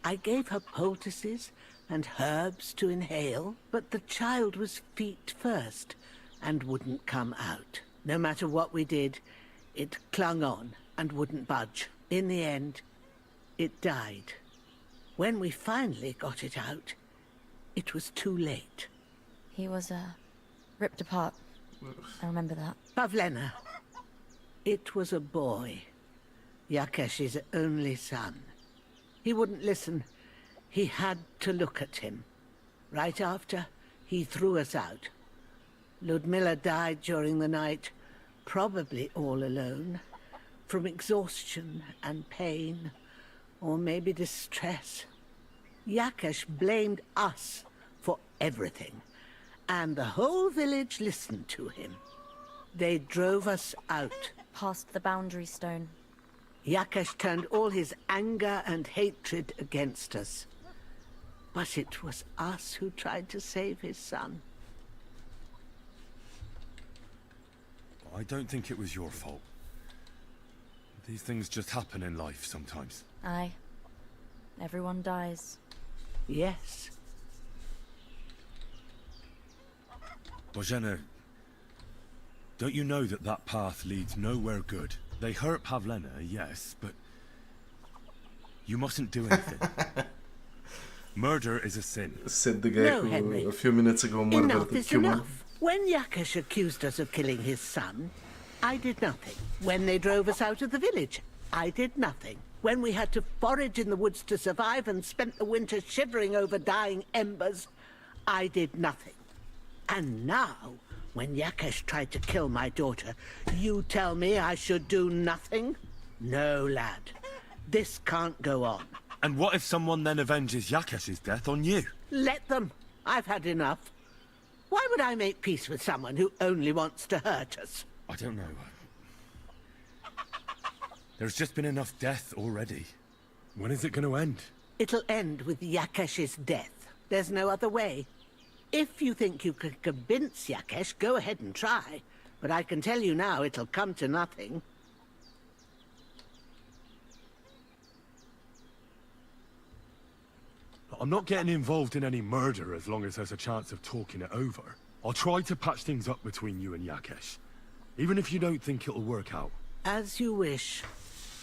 I gave her poultices and herbs to inhale, but the child was feet first and wouldn't come out. No matter what we did, it clung on and wouldn't budge. In the end, it died. When we finally got it out, it was too late. He was, ripped apart. I remember that. Pavlena. It was a boy. Yakesh's only son. He wouldn't listen. He had to look at him. Right after, he threw us out. Ludmilla died during the night, probably all alone, from exhaustion and pain, or maybe distress. Yakesh blamed us for everything, and the whole village listened to him. They drove us out. Past the boundary stone. Yakesh turned all his anger and hatred against us. But it was us who tried to save his son. I don't think it was your fault. These things just happen in life sometimes. Aye. Everyone dies. Yes. Bozhena, don't you know that that path leads nowhere good? They hurt Pavlena, yes, but you mustn't do anything. Murder is a sin. Said the guy No, who Henry. a few minutes ago murdered Enough a is human. enough. When Yakesh accused us of killing his son, I did nothing. When they drove us out of the village, I did nothing. When we had to forage in the woods to survive and spent the winter shivering over dying embers, I did nothing. And now, when Yakesh tried to kill my daughter, you tell me I should do nothing? No, lad. This can't go on. And what if someone then avenges Yakesh's death on you? Let them. I've had enough. Why would I make peace with someone who only wants to hurt us? I don't know. There's just been enough death already. When is it going to end? It'll end with Yakesh's death. There's no other way. If you think you can convince Yakesh, go ahead and try. But I can tell you now, it'll come to nothing. I'm not getting involved in any murder as long as there's a chance of talking it over. I'll try to patch things up between you and Yakesh, even if you don't think it'll work out. As you wish.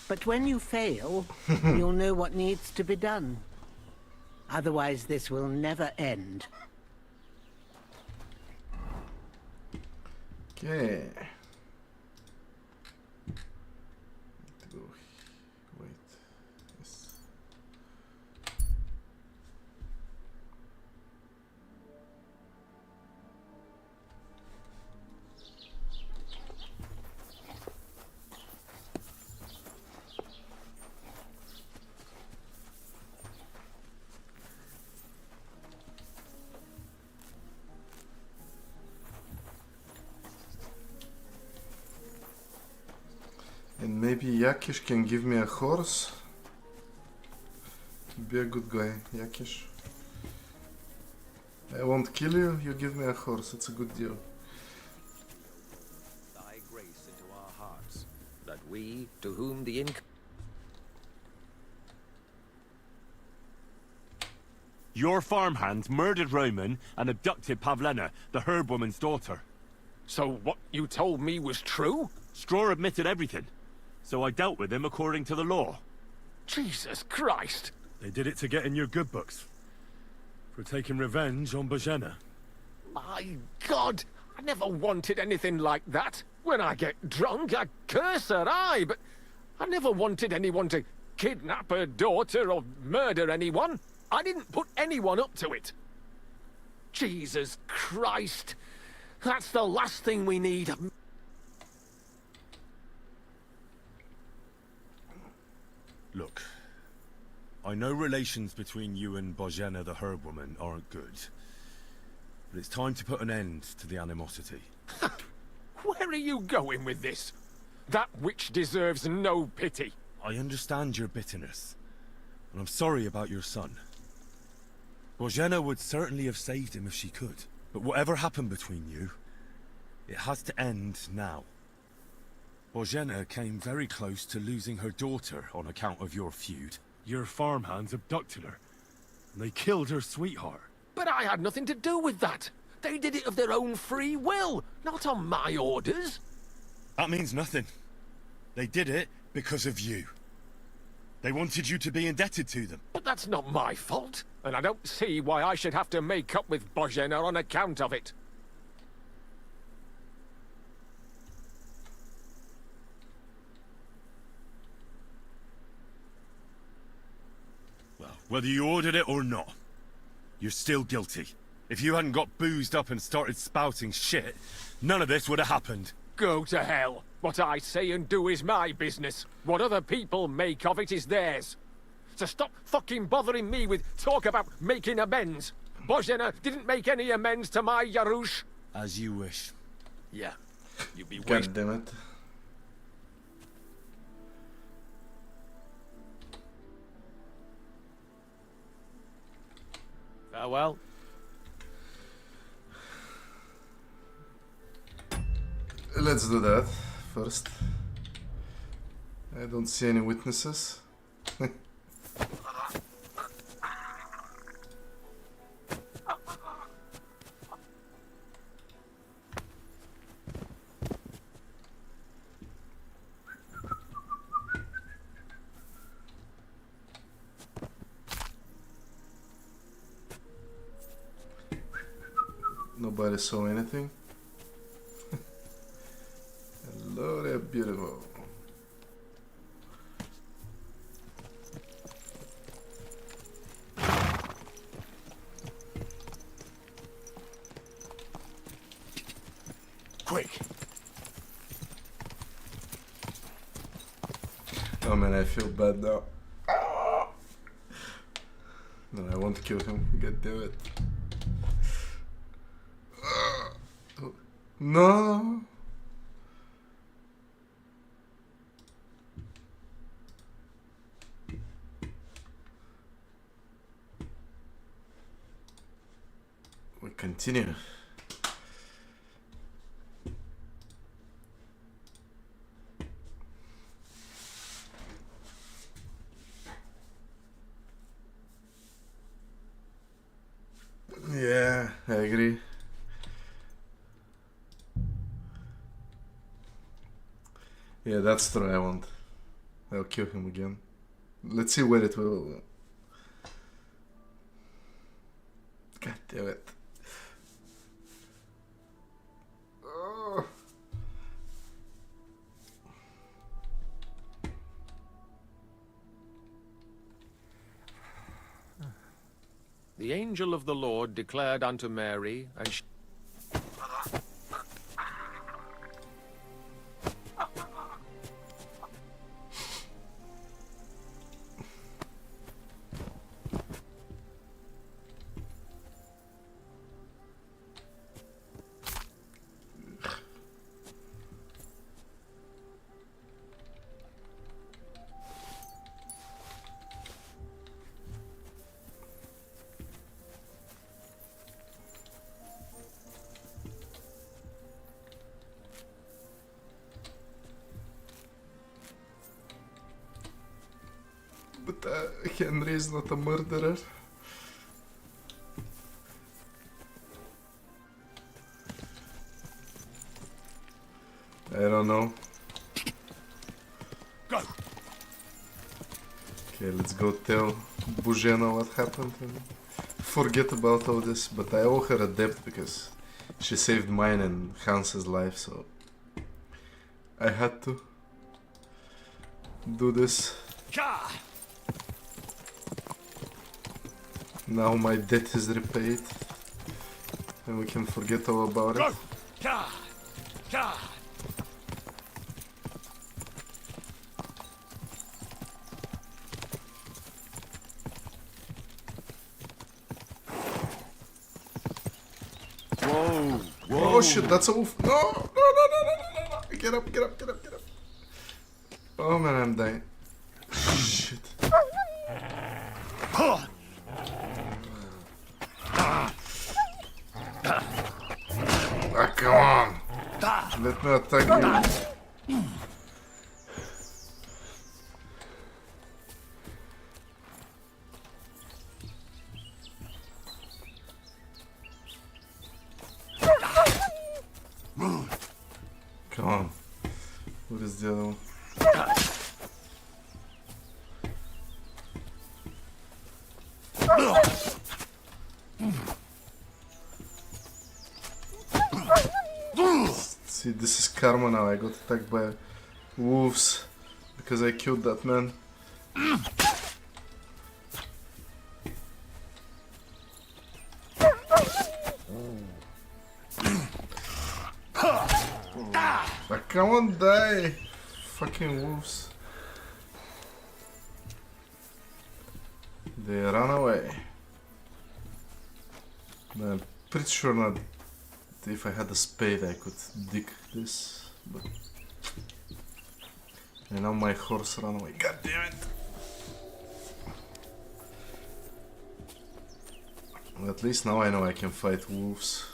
But when you fail, you'll know what needs to be done. Otherwise, this will never end. Okay. Wait. Yes. And maybe Yakesh can give me a horse. Be a good guy, Yakesh. I won't kill you, you give me a horse, it's a good deal. Thy grace into our hearts, that we, to whom the Your farmhands murdered Roman and abducted Pavlena, the herb woman's daughter. So what you told me was true? Straw admitted everything, so I dealt with him according to the law. Jesus Christ! They did it to get in your good books. For taking revenge on Bojena. My God! I never wanted anything like that. When I get drunk, I curse her, aye, but I never wanted anyone to kidnap her daughter or murder anyone. I didn't put anyone up to it. Jesus Christ! That's the last thing we need. Look, I know relations between you and Bojena the herb woman aren't good. But it's time to put an end to the animosity. Where are you going with this? That witch deserves no pity. I understand your bitterness, and I'm sorry about your son. Bojena would certainly have saved him if she could. But whatever happened between you, it has to end now. Bojena came very close to losing her daughter on account of your feud. Your farmhands abducted her, and they killed her sweetheart. But I had nothing to do with that. They did it of their own free will, not on my orders. That means nothing. They did it because of you. They wanted you to be indebted to them. But that's not my fault, and I don't see why I should have to make up with Bojena on account of it. Well, whether you ordered it or not, you're still guilty. If you hadn't got boozed up and started spouting shit, none of this would have happened. Go to hell. What I say and do is my business. What other people make of it is theirs. So stop fucking bothering me with talk about making amends. Bojena didn't make any amends to my Yarush. As you wish. Yeah, you be God damn it. Farewell. Let's do that first. I don't see any witnesses. Nobody saw anything. Hello there, beautiful. Quick. Oh man, I feel bad now. No, I won't kill him. God damn it. No. We continue. Yeah, I agree. Yeah, that's the I want. I'll kill him again. Let's see where it will. God damn it. Oh. The angel of the Lord declared unto Mary, and she... But Henry is not a murderer. I don't know. Go. Okay, let's go tell Bujena what happened and forget about all this. But I owe her a debt because she saved mine and Hans's life, so I had to do this. Now my debt is repaid and we can forget all about it. Whoa, whoa. Oh shit, that's a wolf. No, no, no, no, no, no, no. Get up, get up, get up, get up. Oh man, I'm dying. Shit. Ah, come on. Let me attack you. Come on. What is the other one? See, this is karma now. I got attacked by wolves because I killed that man. But come on, die! Fucking wolves. They run away. I'm pretty sure not. If I had a spade, I could dig this, but and now my horse ran away. God damn it! At least now I know I can fight wolves.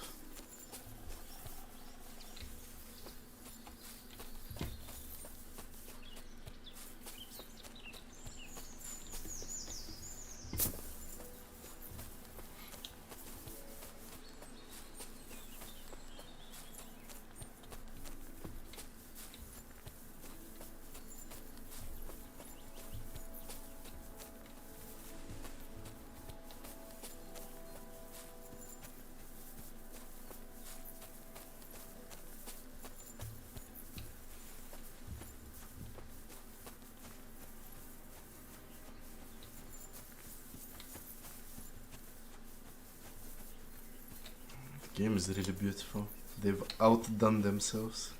The game is really beautiful. They've outdone themselves.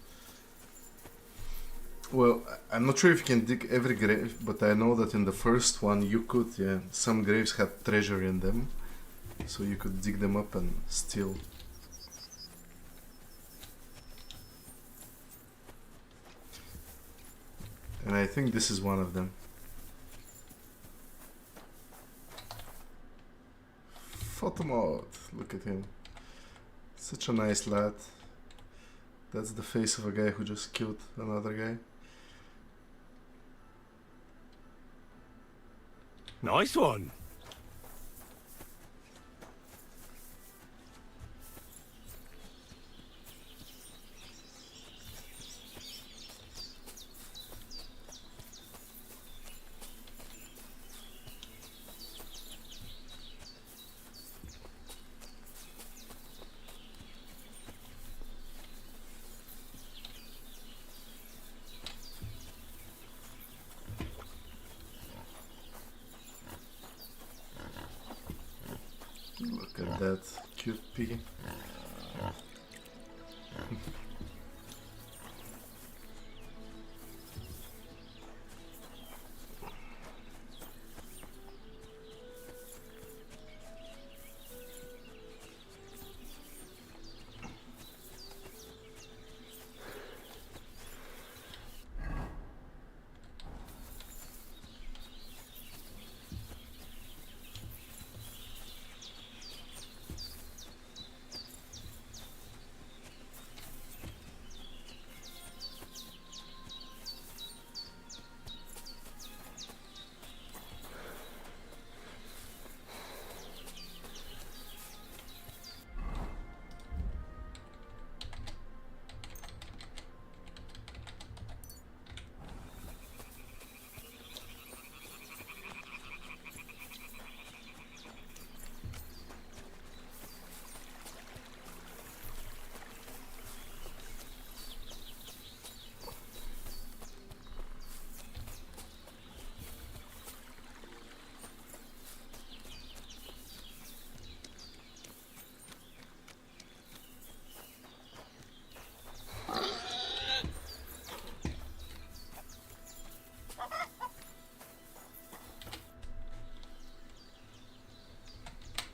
Well, I'm not sure if you can dig every grave, but I know that in the first one you could, yeah. Some graves had treasure in them, so you could dig them up and steal. And I think this is one of them. Photomod, look at him. Such a nice lad. That's the face of a guy who just killed another guy. Nice one. Look at that cute piggy.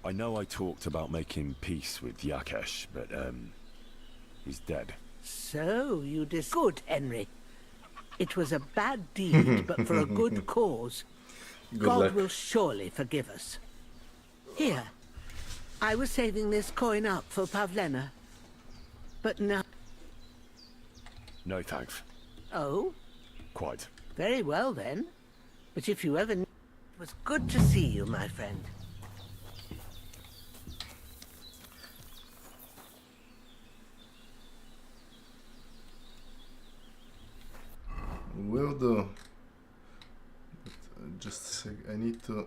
I know I talked about making peace with Yakesh, but, he's dead. So, you good, Henry. It was a bad deed, but for a good cause. Good God luck. will surely forgive us. Here, I was saving this coin up for Pavlena. But now... No thanks. Oh? Quite. Very well, then. But if you ever... It was good to see you, my friend. Will do. But, just a sec, I need to...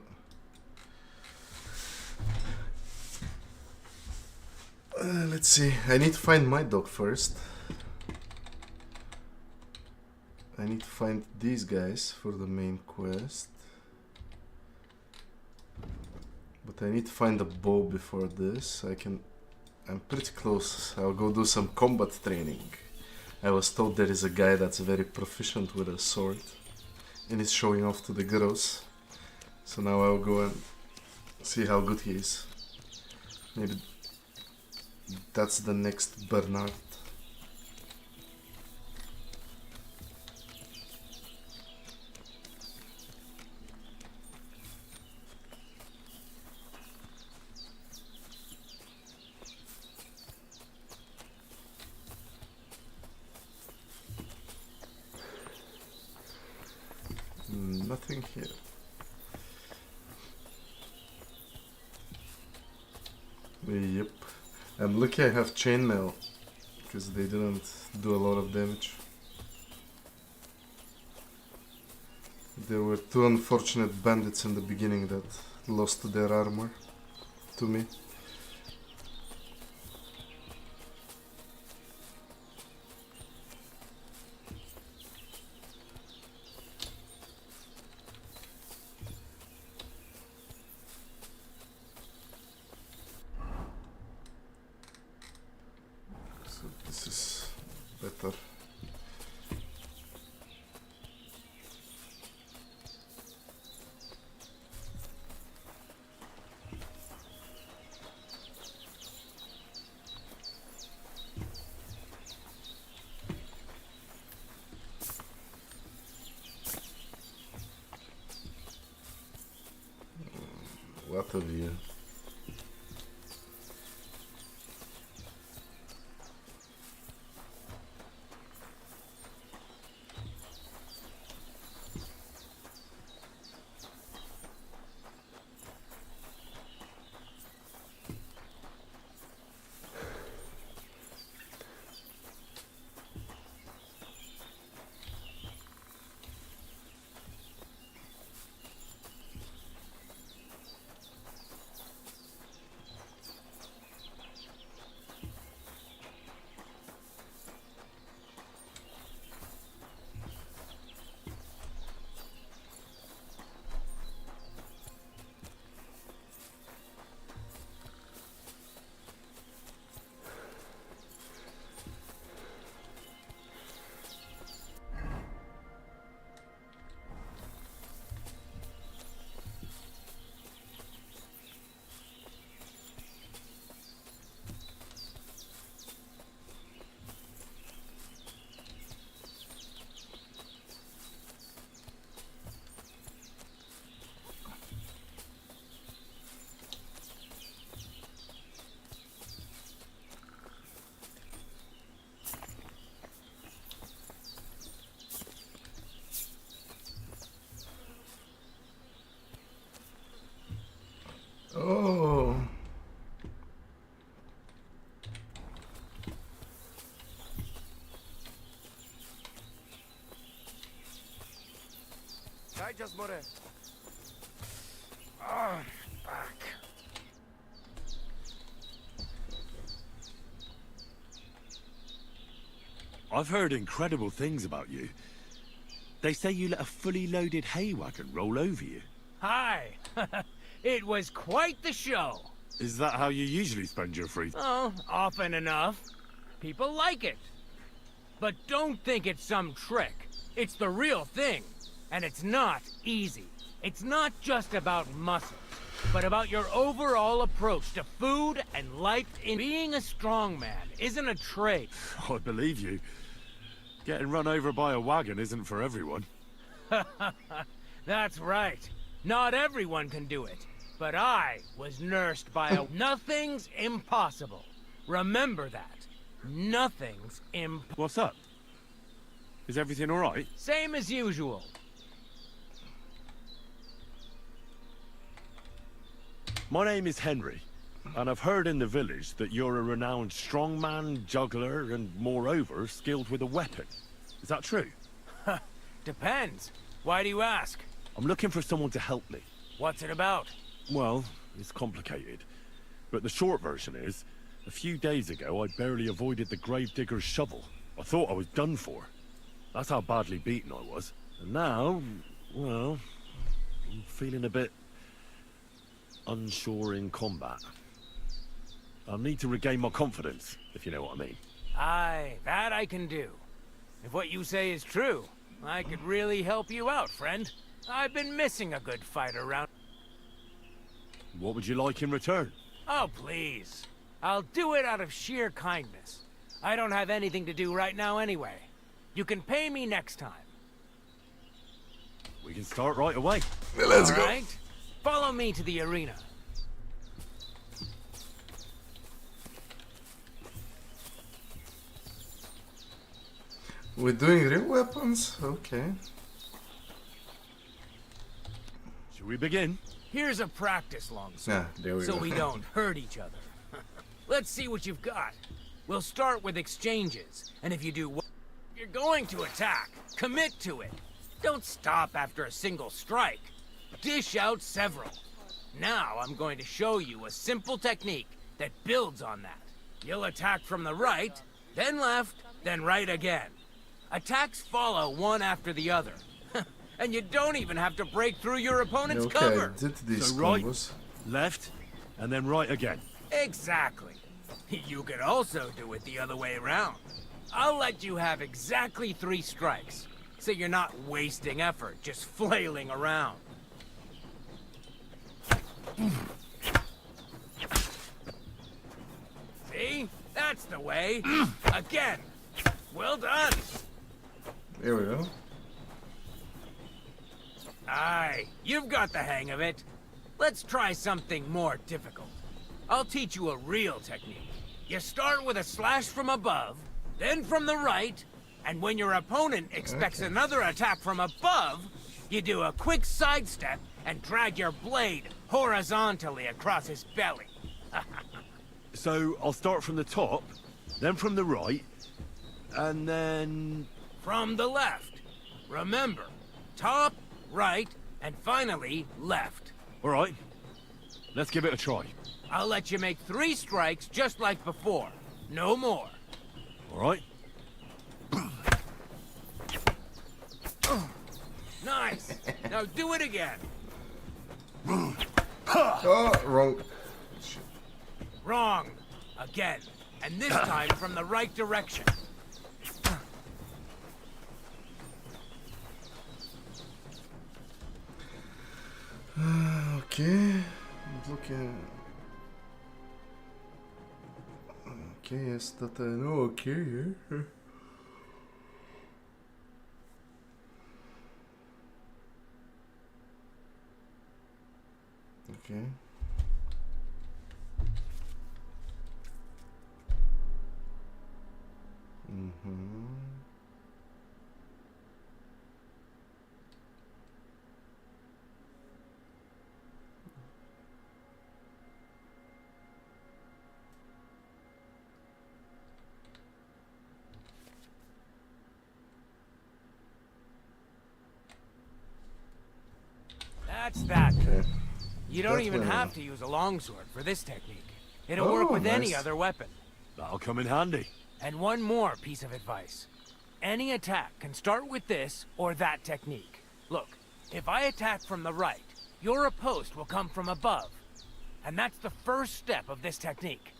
let's see, I need to find my dog first. I need to find these guys for the main quest. But I need to find a bow before this. I'm pretty close. I'll go do some combat training. I was told there is a guy that's very proficient with a sword and is showing off to the girls. So now I'll go and see how good he is. Maybe that's the next Bernard. Nothing here. Yep. I'm lucky I have chainmail, because they didn't do a lot of damage. There were two unfortunate bandits in the beginning that lost their armor to me. So this is better. What a view. Oh. Just more. Back. I've heard incredible things about you. They say you let a fully loaded hay wagon roll over you. Hi. It was quite the show. Is that how you usually spend your free time? Oh, often enough. People like it. But don't think it's some trick. It's the real thing. And it's not easy. It's not just about muscles, but about your overall approach to food and life. In being a strong man isn't a trade. I believe you. Getting run over by a wagon isn't for everyone. That's right. Not everyone can do it. But I was nursed by a... Nothing's impossible. Remember that. Nothing's What's up? Is everything all right? Same as usual. My name is Henry, and I've heard in the village that you're a renowned strongman, juggler, and moreover, skilled with a weapon. Is that true? Depends. Why do you ask? I'm looking for someone to help me. What's it about? Well, it's complicated. But the short version is, a few days ago I barely avoided the gravedigger's shovel. I thought I was done for. That's how badly beaten I was. And now, well, I'm feeling a bit unsure in combat. I'll need to regain my confidence, if you know what I mean. Aye, that I can do. If what you say is true, I could really help you out, friend. I've been missing a good fight around. What would you like in return? Oh, please. I'll do it out of sheer kindness. I don't have anything to do right now anyway. You can pay me next time. We can start right away. Let's go. All right? Follow me to the arena. We're doing real weapons? Okay. Should we begin? Here's a practice longsword, there we so go. we don't hurt each other. Let's see what you've got. We'll start with exchanges, and if you do well, you're going to attack. Commit to it. Don't stop after a single strike. Dish out several. Now I'm going to show you a simple technique that builds on that. You'll attack from the right, then left, then right again. Attacks follow one after the other. And you don't even have to break through your opponent's Okay, cover. I did these So right, combos. left, and then right again. Exactly. You could also do it the other way around. I'll let you have exactly 3 strikes, so you're not wasting effort just flailing around. See? That's the way. Again. Well done. There we go. Aye, you've got the hang of it. Let's try something more difficult. I'll teach you a real technique. You start with a slash from above, then from the right, and when your opponent expects another attack from above, you do a quick sidestep and drag your blade horizontally across his belly. So I'll start from the top, then from the right, and then... From the left. Remember, top, right, and finally, left. All right, let's give it a try. I'll let you make 3 strikes just like before. No more. All right. Nice. Now do it again. Oh, wrong. Shit. Wrong. Again. And this time from the right direction. Okay. Looking. Okay, yes, that I know. Okay, yeah. Okay. That's that. Okay. You don't That even went have well. to use a longsword for this technique. It'll Oh, work with any nice. other weapon. That'll come in handy. And one more piece of advice. Any attack can start with this or that technique. Look, if I attack from the right, your oppost will come from above. And that's the first step of this technique.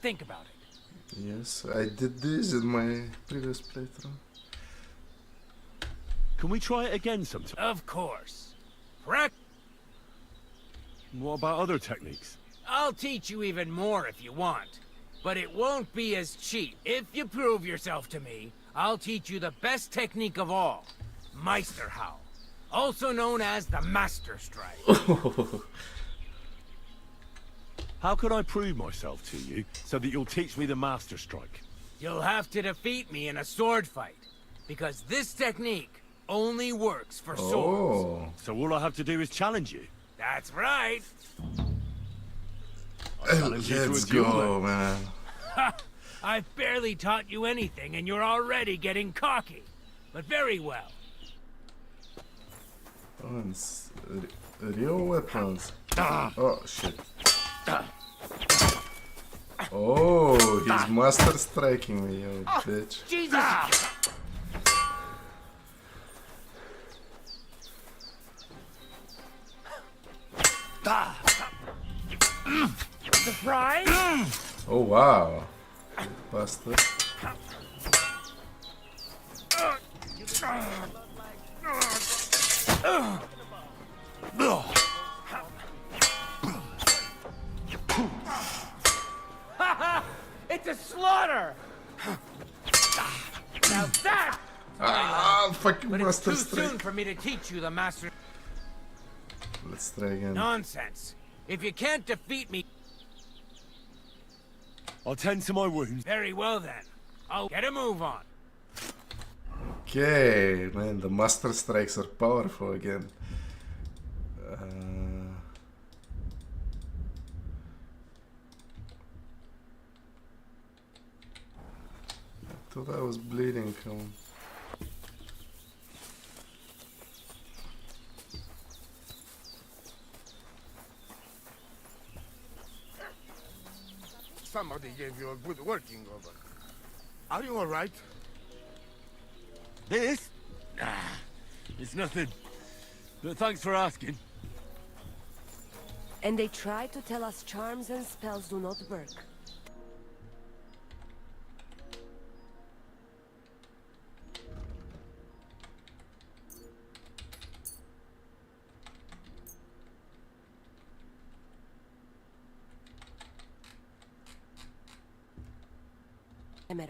Think about it. Yes, I did this in my previous playthrough. Can we try it again sometime? Of course. What about other techniques? I'll teach you even more if you want. But it won't be as cheap. If you prove yourself to me, I'll teach you the best technique of all. Meisterhau. Also known as the Master Strike. How could I prove myself to you so that you'll teach me the Master Strike? You'll have to defeat me in a sword fight. Because this technique only works for swords. So all I have to do is challenge you? That's right. Let's go, man. Ha! I've barely taught you anything and you're already getting cocky. But very well. Oh, it's real weapons. Oh, shit. Oh, he's master striking me, you bitch. Jesus! Surprise! Oh, wow. Bastard. It's a slaughter! Now that! Fucking but master it's too strike. soon for me to teach you the master... Let's try again. Nonsense. If you can't defeat me... I'll tend to my wounds. Very well then. I'll get a move on. Okay, man, the master strikes are powerful again. I thought I was bleeding. Come on. Somebody gave you a good working over. Are you all right? This? It's nothing. But thanks for asking. And they try to tell us charms and spells do not work.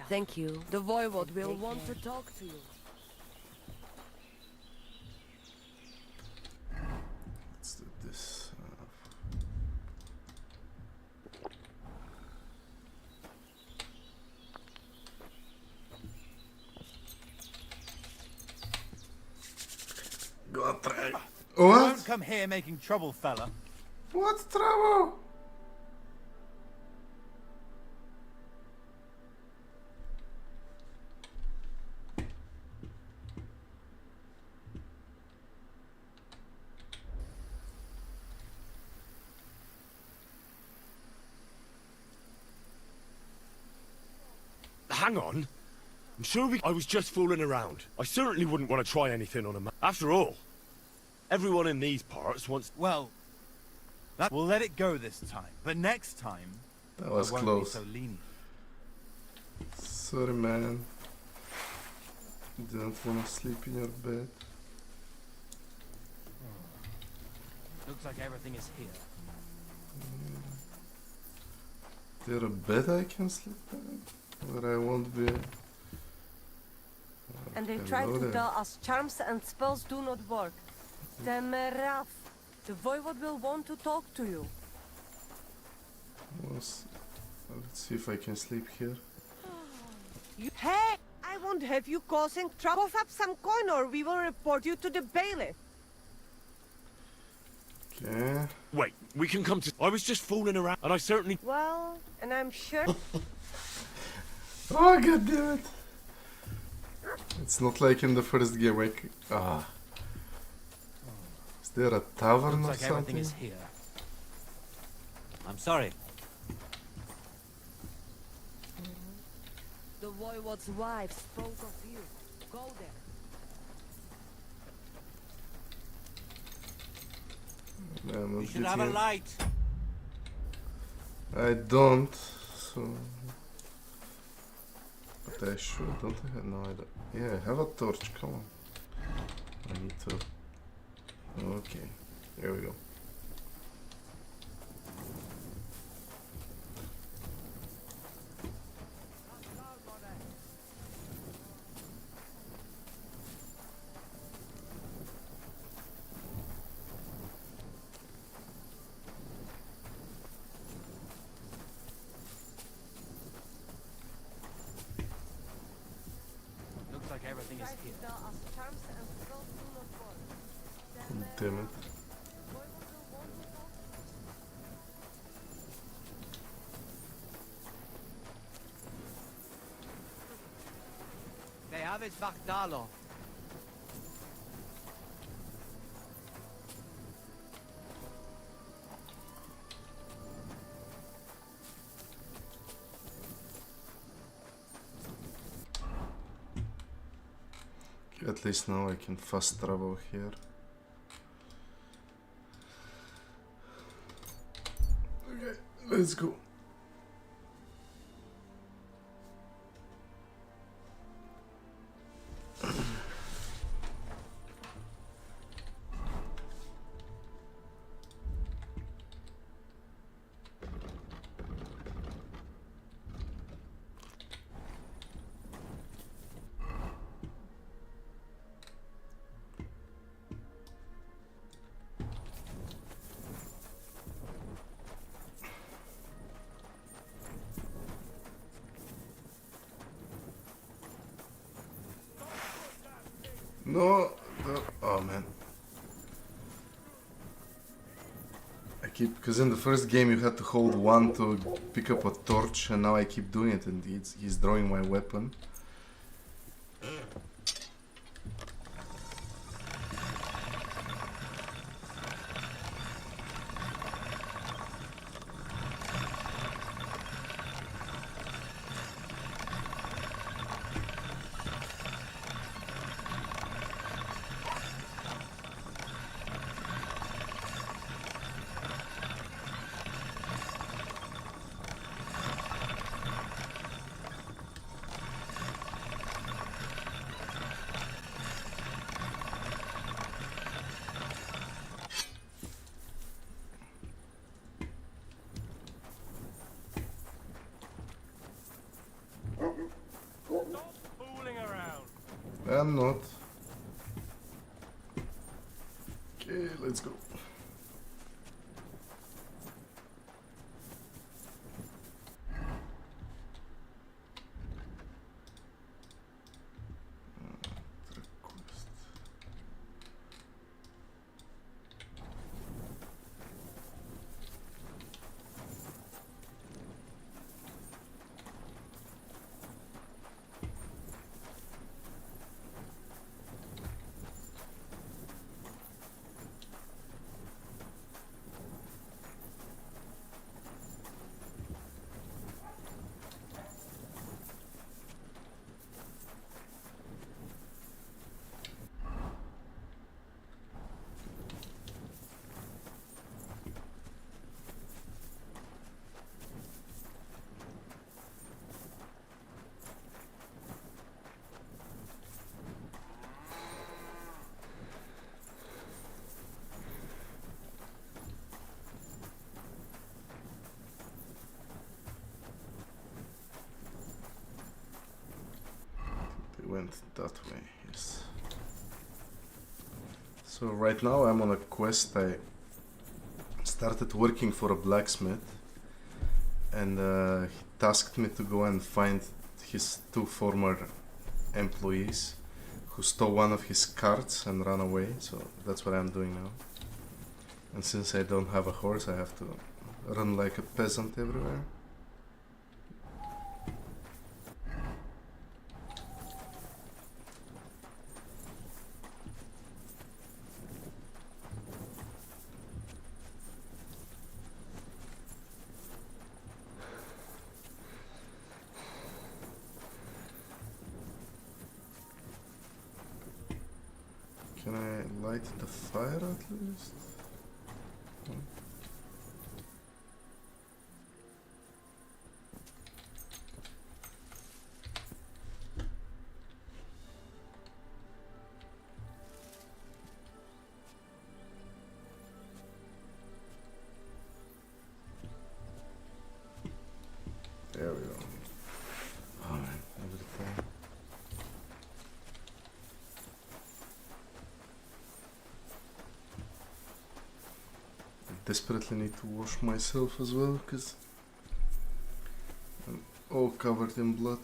Thank you. The Voivod will want to talk to you. Let's do this Gonna try. Don't What? come here making trouble, fella. What trouble? Hang on. I'm sure I was just fooling around. I certainly wouldn't want to try anything on a man. After all, everyone in these parts wants... Well, we'll let it go this time. But next time, That was I won't close. be so lenient. Sorry, man. Didn't want to sleep in your bed. Looks like everything is here. Is there a bed I can sleep in? Where I won't be... And they Hello try to there. tell us charms and spells do not work. Temeraf. The voivod will want to talk to you. Let's see if I can sleep here. Hey! I won't have you causing trouble. Cough up some coin or we will report you to the bailiff. Okay. Wait, we can come to... I was just fooling around, and I certainly... Well, and I'm sure... Oh, god damn it! It's not like in the first game. Is there a tavern Looks or like something? everything is here. I'm sorry. The voivod's wife spoke of you. Go there. I'm not You should have a getting it. light. I don't, so... But I should, don't I? No, I don't. Yeah, I have a torch, come on. I need to... Okay, here we go. Looks like everything is here. Damn it. They have his Vakdalo. Okay, at least now I can fast travel here. Okay, let's go. No, oh man. I keep, because in the first game you had to hold one to pick up a torch, and now I keep doing it and he's drawing my weapon. Stop fooling around. I'm not. Okay, let's go. went that way, yes. So right now I'm on a quest. I started working for a blacksmith, and he tasked me to go and find his 2 former employees who stole one of his carts and ran away, so that's what I'm doing now. And since I don't have a horse, I have to run like a peasant everywhere. Can I light the fire at least? No. There we go. Alright, everything. Desperately need to wash myself as well, because I'm all covered in blood.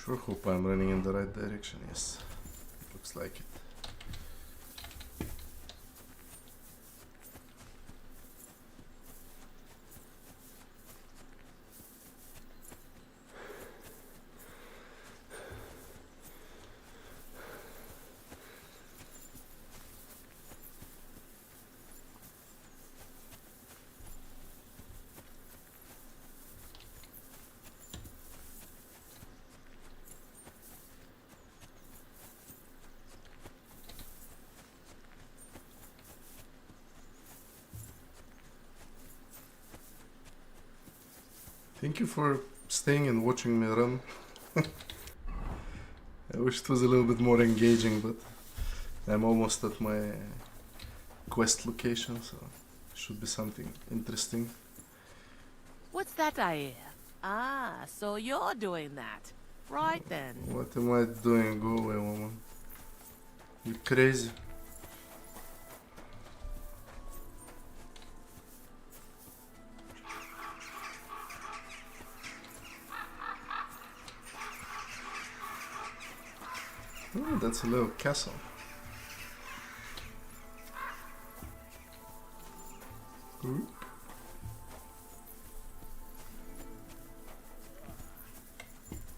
Sure hope I'm running in the right direction, yes. Looks like it. Thank you for staying and watching me run. I wish it was a little bit more engaging, but I'm almost at my quest location, so should be something interesting. What's that I hear? Ah, so you're doing that. Right then. What am I doing? Go away, woman. You crazy? Oh, that's a little castle. Ooh.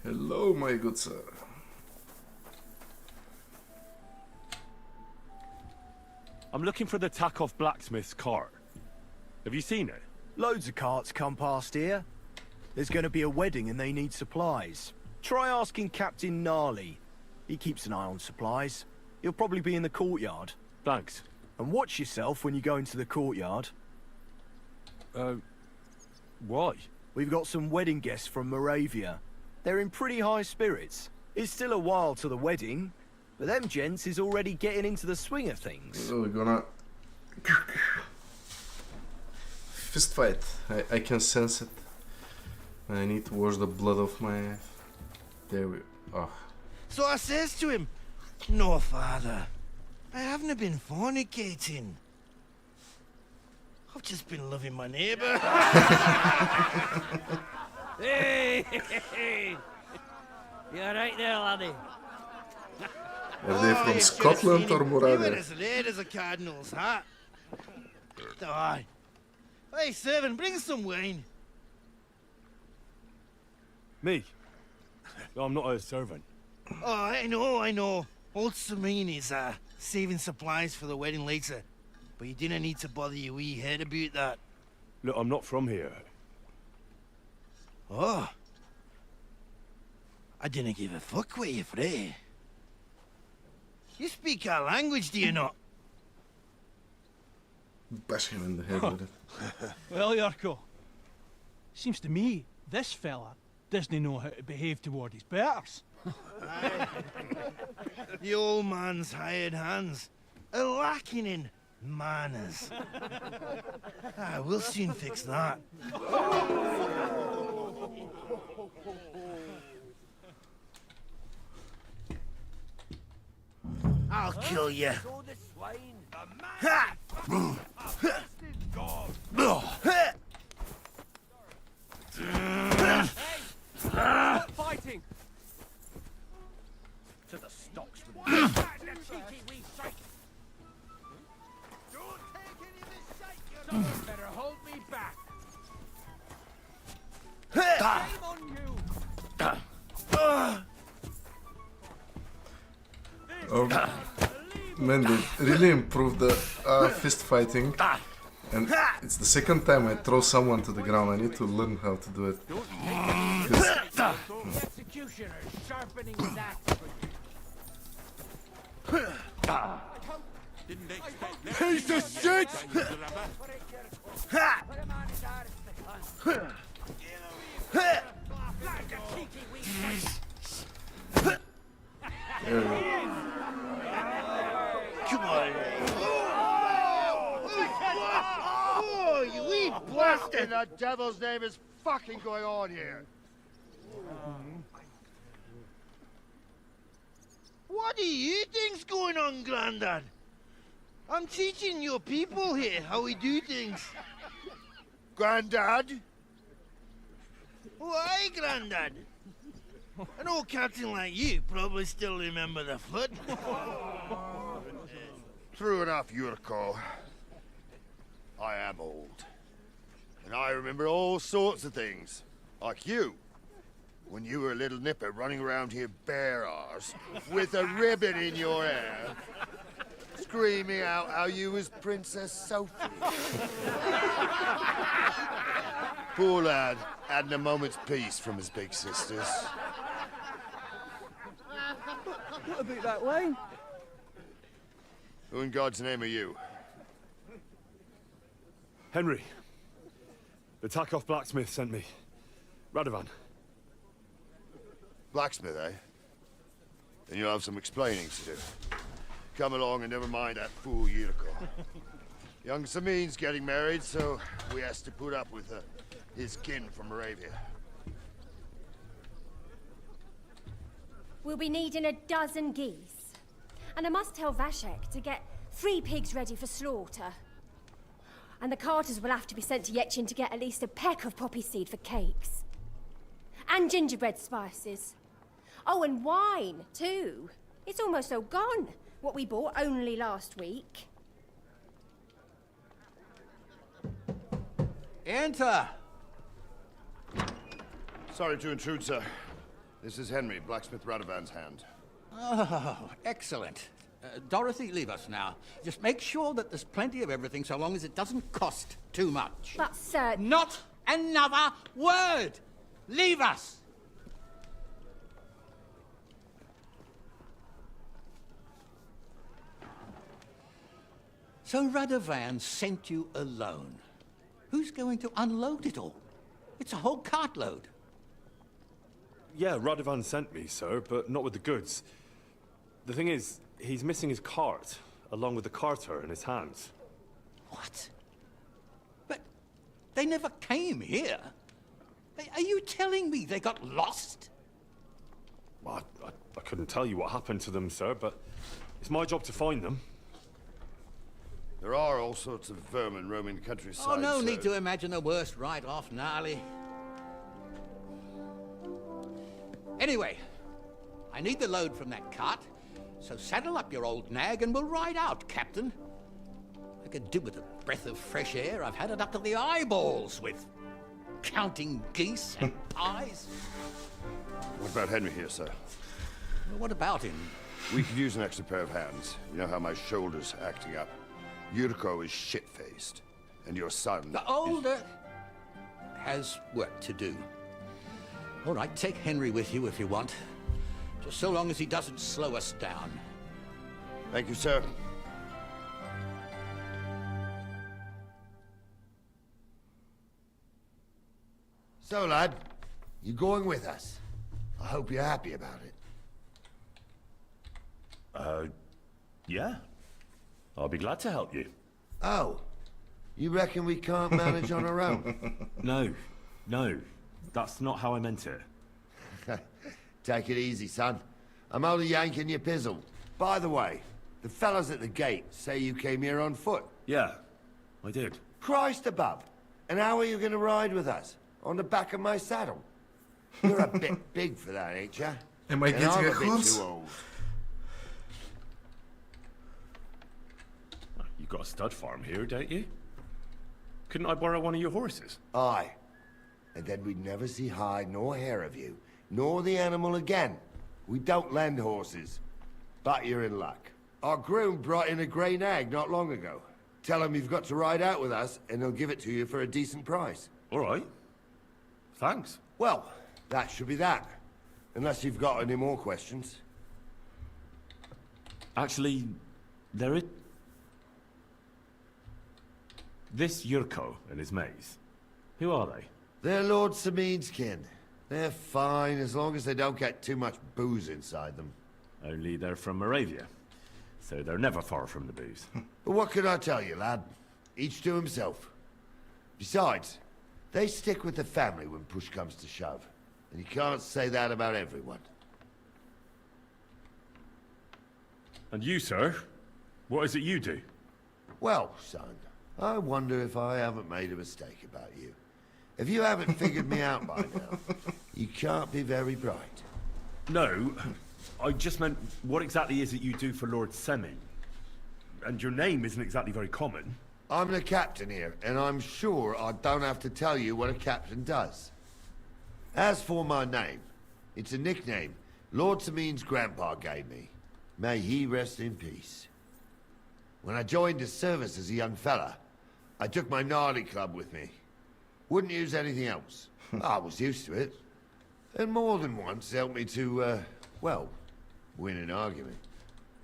Hello, my good sir. I'm looking for the Takov blacksmith's cart. Have you seen it? Loads of carts come past here. There's going to be a wedding and they need supplies. Try asking Captain Gnarly. He keeps an eye on supplies. He'll probably be in the courtyard. Thanks. And watch yourself when you go into the courtyard. Why? We've got some wedding guests from Moravia. They're in pretty high spirits. It's still a while to the wedding, but them gents is already getting into the swing of things. So we're gonna fist fight. I can sense it. I need to wash the blood off my... There we... Oh. So I says to him, "No, father, I haven't been fornicating. I've just been loving my neighbour." Hey! You alright there, laddie? Are they from Scotland or You were Moravia? as red as a cardinal's hat. Aye. Hey, servant, bring some wine. Me? I'm not a servant. Oh, I know. Old Samine is saving supplies for the wedding later. But you didn't need to bother your wee head about that. Look, I'm not from here. Oh. I didn't give a fuck what you free. You speak our language, do you not? Bash him in the head with it. Well, Yurko, seems to me this fella doesn't know how to behave toward his betters. The old man's hired hands are lacking in manners. We'll soon fix that. I'll kill you. Ha! Fighting! To the stocks with Someone better hold me back. Shame on you. Oh, man, they really improved the fist fighting. And it's the second time I throw someone to the ground. I need to learn how to do it. The executioner is sharpening his axe for you. Piece of shit! Come on. Oh, you wee What bastard! in the devil's name is fucking going on here? What do you think's going on, Grandad? I'm teaching your people here how we do things. Grandad? Why, Grandad? An old captain like you probably still remember the foot. True enough, Yurko. I am old. And I remember all sorts of things. Like you. When you were a little nipper running around here bare arse, with a ribbon in your hair, screaming out how you was Princess Sophie. Poor lad, hadn't a moment's peace from his big sisters. What about that wine? Who in God's name are you? Henry. The Takoff blacksmith sent me. Radovan. Blacksmith, eh? Then you'll have some explaining to do. Come along and never mind that fool Yurko. Young Samin's getting married, so we has to put up with his kin from Moravia. We'll be needing a dozen geese. And I must tell Vashek to get 3 pigs ready for slaughter. And the carters will have to be sent to Yechin to get at least a peck of poppy seed for cakes. And gingerbread spices. Oh, and wine, too. It's almost all gone. What we bought only last week. Enter! Sorry to intrude, sir. This is Henry, blacksmith Radovan's hand. Oh, excellent. Dorothy, leave us now. Just make sure that there's plenty of everything so long as it doesn't cost too much. But, sir... Not another word! Leave us! So Radovan sent you alone. Who's going to unload it all? It's a whole cartload. Yeah, Radovan sent me, sir, but not with the goods. The thing is, he's missing his cart, along with the carter in his hands. What? But they never came here. Are you telling me they got lost? Well, I couldn't tell you what happened to them, sir, but it's my job to find them. There are all sorts of vermin roaming the countryside. Oh, no so... need to imagine the worst right off, gnarly. Anyway, I need the load from that cart, so saddle up your old nag and we'll ride out, Captain. I could do with a breath of fresh air. I've had it up to the eyeballs with counting geese and pies. What about Henry here, sir? Well, what about him? We could use an extra pair of hands. You know how my shoulder's acting up. Yurko is shit-faced, and your son... The older has work to do. All right, take Henry with you if you want. Just so long as he doesn't slow us down. Thank you, sir. So, lad, you going with us? I hope you're happy about it. Yeah. I'll be glad to help you. Oh, you reckon we can't manage on our own? No, that's not how I meant it. Take it easy, son. I'm only yanking your pizzle. By the way, the fellas at the gate say you came here on foot. Yeah, I did. Christ above. And how are you going to ride with us? On the back of my saddle? You're a bit big for that, ain't ya? Am I getting I'm a a bit horse? too old. You've got a stud farm here, don't you? Couldn't I borrow one of your horses? Aye. And then we'd never see hide nor hair of you, nor the animal again. We don't lend horses. But you're in luck. Our groom brought in a grey nag not long ago. Tell him you've got to ride out with us, and he'll give it to you for a decent price. All right. Thanks. Well, that should be that. Unless you've got any more questions. Actually, there is... This Yurko and his mates, who are they? They're Lord Samin's kin. They're fine as long as they don't get too much booze inside them. Only they're from Moravia, so they're never far from the booze. But what can I tell you, lad? Each to himself. Besides, they stick with the family when push comes to shove. And you can't say that about everyone. And you, sir? What is it you do? Well, son, I wonder if I haven't made a mistake about you. If you haven't figured me out by now, you can't be very bright. No, I just meant, what exactly is it you do for Lord Semi? And your name isn't exactly very common. I'm the captain here, and I'm sure I don't have to tell you what a captain does. As for my name, it's a nickname Lord Samin's grandpa gave me. May he rest in peace. When I joined his service as a young fella, I took my gnarly club with me. Wouldn't use anything else. I was used to it. And more than once helped me to, well, win an argument.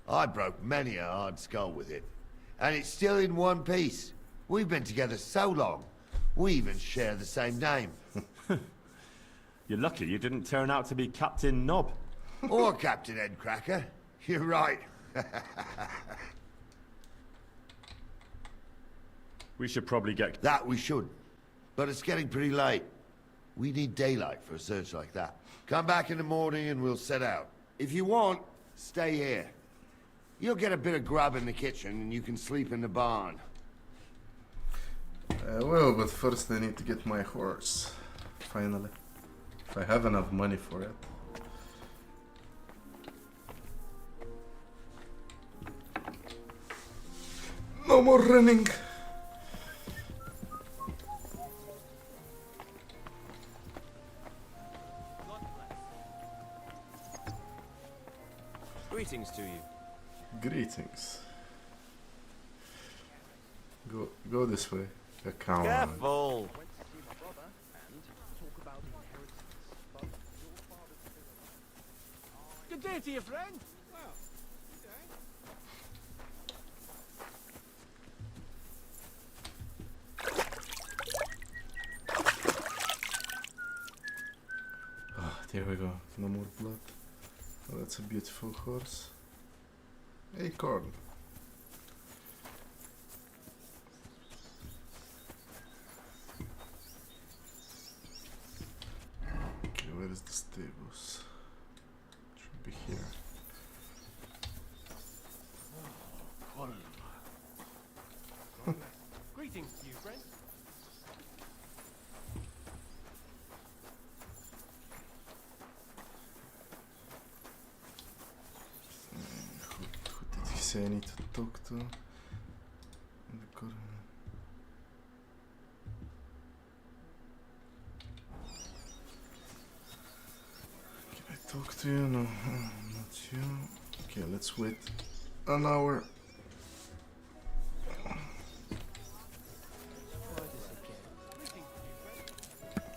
I broke many a hard skull with it. And it's still in one piece. We've been together so long, we even share the same name. You're lucky you didn't turn out to be Captain Knob. Or Captain Headcracker. You're right. We should probably get... That we should. But it's getting pretty late. We need daylight for a search like that. Come back in the morning and we'll set out. If you want, stay here. You'll get a bit of grub in the kitchen and you can sleep in the barn. Well, but first I need to get my horse. Finally. If I have enough money for it. No more running. Greetings to you. Greetings. Go this way. Come on. Careful. Good day to you, friend. Ah, there we go. No more blood. Oh, that's a beautiful horse. Acorn. Okay, where is the stables? Should be here. Greetings to you, friend. Who did he say I need to talk to? In the corner. Can I talk to you? No, not you. Okay, let's wait an hour.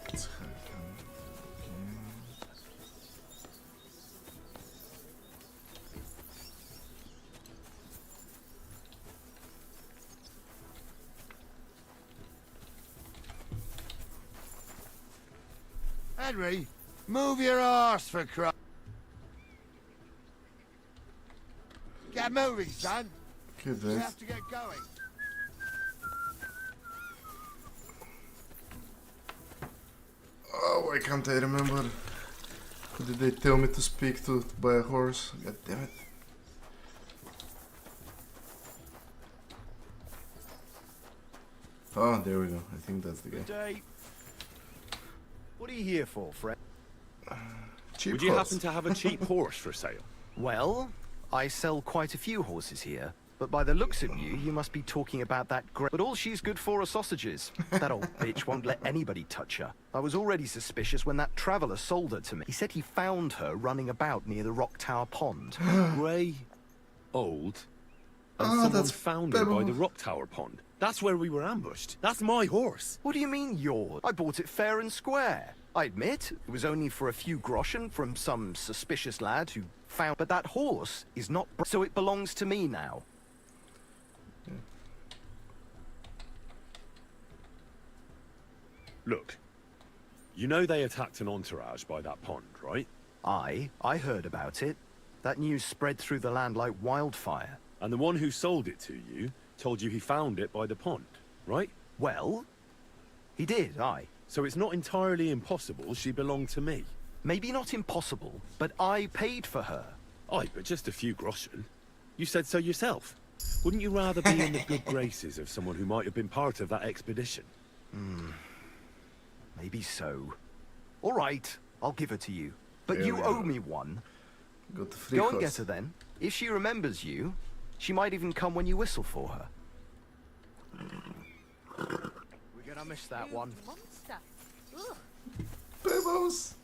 Let's have him again. Henry, move your arse for Christ. Get moving, son. Okay, We then. have to get going. Oh, why can't I remember? Who did they tell me to speak to buy a horse? God damn it. Oh, there we go. I think that's the guy. Good day. What are you here for, friend? Cheap Would you horse. happen to have a cheap horse for sale? Well, I sell quite a few horses here, but by the looks of you, you must be talking about that great... But all she's good for are sausages. That old bitch won't let anybody touch her. I was already suspicious when that traveller sold her to me. He said he found her running about near the Rock Tower Pond. Grey, old, and Oh, someone that's found her by Pebble. the Rock Tower Pond. That's where we were ambushed. That's my horse. What do you mean yours? I bought it fair and square. I admit, it was only for a few groschen from some suspicious lad who found... But that horse is not... So it belongs to me now. Look, you know they attacked an entourage by that pond, right? I heard about it. That news spread through the land like wildfire. And the one who sold it to you told you he found it by the pond, right? Well, he did, aye. So it's not entirely impossible she belonged to me. Maybe not impossible, but I paid for her. Aye, but just a few groschen. You said so yourself. Wouldn't you rather be in the good graces of someone who might have been part of that expedition? Maybe so. All right, I'll give her to you. But There you we owe are. me one. Got the free Go and horse. get her then. If she remembers you, she might even come when you whistle for her. We're gonna miss that one. Pebbles!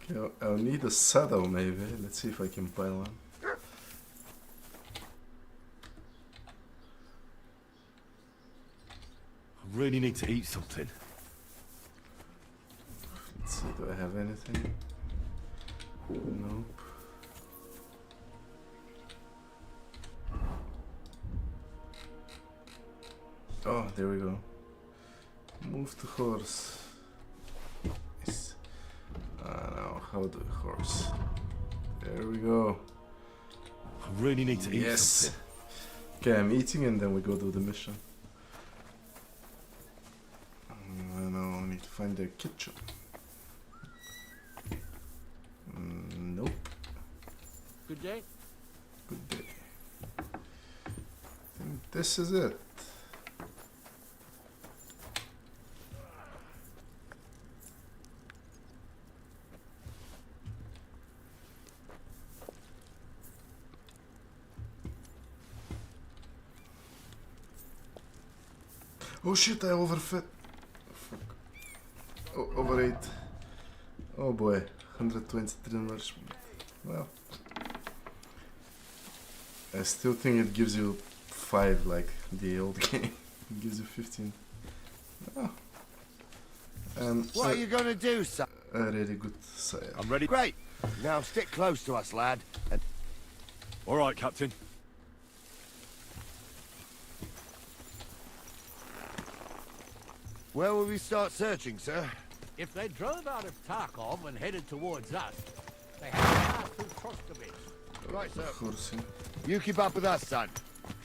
Okay, I'll need a saddle maybe. Let's see if I can buy one. I really need to eat something. Let's see, do I have anything? Nope. Oh, there we go. Move to horse. Yes. Now, how do I horse? There we go. I really need to eat Yes. something. Okay, I'm eating and then we go do the mission. Now I need to find the kitchen. Nope. Good day. Good day. I think this is it. Oh shit, I overfit. Fuck. Oh, overate. Oh boy, 123 nourishment. Well, I still think it gives you 5 like the old game. It gives you 15. Oh. What are you gonna do, son? A really good sire. I'm ready. Great. Now stick close to us, lad. And All right, Captain. where will we start searching, sir? If they drove out of Tarkov and headed towards us, they had to pass through Troskovitz. Right, sir. Horsey. You keep up with us, son.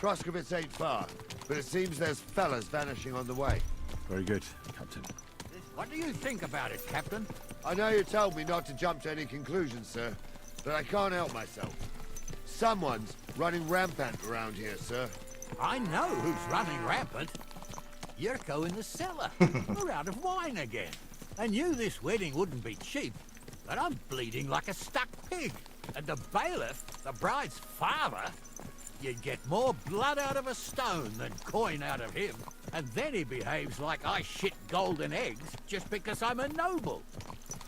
Troskovitz ain't far, but it seems there's fellas vanishing on the way. Very good, Captain. What do you think about it, Captain? I know you told me not to jump to any conclusions, sir, but I can't help myself. Someone's running rampant around here, sir. I know who's running rampant. Yurko in the cellar. We're out of wine again. I knew this wedding wouldn't be cheap, but I'm bleeding like a stuck pig. And the bailiff, the bride's father, you'd get more blood out of a stone than coin out of him. And then he behaves like I shit golden eggs just because I'm a noble.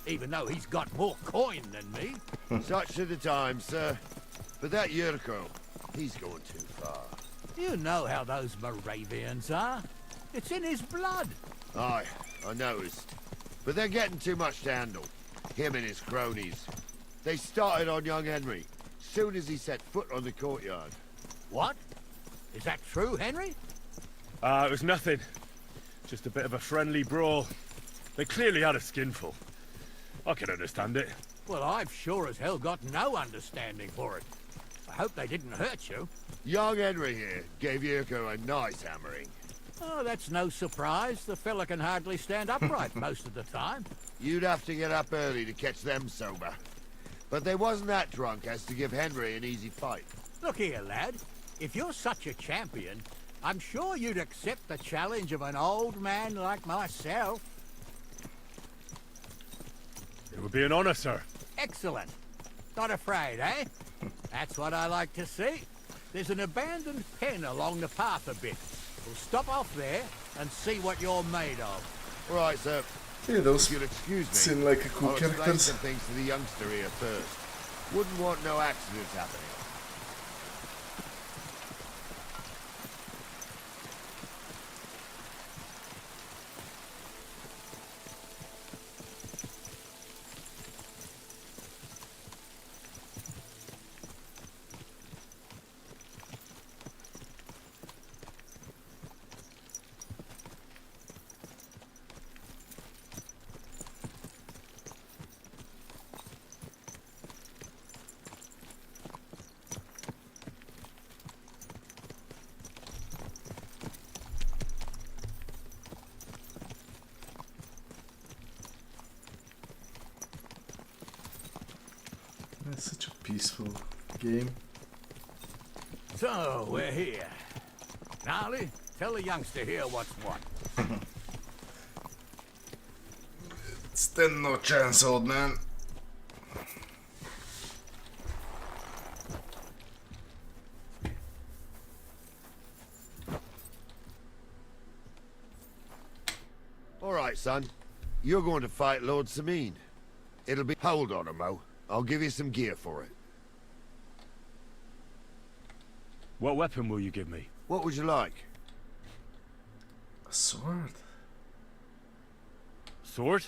Even though he's got more coin than me. Such are the times, sir. But that Yurko, he's going too far. You know how those Moravians are. It's in his blood. Aye, I noticed. But they're getting too much to handle. Him and his cronies. They started on young Henry, soon as he set foot on the courtyard. What? Is that true, Henry? It was nothing. Just a bit of a friendly brawl. They clearly had a skinful. I can understand it. Well, I've sure as hell got no understanding for it. I hope they didn't hurt you. Young Henry here gave Yurko a nice hammering. Oh, that's no surprise. The fella can hardly stand upright most of the time. You'd have to get up early to catch them sober. But they wasn't that drunk as to give Henry an easy fight. Look here, lad. If you're such a champion, I'm sure you'd accept the challenge of an old man like myself. It would be an honor, sir. Excellent. Not afraid, eh? That's what I like to see. There's an abandoned pen along the path a bit. We'll stop off there and see what you're made of. Right, sir. Yeah, those If you'll excuse me, seem like a cool I'll explain characters. some things to the youngster here first. Wouldn't want no accidents happening. It's such a peaceful game. So, we're here. Gnarly, tell the youngster here what's what. Stand no chance, old man. All right, son. You're going to fight Lord Sameen. It'll be... Hold on, Mo. I'll give you some gear for it. What weapon will you give me? What would you like? A sword. Sword?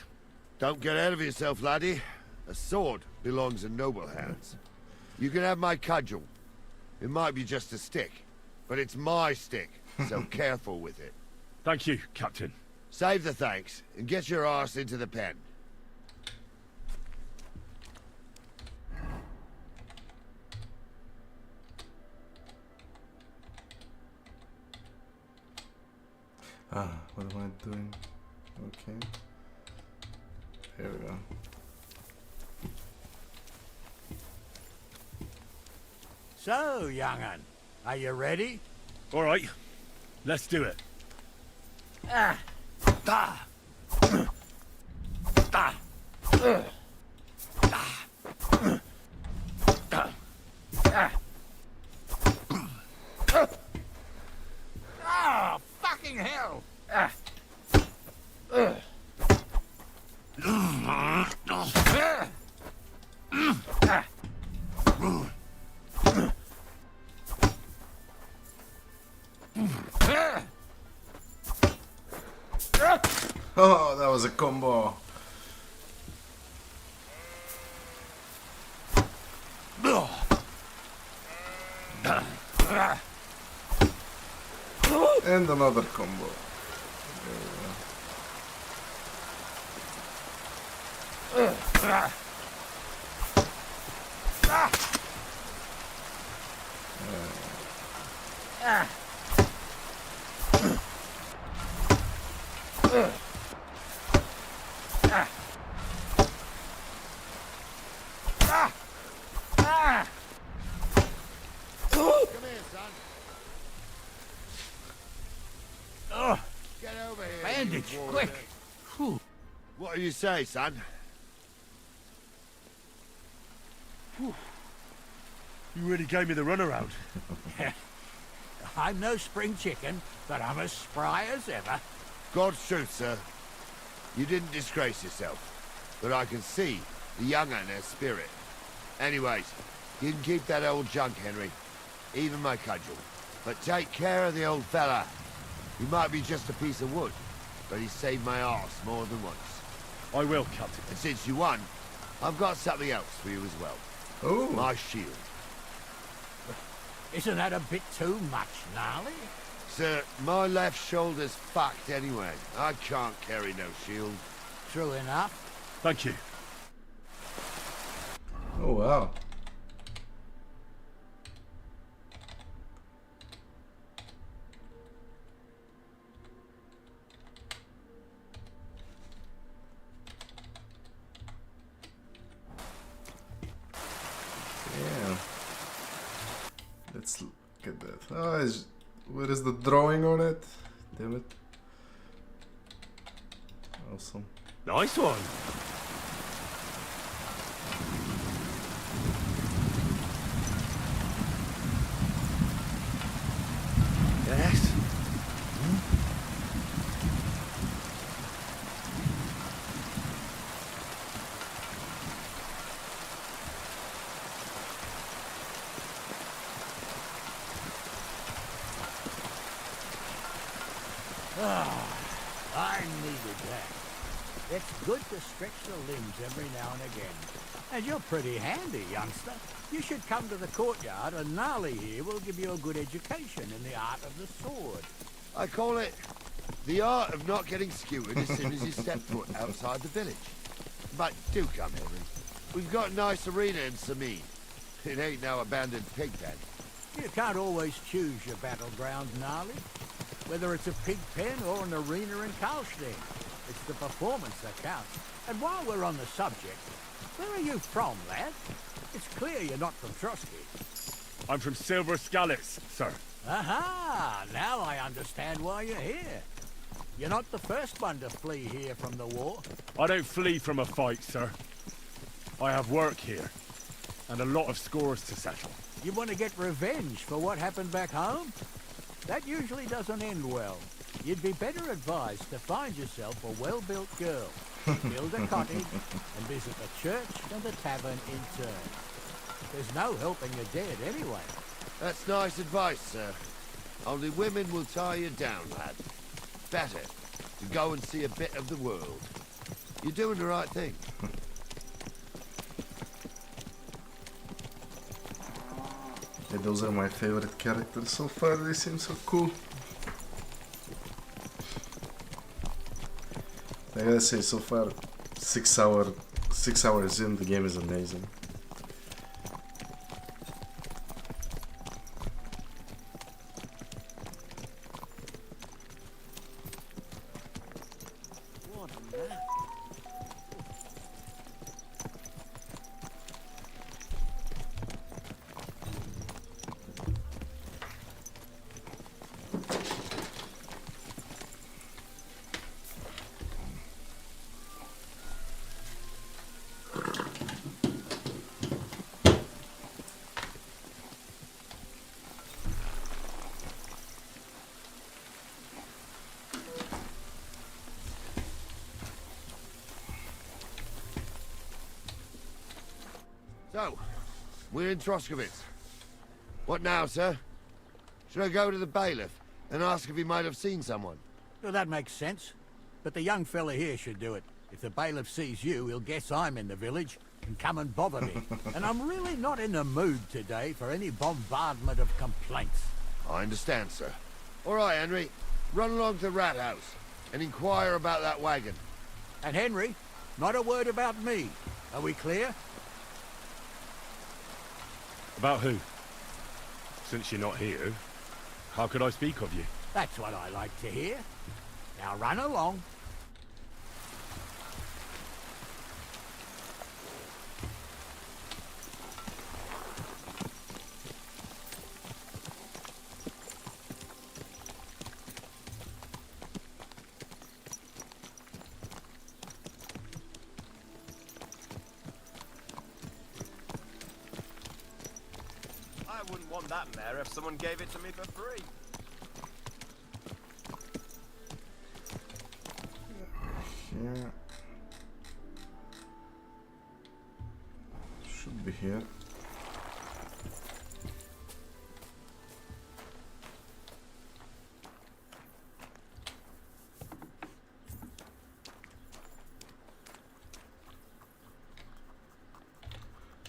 Don't get ahead of yourself, laddie. A sword belongs in noble hands. You can have my cudgel. It might be just a stick, but it's my stick, so careful with it. Thank you, Captain. Save the thanks, and get your arse into the pen. Ah, what am I doing? Okay. Here we go. So, young'un, are you ready? All right, let's do it. Ah! Da! Da! Da! Oh, fucking hell! Oh, that was a combo. And another combo. Come here, son. Oh, Get over here. bandage, you quick! warrior. Whew. What do you say, son? You really gave me the runaround. I'm no spring chicken, but I'm as spry as ever. God's truth, sir. You didn't disgrace yourself, but I can see the young un has spirit. Anyways, you can keep that old junk, Henry. Even my cudgel. But take care of the old fella. He might be just a piece of wood, but he saved my arse more than once. I will, Captain. And since you won, I've got something else for you as well. Oh. My shield. Isn't that a bit too much, Gnarly? Sir, my left shoulder's fucked anyway. I can't carry no shield. True enough. Thank you. Oh wow. Yeah. Let's look at that. Oh, where is the drawing on it? Damn it. Awesome. Nice one. Yes? I needed that. It's good to stretch the limbs every now and again. And you're pretty handy, youngster. You should come to the courtyard and Gnarly here will give you a good education in the art of the sword. I call it the art of not getting skewered as soon as you step foot outside the village. But do come, Henry. We've got a nice arena in Sameen. It ain't no abandoned pig pen. You can't always choose your battleground, Gnarly. Whether it's a pig pen or an arena in Karlstein, it's the performance that counts. And while we're on the subject, where are you from, lad? It's clear you're not from Trotsky. I'm from Silver Scallops, sir. Aha! Now I understand why you're here. You're not the first one to flee here from the war. I don't flee from a fight, sir. I have work here, and a lot of scores to settle. You want to get revenge for what happened back home? That usually doesn't end well. You'd be better advised to find yourself a well-built girl, build a cottage, and visit the church and the tavern in turn. There's no helping the dead anyway. That's nice advice, sir. Only women will tie you down, lad. Better to go and see a bit of the world. You're doing the right thing. Okay, those are my favorite characters so far. They seem so cool. I gotta say, so far, 6 hours in, the game is amazing. So, we're in Troskowitz. What now, sir? Should I go to the bailiff and ask if he might have seen someone? Well, that makes sense. But the young fella here should do it. If the bailiff sees you, he'll guess I'm in the village and come and bother me. And I'm really not in the mood today for any bombardment of complaints. I understand, sir. All right, Henry. Run along to the rat house and inquire about that wagon. And Henry, not a word about me. Are we clear? About who? Since you're not here, how could I speak of you? That's what I like to hear. Now run along. I wouldn't want that mare if someone gave it to me for free. Here. Should be here.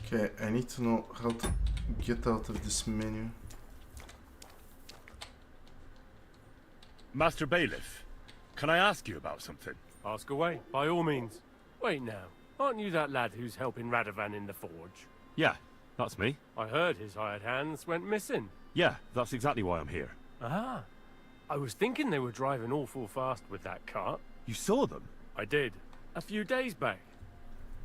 Okay, I need to know how to get out of this menu. Master Bailiff, can I ask you about something? Ask away, by all means. Wait now, aren't you that lad who's helping Radovan in the forge? Yeah, that's me. I heard his hired hands went missing. Yeah, that's exactly why I'm here. Ah, I was thinking they were driving awful fast with that cart. You saw them? I did, a few days back.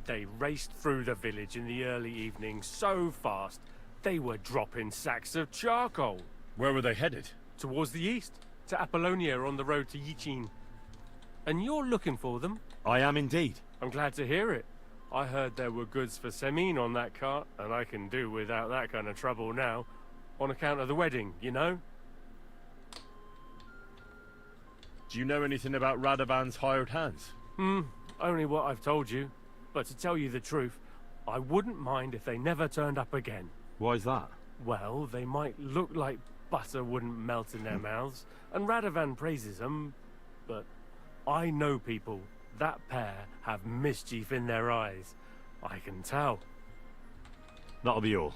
They raced through the village in the early evening so fast, they were dropping sacks of charcoal. Where were they headed? Towards the east, to Apollonia on the road to Yichin. And you're looking for them? I am indeed. I'm glad to hear it. I heard there were goods for Semine on that cart, and I can do without that kind of trouble now. On account of the wedding, you know? Do you know anything about Radovan's hired hands? Only what I've told you. But to tell you the truth, I wouldn't mind if they never turned up again. Why's that? Well, they might look like butter wouldn't melt in their mouths, and Radovan praises them, but I know people. That pair have mischief in their eyes. I can tell. That'll be all.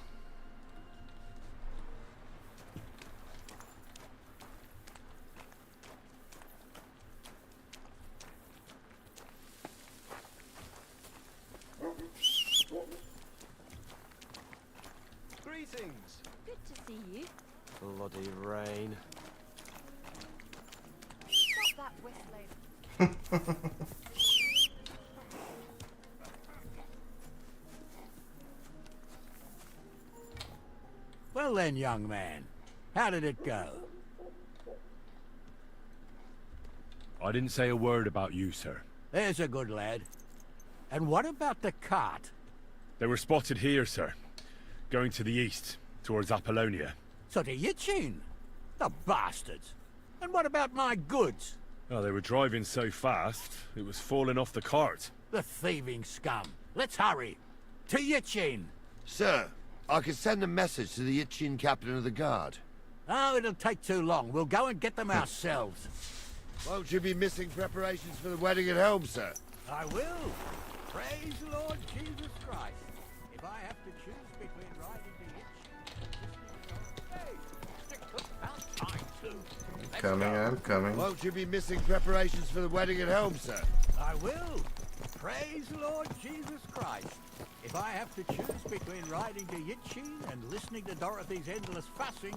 Greetings. Good to see you. Bloody rain. Stop that whistling. Well then, young man, how did it go? I didn't say a word about you, sir. There's a good lad. And what about the cart? They were spotted here, sir. Going to the east, towards Apollonia. So to Yichin? The bastards! And what about my goods? Oh, they were driving so fast, it was falling off the cart. The thieving scum. Let's hurry. To Yichin. Sir, I can send a message to the Yichin captain of the guard. Oh, it'll take too long. We'll go and get them ourselves. Won't you be missing preparations for the wedding at home, sir? I will. Praise the Lord Jesus Christ. If I have to choose between riding to Yichin... Coming, I'm coming. Won't you be missing preparations for the wedding at home, sir? I will. Praise the Lord Jesus Christ. If I have to choose between riding to Yichin and listening to Dorothy's endless fussing,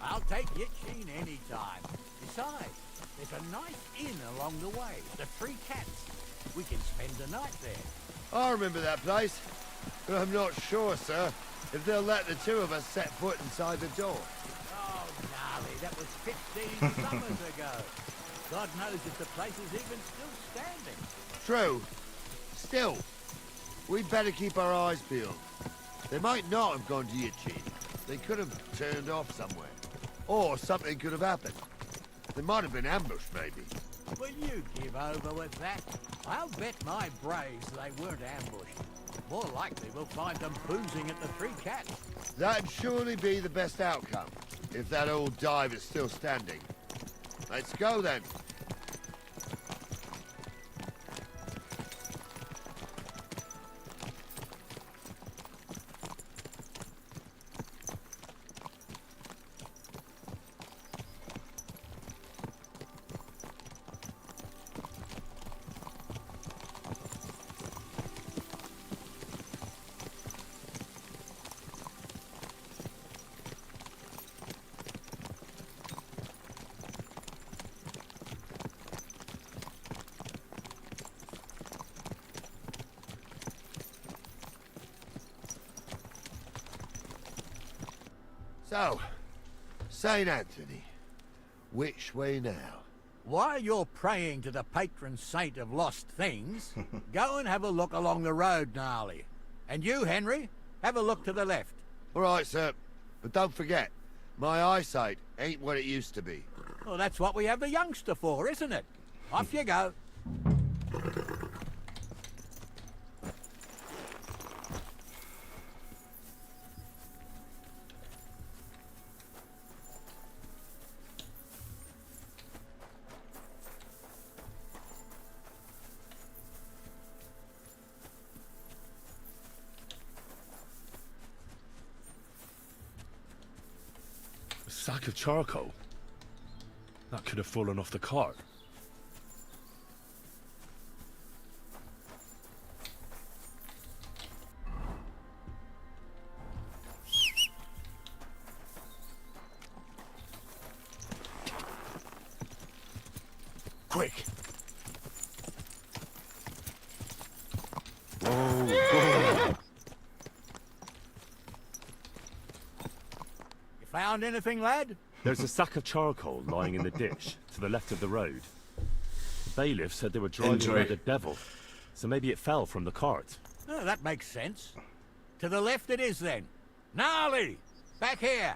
I'll take Yichin any time. Besides, there's a nice inn along the way, the Three Cats. We can spend the night there. I remember that place, but I'm not sure, sir, if they'll let the two of us set foot inside the door. Oh, gnarly, that was 15 summers ago. God knows if the place is even still standing. True. Still, we'd better keep our eyes peeled. They might not have gone to Yichin. They could have turned off somewhere. Or something could have happened. They might have been ambushed, maybe. Will you give over with that? I'll bet my braves they weren't ambushed. More likely we'll find them boozing at the Three Cats. That'd surely be the best outcome, if that old dive is still standing. Let's go, then. So, St. Anthony, which way now? While you're praying to the patron saint of lost things, go and have a look along the road, Gnarly. And you, Henry, have a look to the left. All right, sir. But don't forget, my eyesight ain't what it used to be. Well, that's what we have the youngster for, isn't it? Off you go. A sack of charcoal? That could have fallen off the cart. quick. Whoa, You found anything, lad? There's a sack of charcoal lying in the ditch to the left of the road. The bailiff said they were driving Enjoy. like the devil, so maybe it fell from the cart. Oh, that makes sense. To the left it is then. Gnarly! Back here!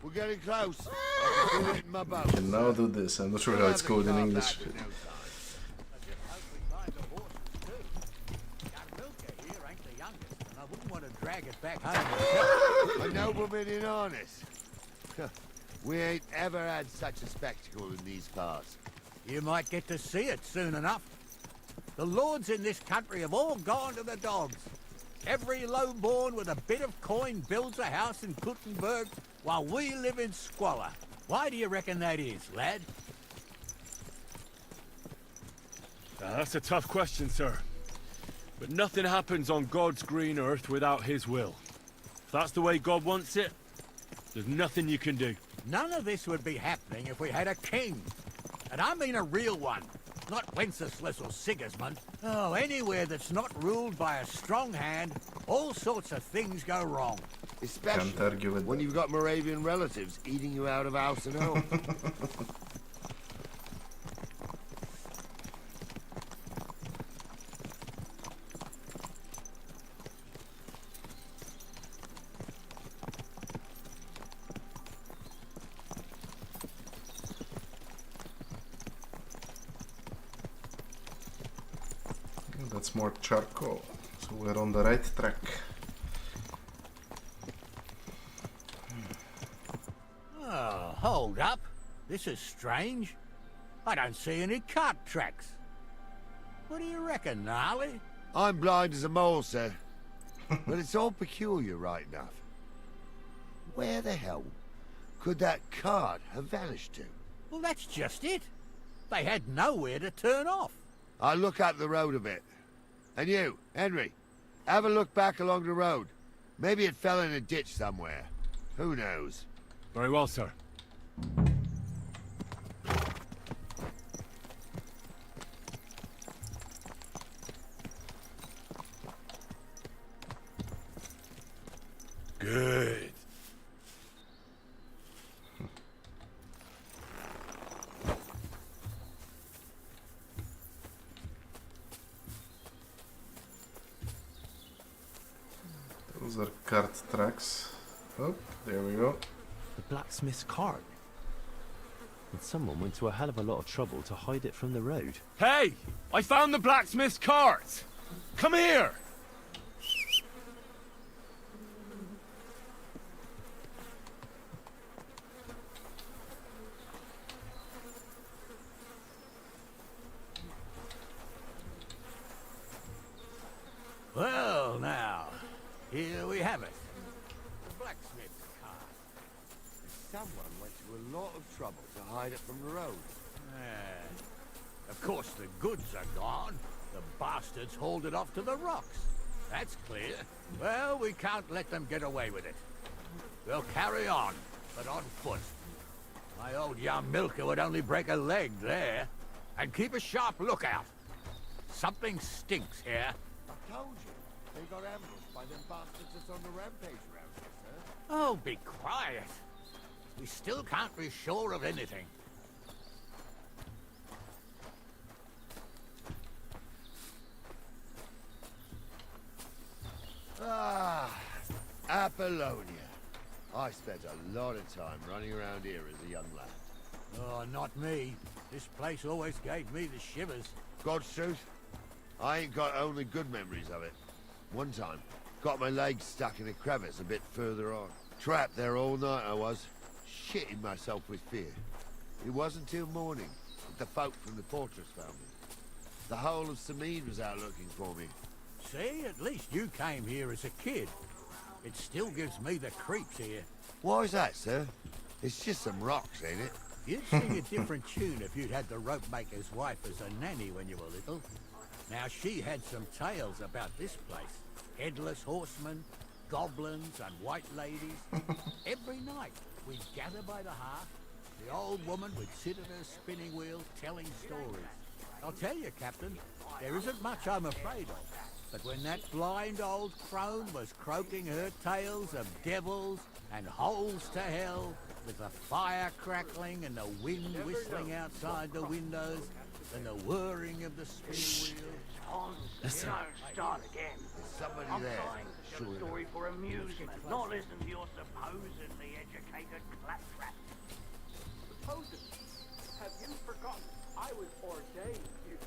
We're getting close. I can feel it in my bones. Can now do this. I'm not sure how it's called in English. I wouldn't want to drag it back home. A nobleman in harness. We ain't ever had such a spectacle in these parts. You might get to see it soon enough. The lords in this country have all gone to the dogs. Every lowborn with a bit of coin builds a house in Gutenberg while we live in squalor. Why do you reckon that is, lad? That's a tough question, sir. But nothing happens on God's green earth without his will. If that's the way God wants it, there's nothing you can do. None of this would be happening if we had a king. And I mean a real one. Not Wenceslas or Sigismund. Oh, anywhere that's not ruled by a strong hand, all sorts of things go wrong. Especially when you've got Moravian relatives eating you out of house and home. That's more charcoal. So we're on the right track. Oh, hold up. This is strange. I don't see any cart tracks. What do you reckon, Gnarly? I'm blind as a mole, sir. But it's all peculiar right enough. Where the hell could that cart have vanished to? Well, that's just it. They had nowhere to turn off. I'll look up the road a bit. And you, Henry, have a look back along the road. Maybe it fell in a ditch somewhere. Who knows? Very well, sir. Good. Those are cart tracks. Oh, there we go. The blacksmith's cart. And someone went to a hell of a lot of trouble to hide it from the road. Hey! I found the blacksmith's cart! Come here! Well, now, here we have it. The blacksmith's cart. Someone went to a lot of trouble to hide it from the road. Of course, the goods are gone. The bastards hauled it off to the rocks. That's clear. Well, we can't let them get away with it. We'll carry on, but on foot. My old young milker would only break a leg there. And keep a sharp lookout. Something stinks here. I told you. They got ambushed by them bastards that's on the rampage around here, sir. Oh, be quiet. We still can't be sure of anything. Ah, Apollonia. I spent a lot of time running around here as a young lad. Oh, not me. This place always gave me the shivers. God's truth, I ain't got only good memories of it. One time, got my leg stuck in a crevice a bit further on. Trapped there all night I was, shitting myself with fear. It wasn't till morning that the folk from the fortress found me. The whole of Samid was out looking for me. See, at least you came here as a kid. It still gives me the creeps here. Why is that, sir? It's just some rocks, ain't it? You'd sing a different tune if you'd had the rope maker's wife as a nanny when you were little. Now, she had some tales about this place. Headless horsemen, goblins, and white ladies. Every night, we'd gather by the hearth. The old woman would sit at her spinning wheel telling stories. I'll tell you, Captain, there isn't much I'm afraid of. But when that blind old crone was croaking her tales of devils and holes to hell, with the fire crackling and the wind whistling outside the windows, and the whirring of the spinning wheel... Listen. Don't start again. There's somebody I'm there. trying to tell a story for amusement, not listen to your supposedly educated claptrap. Supposedly? Have you forgotten I was ordained, you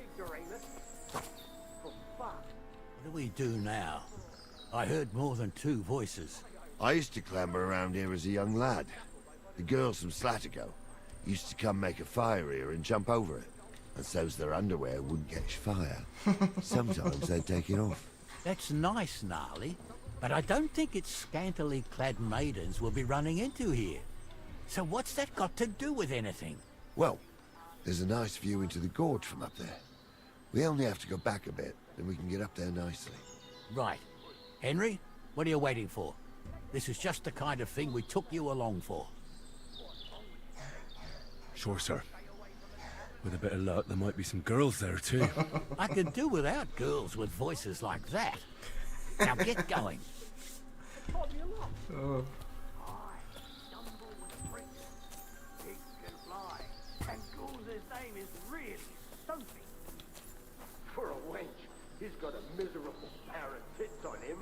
ignoramus? For fuck. What do we do now? I heard more than two voices. I used to clamber around here as a young lad. The girls from Slatigo used to come make a fire here and jump over it. And so's their underwear wouldn't catch fire. Sometimes they'd take it off. That's nice, Gnarly, but I don't think it's scantily clad maidens we'll be running into here. So what's that got to do with anything? Well, there's a nice view into the gorge from up there. We only have to go back a bit, and we can get up there nicely. Right. Henry, what are you waiting for? This is just the kind of thing we took you along for. Sure, sir. With a bit of luck, there might be some girls there, too. I could do without girls with voices like that. Now get going. Oh. And Goul's name is really Sophie. For a wench, he's got a miserable pair of tits on him.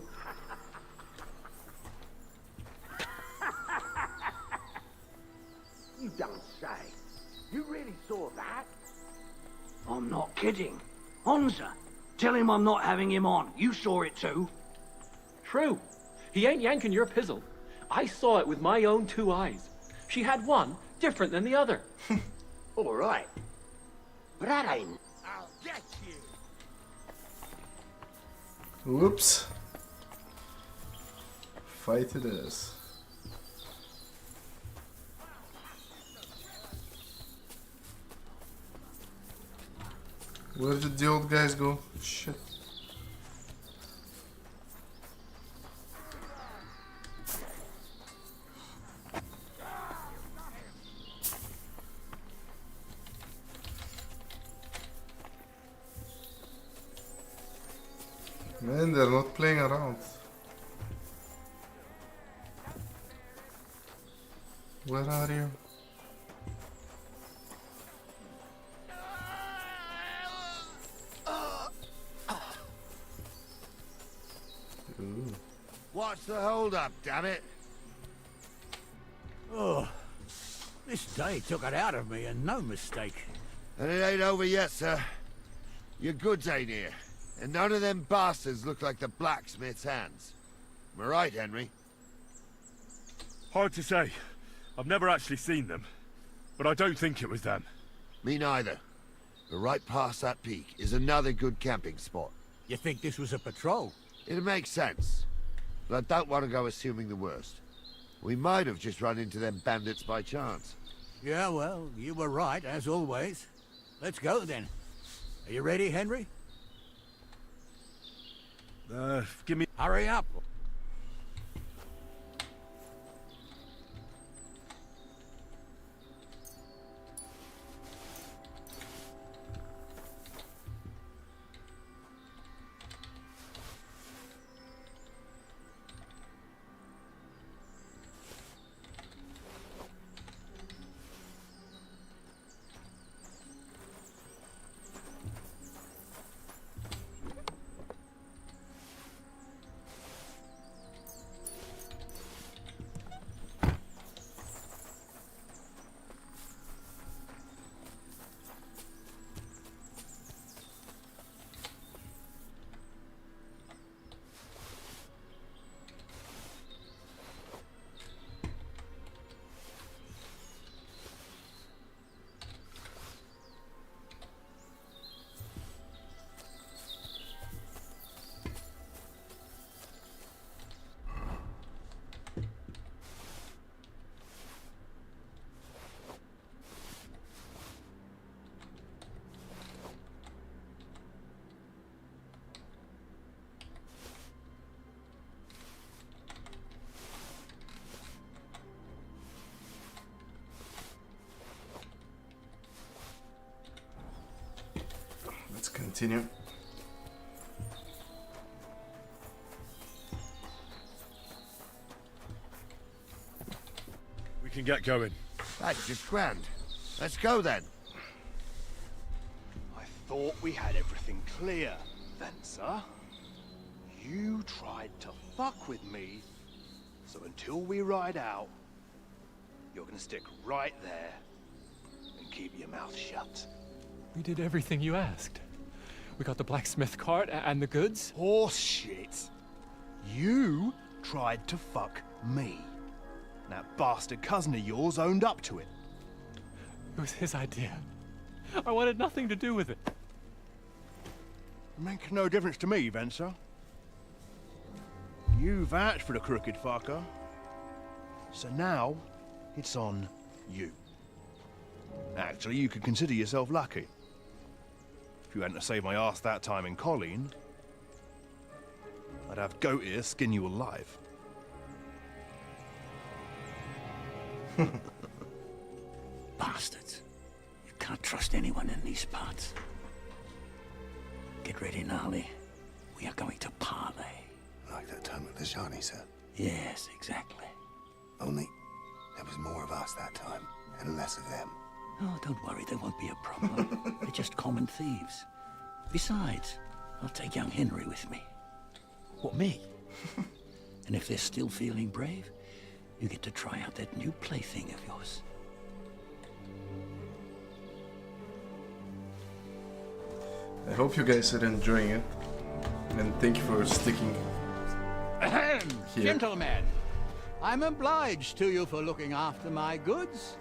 You don't say. You really saw that? I'm not kidding. Honza, tell him I'm not having him on. You saw it too. True. He ain't yanking your pizzle. I saw it with my own two eyes. She had one different than the other. All right. But that ain't... I'll get you. Whoops. Fight it is. Where did the old guys go? Shit. Man, they're not playing around. Where are you? Ooh. What's the hold-up, damn it? Oh, this day took it out of me, and no mistake. And it ain't over yet, sir. Your goods ain't here. And none of them bastards look like the blacksmith's hands. Am I right, Henry? Hard to say. I've never actually seen them. But I don't think it was them. Me neither. But right past that peak is another good camping spot. You think this was a patrol? It makes sense. But I don't want to go assuming the worst. We might have just run into them bandits by chance. Yeah, well, you were right, as always. Let's go, then. Are you ready, Henry? Give me... Hurry up. Let's continue. We can get going. That's just grand. Let's go then. I thought we had everything clear, Venser. You tried to fuck with me, so until we ride out, you're gonna stick right there and keep your mouth shut. We did everything you asked. We got the blacksmith cart and the goods. Horse shit. You tried to fuck me. That bastard cousin of yours owned up to it. It was his idea. I wanted nothing to do with it. Make no difference to me, Venser. You vouched for the crooked fucker. So now, it's on you. Actually, you could consider yourself lucky. If you hadn't to save my ass that time in Colleen, I'd have goat ear skin you alive. Bastards. You can't trust anyone in these parts. Get ready, Gnarly. We are going to parley. Like that time with the Shani, sir? Yes, exactly. Only there was more of us that time, and less of them. Oh, don't worry, there won't be a problem. They're just common thieves. Besides, I'll take young Henry with me. What, me? And if they're still feeling brave, you get to try out that new plaything of yours. I hope you guys are enjoying it, and thank you for sticking Ahem, here. gentlemen, I'm obliged to you for looking after my goods,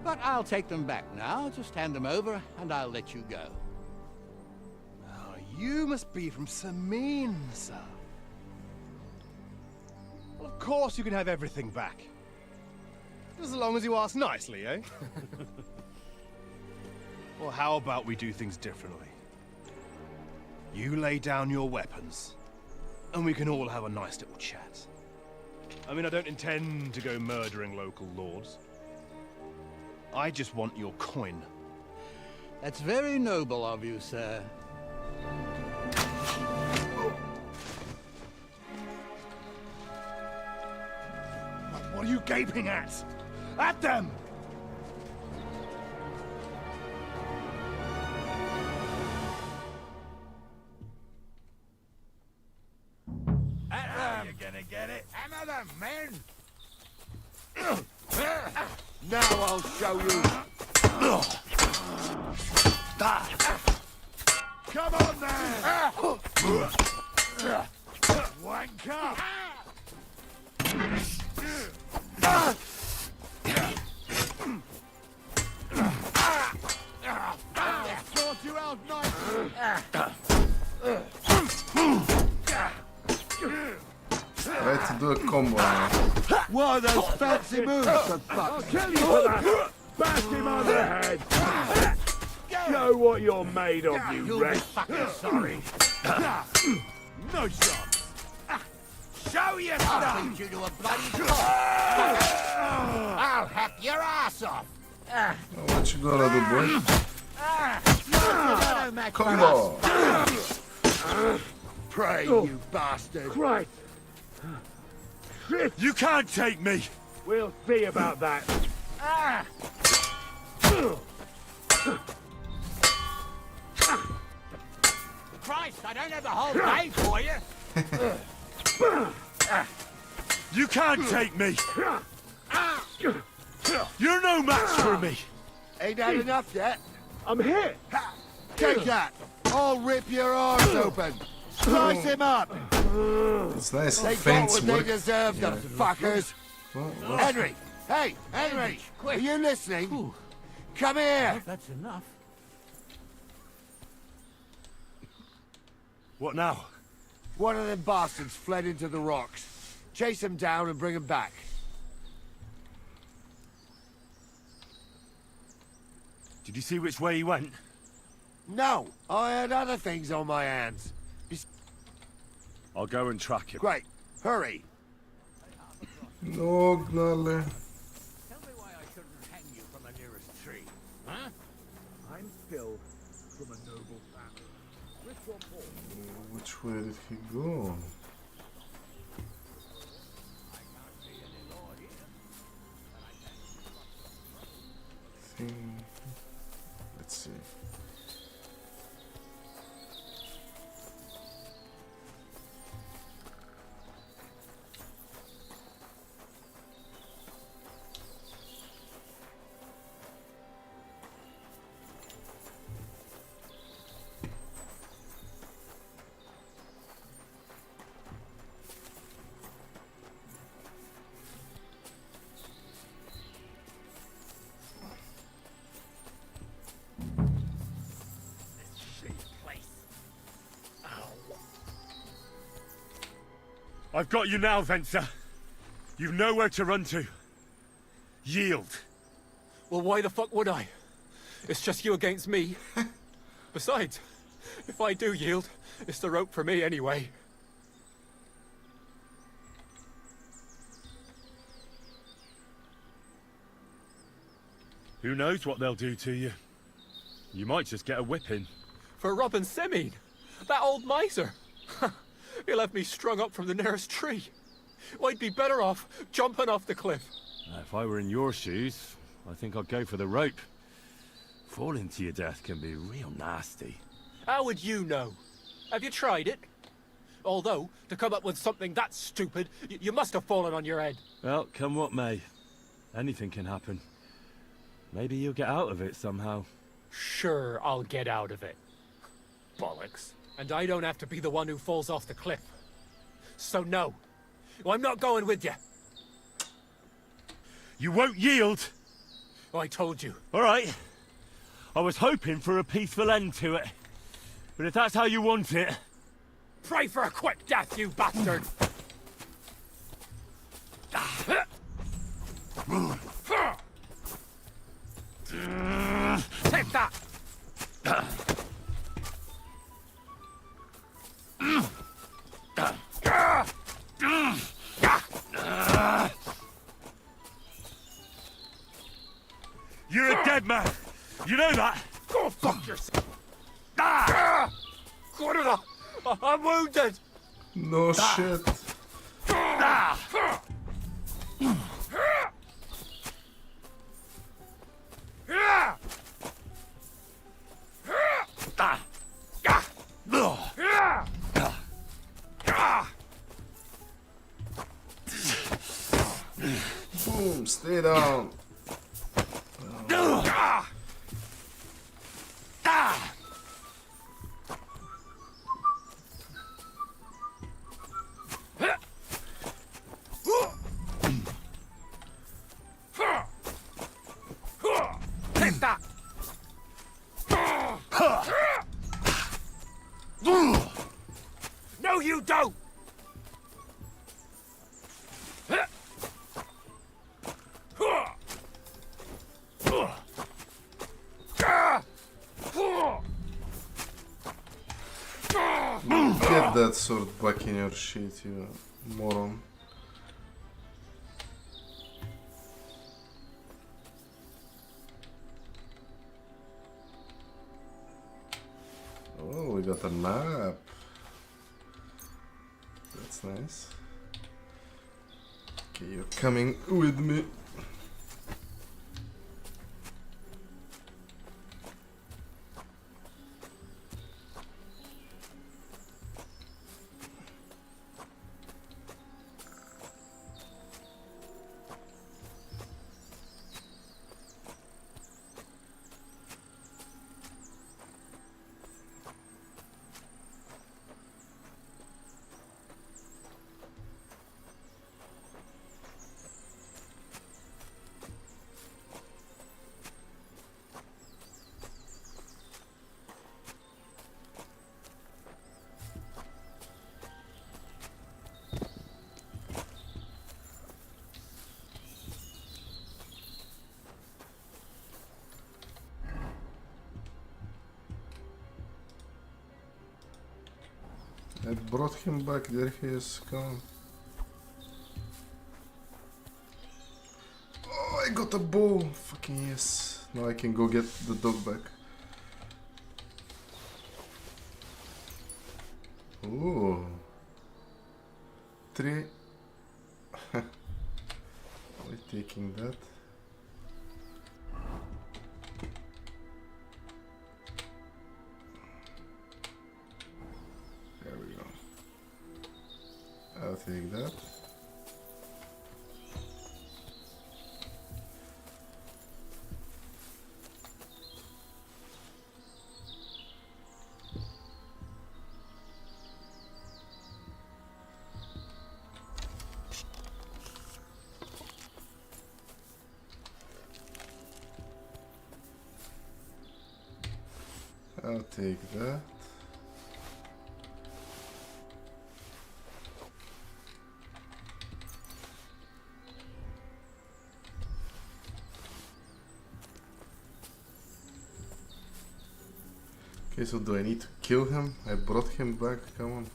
but I'll take them back now. Just hand them over, and I'll let you go. Oh, you must be from Sameen, sir. Well, of course you can have everything back. Just as long as you ask nicely, eh? Well, how about we do things differently? You lay down your weapons, and we can all have a nice little chat. I mean, I don't intend to go murdering local lords. I just want your coin. That's very noble of you, sir. What are you gaping at? At them! You're gonna get it. Hammer them, men! Now I'll show you. Come on then! Wanker! I'll sort you out nicely. Right to do a combo now. What are those fancy moves, for fuck's sake? I'll kill you for that! Bash him on the head! Show what you're made of, you You'll wretch! be fucking sorry. No chance. Show your stuff! I'll beat you to a bloody pulp. I'll hack your ass off. What you gonna do, boy? Combo! Pray, you bastard. Christ! You can't take me! We'll see about that. Christ, I don't have the whole day for you. You can't take me! You're no match for me! Ain't had enough yet? I'm hit! Take that! I'll rip your arms open! Slice him up! It's nice They got fence what they work. deserve, the fuckers! What? Henry! Hey, Henry! Are you listening? Come here! That's enough. What now? One of them bastards fled into the rocks. Chase him down and bring him back. Did you see which way he went? No, I had other things on my hands. I'll go and track him. Great. Hurry. No, Gnarly. Tell me why I shouldn't hang you from the nearest tree. Huh? I'm still from a noble Which way did he go? Let's see. I've got you now, Venser. You've nowhere to run to. Yield. Well, why the fuck would I? It's just you against me. Besides, if I do yield, it's the rope for me anyway. Who knows what they'll do to you? You might just get a whipping. For robbing Semine, that old miser. He'll have me strung up from the nearest tree. I'd be better off jumping off the cliff. If I were in your shoes, I think I'd go for the rope. Falling to your death can be real nasty. How would you know? Have you tried it? Although, to come up with something that stupid, you must have fallen on your head. Well, come what may. Anything can happen. Maybe you'll get out of it somehow. Sure, I'll get out of it. Bollocks. And I don't have to be the one who falls off the cliff. So no. I'm not going with you. You won't yield! I told you. All right. I was hoping for a peaceful end to it. But if that's how you want it... Pray for a quick death, you bastard! Take that! You're a dead man! You know that? Go fuck yourself! I'm wounded! No shit. Boom, stay down. Take that! No, you don't! Get that sword back in your shit, you moron. Oh, we got a map. That's nice. Okay, you're coming with me. I brought him back, there he is, come. Oh, I got a bow, fucking yes. Now I can go get the dog back. Ooh. 3. We're taking that. There we go. I'll take that. I'll take that. Okay, so do I need to kill him? I brought him back, come on.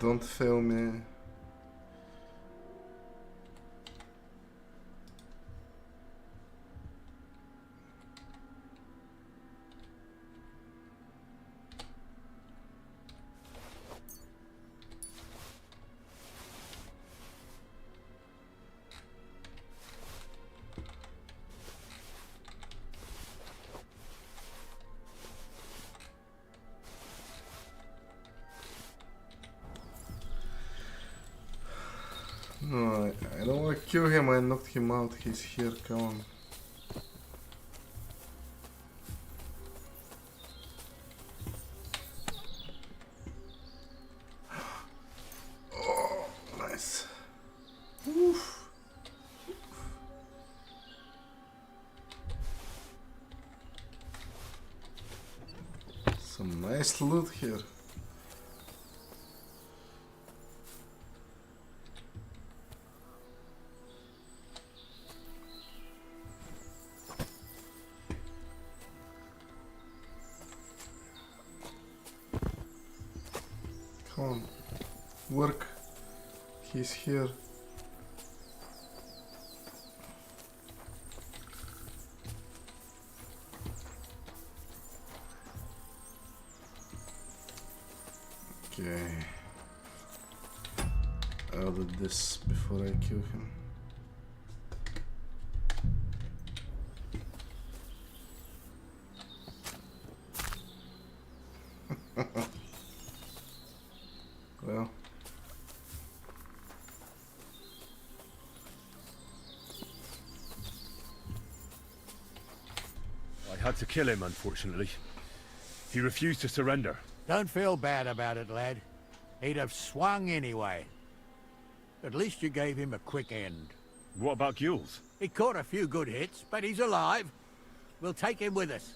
Don't fail me. No, I don't want to kill him, I knocked him out, he's here, come on. Oh, nice. Oof. Some nice loot here. Come on, work. He's here. Okay. I'll do this before I kill him. Well. I had to kill him, unfortunately. He refused to surrender. Don't feel bad about it, lad. He'd have swung anyway. At least you gave him a quick end. What about Gules? He caught a few good hits, but he's alive. We'll take him with us.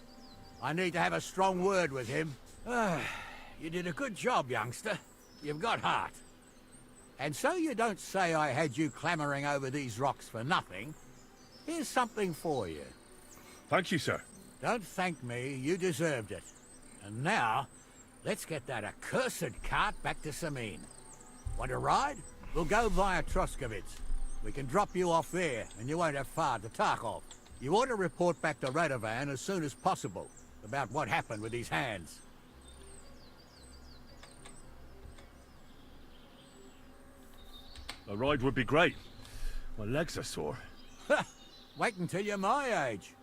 I need to have a strong word with him. You did a good job, youngster. You've got heart. And so you don't say I had you clamoring over these rocks for nothing. Here's something for you. Thank you, sir. Don't thank me, you deserved it. And now, let's get that accursed cart back to Samine. Want to ride? We'll go via Troskovitz. We can drop you off there, and you won't have far to Tarkov. You ought to report back to Radovan as soon as possible about what happened with these hands. A ride would be great. My legs are sore. Wait until you're my age.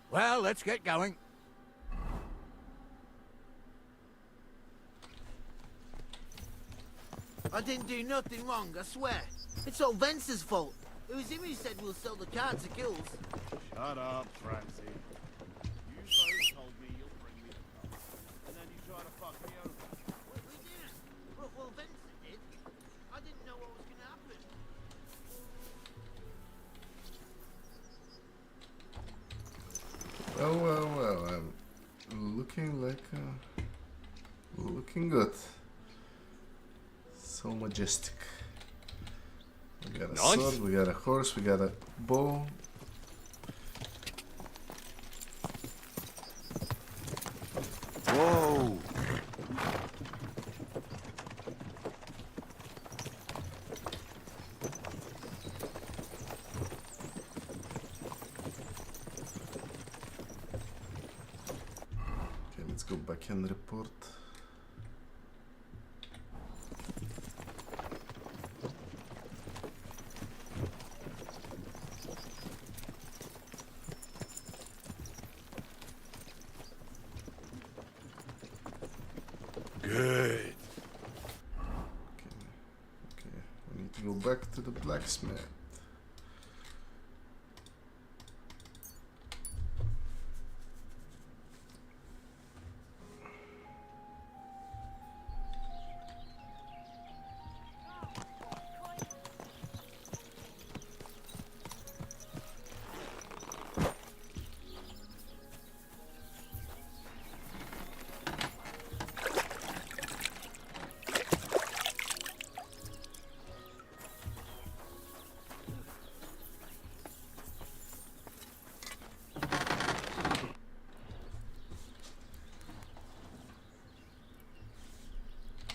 Well, let's get going. I didn't do nothing wrong, I swear. It's all Vince's fault. It was him who said we'll sell the car to Gills. Shut up, Francie. You both told me you'll bring me the car, and then you try to fuck me over. We didn't. Well, Vincent did. I didn't know what was going to happen. Well, I'm looking like looking good. So majestic. We got a sword, we got a horse, we got a bow. Whoa! go back and report. Good. Okay, we need to go back to the blacksmith.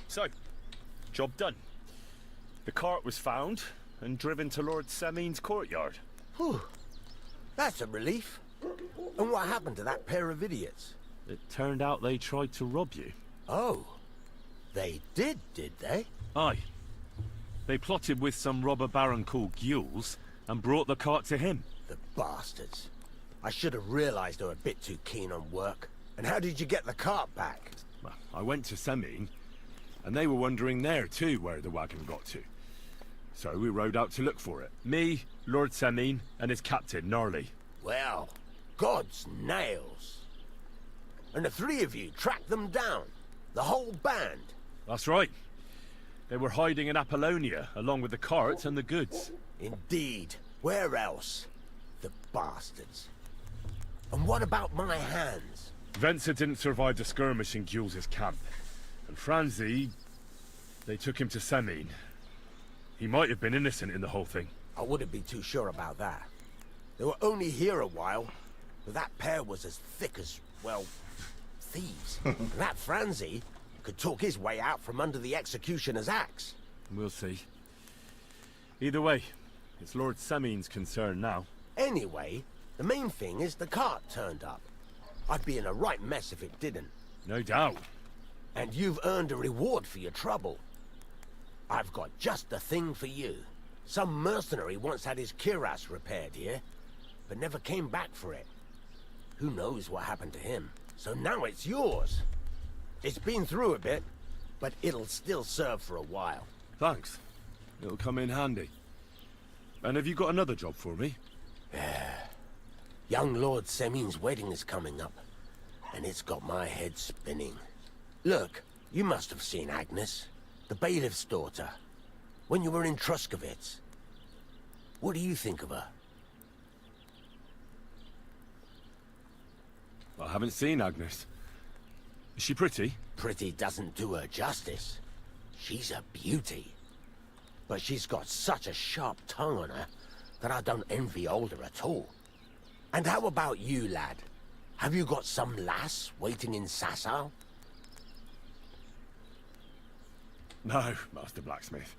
So, job done. The cart was found and driven to Lord Semin's courtyard. Whew. That's a relief. And what happened to that pair of idiots? It turned out they tried to rob you. Oh. They did they? Aye. They plotted with some robber baron called Gules and brought the cart to him. The bastards. I should have realized they were a bit too keen on work. And how did you get the cart back? Well, I went to Semin, and they were wondering there too where the wagon got to. So we rode out to look for it. Me, Lord Semin, and his captain, Gnarly. Well, God's nails. And the three of you tracked them down? The whole band? That's right. They were hiding in Apollonia, along with the cart and the goods. Indeed. Where else? The bastards. And what about my hands? Venser didn't survive the skirmish in Gules' camp. And Franzi, they took him to Semin. He might have been innocent in the whole thing. I wouldn't be too sure about that. They were only here a while, but that pair was as thick as, well, thieves. And that Franzi could talk his way out from under the executioner's axe. We'll see. Either way, it's Lord Semin's concern now. Anyway, the main thing is the cart turned up. I'd be in a right mess if it didn't. No doubt. And you've earned a reward for your trouble. I've got just the thing for you. Some mercenary once had his cuirass repaired here, but never came back for it. Who knows what happened to him? So now it's yours. It's been through a bit, but it'll still serve for a while. Thanks. It'll come in handy. And have you got another job for me? Young Lord Semin's wedding is coming up, and it's got my head spinning. Look, you must have seen Agnes, the bailiff's daughter, when you were in Truskovitz. What do you think of her? I haven't seen Agnes. Is she pretty? Pretty doesn't do her justice. She's a beauty. But she's got such a sharp tongue on her that I don't envy older at all. And how about you, lad? Have you got some lass waiting in Sasau? No, Master Blacksmith.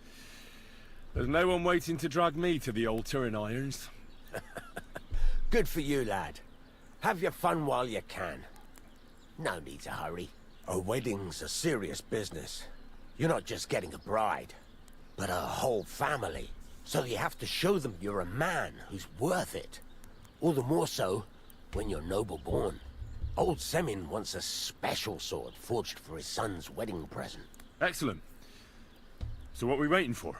There's no one waiting to drag me to the altar in irons. Good for you, lad. Have your fun while you can. No need to hurry. A wedding's a serious business. You're not just getting a bride, but a whole family. So you have to show them you're a man who's worth it. All the more so when you're noble born. Old Semin wants a special sword forged for his son's wedding present. Excellent. So what are we waiting for?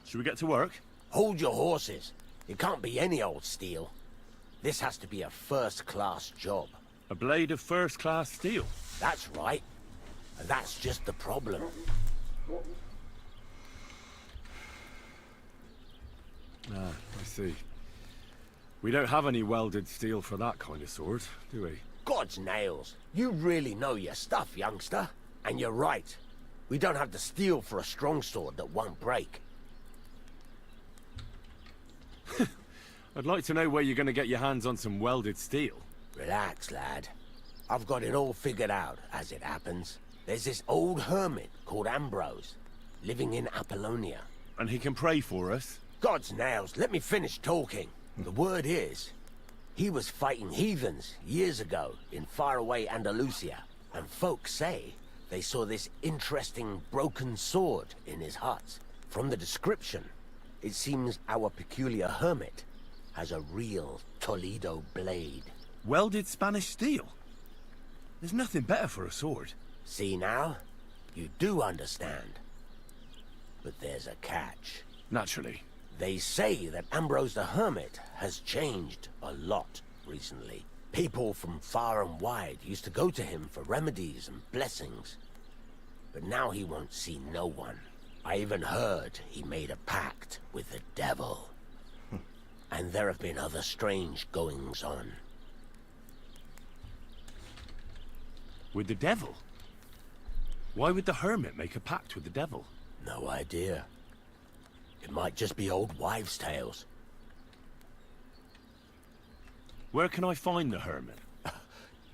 Should we get to work? Hold your horses. It can't be any old steel. This has to be a first-class job. A blade of first-class steel? That's right. And that's just the problem. Ah, I see. We don't have any welded steel for that kind of sword, do we? God's nails. You really know your stuff, youngster. And you're right. We don't have the steel for a strong sword that won't break. I'd like to know where you're going to get your hands on some welded steel. Relax, lad. I've got it all figured out, as it happens. There's this old hermit called Ambrose, living in Apollonia. And he can pray for us? God's nails, let me finish talking. The word is, he was fighting heathens years ago in faraway Andalusia. And folks say they saw this interesting broken sword in his hut. From the description, it seems our peculiar hermit has a real Toledo blade. Welded Spanish steel? There's nothing better for a sword. See now? You do understand. But there's a catch. Naturally. They say that Ambrose the Hermit has changed a lot recently. People from far and wide used to go to him for remedies and blessings. But now he won't see no one. I even heard he made a pact with the devil. And there have been other strange goings-on. With the devil? Why would the hermit make a pact with the devil? No idea. It might just be old wives' tales. Where can I find the hermit?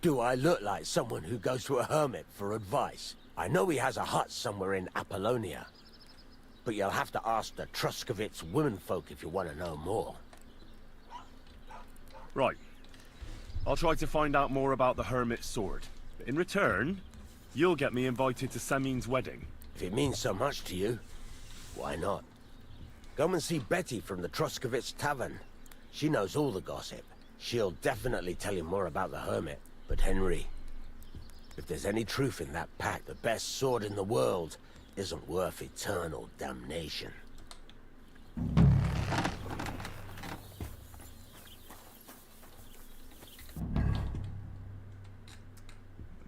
Do I look like someone who goes to a hermit for advice? I know he has a hut somewhere in Apollonia. But you'll have to ask the Truscovitz womenfolk if you want to know more. Right. I'll try to find out more about the hermit's sword. In return, you'll get me invited to Semin's wedding. If it means so much to you, why not? Come and see Betty from the Truscovitz Tavern. She knows all the gossip. She'll definitely tell you more about the hermit. But Henry, if there's any truth in that pact, the best sword in the world isn't worth eternal damnation.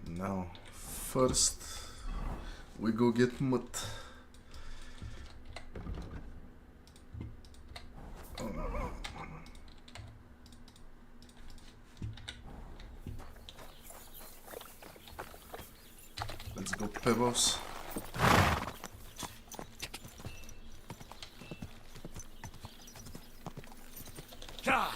Now, first, we go get Mutt. Oh. Let's go, Pebbles. God!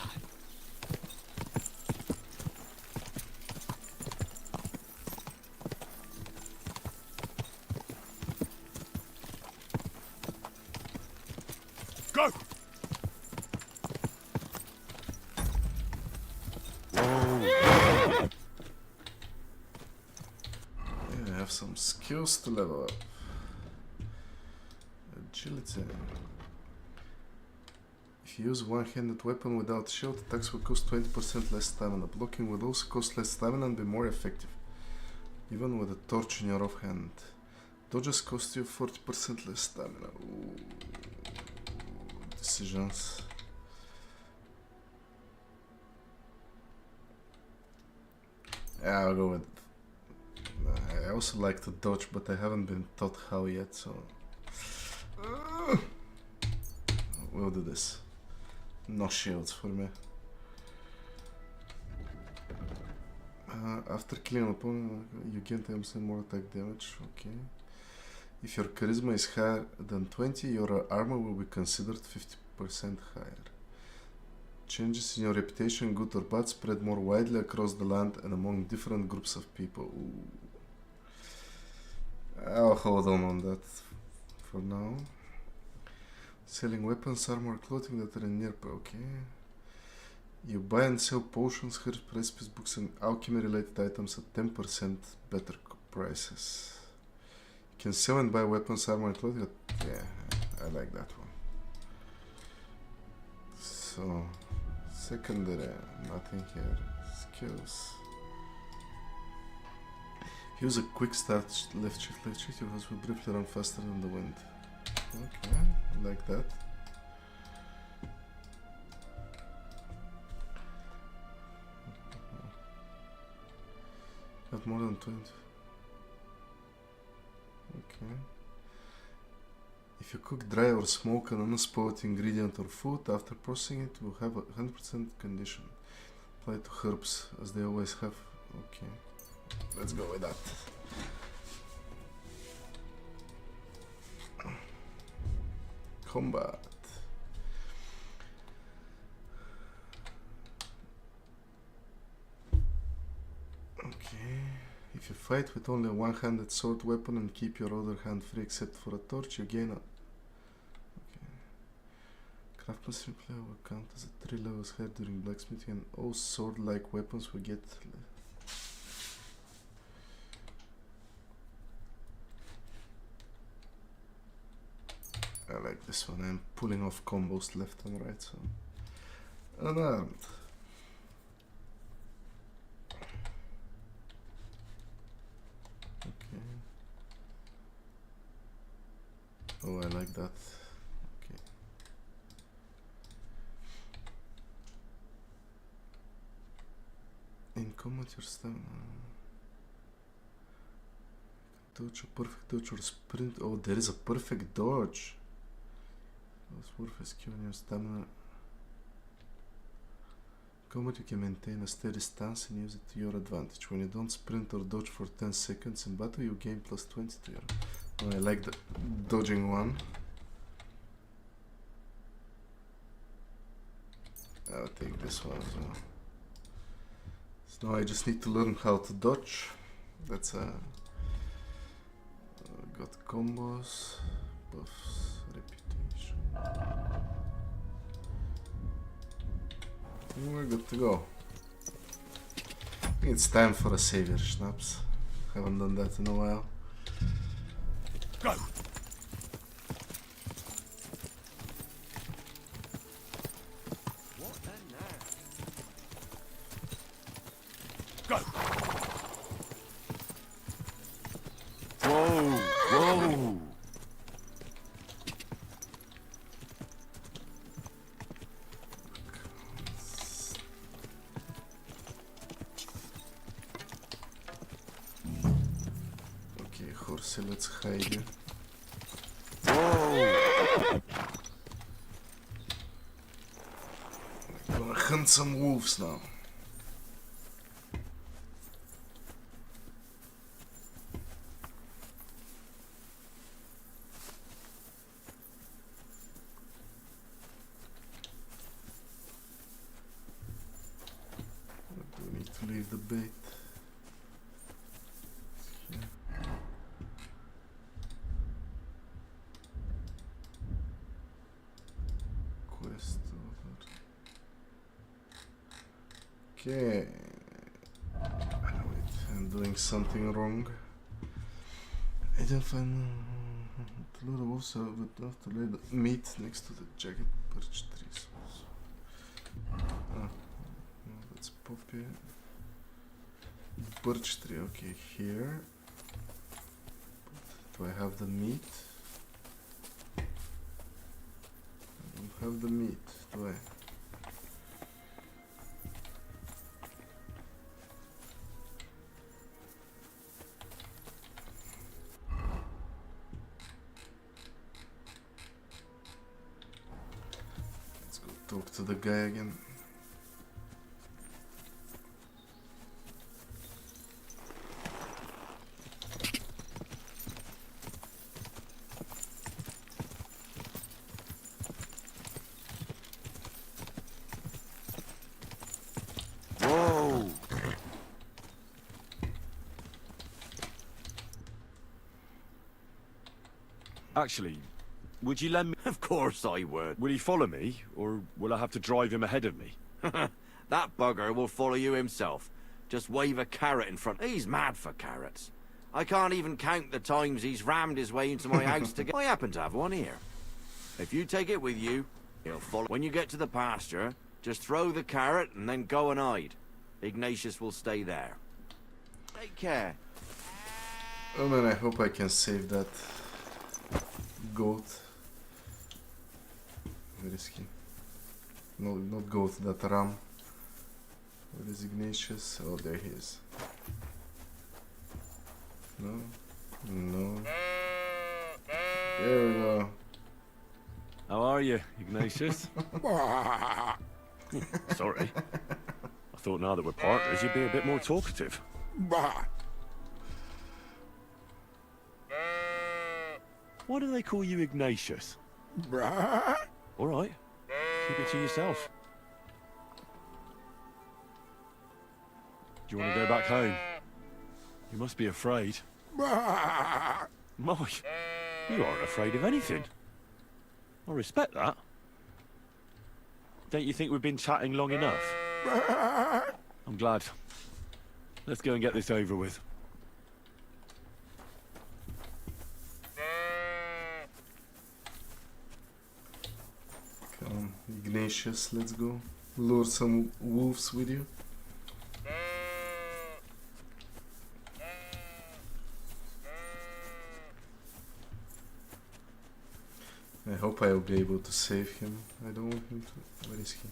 Go! Yeah, I have some skills to level up. Agility. If you use one-handed weapon without shield, attacks will cost 20% less stamina. Blocking will also cost less stamina and be more effective, even with a torch in your offhand. Dodges cost you 40% less stamina. Ooh. Decisions. Yeah, I'll go with it. I also like to dodge, but I haven't been taught how yet, so we'll do this. No shields for me. After killing an opponent, you gain 10% more attack damage. Okay. If your charisma is higher than 20, your armor will be considered 50% higher. Changes in your reputation, good or bad, spread more widely across the land and among different groups of people. Ooh. I'll hold on that for now. Selling weapons, armor, clothing that are nearby. Okay. You buy and sell potions, herbs, recipes, books, and alchemy-related items at 10% better prices. You can sell and buy weapons, armor, and clothing. Yeah, I like that one. So, secondary, nothing here. Skills. Use a quick start, left shift, your horse will briefly run faster than the wind. Okay, like that. Not more than 20. Okay. If you cook dry or smoke an unspoiled ingredient or food, after processing it will have a 100% condition. Apply to herbs, as they always have. Okay. Let's go with that. Combat. Okay. If you fight with only a one-handed sword weapon and keep your other hand free except for a torch, you gain a... Okay. Craftsmanship level will count as a 3 levels higher during blacksmithing, and all sword-like weapons will get... like this one. I'm pulling off combos left and right, so unarmed. Okay. Oh, I like that. Okay. In combat, your stamina. Dodge, a perfect dodge or sprint. Oh, there is a perfect dodge. That's worth a skill on your stamina. Combat, you can maintain a steady stance and use it to your advantage. When you don't sprint or dodge for 10 seconds in battle, you gain plus 20 to your. Oh, I like the dodging one. I'll take this one as well. So now I just need to learn how to dodge. That's a. Got combos, buffs, reputation. We're good to go. I think it's time for a savior schnapps. Haven't done that in a while. Go! Go! Whoa! Whoa! Okay, horse, let's hide you. Whoa! I'm gonna hunt some wolves now. Do we need to leave the bait? Here. Quest order. Okay. Wait, I'm doing something wrong. I don't find to lure the wolves out, but have to lay the meat next to the jagged birch trees. Ah, no, that's poppy. Birch tree, okay, here. Do I have the meat? I don't have the meat, do I? Let's go talk to the guy again. Whoa! Actually, would you lend me... Of course I would. Will he follow me, or will I have to drive him ahead of me? That bugger will follow you himself. Just wave a carrot in front. He's mad for carrots. I can't even count the times he's rammed his way into my house to get... I happen to have one here. If you take it with you, he'll follow. When you get to the pasture, just throw the carrot and then go and hide. Ignatius will stay there. Take care. Oh man, I hope I can save that goat. Very risky. No, not goat, that ram. Where is Ignatius? Oh, there he is. No? No. There we go. How are you, Ignatius? Sorry. I thought now that we're partners, you'd be a bit more talkative. Why do they call you Ignatius? All right. Keep it to yourself. Do you want to go back home? You must be afraid. My, you aren't afraid of anything. I respect that. Don't you think we've been chatting long enough? I'm glad. Let's go and get this over with. ambitious. Let's go. Lure some wolves with you. I hope I'll be able to save him. I don't want him to... Where is he?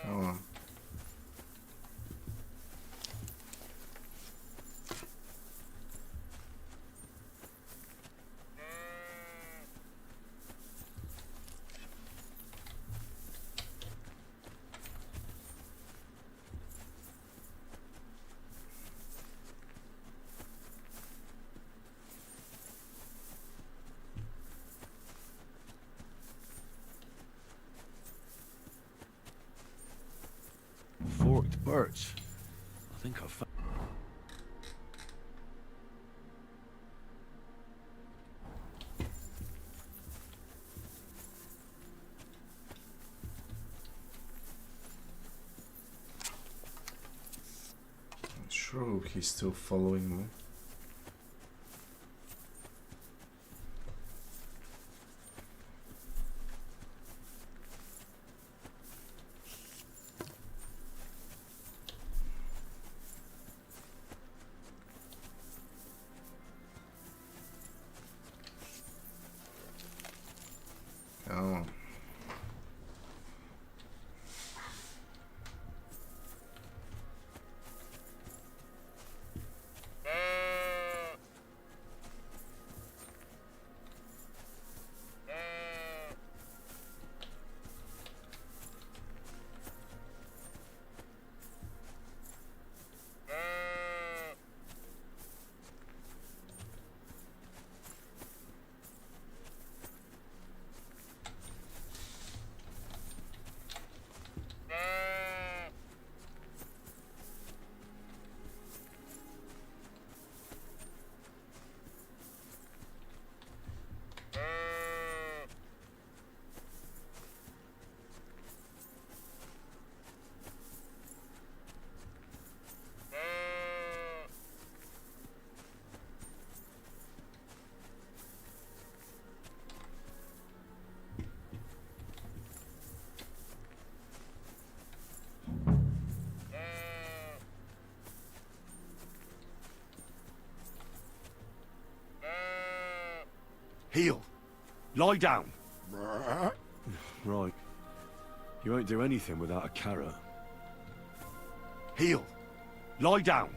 Oh. Forked birch. I think I found. I'm sure he's still following me. Oh. Heel. Lie down. Right. You won't do anything without a carrot. Heel. Lie down.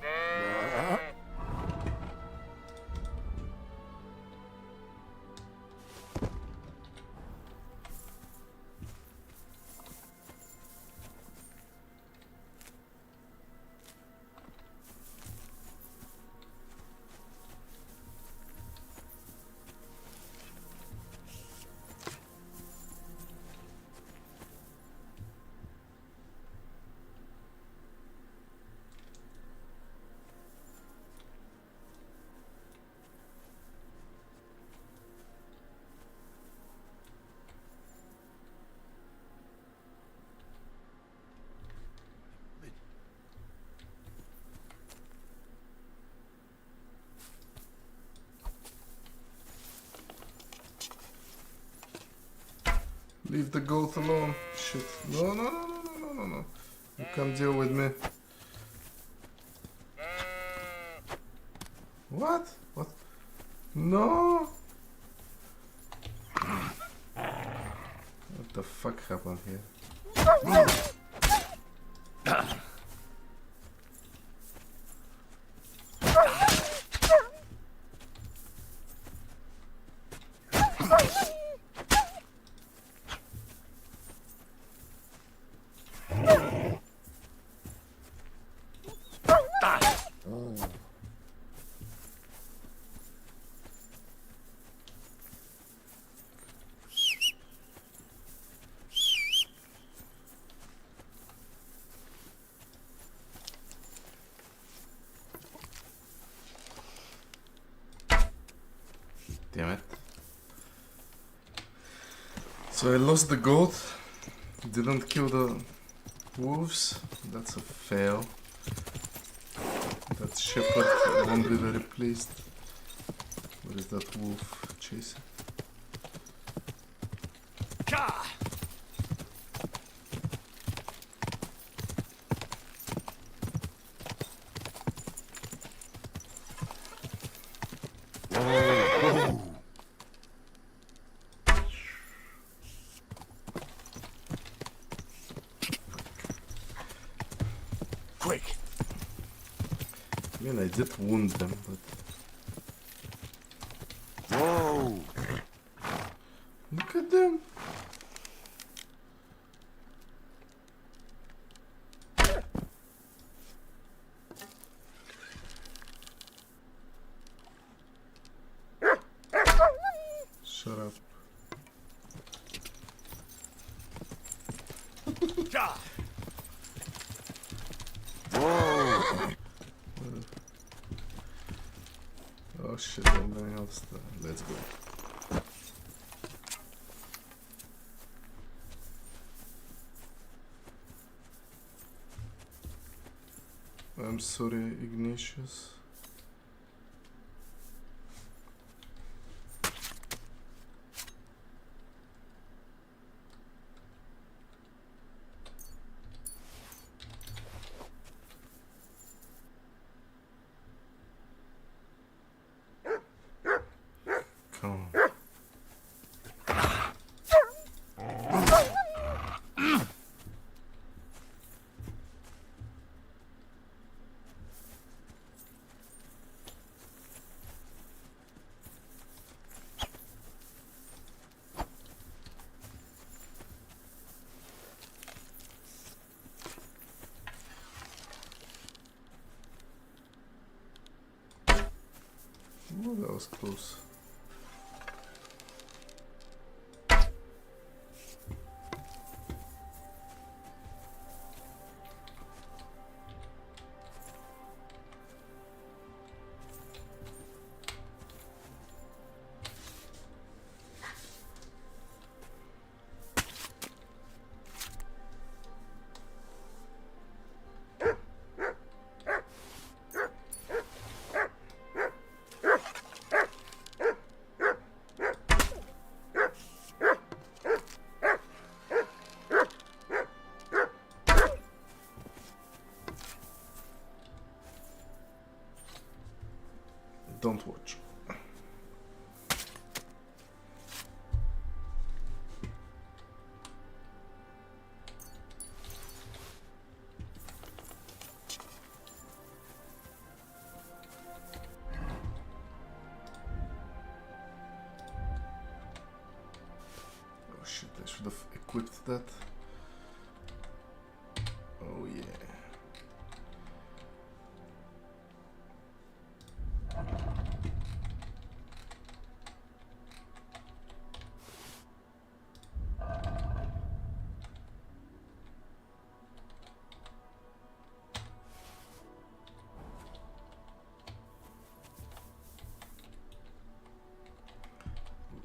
Leave the goat alone. Shit. No, no, no, no, no, no, no, no. You can't deal with me. What? What? No! What the fuck happened here? Damn it. So I lost the goat, didn't kill the wolves, that's a fail. That shepherd won't be very pleased. Where is that wolf chasing? I did wound them, but... Whoa! Look at them! Shut up. Whoa! Oh shit, I'm running out of stuff. Let's go. I'm sorry, Ignatius. Come on. Oh, that was close. Don't watch. Oh shit, I should have equipped that. Oh yeah.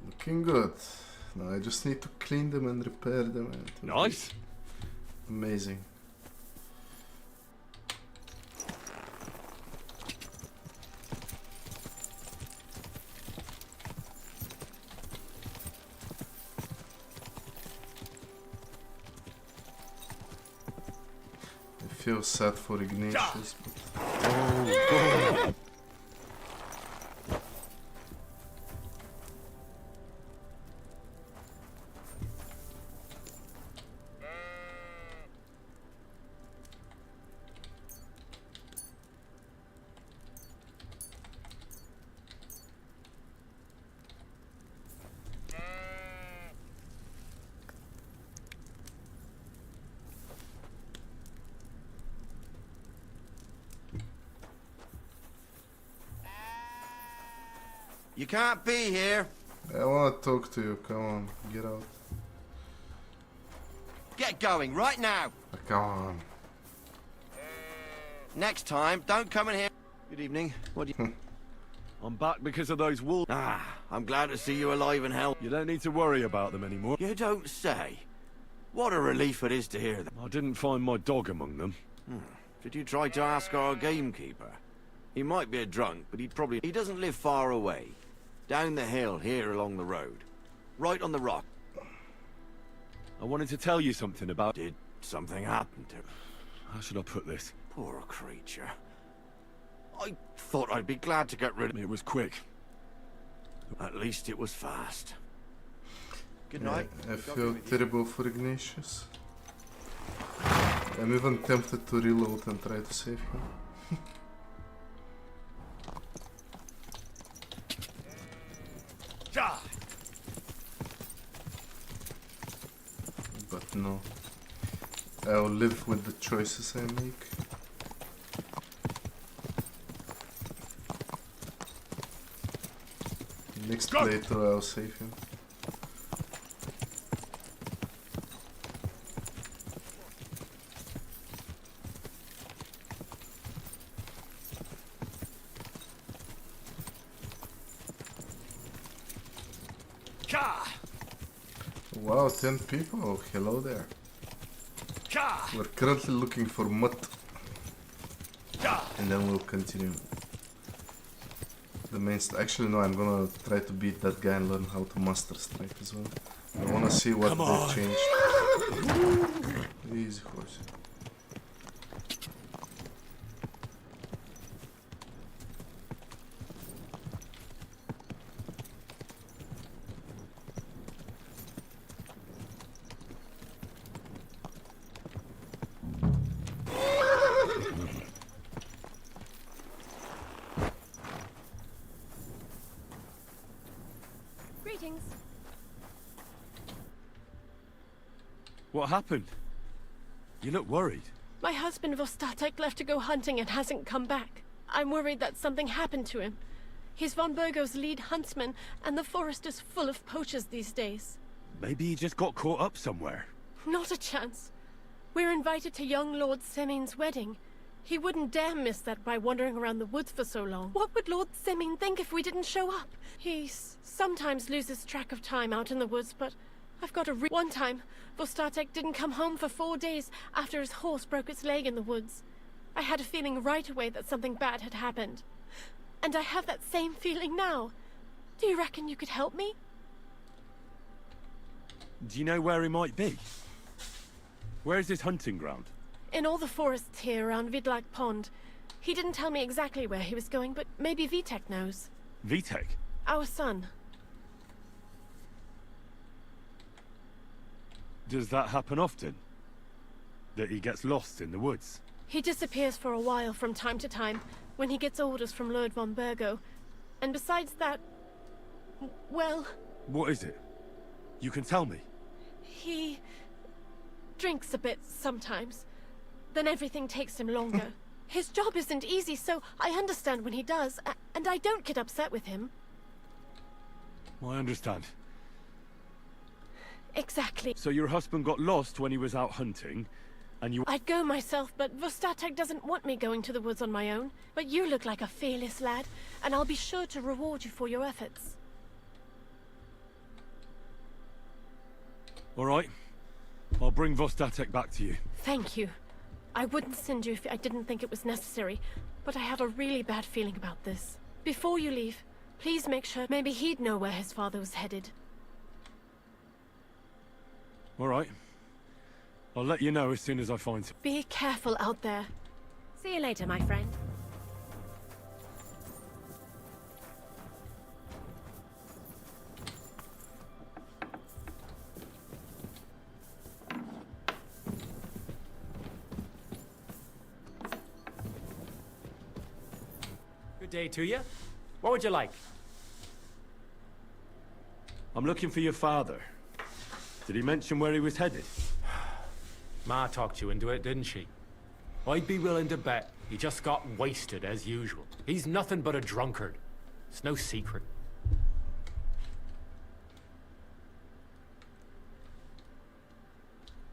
Looking good. Now I just need to clean them and repair them. And nice. Amazing. I feel sad for Ignatius, but... Oh, God. You can't be here. I want to talk to you. Come on, get out. Get going right now. Come on. Next time, don't come in here. Good evening. What do you... I'm back because of those wolves. Ah, I'm glad to see you alive and healthy. You don't need to worry about them anymore. You don't say. What a relief it is to hear that. I didn't find my dog among them. Did you try to ask our gamekeeper? He might be a drunk, but he doesn't live far away. Down the hill, here along the road. Right on the rock. I wanted to tell you something about... Did something happen to him? How should I put this? Poor creature. I thought I'd be glad to get rid of him. It was quick. At least it was fast. Good Yeah, night. I feel terrible for Ignatius. I'm even tempted to reload and try to save him. But no. I'll live with the choices I make. Next playthrough I'll save him. Wow, 10 people. Hello there. We're currently looking for mud. And then we'll continue. The main actually no, I'm gonna try to beat that guy and learn how to master strike as well. I wanna see what they've changed. Easy horse. Greetings. What happened? You look worried. My husband Vostatek left to go hunting and hasn't come back. I'm worried that something happened to him. He's von Burgo's lead huntsman, and the forest is full of poachers these days. Maybe he just got caught up somewhere. Not a chance. We're invited to young Lord Semin's wedding. He wouldn't dare miss that by wandering around the woods for so long. What would Lord Semin think if we didn't show up? He sometimes loses track of time out in the woods, but I've got one time, Vostatek didn't come home for 4 days after his horse broke its leg in the woods. I had a feeling right away that something bad had happened. And I have that same feeling now. Do you reckon you could help me? Do you know where he might be? Where's his hunting ground? In all the forests here around Vidlak Pond. He didn't tell me exactly where he was going, but maybe Vitek knows. Vitek? Our son. Does that happen often? That he gets lost in the woods? He disappears for a while from time to time, when he gets orders from Lord von Burgo. And besides that... well... What is it? You can tell me. He... drinks a bit sometimes. Then everything takes him longer. His job isn't easy, so I understand when he does, and I don't get upset with him. I understand. Exactly. So your husband got lost when he was out hunting, and you... I'd go myself, but Vostatek doesn't want me going to the woods on my own. But you look like a fearless lad, and I'll be sure to reward you for your efforts. All right. I'll bring Vostatek back to you. Thank you. I wouldn't send you if I didn't think it was necessary, but I have a really bad feeling about this. Before you leave, please make sure maybe he'd know where his father was headed. All right. I'll let you know as soon as I find him. Be careful out there. See you later, my friend. Good day to you. What would you like? I'm looking for your father. Did he mention where he was headed? Ma talked you into it, didn't she? I'd be willing to bet he just got wasted as usual. He's nothing but a drunkard. It's no secret.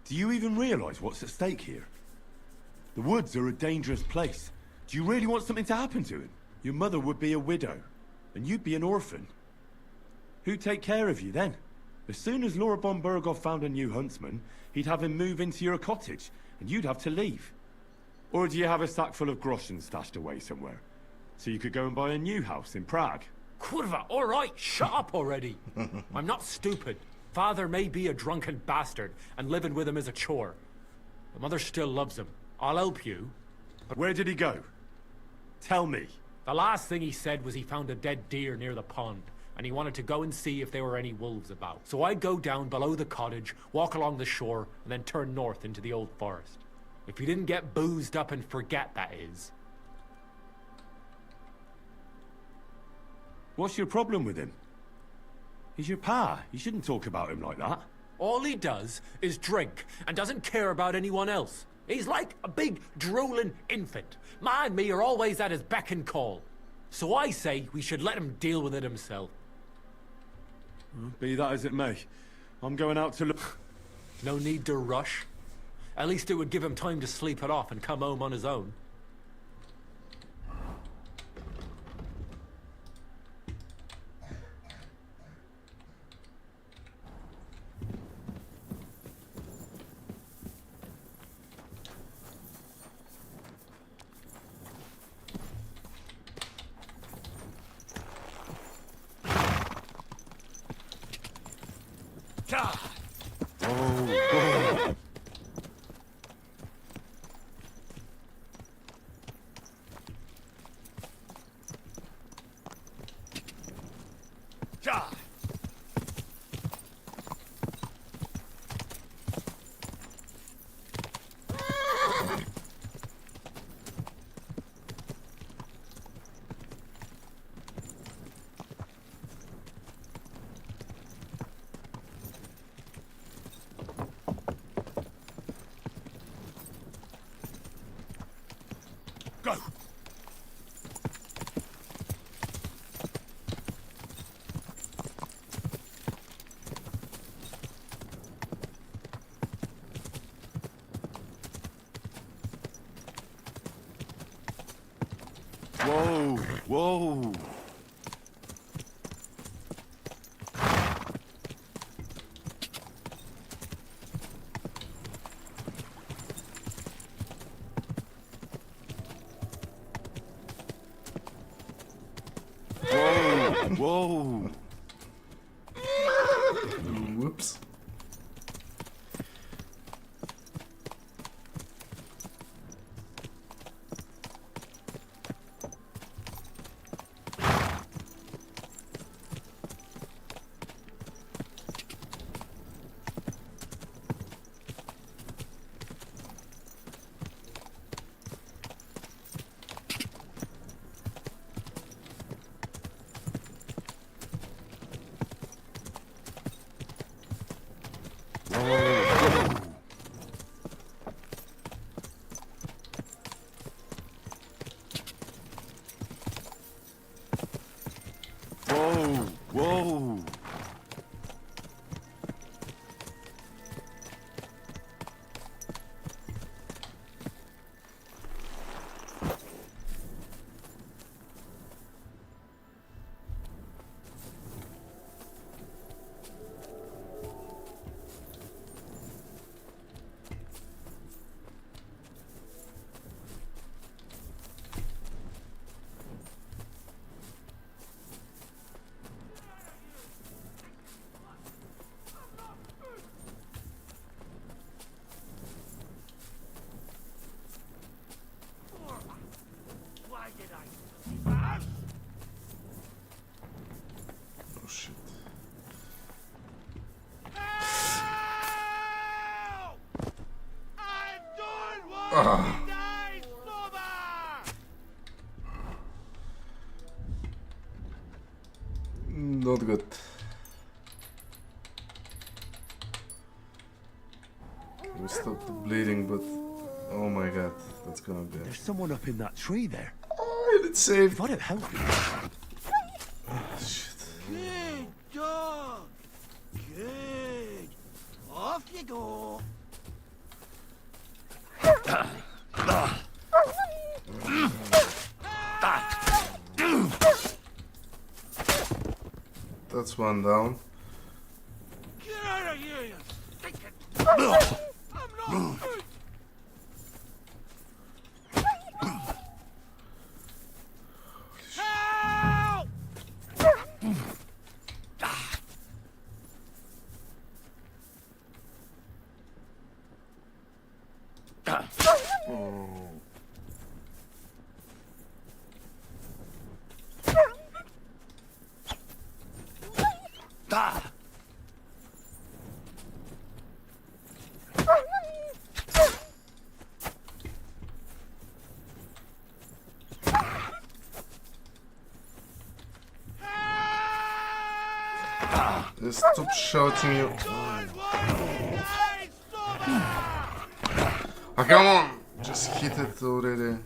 Do you even realize what's at stake here? The woods are a dangerous place. Do you really want something to happen to him? Your mother would be a widow, and you'd be an orphan. Who'd take care of you then? As soon as Lord von Burgov found a new huntsman, he'd have him move into your cottage, and you'd have to leave. Or do you have a sack full of groschen stashed away somewhere? So you could go and buy a new house in Prague? Kurva, all right, shut up already. I'm not stupid. Father may be a drunken bastard, and living with him is a chore. But Mother still loves him. I'll help you. But where did he go? Tell me. The last thing he said was he found a dead deer near the pond, and he wanted to go and see if there were any wolves about. So I'd go down below the cottage, walk along the shore, and then turn north into the old forest. If he didn't get boozed up and forget, that is. What's your problem with him? He's your pa. You shouldn't talk about him like that. All he does is drink and doesn't care about anyone else. He's like a big, drooling infant. Ma and me are always at his beck and call. So I say we should let him deal with it himself. Be that as it may, I'm going out to look... No need to rush. At least it would give him time to sleep it off and come home on his own. Oh. Go! Whoa, whoa. Whoa. Whoops. Whoa, whoa. Why did I? Oh shit. Help! I don't want Ah. to die sober! Not good. We stopped the bleeding, but oh my god, that's gonna be. There's someone up in that tree there. Oh, it's safe. If I don't help you. Oh, shit. Good dog. Good. Off you go. That's one down. Get out of here, you stinking... I'm not good! Help! Oh. Help! Stop shouting you. Oh, come on! Just hit it already.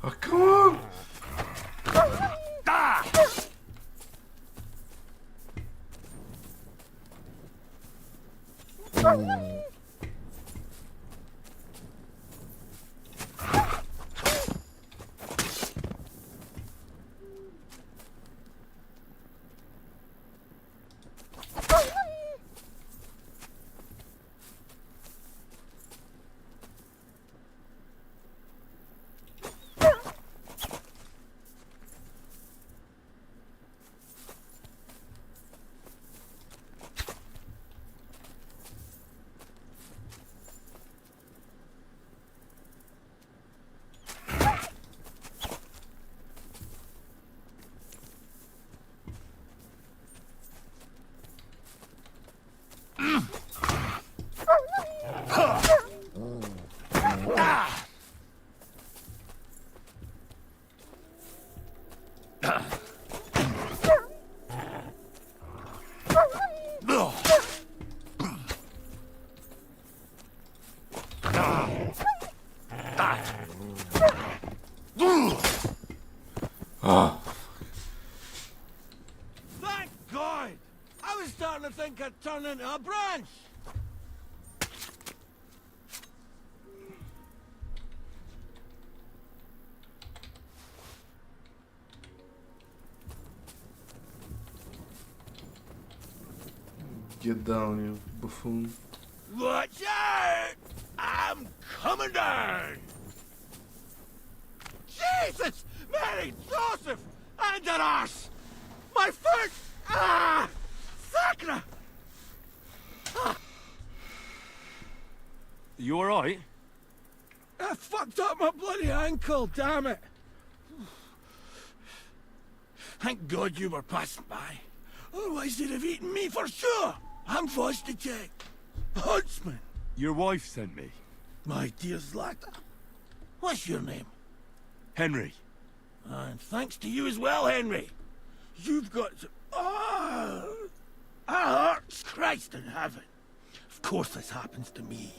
Oh, come on! Thank God! I was starting to think I'd turn into a branch! Get down, you buffoon. Watch out! I'm coming down! Jesus! Mary Joseph! And an arse! My foot! Ah! Sacra! You alright? I fucked up my bloody ankle, damn it! Thank God you were passing by. Otherwise they'd have eaten me for sure! I'm forced to check. Huntsman! Your wife sent me. My dear Zlata. What's your name? Henry. And thanks to you as well, Henry. You've got to... Oh! Our hearts, Christ in heaven. Of course this happens to me.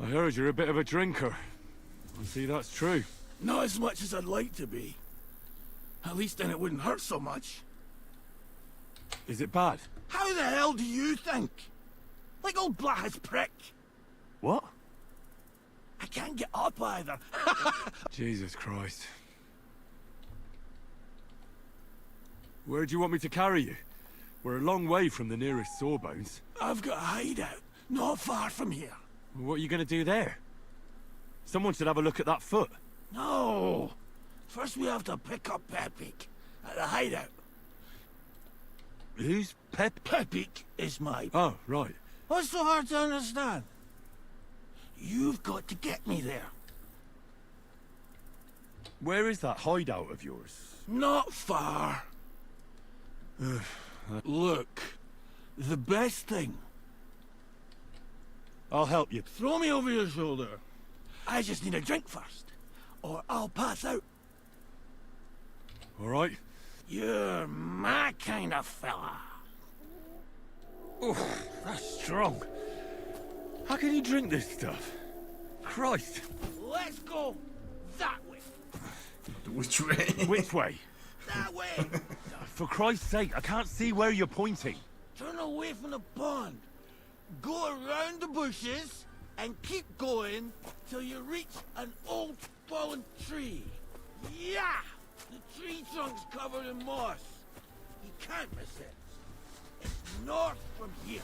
I heard you're a bit of a drinker. I see that's true. Not as much as I'd like to be. At least then it wouldn't hurt so much. Is it bad? How the hell do you think? Like old Black's prick. What? I can't get up either. Jesus Christ. Where do you want me to carry you? We're a long way from the nearest sawbones. I've got a hideout, not far from here. What are you going to do there? Someone should have a look at that foot. No. First we have to pick up Pepik at the hideout. Who's Pepik is my... Oh, right. What's so hard to understand? You've got to get me there. Where is that hideout of yours? Not far. Look, the best thing. I'll help you. Throw me over your shoulder. I just need a drink first, or I'll pass out. All right. You're my kind of fella. Oof, that's strong. How can you drink this stuff? Christ. Let's go that way. Which way? Which way? That way. For Christ's sake, I can't see where you're pointing. Turn away from the pond. Go around the bushes and keep going till you reach an old fallen tree. Yeah! The tree trunk's covered in moss. You can't miss it. It's north from here.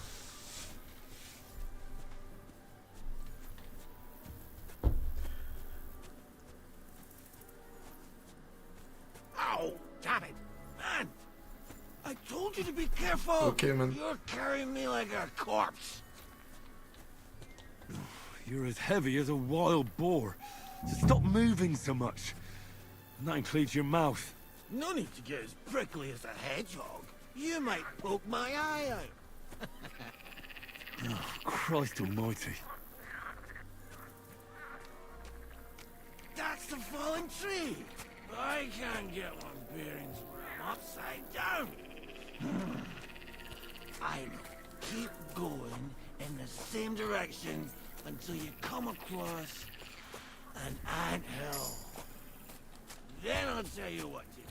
Ow! Damn it! Man! I told you to be careful! Okay, man. You're carrying me like a corpse. You're as heavy as a wild boar. So stop moving so much. And that includes your mouth. No need to get as prickly as a hedgehog. You might poke my eye out. Oh, Christ almighty. fallen tree. I can't get one bearings where I'm upside down. I keep going in the same direction until you come across an anthill. Then I'll tell you what to do.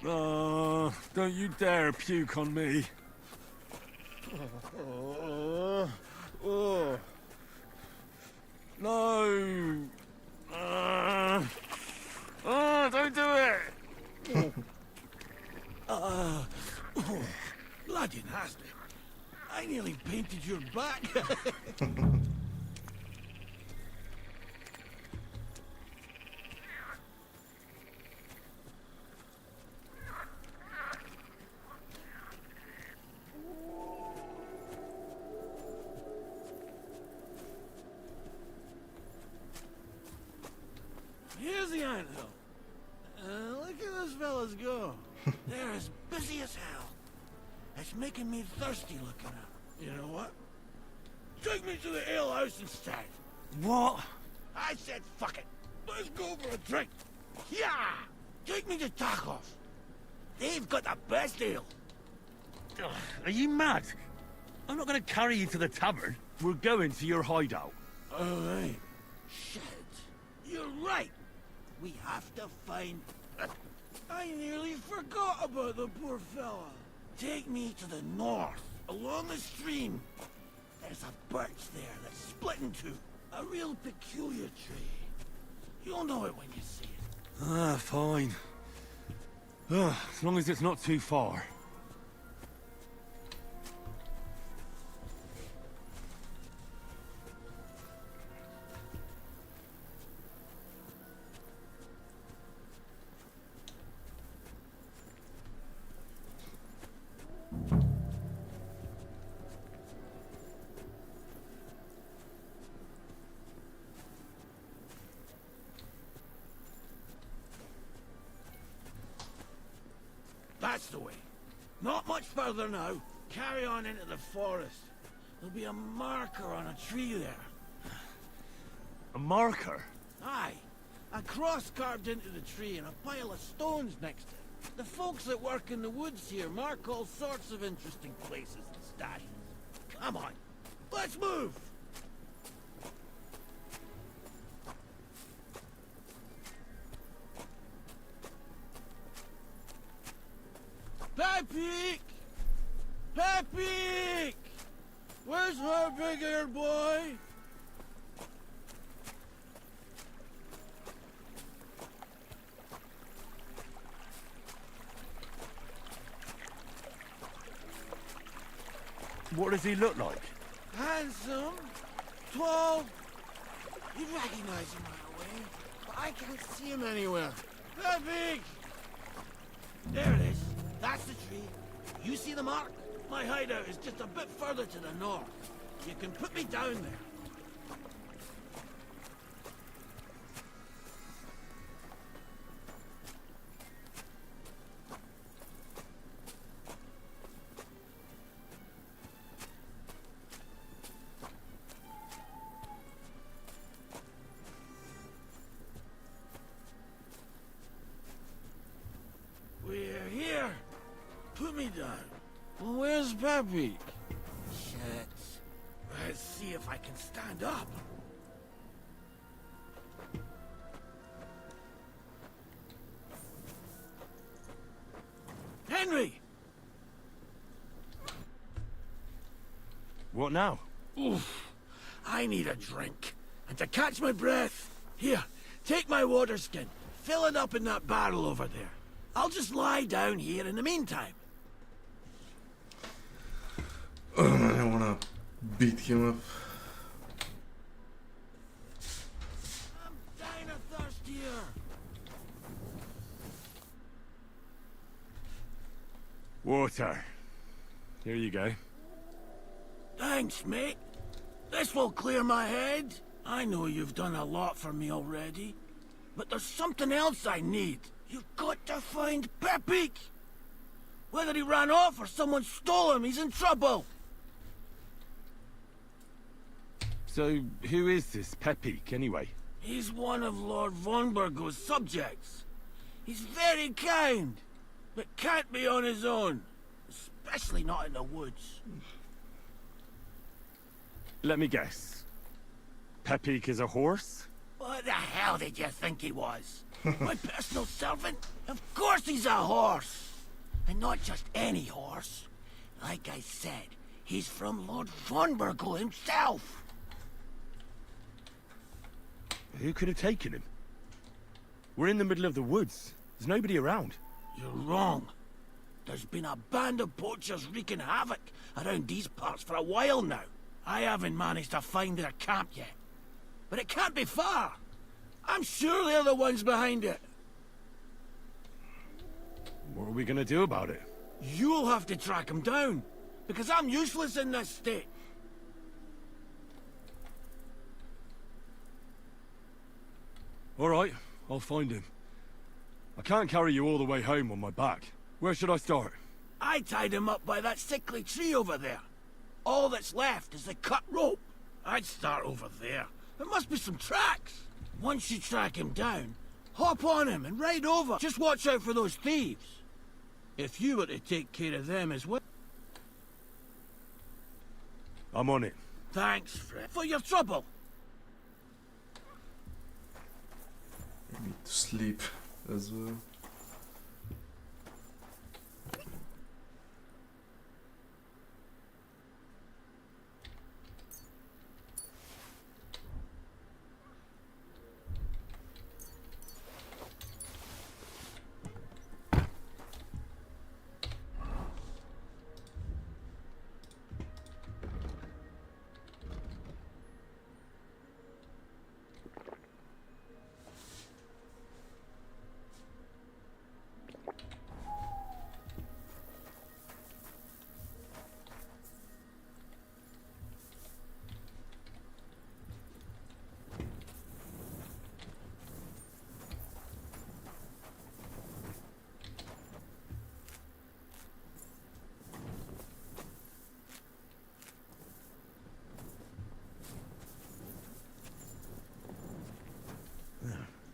Oh, don't you dare puke on me. No. Don't do it. Bloody nasty. I nearly painted your back. Here's the anthill. Look at those fellas go. They're as busy as hell. It's making me thirsty looking at them. You know what? Take me to the ale house instead. What? I said fuck it. Let's go for a drink. Yeah! Take me to Tacos. They've got the best ale. Ugh, are you mad? I'm not going to carry you to the tavern. We're going to your hideout. All right. Shit. You're right. We have to find... I nearly forgot about the poor fella. Take me to the north, along the stream. There's a birch there that's split in two. A real peculiar tree. You'll know it when you see it. Ah, fine. As long as it's not too far. That's the way. Not much further now. Carry on into the forest. There'll be a marker on a tree there. A marker? Aye. A cross carved into the tree and a pile of stones next to it. The folks that work in the woods here mark all sorts of interesting places and stashes. Come on. Let's move! Pepe! Pepe! Where's her big-eared boy? What does he look like? Handsome, tall. You'd recognize him right away, but I can't see him anywhere. Pepe! There it is. That's the tree. You see the mark? My hideout is just a bit further to the north. You can put me down there. We're here. Put me down. Well, where's Pepe? Shit. Let's see if I can stand up. Henry! What now? Oof. I need a drink. And to catch my breath, here, take my water skin. Fill it up in that barrel over there. I'll just lie down here in the meantime. I wanna beat him up. I'm dying of thirst here. Water. Here you go. Thanks, mate. This will clear my head. I know you've done a lot for me already. But there's something else I need. You've got to find Pepik. Whether he ran off or someone stole him, he's in trouble. So, who is this Pepik, anyway? He's one of Lord von Burgo's subjects. He's very kind, but can't be on his own. Especially not in the woods. Let me guess. Pepik is a horse? What the hell did you think he was? My personal servant? Of course he's a horse! And not just any horse. Like I said, he's from Lord von Burgo himself. Who could have taken him? We're in the middle of the woods. There's nobody around. You're wrong. There's been a band of poachers wreaking havoc around these parts for a while now. I haven't managed to find their camp yet. But it can't be far. I'm sure they're the ones behind it. What are we gonna do about it? You'll have to track them down, because I'm useless in this state. All right, I'll find him. I can't carry you all the way home on my back. Where should I start? I tied him up by that sickly tree over there. All that's left is the cut rope. I'd start over there. There must be some tracks. Once you track him down, hop on him and ride over. Just watch out for those thieves. If you were to take care of them as well. I'm on it. Thanks, Fred, for your trouble. I need to sleep as well.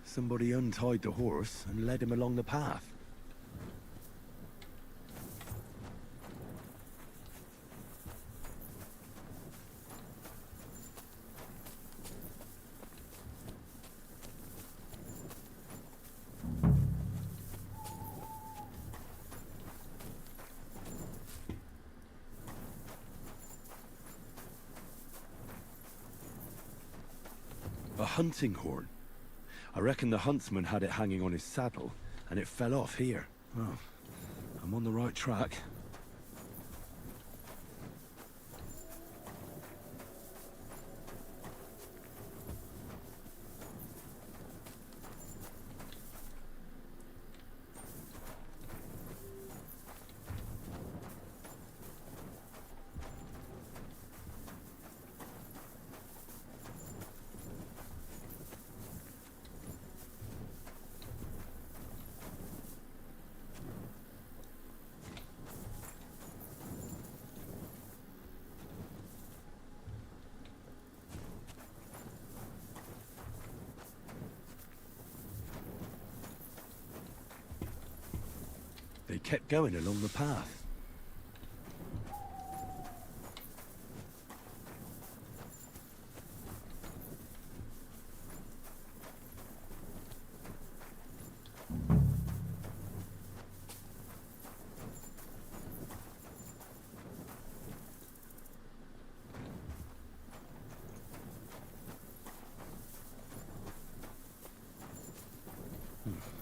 Somebody untied the horse and led him along the path. A hunting horn. I reckon the huntsman had it hanging on his saddle, and it fell off here. Oh, I'm on the right track. They kept going along the path.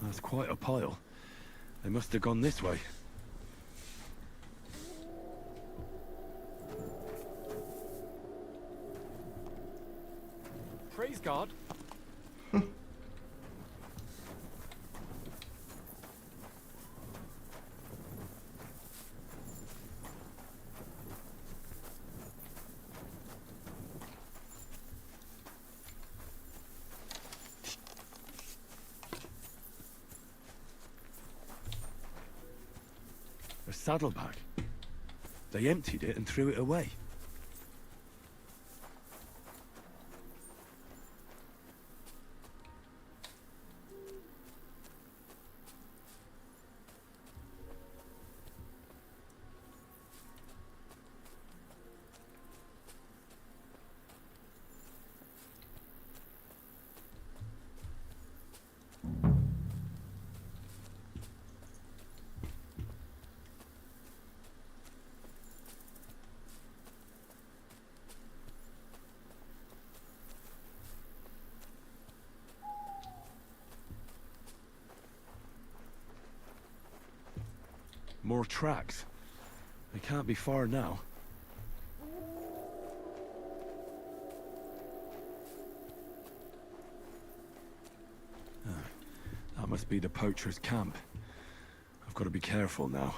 That's quite a pile. They must have gone this way. Praise God. saddlebag. They emptied it and threw it away. More tracks. They can't be far now. That must be the poacher's camp. I've got to be careful now.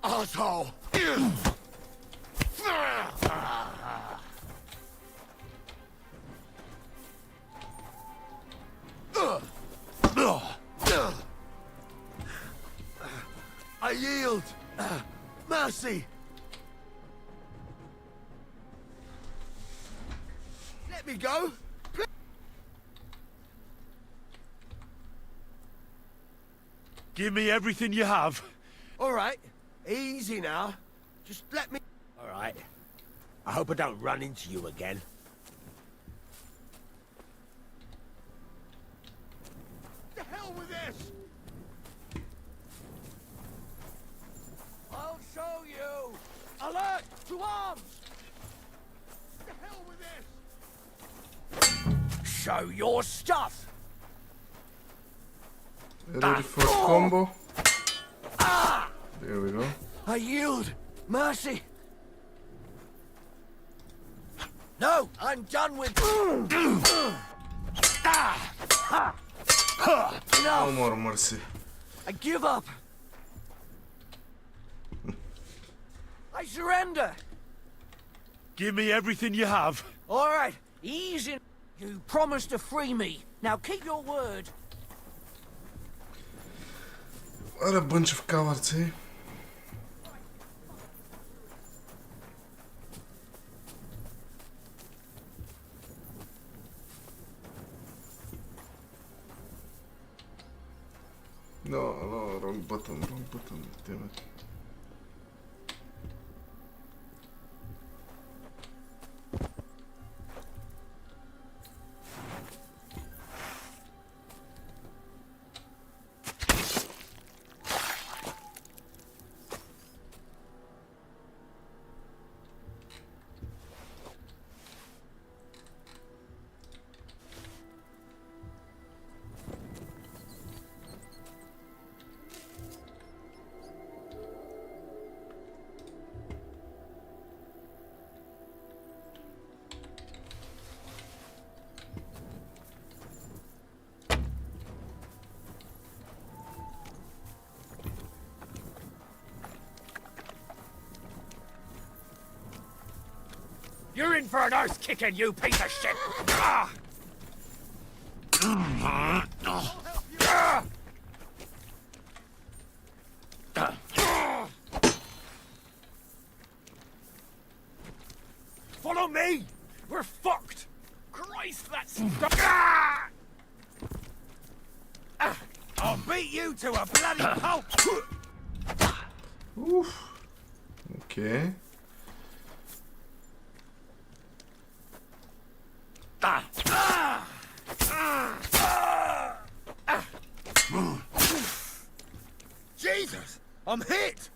Asshole! I yield! Mercy! Let me go! Give me everything you have. All right, easy now. Just let me... All right. I hope I don't run into you again. The hell with this! I'll show you! Alert! To arms! The hell with this! Show your stuff! Ready for combo? There we go. I yield! Mercy! No! I'm done with... Enough! No more mercy. I give up! I surrender! Give me everything you have. All right, easy. You promised to free me. Now keep your word. What a bunch of cowards, eh? No, no, wrong button, damn it. You're in for an arse kicking, you piece of shit! Ah! Follow me! We're fucked! Christ, that's stuck! I'll beat you to a bloody pulp! Oof. Okay. Jesus! I'm hit!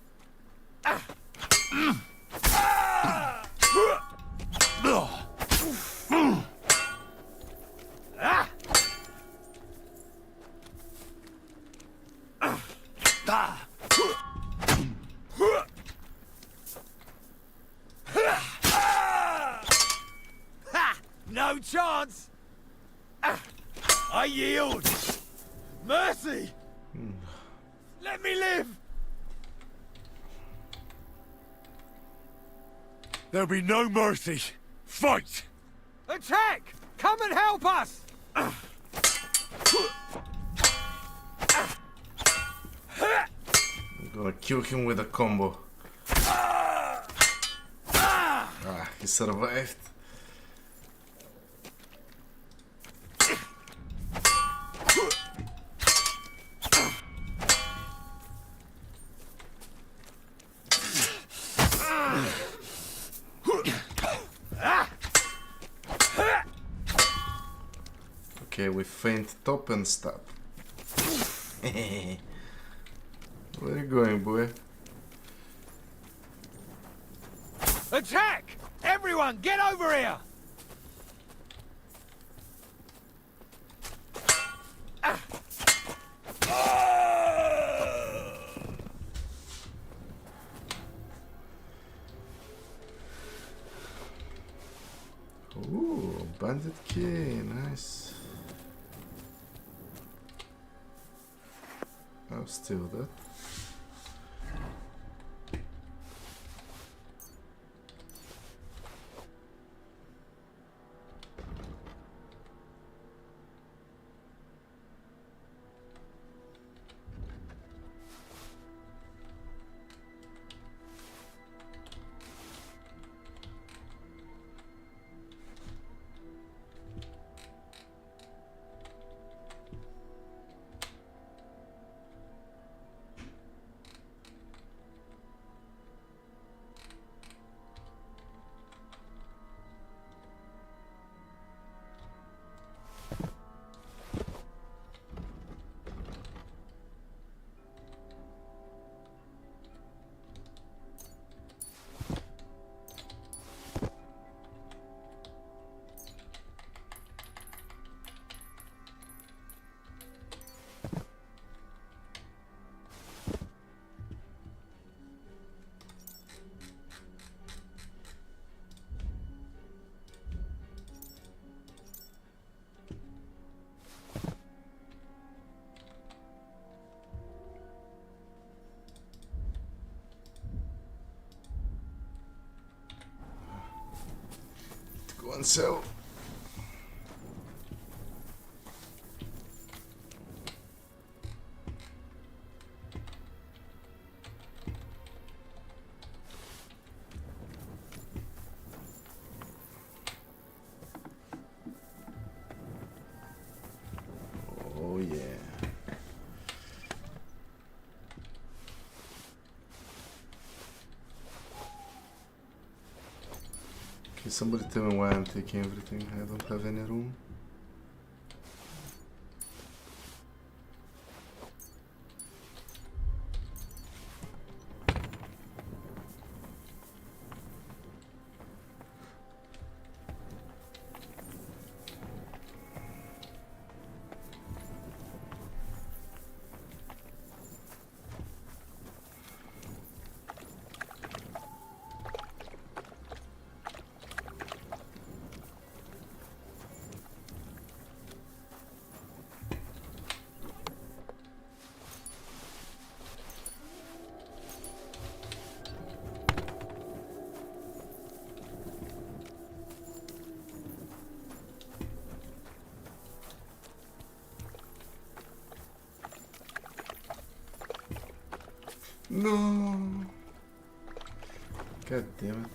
No chance! I yield! Mercy! Let me live! There'll be no mercy. Fight! Attack! Come and help us! I'm gonna kill him with a combo. He survived. Okay, we feint top and stab. Where are you going, boy? Attack! Everyone, get over here! Ooh, bandit key, nice. I'll steal that. Go and sell. Oh yeah. Can somebody tell me why I'm taking everything? I don't have any room. No. God damn it.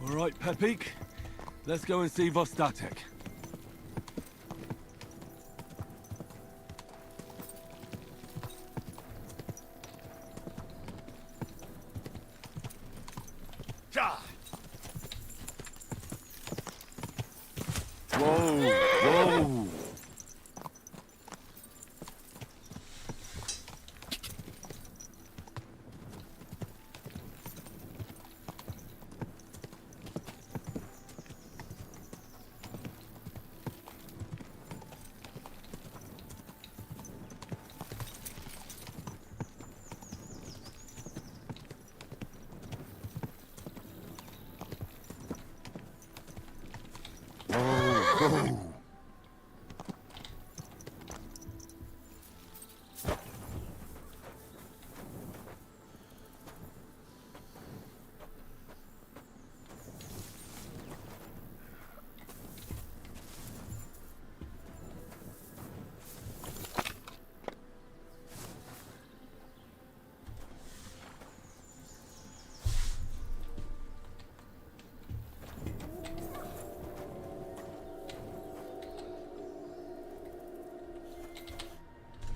All right, Pepik. Let's go and see Vostatek. Whoa! Whoa!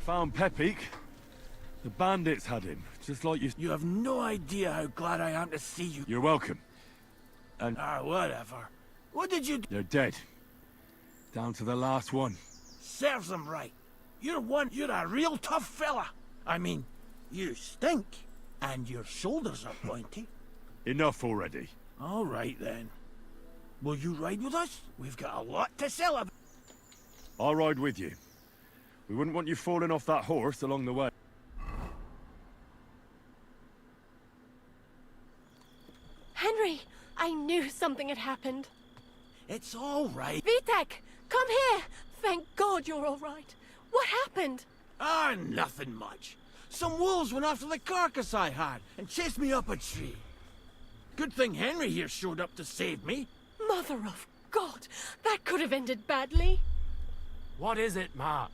Found Pepik. The bandits had him, just like you... You have no idea how glad I am to see you. You're welcome. And... whatever. What did you do? They're dead. Down to the last one. Serves them right. You're a real tough fella. I mean, you stink. And your shoulders are pointy. Enough already. All right, then. Will you ride with us? We've got a lot to celebrate. I'll ride with you. We wouldn't want you falling off that horse along the way. Henry, I knew something had happened. It's all right. Vitek, come here. Thank God you're all right. What happened? Nothing much. Some wolves went after the carcass I had and chased me up a tree. Good thing Henry here showed up to save me. Mother of God, that could have ended badly. What is it, Ma?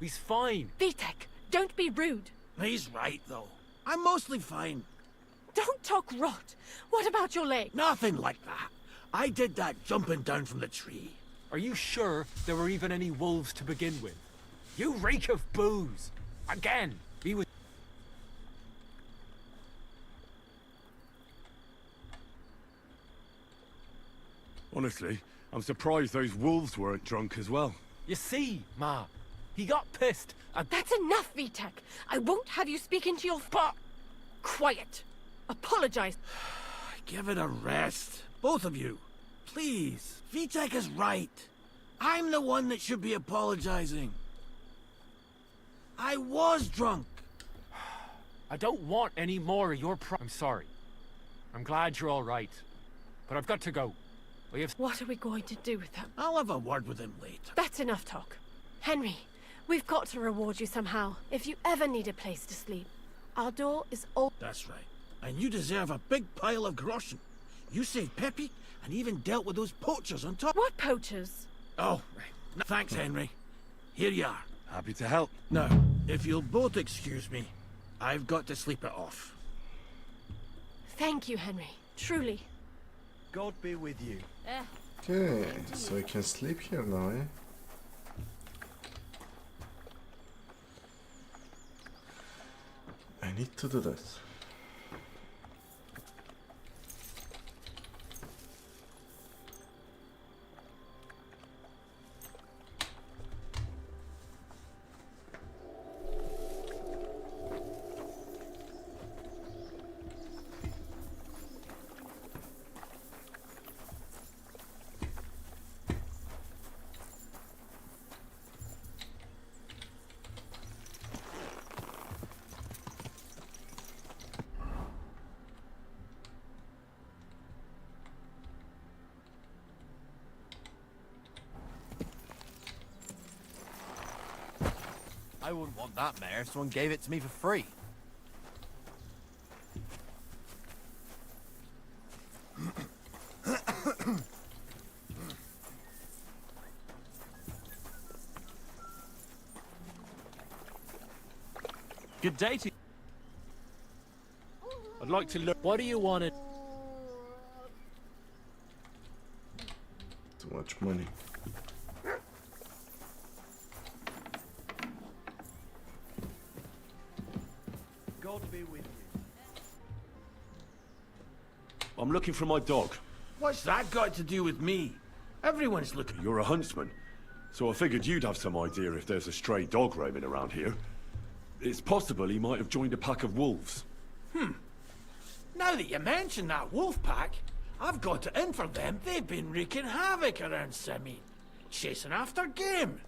He's fine. Vitek, don't be rude. He's right, though. I'm mostly fine. Don't talk rot. What about your leg? Nothing like that. I did that jumping down from the tree. Are you sure there were even any wolves to begin with? You reek of booze. Again, he was... Honestly, I'm surprised those wolves weren't drunk as well. You see, Ma, He got pissed and... That's enough, Vitek. I won't have you speaking to your Quiet. Apologize. Give it a rest. Both of you. Please. Vitek is right. I'm the one that should be apologizing. I was drunk. I don't want any more of your I'm sorry. I'm glad you're all right. But I've got to go. We have... What are we going to do with him? I'll have a word with him later. That's enough talk. Henry, we've got to reward you somehow. If you ever need a place to sleep, our door is open. That's right. And you deserve a big pile of groschen. You saved Peppy and even dealt with those poachers on top. What poachers? Oh, right. No, thanks, Henry. Here you are. Happy to help. Now, if you'll both excuse me, I've got to sleep it off. Thank you, Henry. Truly. God be with you. Okay, so I can sleep here now, eh? I need to do that. I wouldn't want that mare if someone gave it to me for free. Good day to you. I'd like to look... What do you want to... Too much money. God be with you. I'm looking for my dog. What's that got to do with me? Everyone's looking. You're a huntsman, so I figured you'd have some idea if there's a stray dog roaming around here. It's possible he might have joined a pack of wolves. Now that you mention that wolf pack, I've got it in for them. They've been wreaking havoc around Semine, chasing after game.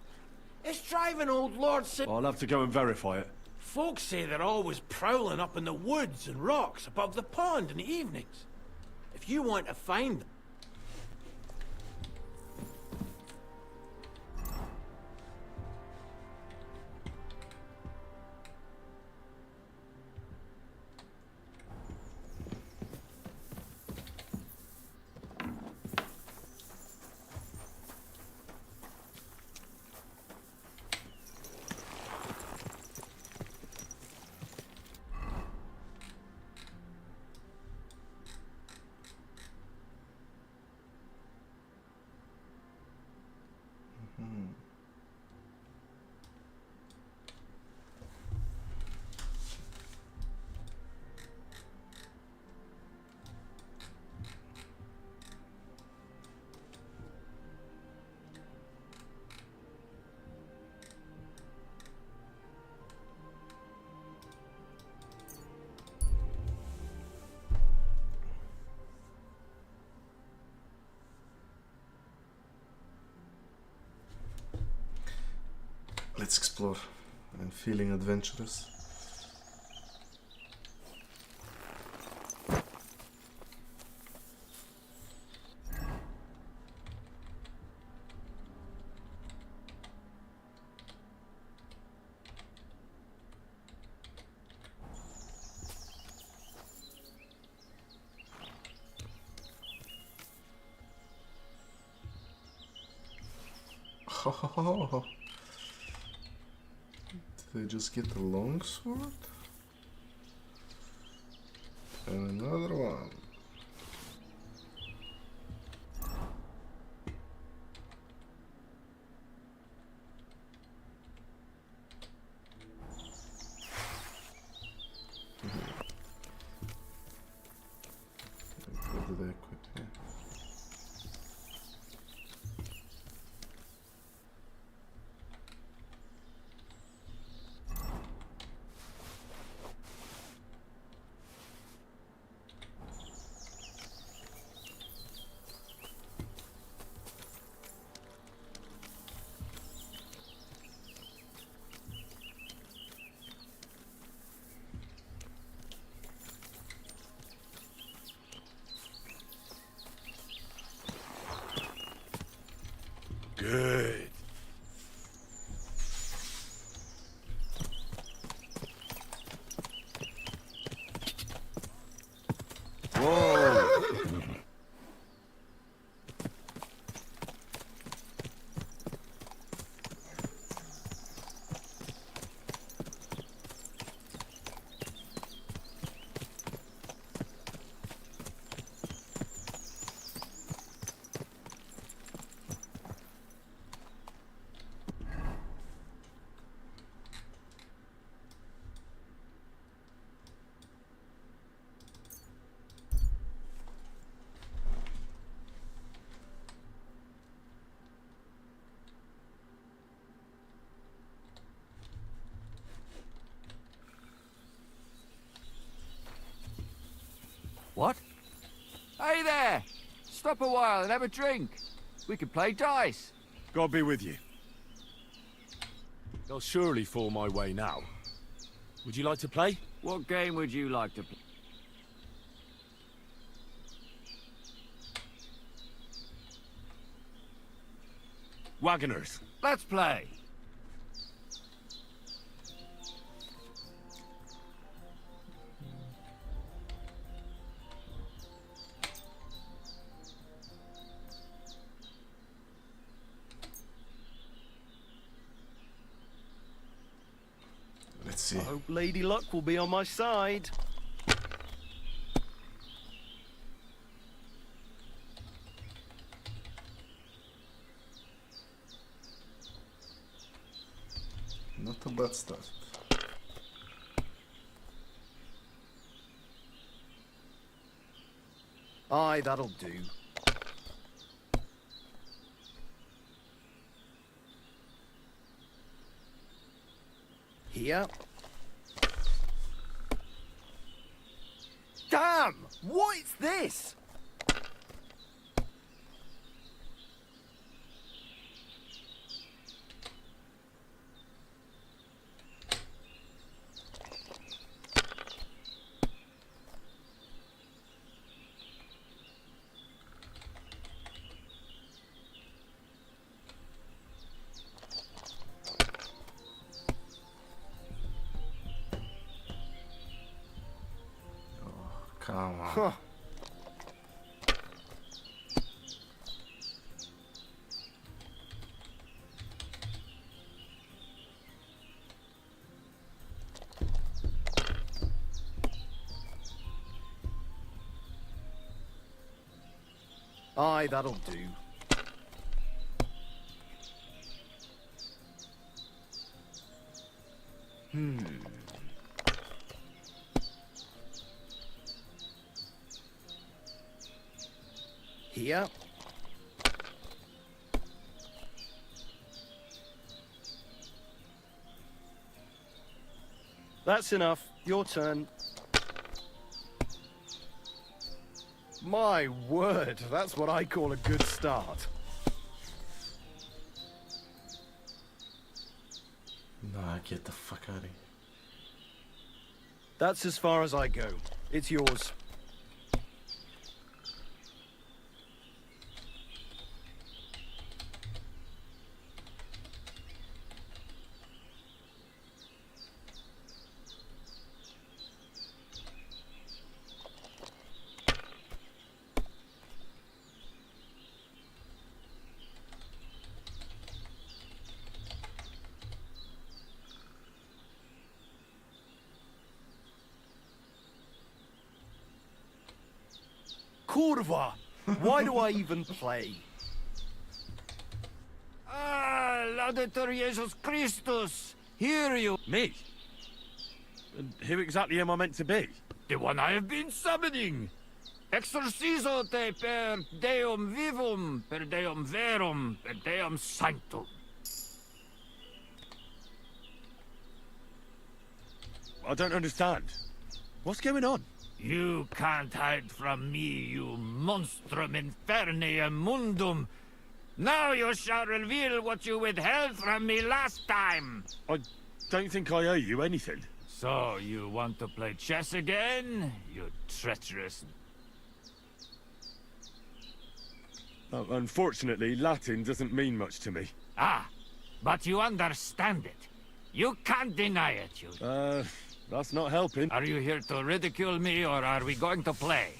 It's driving old Lord I'll have to go and verify it. Folks say they're always prowling up in the woods and rocks above the pond in the evenings. If you want to find them... Let's explore. I'm feeling adventurous. Did I just get the long sword? And another one. What did I equip here? Good. Whoa! What? Hey there! Stop a while and have a drink. We could play dice. God be with you. They'll surely fall my way now. Would you like to play? What game would you like to play? Wagoners. Let's play. Let's see. I hope Lady Luck will be on my side. Not a bad start. Aye, that'll do. Here. Damn! What is this? Come on. Huh. Aye, that'll do. Here. That's enough. Your turn. My word, that's what I call a good start. Nah, get the fuck out of here. That's as far as I go. It's yours. Kurva! Why do I even play? Ah, Laudetur Jesus Christus! Hear you! Me? And who exactly am I meant to be? The one I have been summoning! Exorcizo te per Deum vivum, per Deum verum, per Deum sanctum. I don't understand. What's going on? You can't hide from me, you monstrum infernium mundum. Now you shall reveal what you withheld from me last time. I don't think I owe you anything. So, you want to play chess again? You treacherous... Unfortunately, Latin doesn't mean much to me. Ah, but you understand it. You can't deny it, you... That's not helping. Are you here to ridicule me, or are we going to play?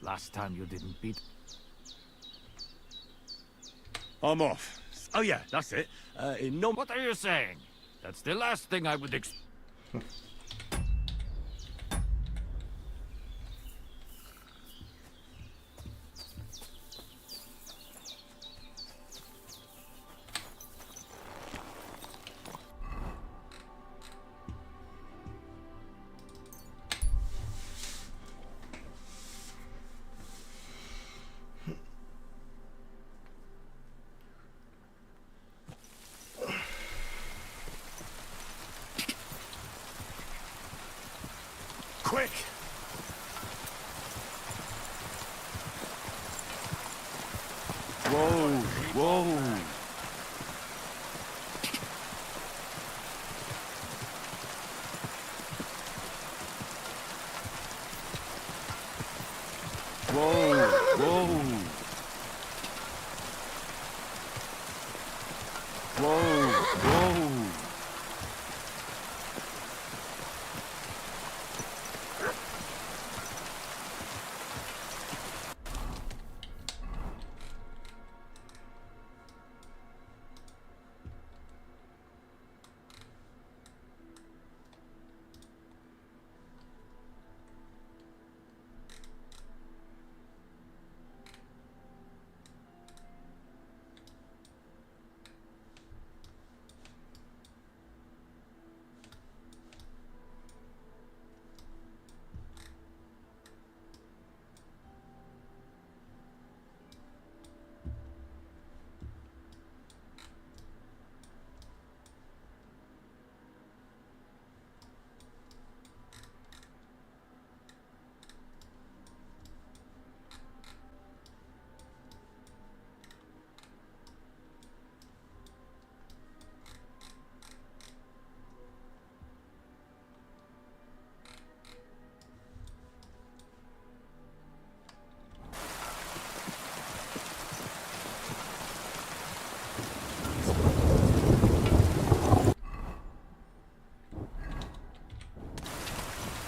Last time you didn't beat... I'm off. Oh yeah, that's it. What are you saying? That's the last thing I would expect. Quick! Whoa, whoa! Whoa, whoa! Whoa, whoa!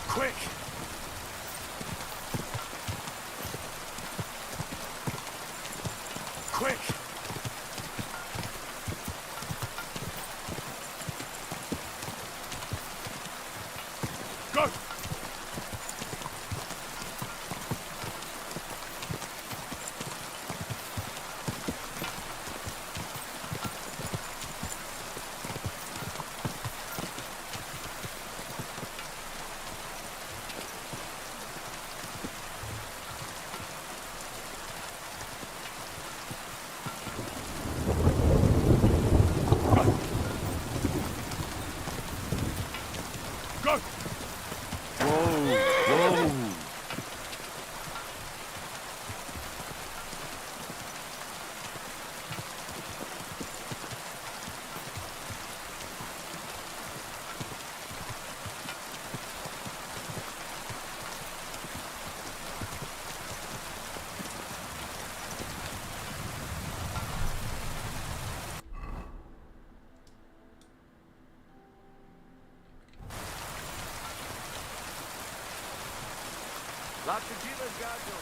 Quick! Quick! Go! Go! Whoa, whoa! Lots of Jiva's Gajo.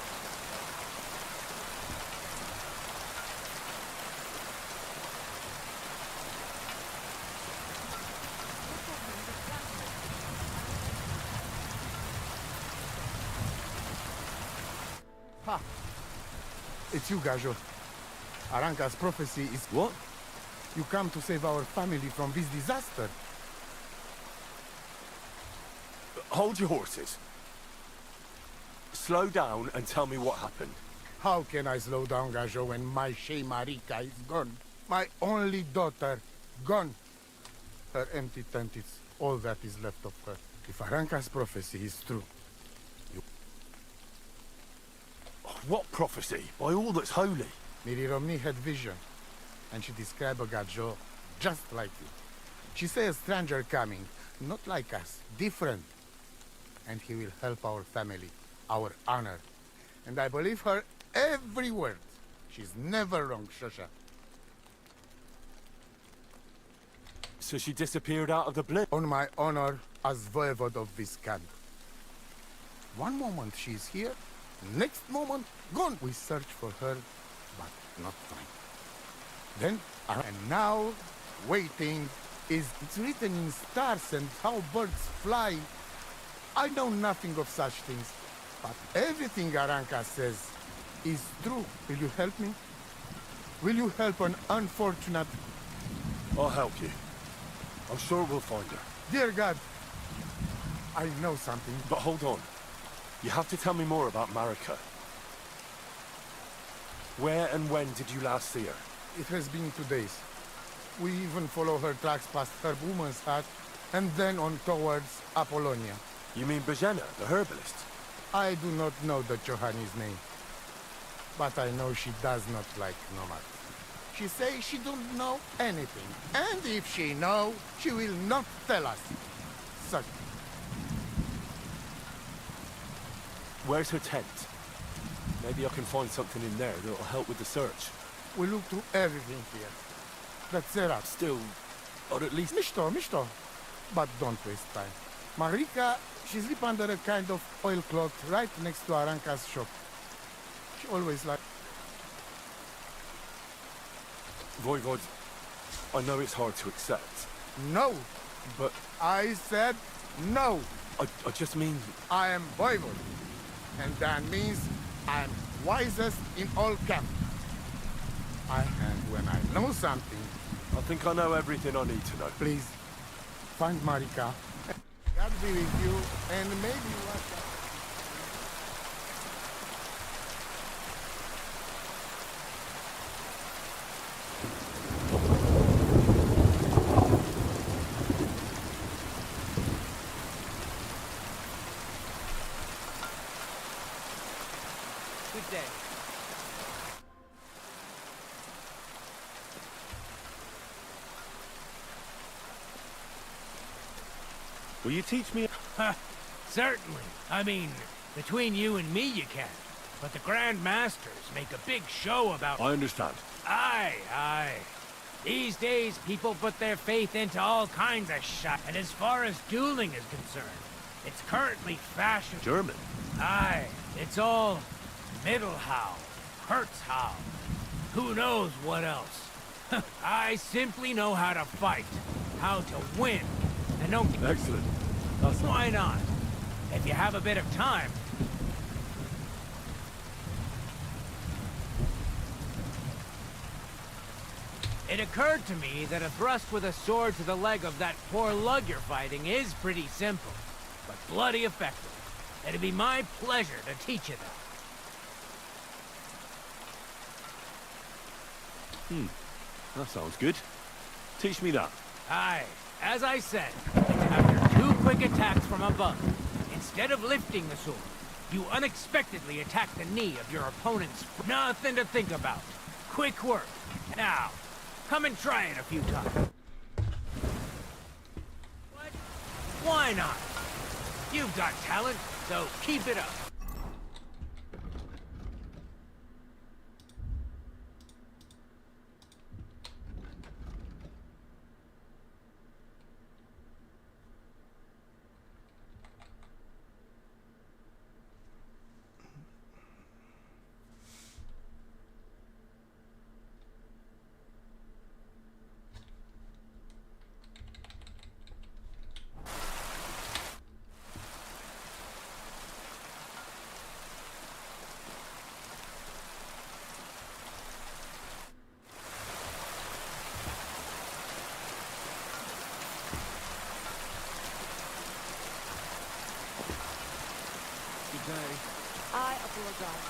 Ha! It's you, Gajo. Aranka's prophecy is... What? You come to save our family from this disaster. Hold your horses. Slow down and tell me what happened. How can I slow down, Gajo, when my Shea Marika is gone? My only daughter, gone. Her empty tent is all that is left of her. If Aranka's prophecy is true, What prophecy? By all that's holy. Miri Romney had vision, and she described a Gajo just like you. She said a stranger coming, not like us, different. And he will help our family, our honor. And I believe her every word. She's never wrong, Shosha. So she disappeared out of the blue? On my honor as voivode of Viscant. One moment she's here, next moment gone. We search for her, but not find. Then, and now, waiting is it's written in stars and how birds fly. I know nothing of such things, but everything Aranka says is true. Will you help me? Will you help an unfortunate... I'll help you. I'm sure we'll find her. Dear God, I know something. But hold on. You have to tell me more about Marika. Where and when did you last see her? It has been 2 days. We even follow her tracks past her woman's hut, and then on towards Apollonia. You mean Bojana, the herbalist? I do not know the Johani's name, but I know she does not like nomads. She says she don't know anything, and if she know, she will not tell us. Such. Where's her tent? Maybe I can find something in there that'll help with the search. We look through everything here. That's it up. Still, or at least... Mishto. But don't waste time. Marika, she sleep under a kind of oilcloth right next to Aranka's shop. She always like... Voivod, I know it's hard to accept. No! But... I said no! I just mean... I am Voivod. And that means I am wisest in all camp. And when I know something... I think I know everything I need to know. Please, find Marika. God be with you, and maybe watch out. Good day. Will you teach me? Certainly. I mean, between you and me you can. But the Grand Masters make a big show about... I understand. Aye. These days, people put their faith into all kinds of shit. And as far as dueling is concerned, it's currently fashioned... German? Aye. It's all Mittelhau, Herzhau. Who knows what else? I simply know how to fight, how to win. And don't... Excellent. Why not? If you have a bit of time. It occurred to me that a thrust with a sword to the leg of that poor lug you're fighting is pretty simple, but bloody effective. It'd be my pleasure to teach you that. That sounds good. Teach me that. Aye. As I said, after 2 quick attacks from above, instead of lifting the sword, you unexpectedly attack the knee of your opponent's... Nothing to think about. Quick work. Now, come and try it a few times. What? Why not? You've got talent, so keep it up. I apologize.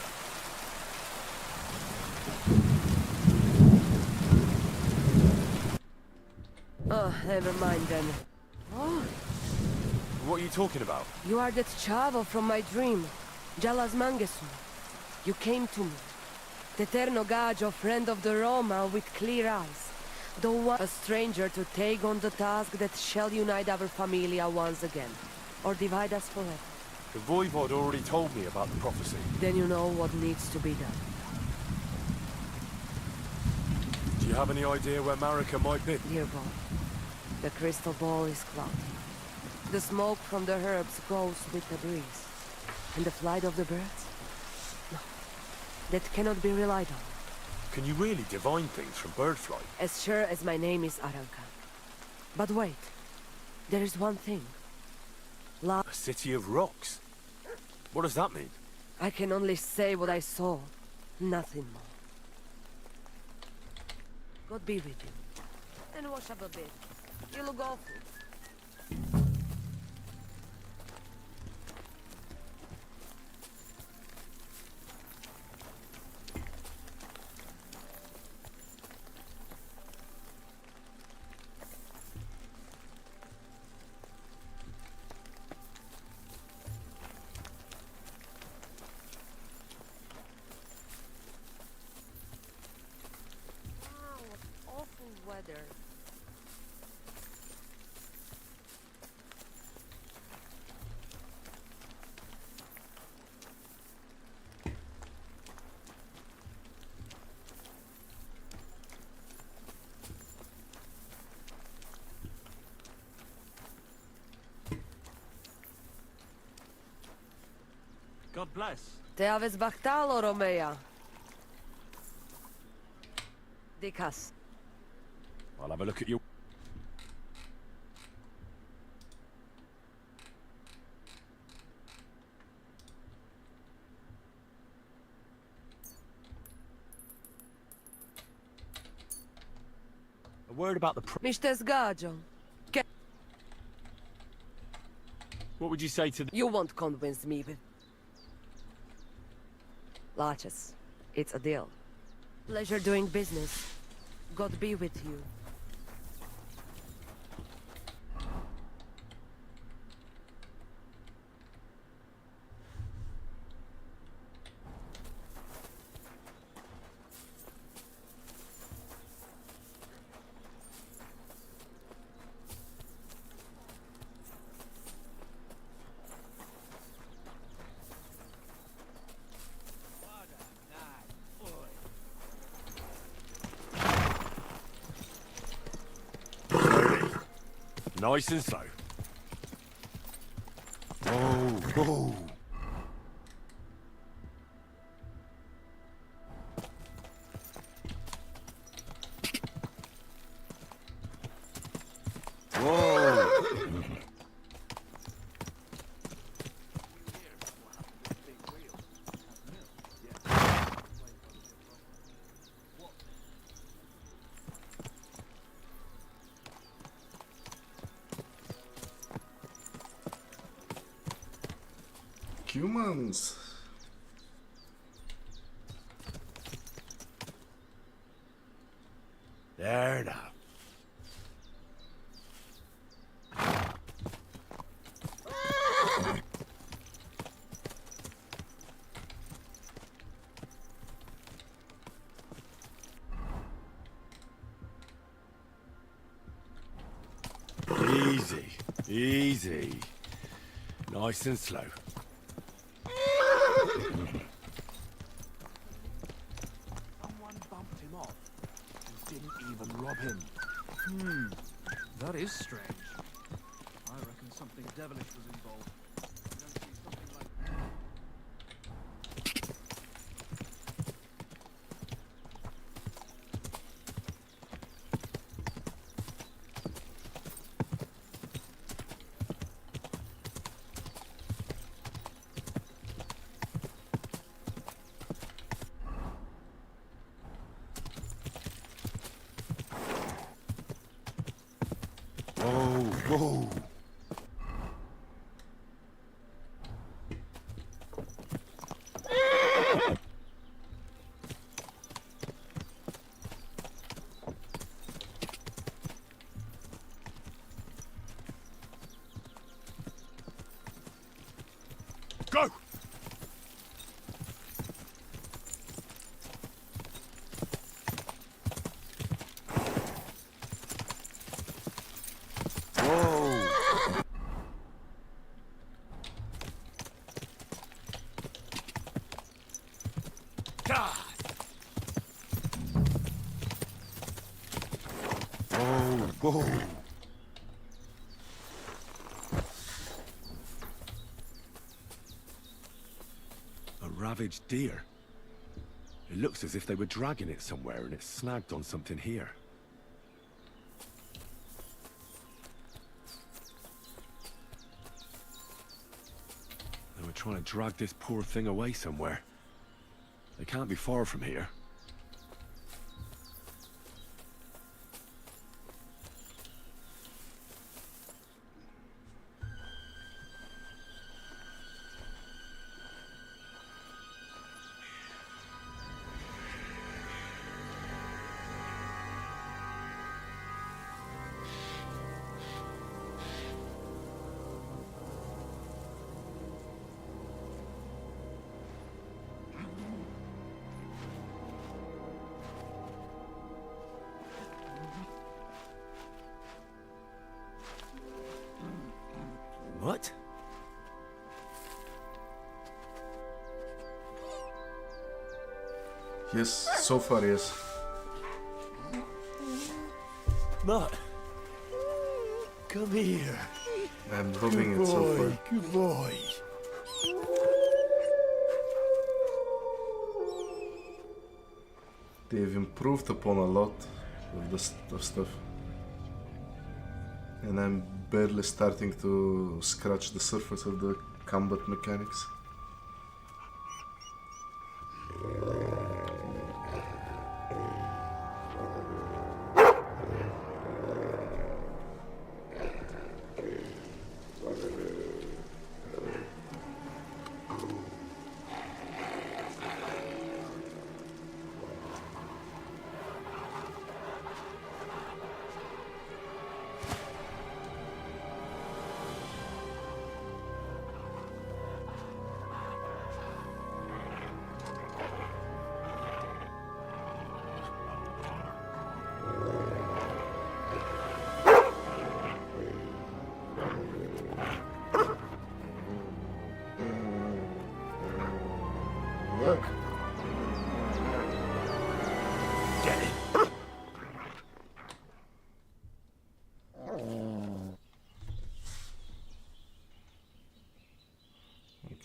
Oh, never mind then. Oh, What are you talking about? you are that chavo from my dream, Jalas Mangesu. You came to me. The Ternogagio, friend of the Roma with clear eyes. The one a stranger to take on the task that shall unite our familia once again. Or divide us forever. The Voivod already told me about the prophecy. Then you know what needs to be done. you have any idea where Marika might be? Dear boy, the crystal ball is cloudy. The smoke from the herbs goes with the breeze. And the flight of the birds? No, that cannot be relied on. Can you really divine things from bird flight? As sure as my name is Aranka. But wait, there is one thing. A city of rocks? What does that mean? I can only say what I saw, nothing more. God be with you. And wash up a bit. You look awful. Awful weather. God bless. Te aveți bahtalo, Romea. Dicas. I'll have a look at you. A word about the Mr. Sgaggio. What would you say to the... You won't convince me with... Larches. It's a deal. Pleasure doing business. God be with you. Nice and slow. Whoa, whoa. Humans. There now. Easy, easy. Nice and slow. Someone bumped him off and didn't even rob him. That is strange. I reckon something devilish was involved. You don't see something like... Whoa, whoa. Go! Whoa! fool. A ravaged deer. It looks as if they were dragging it somewhere and it's snagged on something here. They were trying to drag this poor thing away somewhere. They can't be far from here. What? Yes, so far, yes. Mutt, come here. I'm loving it so far. Good boy. They've improved upon a lot of the stuff. And I'm barely starting to scratch the surface of the combat mechanics.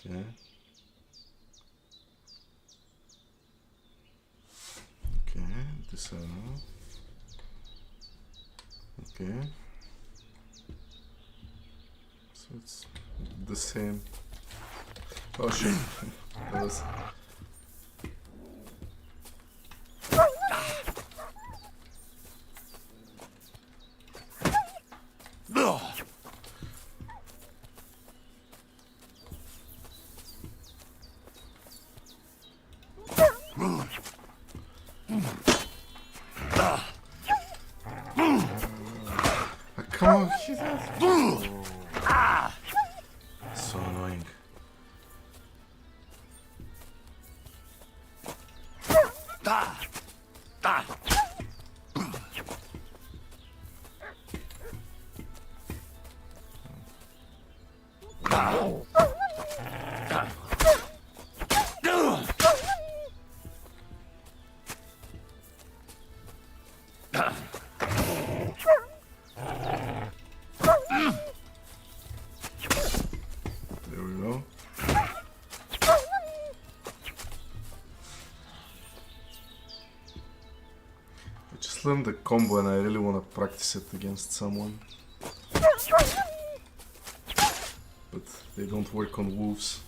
Okay. Okay, this I know. Okay. So it's the same. Oh shit. That was... Come on, so annoying. There we go. I just learned the combo and I really want to practice it against someone. But they don't work on wolves.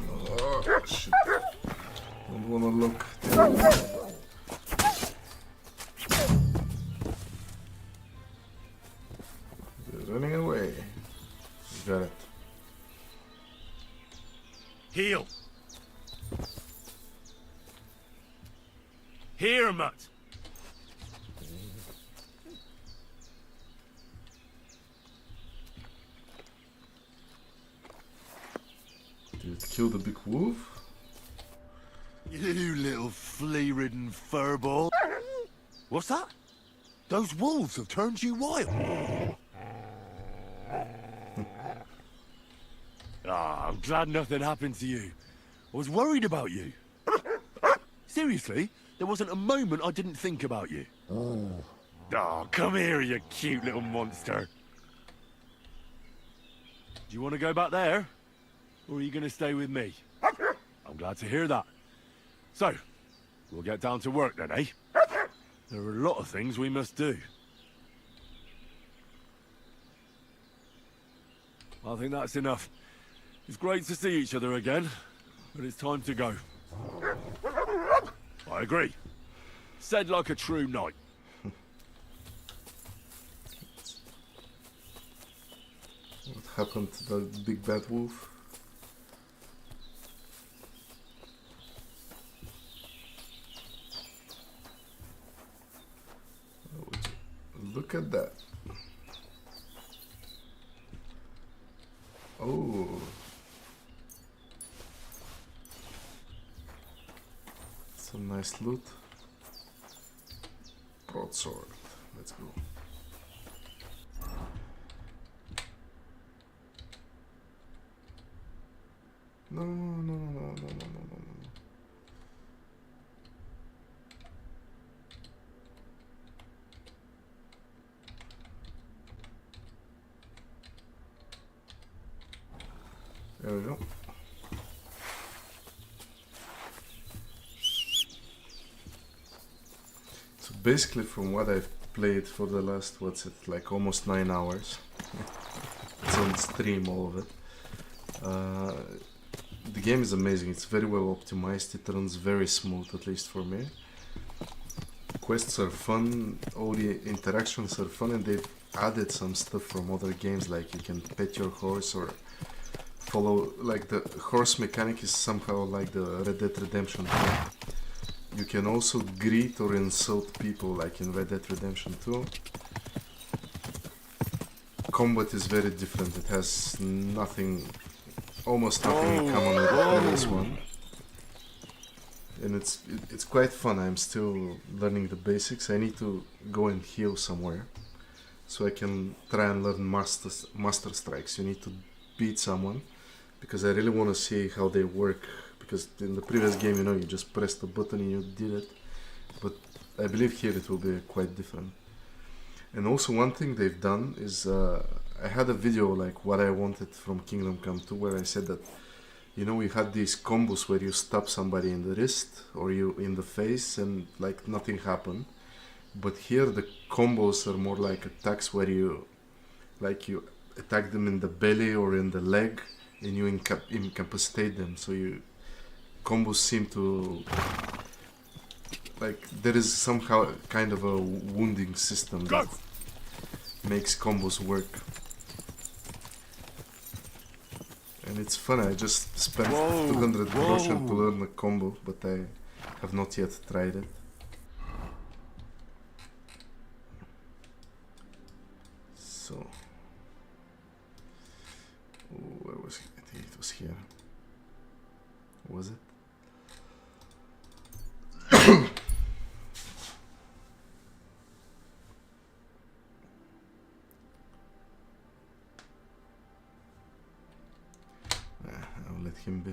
Oh, shit. Don't wanna look. They're running away. Got it. Heal. Here, Mutt. Did it kill the big wolf? You little flea-ridden furball. What's that? Those wolves have turned you wild. Ah, I'm glad nothing happened to you. I was worried about you. Seriously, there wasn't a moment I didn't think about you. Oh, come here, you cute little monster. Do you want to go back there? Or are you going to stay with me? I'm glad to hear that. So, we'll get down to work then, eh? There are a lot of things we must do. I think that's enough. It's great to see each other again, but it's time to go. I agree. Said like a true knight. What happened to the big bad wolf? Look at that. Oh. Some nice loot. Broadsword. Let's go. No, no, no, no, no, no, no, no, no. There we go. So basically from what I've played for the last, what's it, like almost 9 hours. It's on stream, all of it. The game is amazing, it's very well optimized, it runs very smooth, at least for me. Quests are fun, all the interactions are fun, and they've added some stuff from other games, like you can pet your horse or follow, like the horse mechanic is somehow like the Red Dead Redemption 2. You can also greet or insult people like in Red Dead Redemption 2. Combat is very different, it has nothing, almost nothing in common with the previous one. And it's quite fun. I'm still learning the basics. I need to go and heal somewhere so I can try and learn master strikes. You need to beat someone because I really want to see how they work, because in the previous game, you know, you just pressed the button and you did it, but I believe here it will be quite different. And also one thing they've done is I had a video like what I wanted from Kingdom Come 2 where I said that, you know, we had these combos where you stab somebody in the wrist or you in the face and like nothing happened. But here the combos are more like attacks where you attack them in the belly or in the leg and you incapacitate them. So you combos seem to, like, there is somehow kind of a wounding system that makes combos work. And it's fun. I just spent 200 groschen to learn a combo, but I have not yet tried it. So, where was it? I think it was here. Was it? I'll let him be.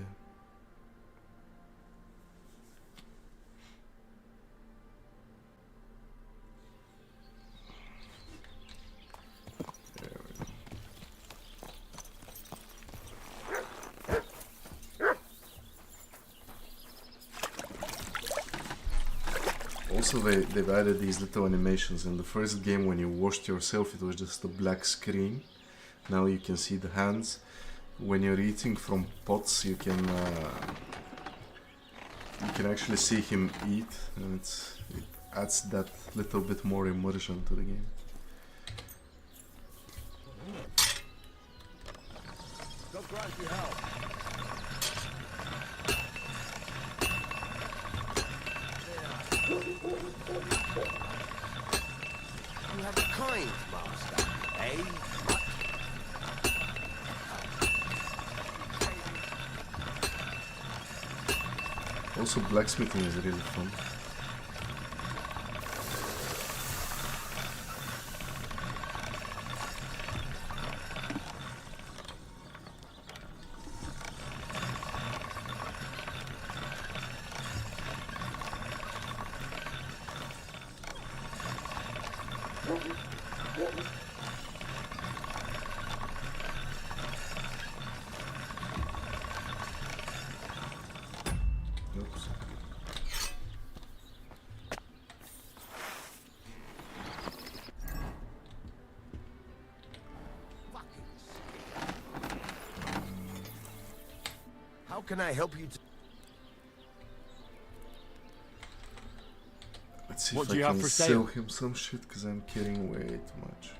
Also, they've added these little animations. In the first game, when you washed yourself, it was just a black screen. Now you can see the hands. When you're eating from pots, you can actually see him eat, and it adds that little bit more immersion to the game. You have a kind master, eh? Also, blacksmithing is really fun. Oops. How can I help you? Let's see What if do I you have can for sell sale? him some shit, because I'm carrying way too much.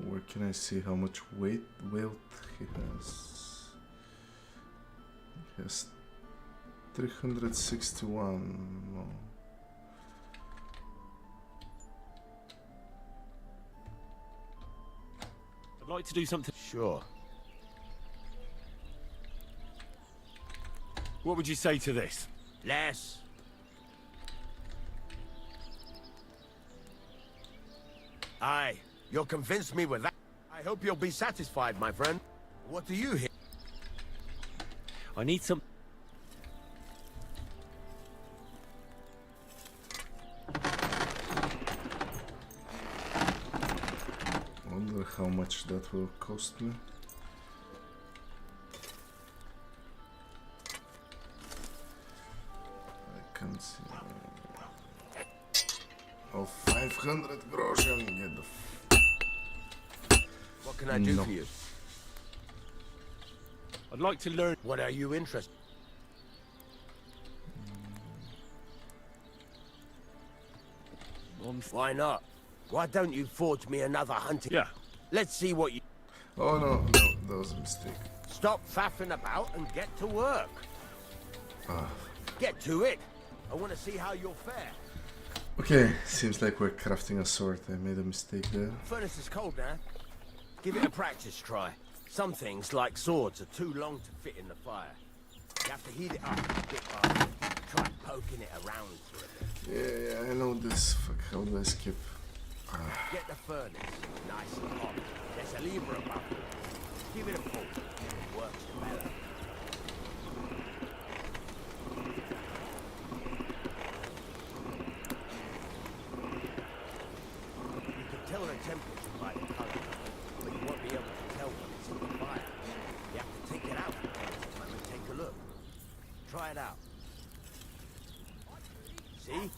Where can I see how much wealth he has? He has 361. No. I'd like to do something. Sure. What would you say to this? Less. Aye, you'll convince me with that. I hope you'll be satisfied, my friend. What do you hear? I need some. Wonder how much that will cost me. I can't see. Oh, 500 groschen. Get the What can I do No. for you? I'd like to learn. What are you interested? Why not? Why don't you forge me another hunting? Yeah. Let's see what you... Oh no, that was a mistake. Stop faffing about and get to work. Ah. Get to it. I want to see how you'll fare. Okay, seems like we're crafting a sword. I made a mistake there. Furnace is cold now. Give it a practice try. Some things, like swords, are too long to fit in the fire. You have to heat it up bit by bit. Try poking it around for a bit. Yeah, I know this. Fuck, how do I skip? Get the furnace nice and hot. There's a lever above it. Give it a pull. It works better. You can tell the temperature by the color, but you won't be able to tell when it's in the fire. You have to take it out from time to time and take a look. Try it out. See?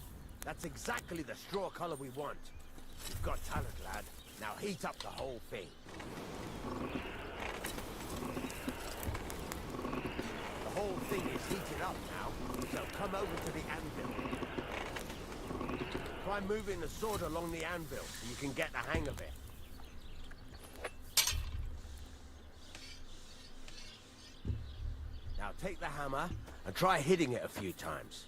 That's exactly the straw color we want. You've got talent, lad. Now heat up the whole thing. The whole thing is heated up now, so come over to the anvil. Try moving the sword along the anvil so you can get the hang of it. Now take the hammer and try hitting it a few times.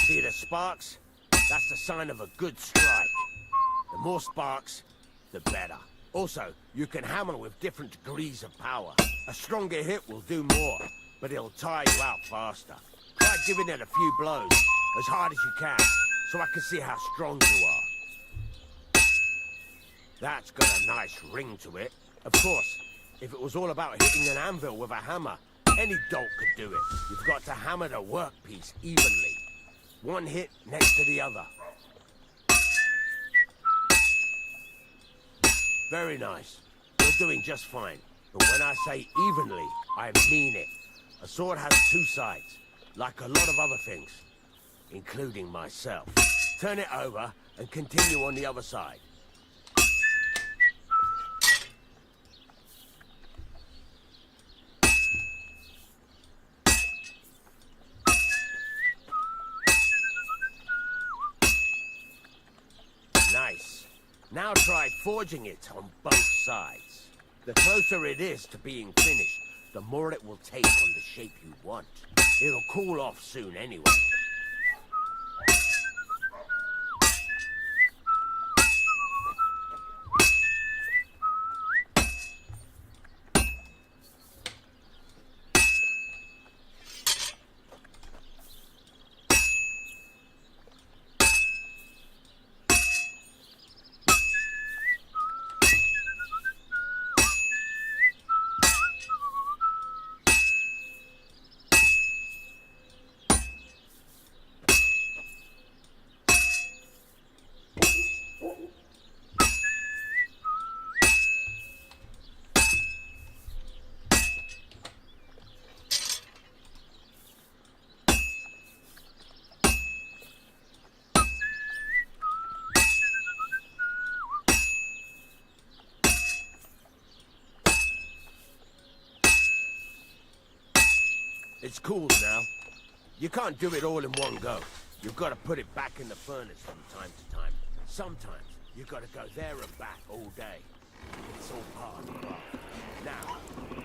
See the sparks? That's the sign of a good strike. The more sparks, the better. Also, you can hammer with different degrees of power. A stronger hit will do more, but it'll tire you out faster. Try giving it a few blows, as hard as you can, so I can see how strong you are. That's got a nice ring to it. Of course, if it was all about hitting an anvil with a hammer, any dolt could do it. You've got to hammer the workpiece evenly. One hit next to the other. Very nice. You're doing just fine. But when I say evenly, I mean it. A sword has two sides, like a lot of other things, including myself. Turn it over and continue on the other side. Nice. Now try forging it on both sides. The closer it is to being finished, the more it will take on the shape you want. It'll cool off soon anyway. It's cool now. You can't do it all in one go. You've got to put it back in the furnace from time to time. Sometimes you've got to go there and back all day. It's all part of the craft. Now,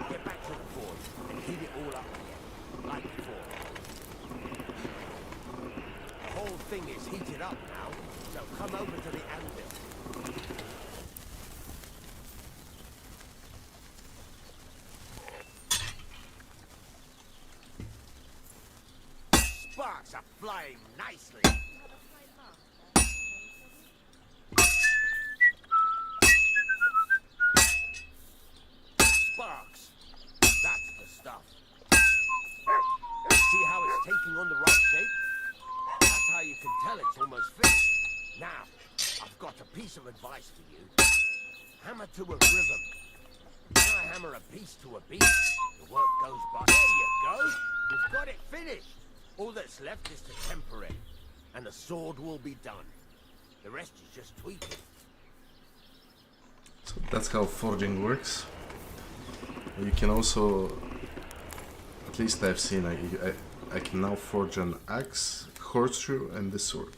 get back to the forge and heat it all up again, like before. The whole thing is heated up now, so come over to the anvil. Sparks are flying nicely. Sparks. That's the stuff. See how it's taking on the right shape? That's how you can tell it's almost finished. Now, I've got a piece of advice for you. Hammer to a rhythm. When I hammer a piece to a beat, the work goes by. There you go. You've got it finished. All that's left is to temper it, and the sword will be done. The rest is just tweaking. So that's how forging works. You can also, at least I've seen, I can now forge an axe, horseshoe, and the sword.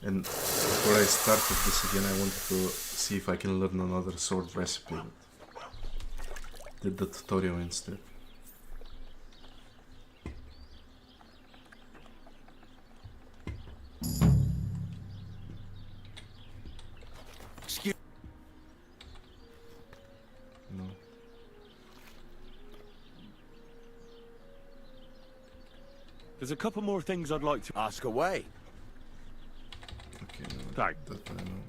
And before I started this again, I wanted to see if I can learn another sword recipe. Did the tutorial instead. No. There's a couple more things I'd like to ask away. Okay, no, Thanks. that I know.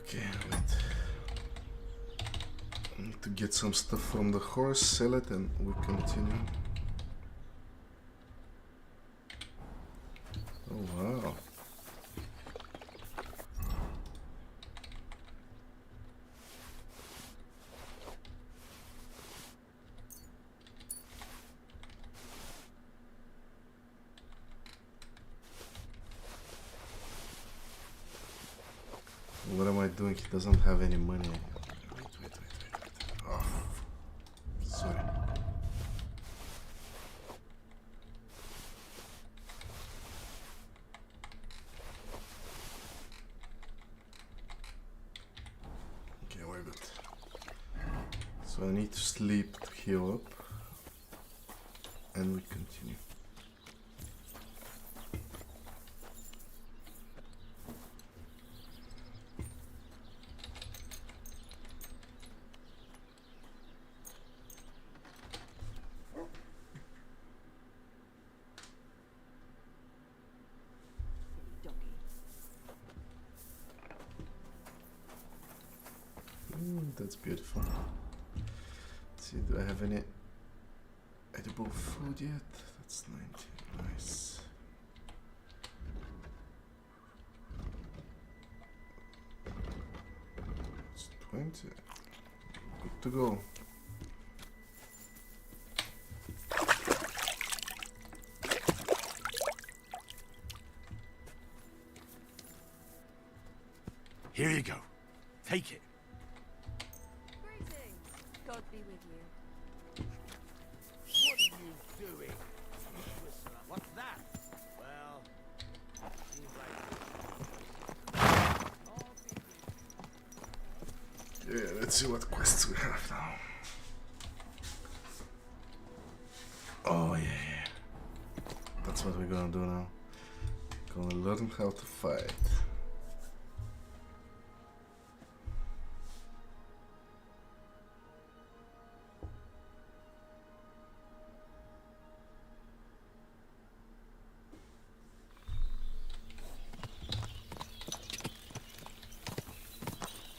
Okay, wait. I need to get some stuff from the horse, sell it, and we continue. Oh wow. What am I doing? He doesn't have any money. Wait. Oh, sorry. Okay, we're good. So I need to sleep to heal up, and we continue. That's beautiful. Let's see, do I have any edible food yet? That's 19. Nice. It's 20. Good to go. Here you go. Take it. God be with you. What are you doing? Whistler, what's that? Well, let's see what quests we have now. Oh yeah. That's what we're gonna do now. Gonna learn how to fight.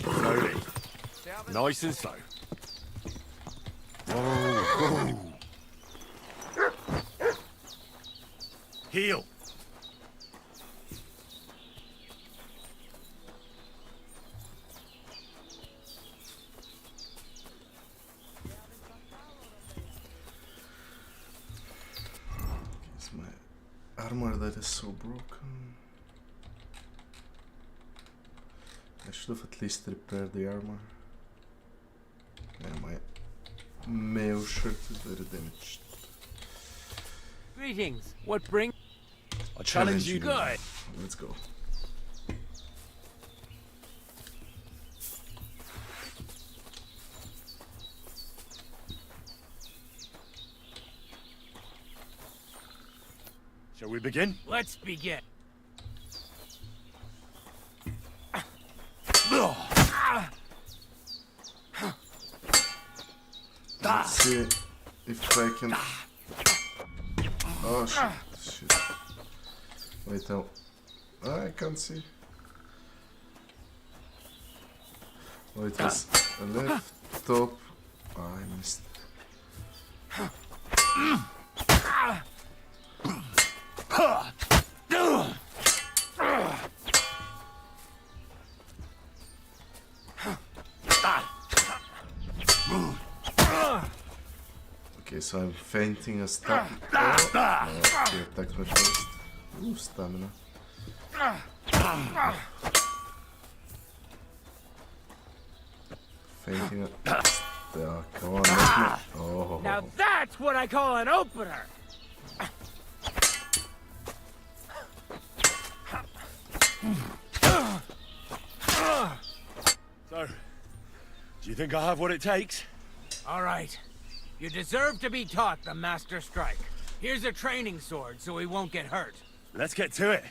Slowly. Nice and slow. Whoa. Heal. It's my armor that is so broken. I should have at least repaired the armor. Yeah, my mail shirt is very damaged. Greetings. What brings? I challenge you. Good. Let's go. Shall we begin? Let's begin. Let's see if I can. Oh shit! Shit. Wait, no. I can't see. Oh, it was a left, top. Oh, I missed. Okay, so I'm fainting a step. Oh, he attacked me first. Ooh, stamina. Fainting a step. Come on, let me. Oh. Now that's what I call an opener. So, do you think I have what it takes? All right. You deserve to be taught the Master Strike. Here's a training sword so he won't get hurt. Let's get to it.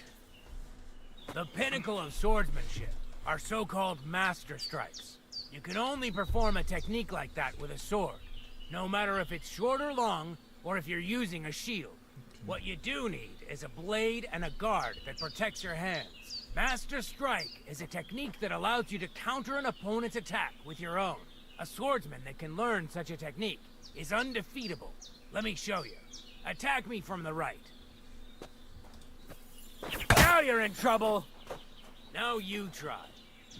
The pinnacle of swordsmanship are so-called Master Strikes. You can only perform a technique like that with a sword, no matter if it's short or long, or if you're using a shield. What you do need is a blade and a guard that protects your hands. Master Strike is a technique that allows you to counter an opponent's attack with your own. A swordsman that can learn such a technique is undefeatable. Let me show you. Attack me from the right. Now you're in trouble! Now you try.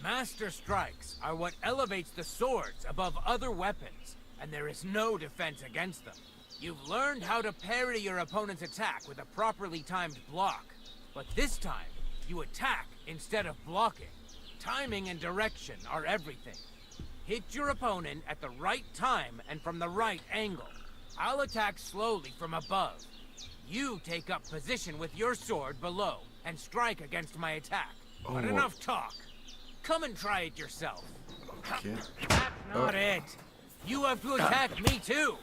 Master Strikes are what elevates the swords above other weapons, and there is no defense against them. You've learned how to parry your opponent's attack with a properly timed block, but this time, you attack instead of blocking. Timing and direction are everything. Hit your opponent at the right time and from the right angle. I'll attack slowly from above. You take up position with your sword below and strike against my attack. But enough talk. Come and try it yourself. Okay. That's not it. You have to attack me too.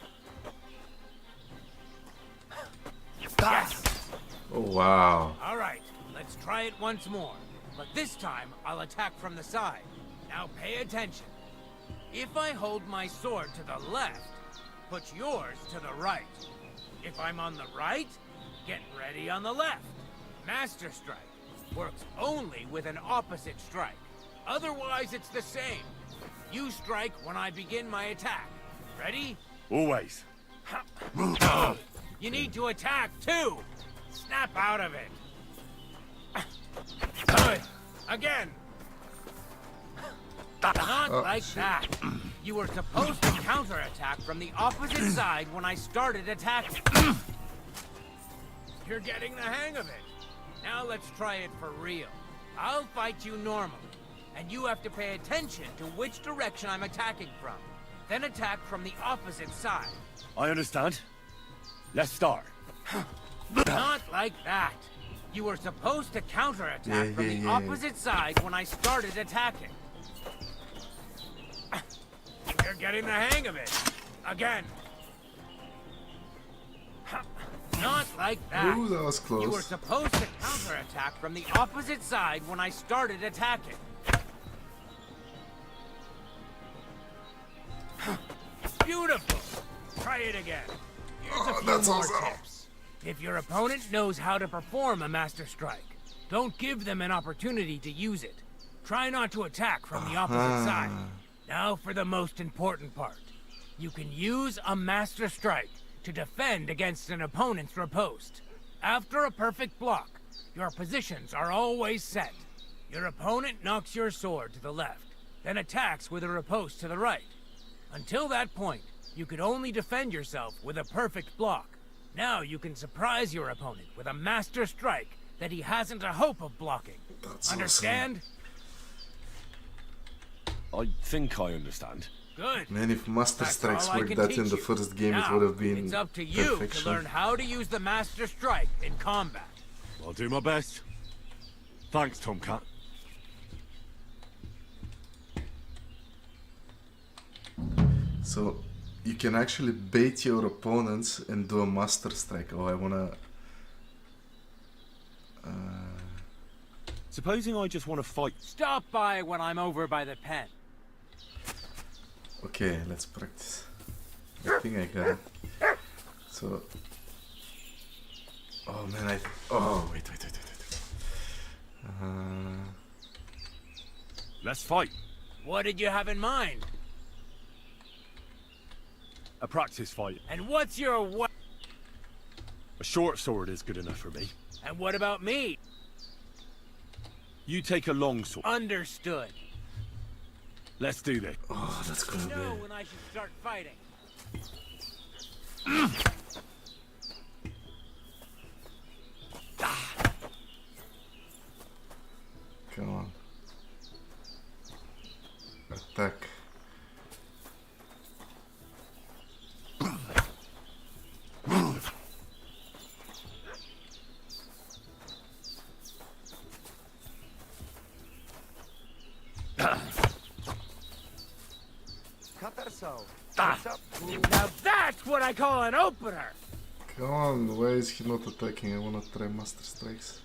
Yes. Oh wow. All right, let's try it once more. But this time, I'll attack from the side. Now pay attention. If I hold my sword to the left, put yours to the right. If I'm on the right, get ready on the left. Master Strike works only with an opposite strike. Otherwise, it's the same. You strike when I begin my attack. Ready? Always. You need to attack, too. Snap out of it. Good. Again. Not like that. You were supposed to counterattack from the opposite side when I started attacking. You're getting the hang of it. Now let's try it for real. I'll fight you normally, and you have to pay attention to which direction I'm attacking from. Then attack from the opposite side. I understand. Let's start. Not like that. You were supposed to counterattack from the opposite side when I started attacking. getting the hang of it. Again. Not like that. Ooh, that was close. You were supposed to counterattack from the opposite side when I started attacking. Beautiful. Try it again. Here's a few more tips. If your opponent knows how to perform a Master Strike, don't give them an opportunity to use it. Try not to attack from the opposite side. Now for the most important part. You can use a Master Strike to defend against an opponent's riposte. After a perfect block, your positions are always set. Your opponent knocks your sword to the left, then attacks with a riposte to the right. Until that point, you could only defend yourself with a perfect block. Now you can surprise your opponent with a Master Strike that he hasn't a hope of blocking. Understand? I think I understand. Good. Man, if Master That's Strikes all I worked can that teach in the you. first game, Now, it would have been it's up to you perfection. to learn how to use the Master Strike in combat. I'll do my best. Thanks, Tomcat. So, you can actually bait your opponents and do a Master Strike. Oh, I wanna... Supposing I just want to fight. Stop by when I'm over by the pen. Okay, let's practice. I think I got it. So... Oh man, Oh, wait. Let's fight. What did you have in mind? A practice fight. And what's your what? A short sword is good enough for me. And what about me? You take a long sword. Understood. Let's do this. Oh, that's gonna be... Know when I should start fighting. Come on. Attack. Now that's what I call an opener. Come on, why is he not attacking? I wanna try Master Strikes.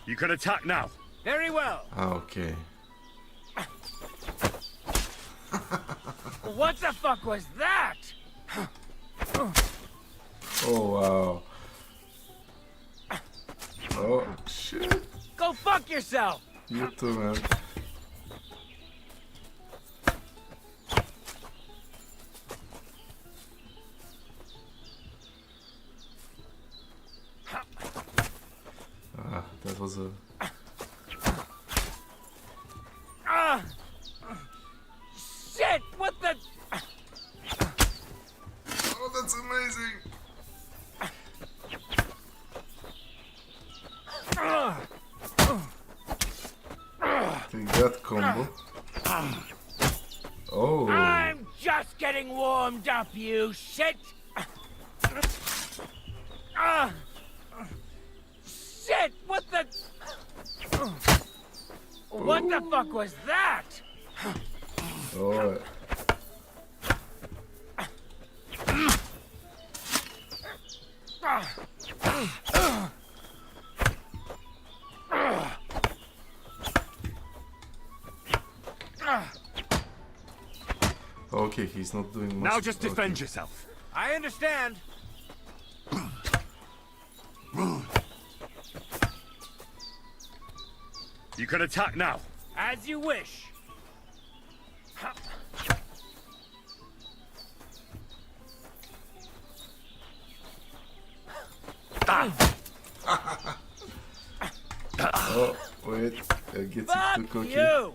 You can attack now. Very well. Okay. What the fuck was that? Oh wow. Oh shit. Go fuck yourself. You too, man. That was a... Shit! What the... Oh, that's amazing! Take that combo. Oh. I'm just getting warmed up, you shit! Shit! What the... What the fuck was that? Alright. Okay, he's not doing much. Now just defend yourself. I understand. You can attack now. As you wish. Oh, wait. I get Fuck too cocky. you!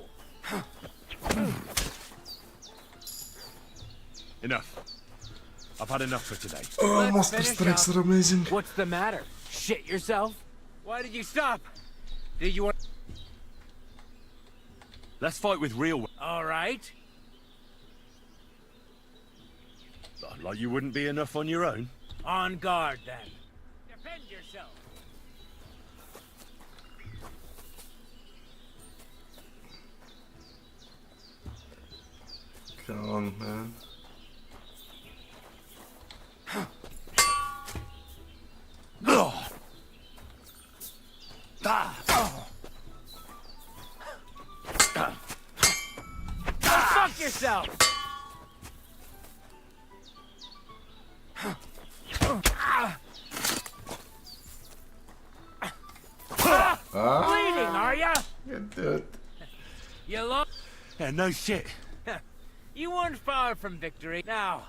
Enough. I've had enough for today. Oh, Master Strikes are amazing. What's the matter? Shit yourself? Why did you stop? Did you want... Let's fight with real... All right. Like you wouldn't be enough on your own? On guard, then. Defend yourself. Come on, man. Fuck yourself! Bleeding, are ya? You did. You lost. Yeah, no shit. You weren't far from victory. Now.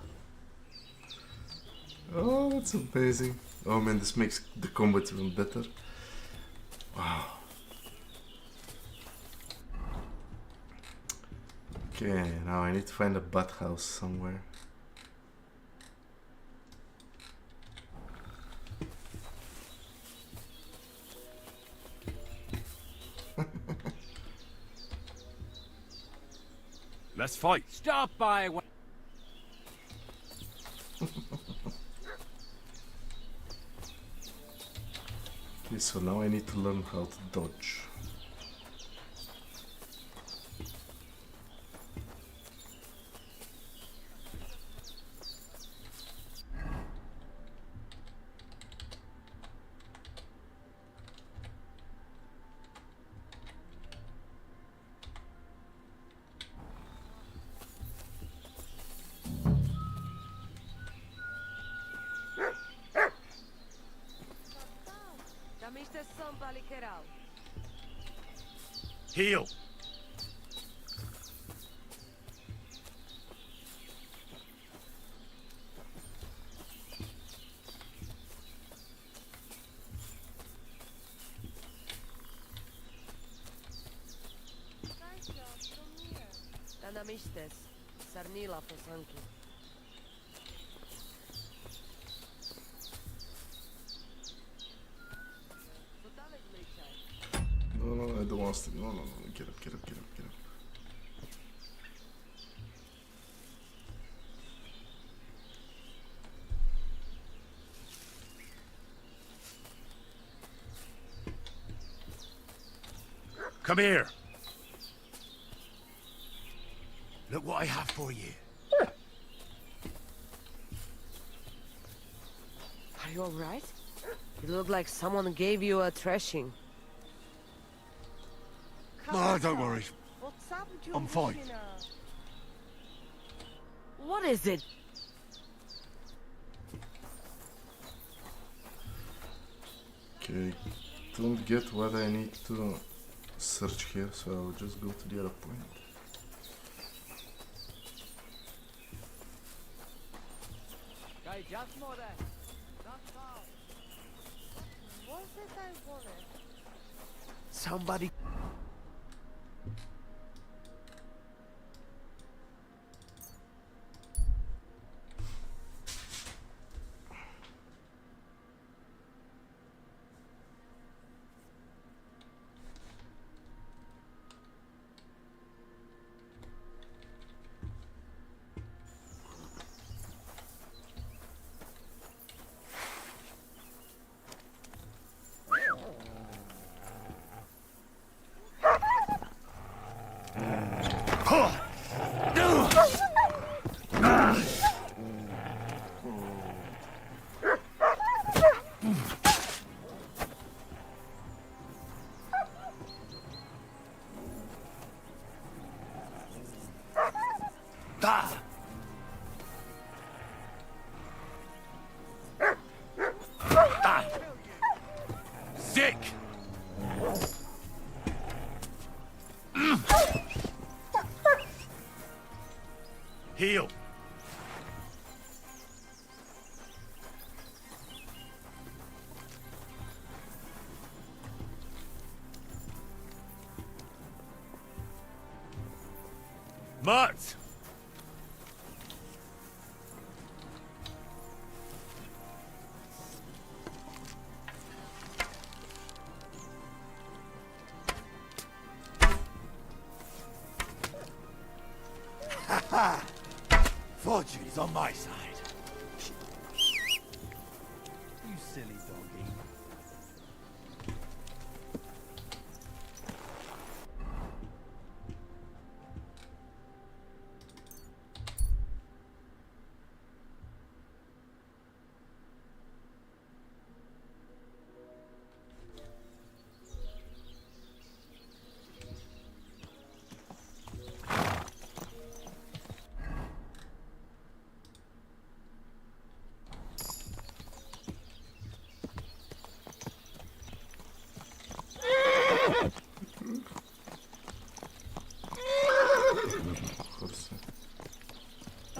Oh, that's amazing. Oh man, this makes the combat even better. Wow. Okay, now I need to find a bathhouse somewhere. Let's fight. Stop by. Okay, so now I need to learn how to dodge. Heal. Tanamistes, Sarnila Posanki. No, no, I don't want to. No, no, no. Get up, get up, get up, get up. Come here. Look what I have for you. Are you alright? You look like someone gave you a thrashing. No, don't worry. I'm fine. What is it? Okay, don't get what I need to search here, so I'll just go to the other point. Okay, just more there. That's all. What was it I wanted? Somebody... Sick. Heal. Mutt. on my side. You silly doggy.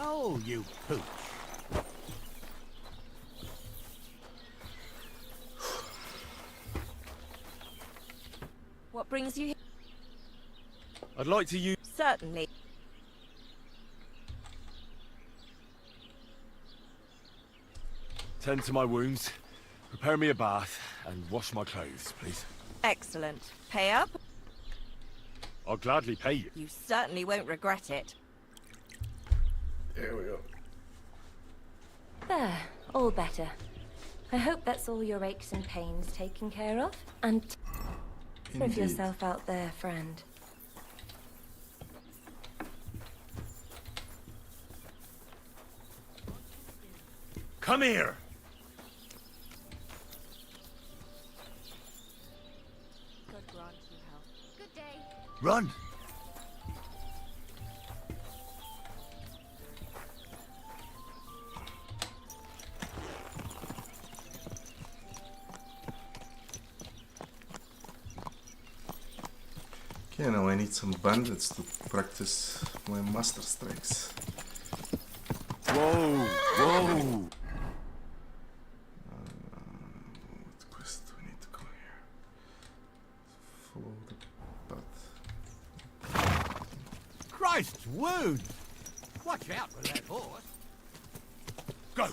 Oh, you pooch. What brings you here? I'd like to use... Certainly. Tend to my wounds, prepare me a bath, and wash my clothes, please. Excellent. Pay up? I'll gladly pay you. You certainly won't regret it. There we go. There, all better. I hope that's all your aches and pains taken care of. And take care of yourself out there, friend. Come here! God grant you health. Good day. Run! Okay, now I need some bandits to practice my master strikes. Whoa! Whoa! What quest do we need to go here? Follow the path. Christ's wound! Watch out for that horse. Go!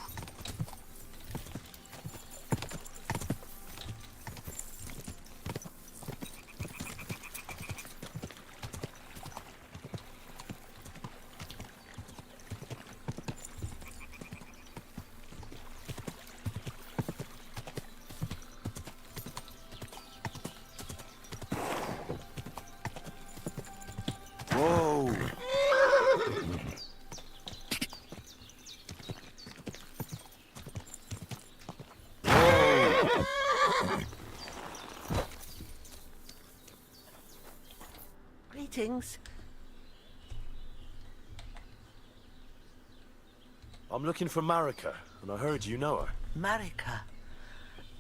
Whoa! Greetings. I'm looking for Marika, and I heard you know her. Marika.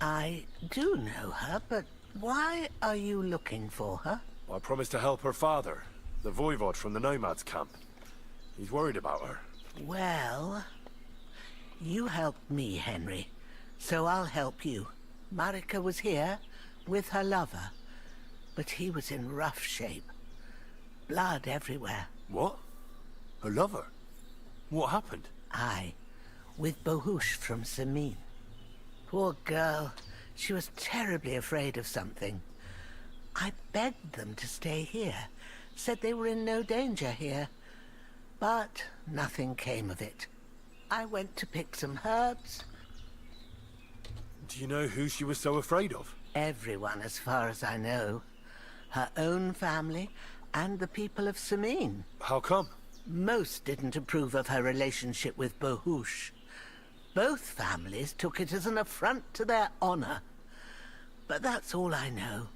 I do know her, but why are you looking for her? I promised to help her father, the voivod from the nomads camp. He's worried about her. Well, you helped me, Henry, so I'll help you. Marika was here with her lover, but he was in rough shape. Blood everywhere. What? Her lover? What happened? Aye, with Bohush from Samin. Poor girl. She was terribly afraid of something. I begged them to stay here, said they were in no danger here, but nothing came of it. I went to pick some herbs. Do you know who she was so afraid of? Everyone, as far as I know. Her own family and the people of Samin. How come? Most didn't approve of her relationship with Bohush. Both families took it as an affront to their honor. But that's all I know.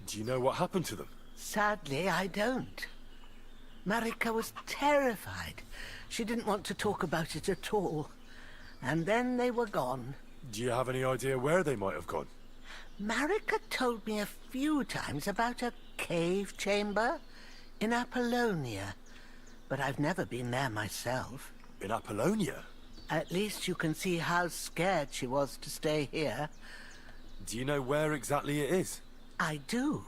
Do you know what happened to them? Sadly, I don't. Marika was terrified. She didn't want to talk about it at all. And then they were gone. Do you have any idea where they might have gone? Marika told me a few times about a cave chamber in Apollonia, but I've never been there myself. In Apollonia? At least you can see how scared she was to stay here. Do you know where exactly it is? I do.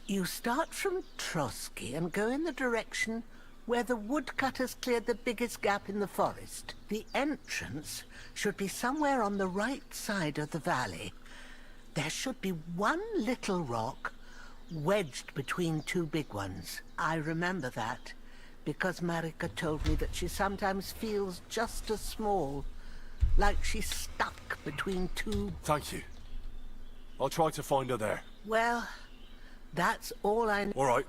You start from Trotsky and go in the direction where the woodcutters cleared the biggest gap in the forest. The entrance should be somewhere on the right side of the valley. There should be one little rock wedged between two big ones. I remember that, because Marika told me that she sometimes feels just as small, like she's stuck between two... Thank you. I'll try to find her there. Well, that's all I... All right.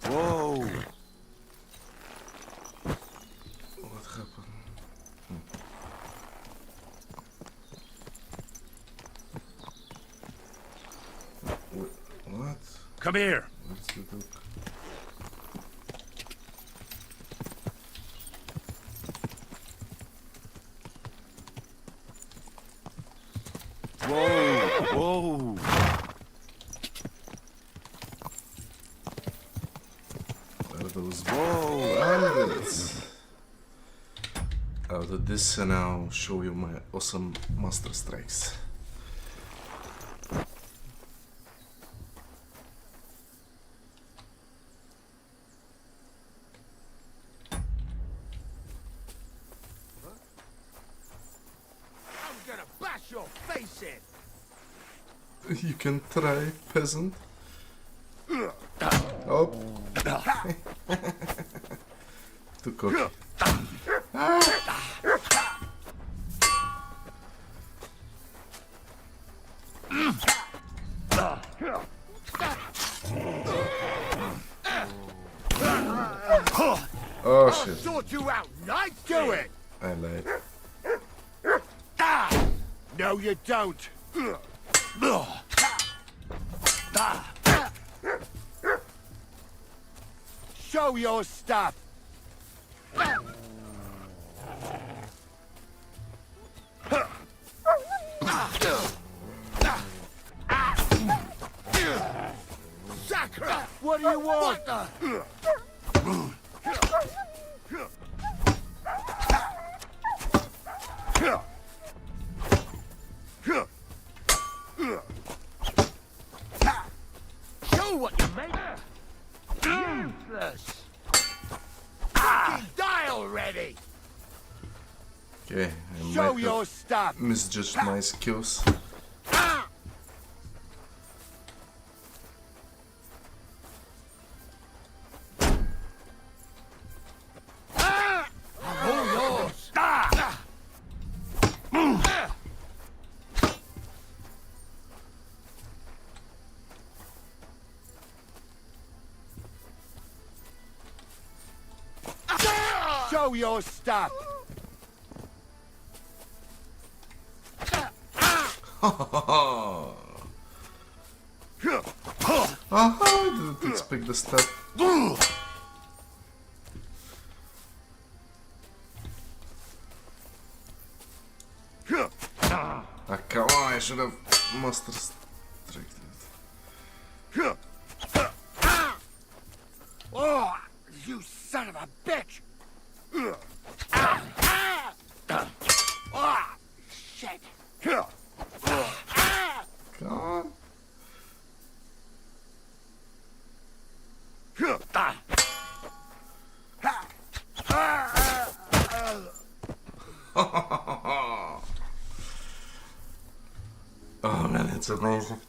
Whoa! What happened? What? Come here. Where's the dog? Whoa! Whoa! Those bandits. Out of this and I'll show you my awesome master strikes. I'm gonna bash your face in. You can try, peasant. Oh. Too cocky. Oh shit. Sort you out, nice. Do it. I lied. No, you don't. Show your stuff. Sakura! What do you want? Show what you make. Useless. Die already. Okay, I Show might your have stuff. misjudged my skills. All yours. Show your stuff. I didn't expect the step. Ah, come on, I should have master struck it. Oh, you son of a bitch! Oh, shit! Come on. Oh man, it's amazing.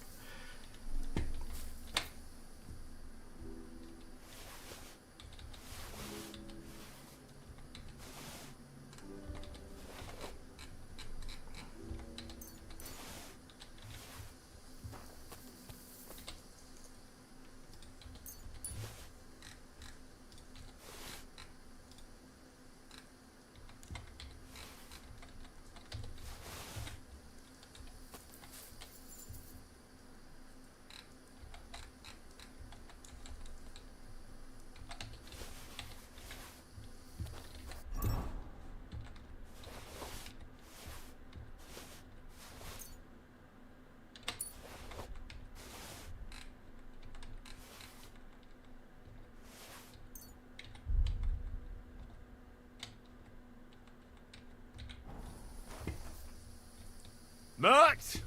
Mutt!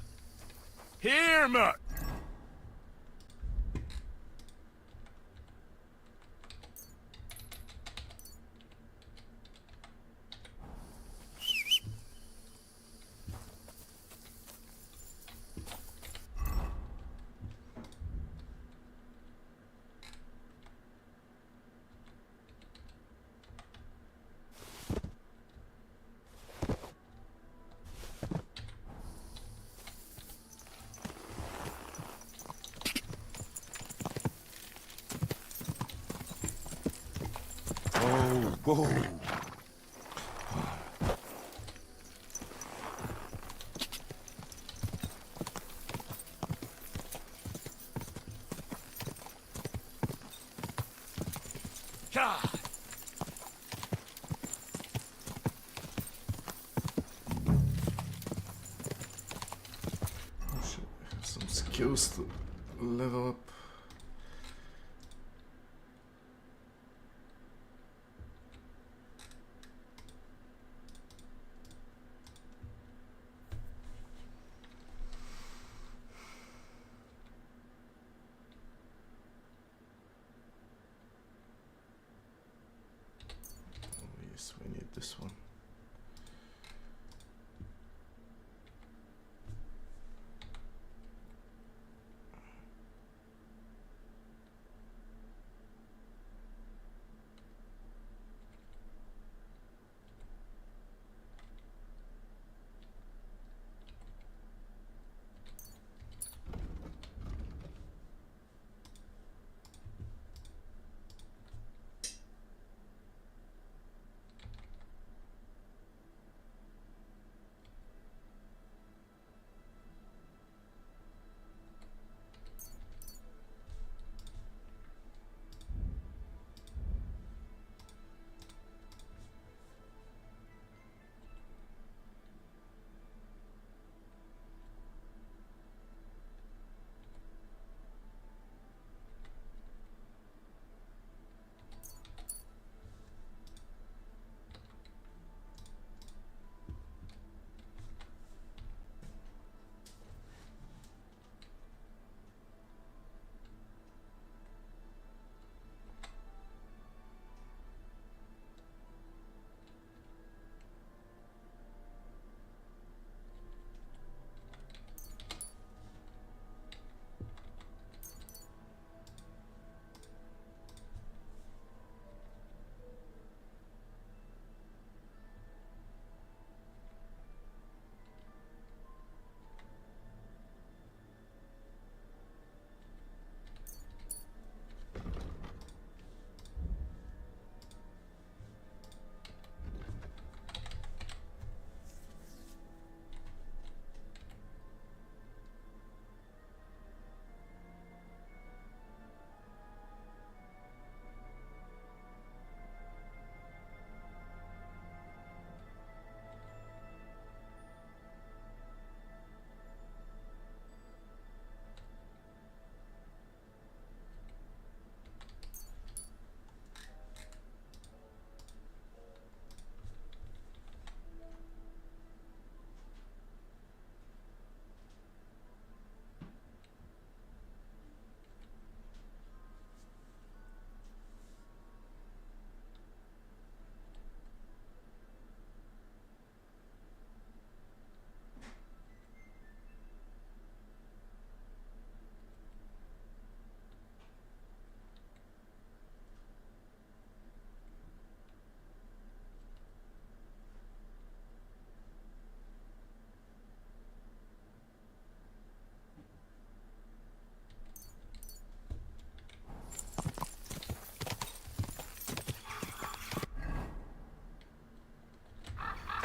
Here, Mutt! Whoa. God. I should have some skills to level up. Yes, we need this one.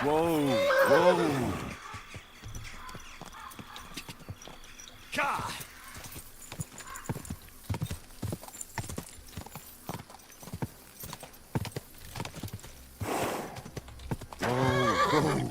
Whoa, whoa. God. Whoa, whoa.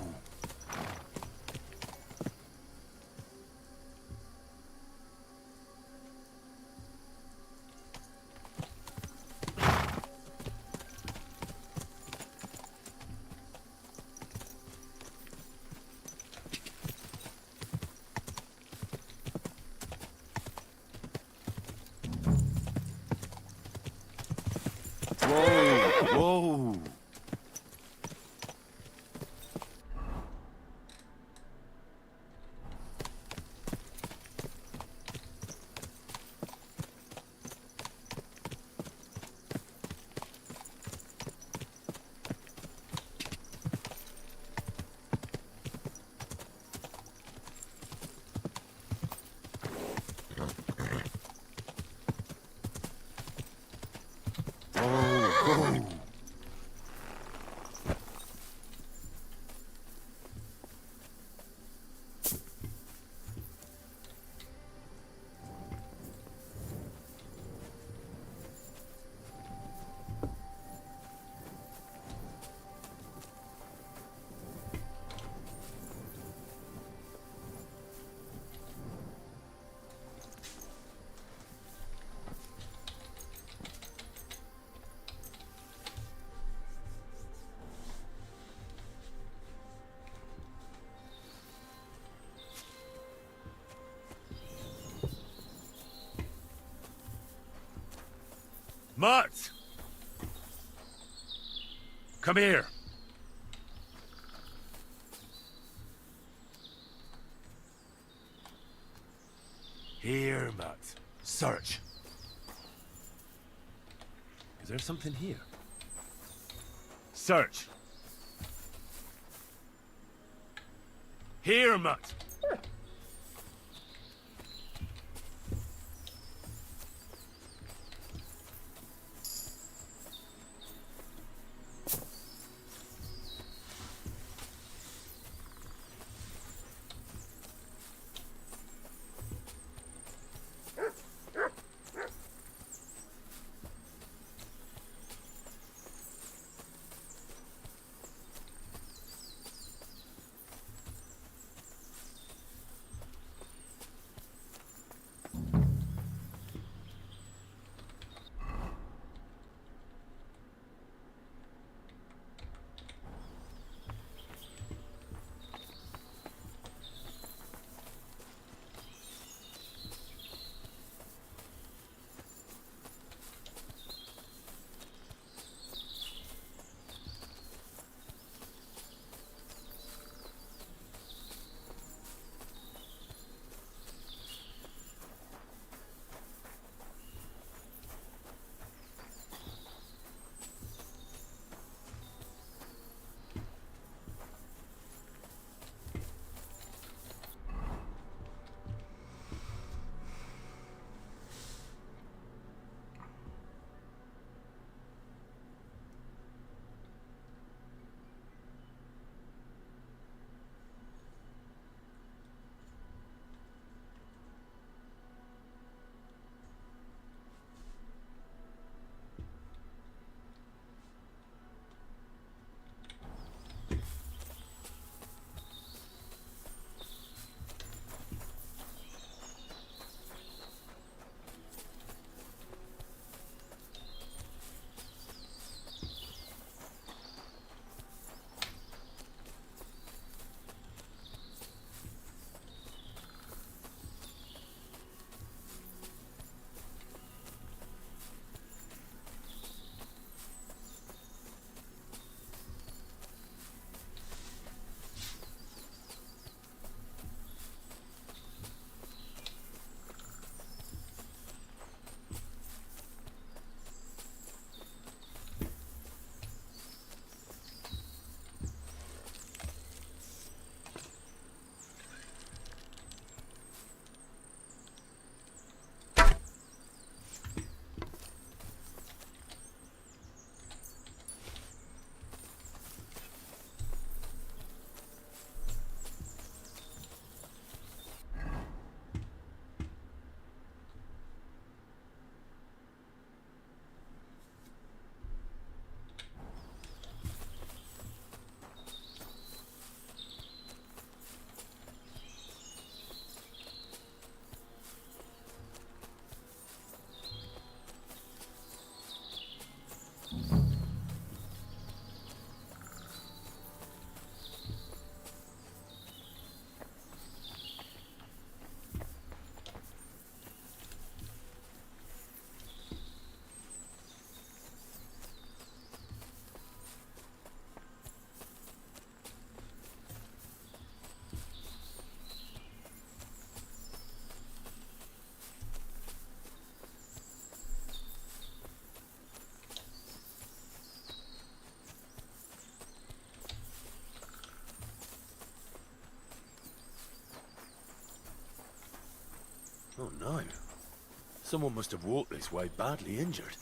Whoa! Whoa! Mutt! Come here. Here, Mutt. Search. Is there something here? Search. Here, Mutt. Oh no. Someone must have walked this way badly injured.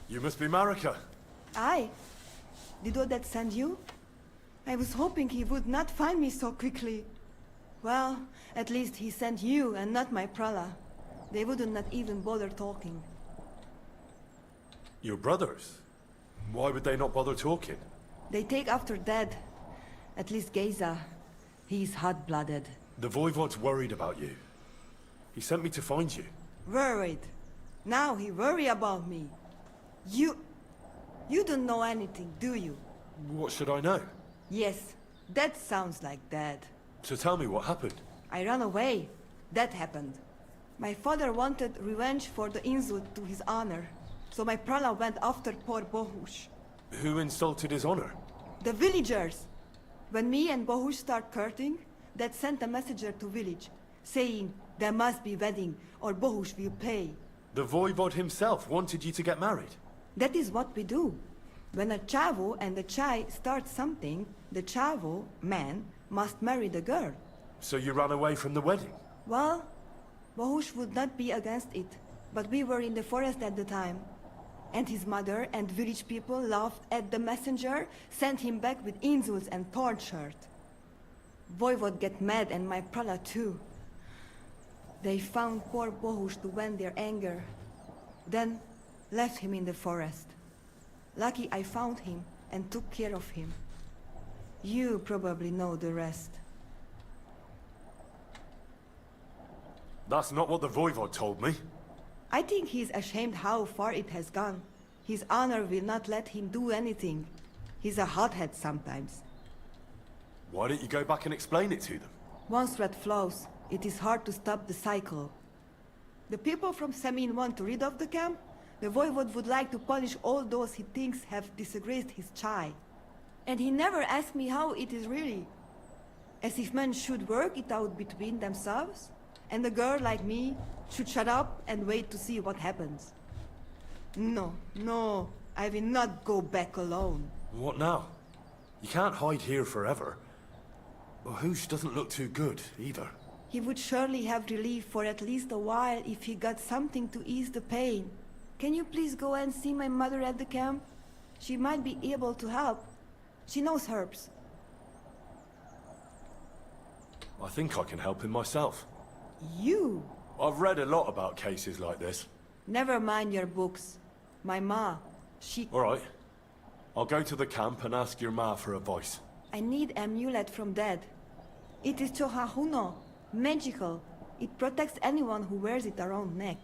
You must be Marika. I? Did Odette send you? I was hoping he would not find me so quickly. Well, at least he sent you and not my prala. They wouldn't not even bother talking. Your brothers? Why would they not bother talking? They take after dead. At least Geza. He's hot-blooded. The Voivod's worried about you. He sent me to find you. Worried. Now he worry about me. You don't know anything, do you? What should I know? Yes, that sounds like Dad. So tell me what happened. I ran away. That happened. My father wanted revenge for the insult to his honor. So my prala went after poor Bohush. Who insulted his honor? The villagers! When me and Bohush start courting, Dad sent a messenger to village, saying there must be wedding or Bohush will pay. The Voivod himself wanted you to get married. That is what we do. When a chavo and a chai start something, the chavo, man, must marry the girl. So you ran away from the wedding? Well, Bohush would not be against it, but we were in the forest at the time. And his mother and village people laughed at the messenger, sent him back with insults and torn shirt. Voivod get mad and my prala too. They found poor Bohush to vent their anger. Then left him in the forest. Lucky I found him and took care of him. You probably know the rest. That's not what the Voivod told me. I think he's ashamed how far it has gone. His honor will not let him do anything. He's a hothead sometimes. Why don't you go back and explain it to them? Once thread flows, it is hard to stop the cycle. The people from Samin want to rid of the camp. The Voivod would like to punish all those he thinks have disgraced his chai. And he never asked me how it is really. As if men should work it out between themselves, and a girl like me should shut up and wait to see what happens. No, I will not go back alone. What now? You can't hide here forever. Bohush doesn't look too good, either. He would surely have relief for at least a while if he got something to ease the pain. Can you please go and see my mother at the camp? She might be able to help. She knows herbs. I think I can help him myself. You? I've read a lot about cases like this. Never mind your books. My ma, she... All right. I'll go to the camp and ask your ma for advice. I need amulet from Dad. It is Chohahuno, magical. It protects anyone who wears it around neck.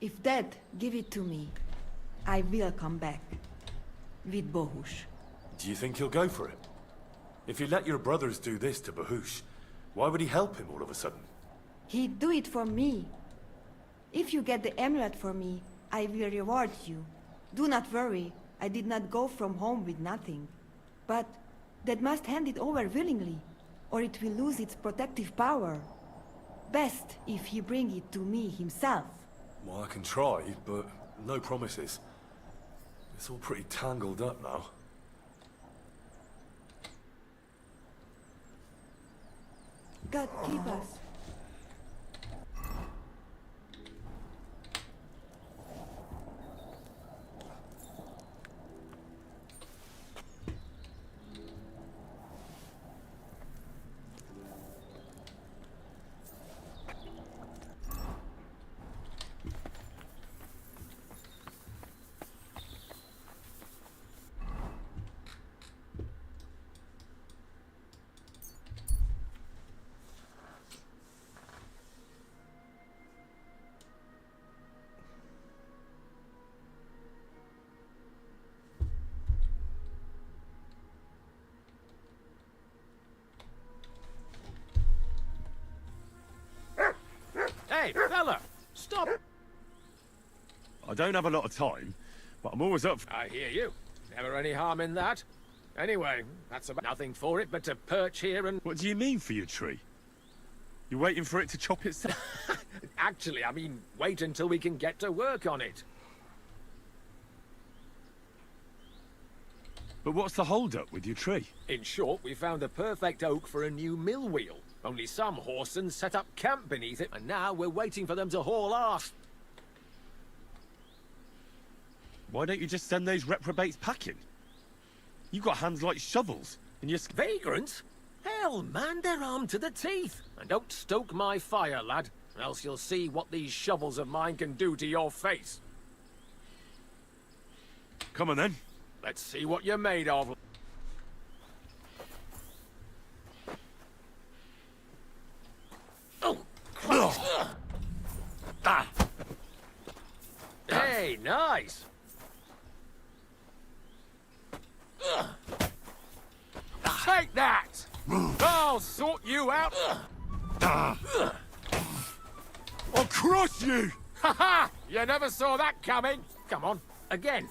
If Dad give it to me, I will come back. With Bohush. Do you think he'll go for it? If he let your brothers do this to Bohush, why would he help him all of a sudden? He'd do it for me. If you get the amulet for me, I will reward you. Do not worry, I did not go from home with nothing. But Dad must hand it over willingly, or it will lose its protective power. Best if he bring it to me himself. Well, I can try, but no promises. It's all pretty tangled up now. God keep us. I don't have a lot of time, but I'm always up for... I hear you. Never any harm in that. Anyway, that's about nothing for it but to perch here and... What do you mean for your tree? You're waiting for it to chop itself? Actually, I mean, wait until we can get to work on it. But what's the hold-up with your tree? In short, we found the perfect oak for a new mill wheel. Only some horsens set up camp beneath it, and now we're waiting for them to haul arse. Why don't you just send those reprobates packing? You've got hands like shovels, and you're... Vagrants? Hell, man, they're armed to the teeth. And don't stoke my fire, lad, or else you'll see what these shovels of mine can do to your face. Come on, then. Let's see what you're made of. Oh, Christ. Ah. Hey, nice. Take that! I'll sort you out! I'll crush you! Ha ha! You never saw that coming! Come on, again.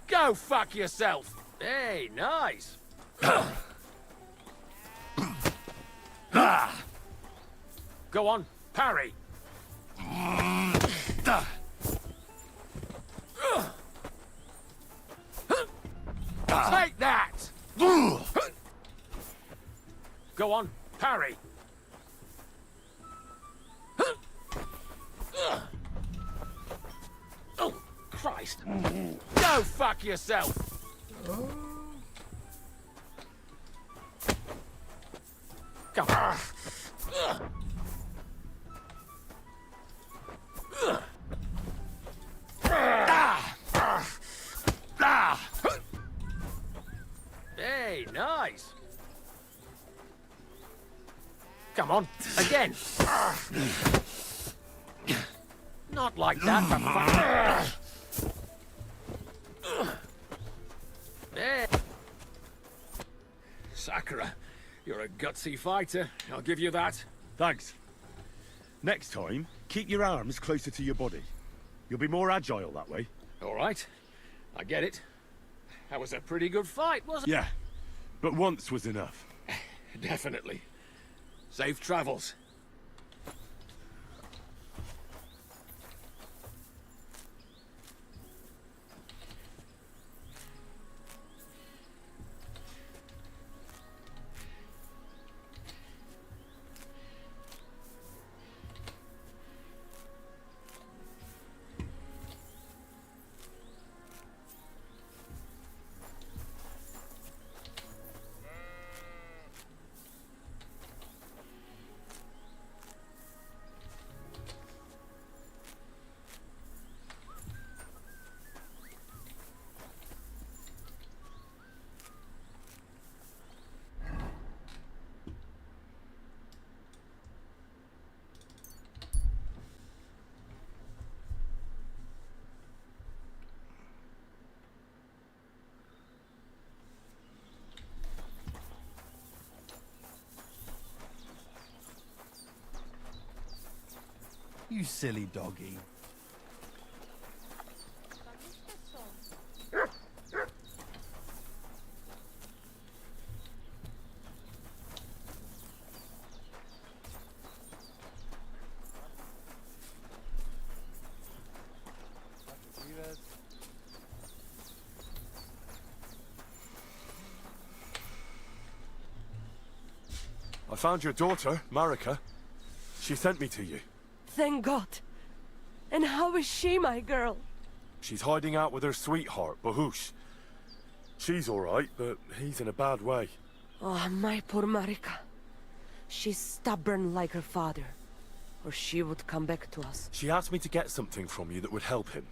Go fuck yourself! Hey, nice! Go on, parry! Take that! Go on, parry! Oh, Christ! Go fuck yourself! Come on. Hey, nice. Come on, again. Not like that, for fuck. Hey. Sakura, you're a gutsy fighter. I'll give you that. Thanks. Next time, keep your arms closer to your body. You'll be more agile that way. All right. I get it. That was a pretty good fight, wasn't it? Yeah, but once was enough. Definitely. Safe travels. You silly doggy. I found your daughter, Marika. She sent me to you. Thank God. And how is she, my girl? She's hiding out with her sweetheart, Bahush. She's all right, but he's in a bad way. Oh, my poor Marika. She's stubborn like her father. Or she would come back to us. She asked me to get something from you that would help him.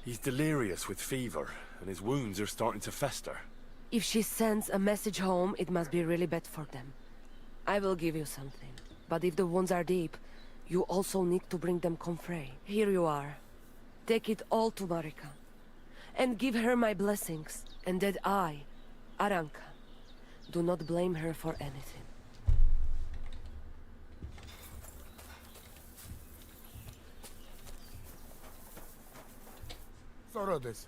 He's delirious with fever, and his wounds are starting to fester. If she sends a message home, it must be really bad for them. I will give you something. But if the wounds are deep, you also need to bring them comfrey. Here you are. Take it all to Marika. and give her my blessings, and that I, Aranka, do not blame her for anything. So, Rhodes.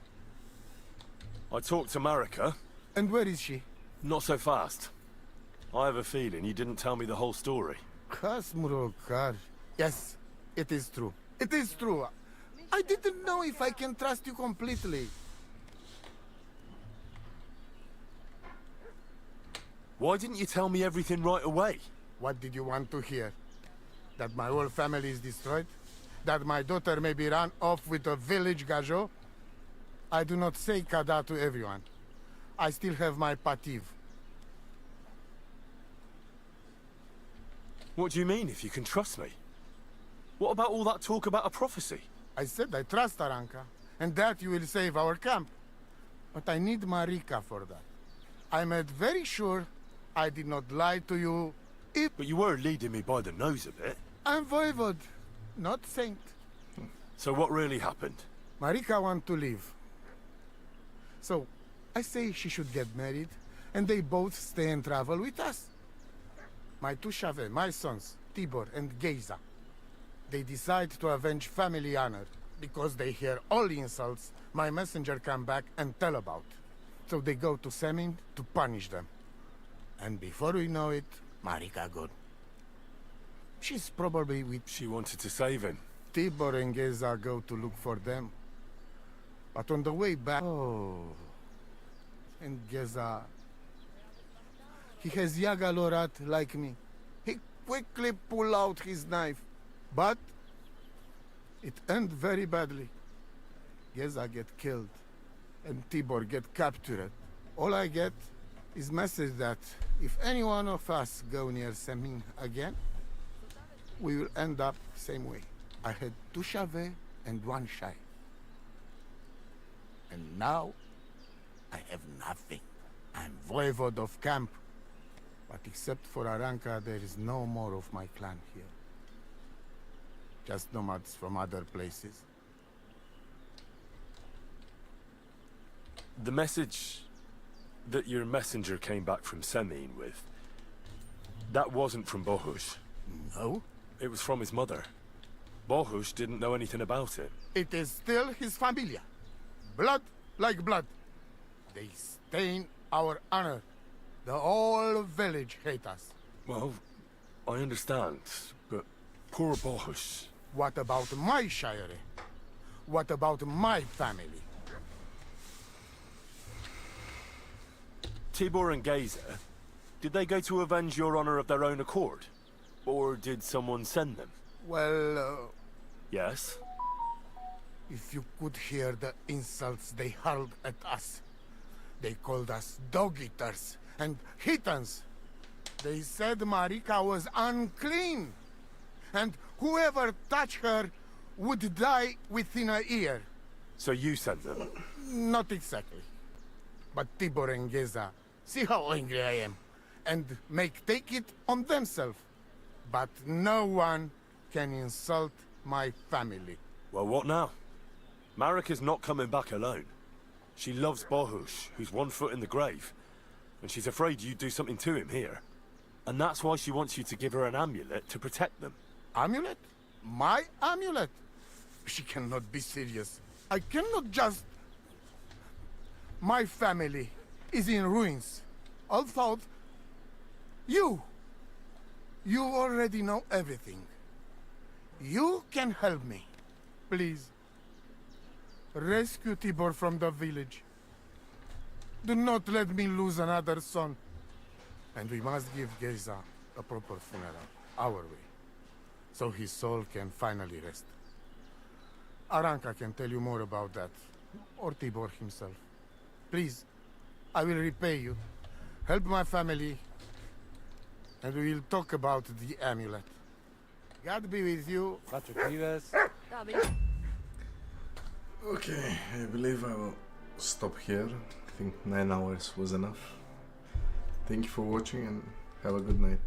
I talked to Marika. And where is she? Not so fast. I have a feeling you didn't tell me the whole story. Kasmurokar. Yes, it is true. It is true. I didn't know if I can trust you completely. Why didn't you tell me everything right away? What did you want to hear? That my whole family is destroyed? That my daughter may be run off with a village gajo? I do not say kada to everyone. I still have my pativ. What do you mean, if you can trust me? What about all that talk about a prophecy? I said I trust Aranka, and that you will save our camp. But I need Marika for that. I made very sure I did not lie to you. But you were leading me by the nose a bit. I'm voivod, not saint. So what really happened? Marika wants to leave. So, I say she should get married, and they both stay and travel with us. My two Shave, my sons, Tibor and Geza, they decide to avenge family honor, because they hear all insults my messenger come back and tell about. So they go to Semin to punish them. And before we know it, Marika gone. She's probably with... She wanted to save him. Tibor and Geza go to look for them. But on the way back... Oh... And Geza... He has Yaga Lorat like me. He quickly pull out his knife. But... it end very badly. Geza get killed. And Tibor get captured. All I get is message that if any one of us go near Semin again, we will end up same way. I had two Shave and one Shai. And now, I have nothing. I'm voivod of camp. But except for Aranka, there is no more of my clan here. Just nomads from other places. The message that your messenger came back from Semin with, that wasn't from Bohush. No? It was from his mother. Bohush didn't know anything about it. It is still his familia. Blood like blood. They stain our honor. The whole village hate us. Well, I understand, but poor Bohush. What about my shire? What about my family? Tibor and Geza, did they go to avenge your honor of their own accord? Or did someone send them? Well, Yes? if you could hear the insults they hurled at us. They called us dog-eaters and hitans. They said Marika was unclean. And whoever touched her would die within a year. So you sent them? Not exactly. But Tibor and Geza, see how angry I am, and take it on themselves. But no one can insult my family. Well, what now? Marika's not coming back alone. She loves Bohush, who's 1 foot in the grave. And she's afraid you'd do something to him here. And that's why she wants you to give her an amulet to protect them. Amulet? My amulet? She cannot be serious. I cannot just... My family is in ruins. All thought... You already know everything. You can help me. Please. Rescue Tibor from the village. Do not let me lose another son. And we must give Geza a proper funeral, our way, so his soul can finally rest. Aranka can tell you more about that, or Tibor himself. Please, I will repay you. Help my family, and we will talk about the amulet. God be with you. Okay, I believe I will stop here. I think 9 hours was enough. Thank you for watching and have a good night.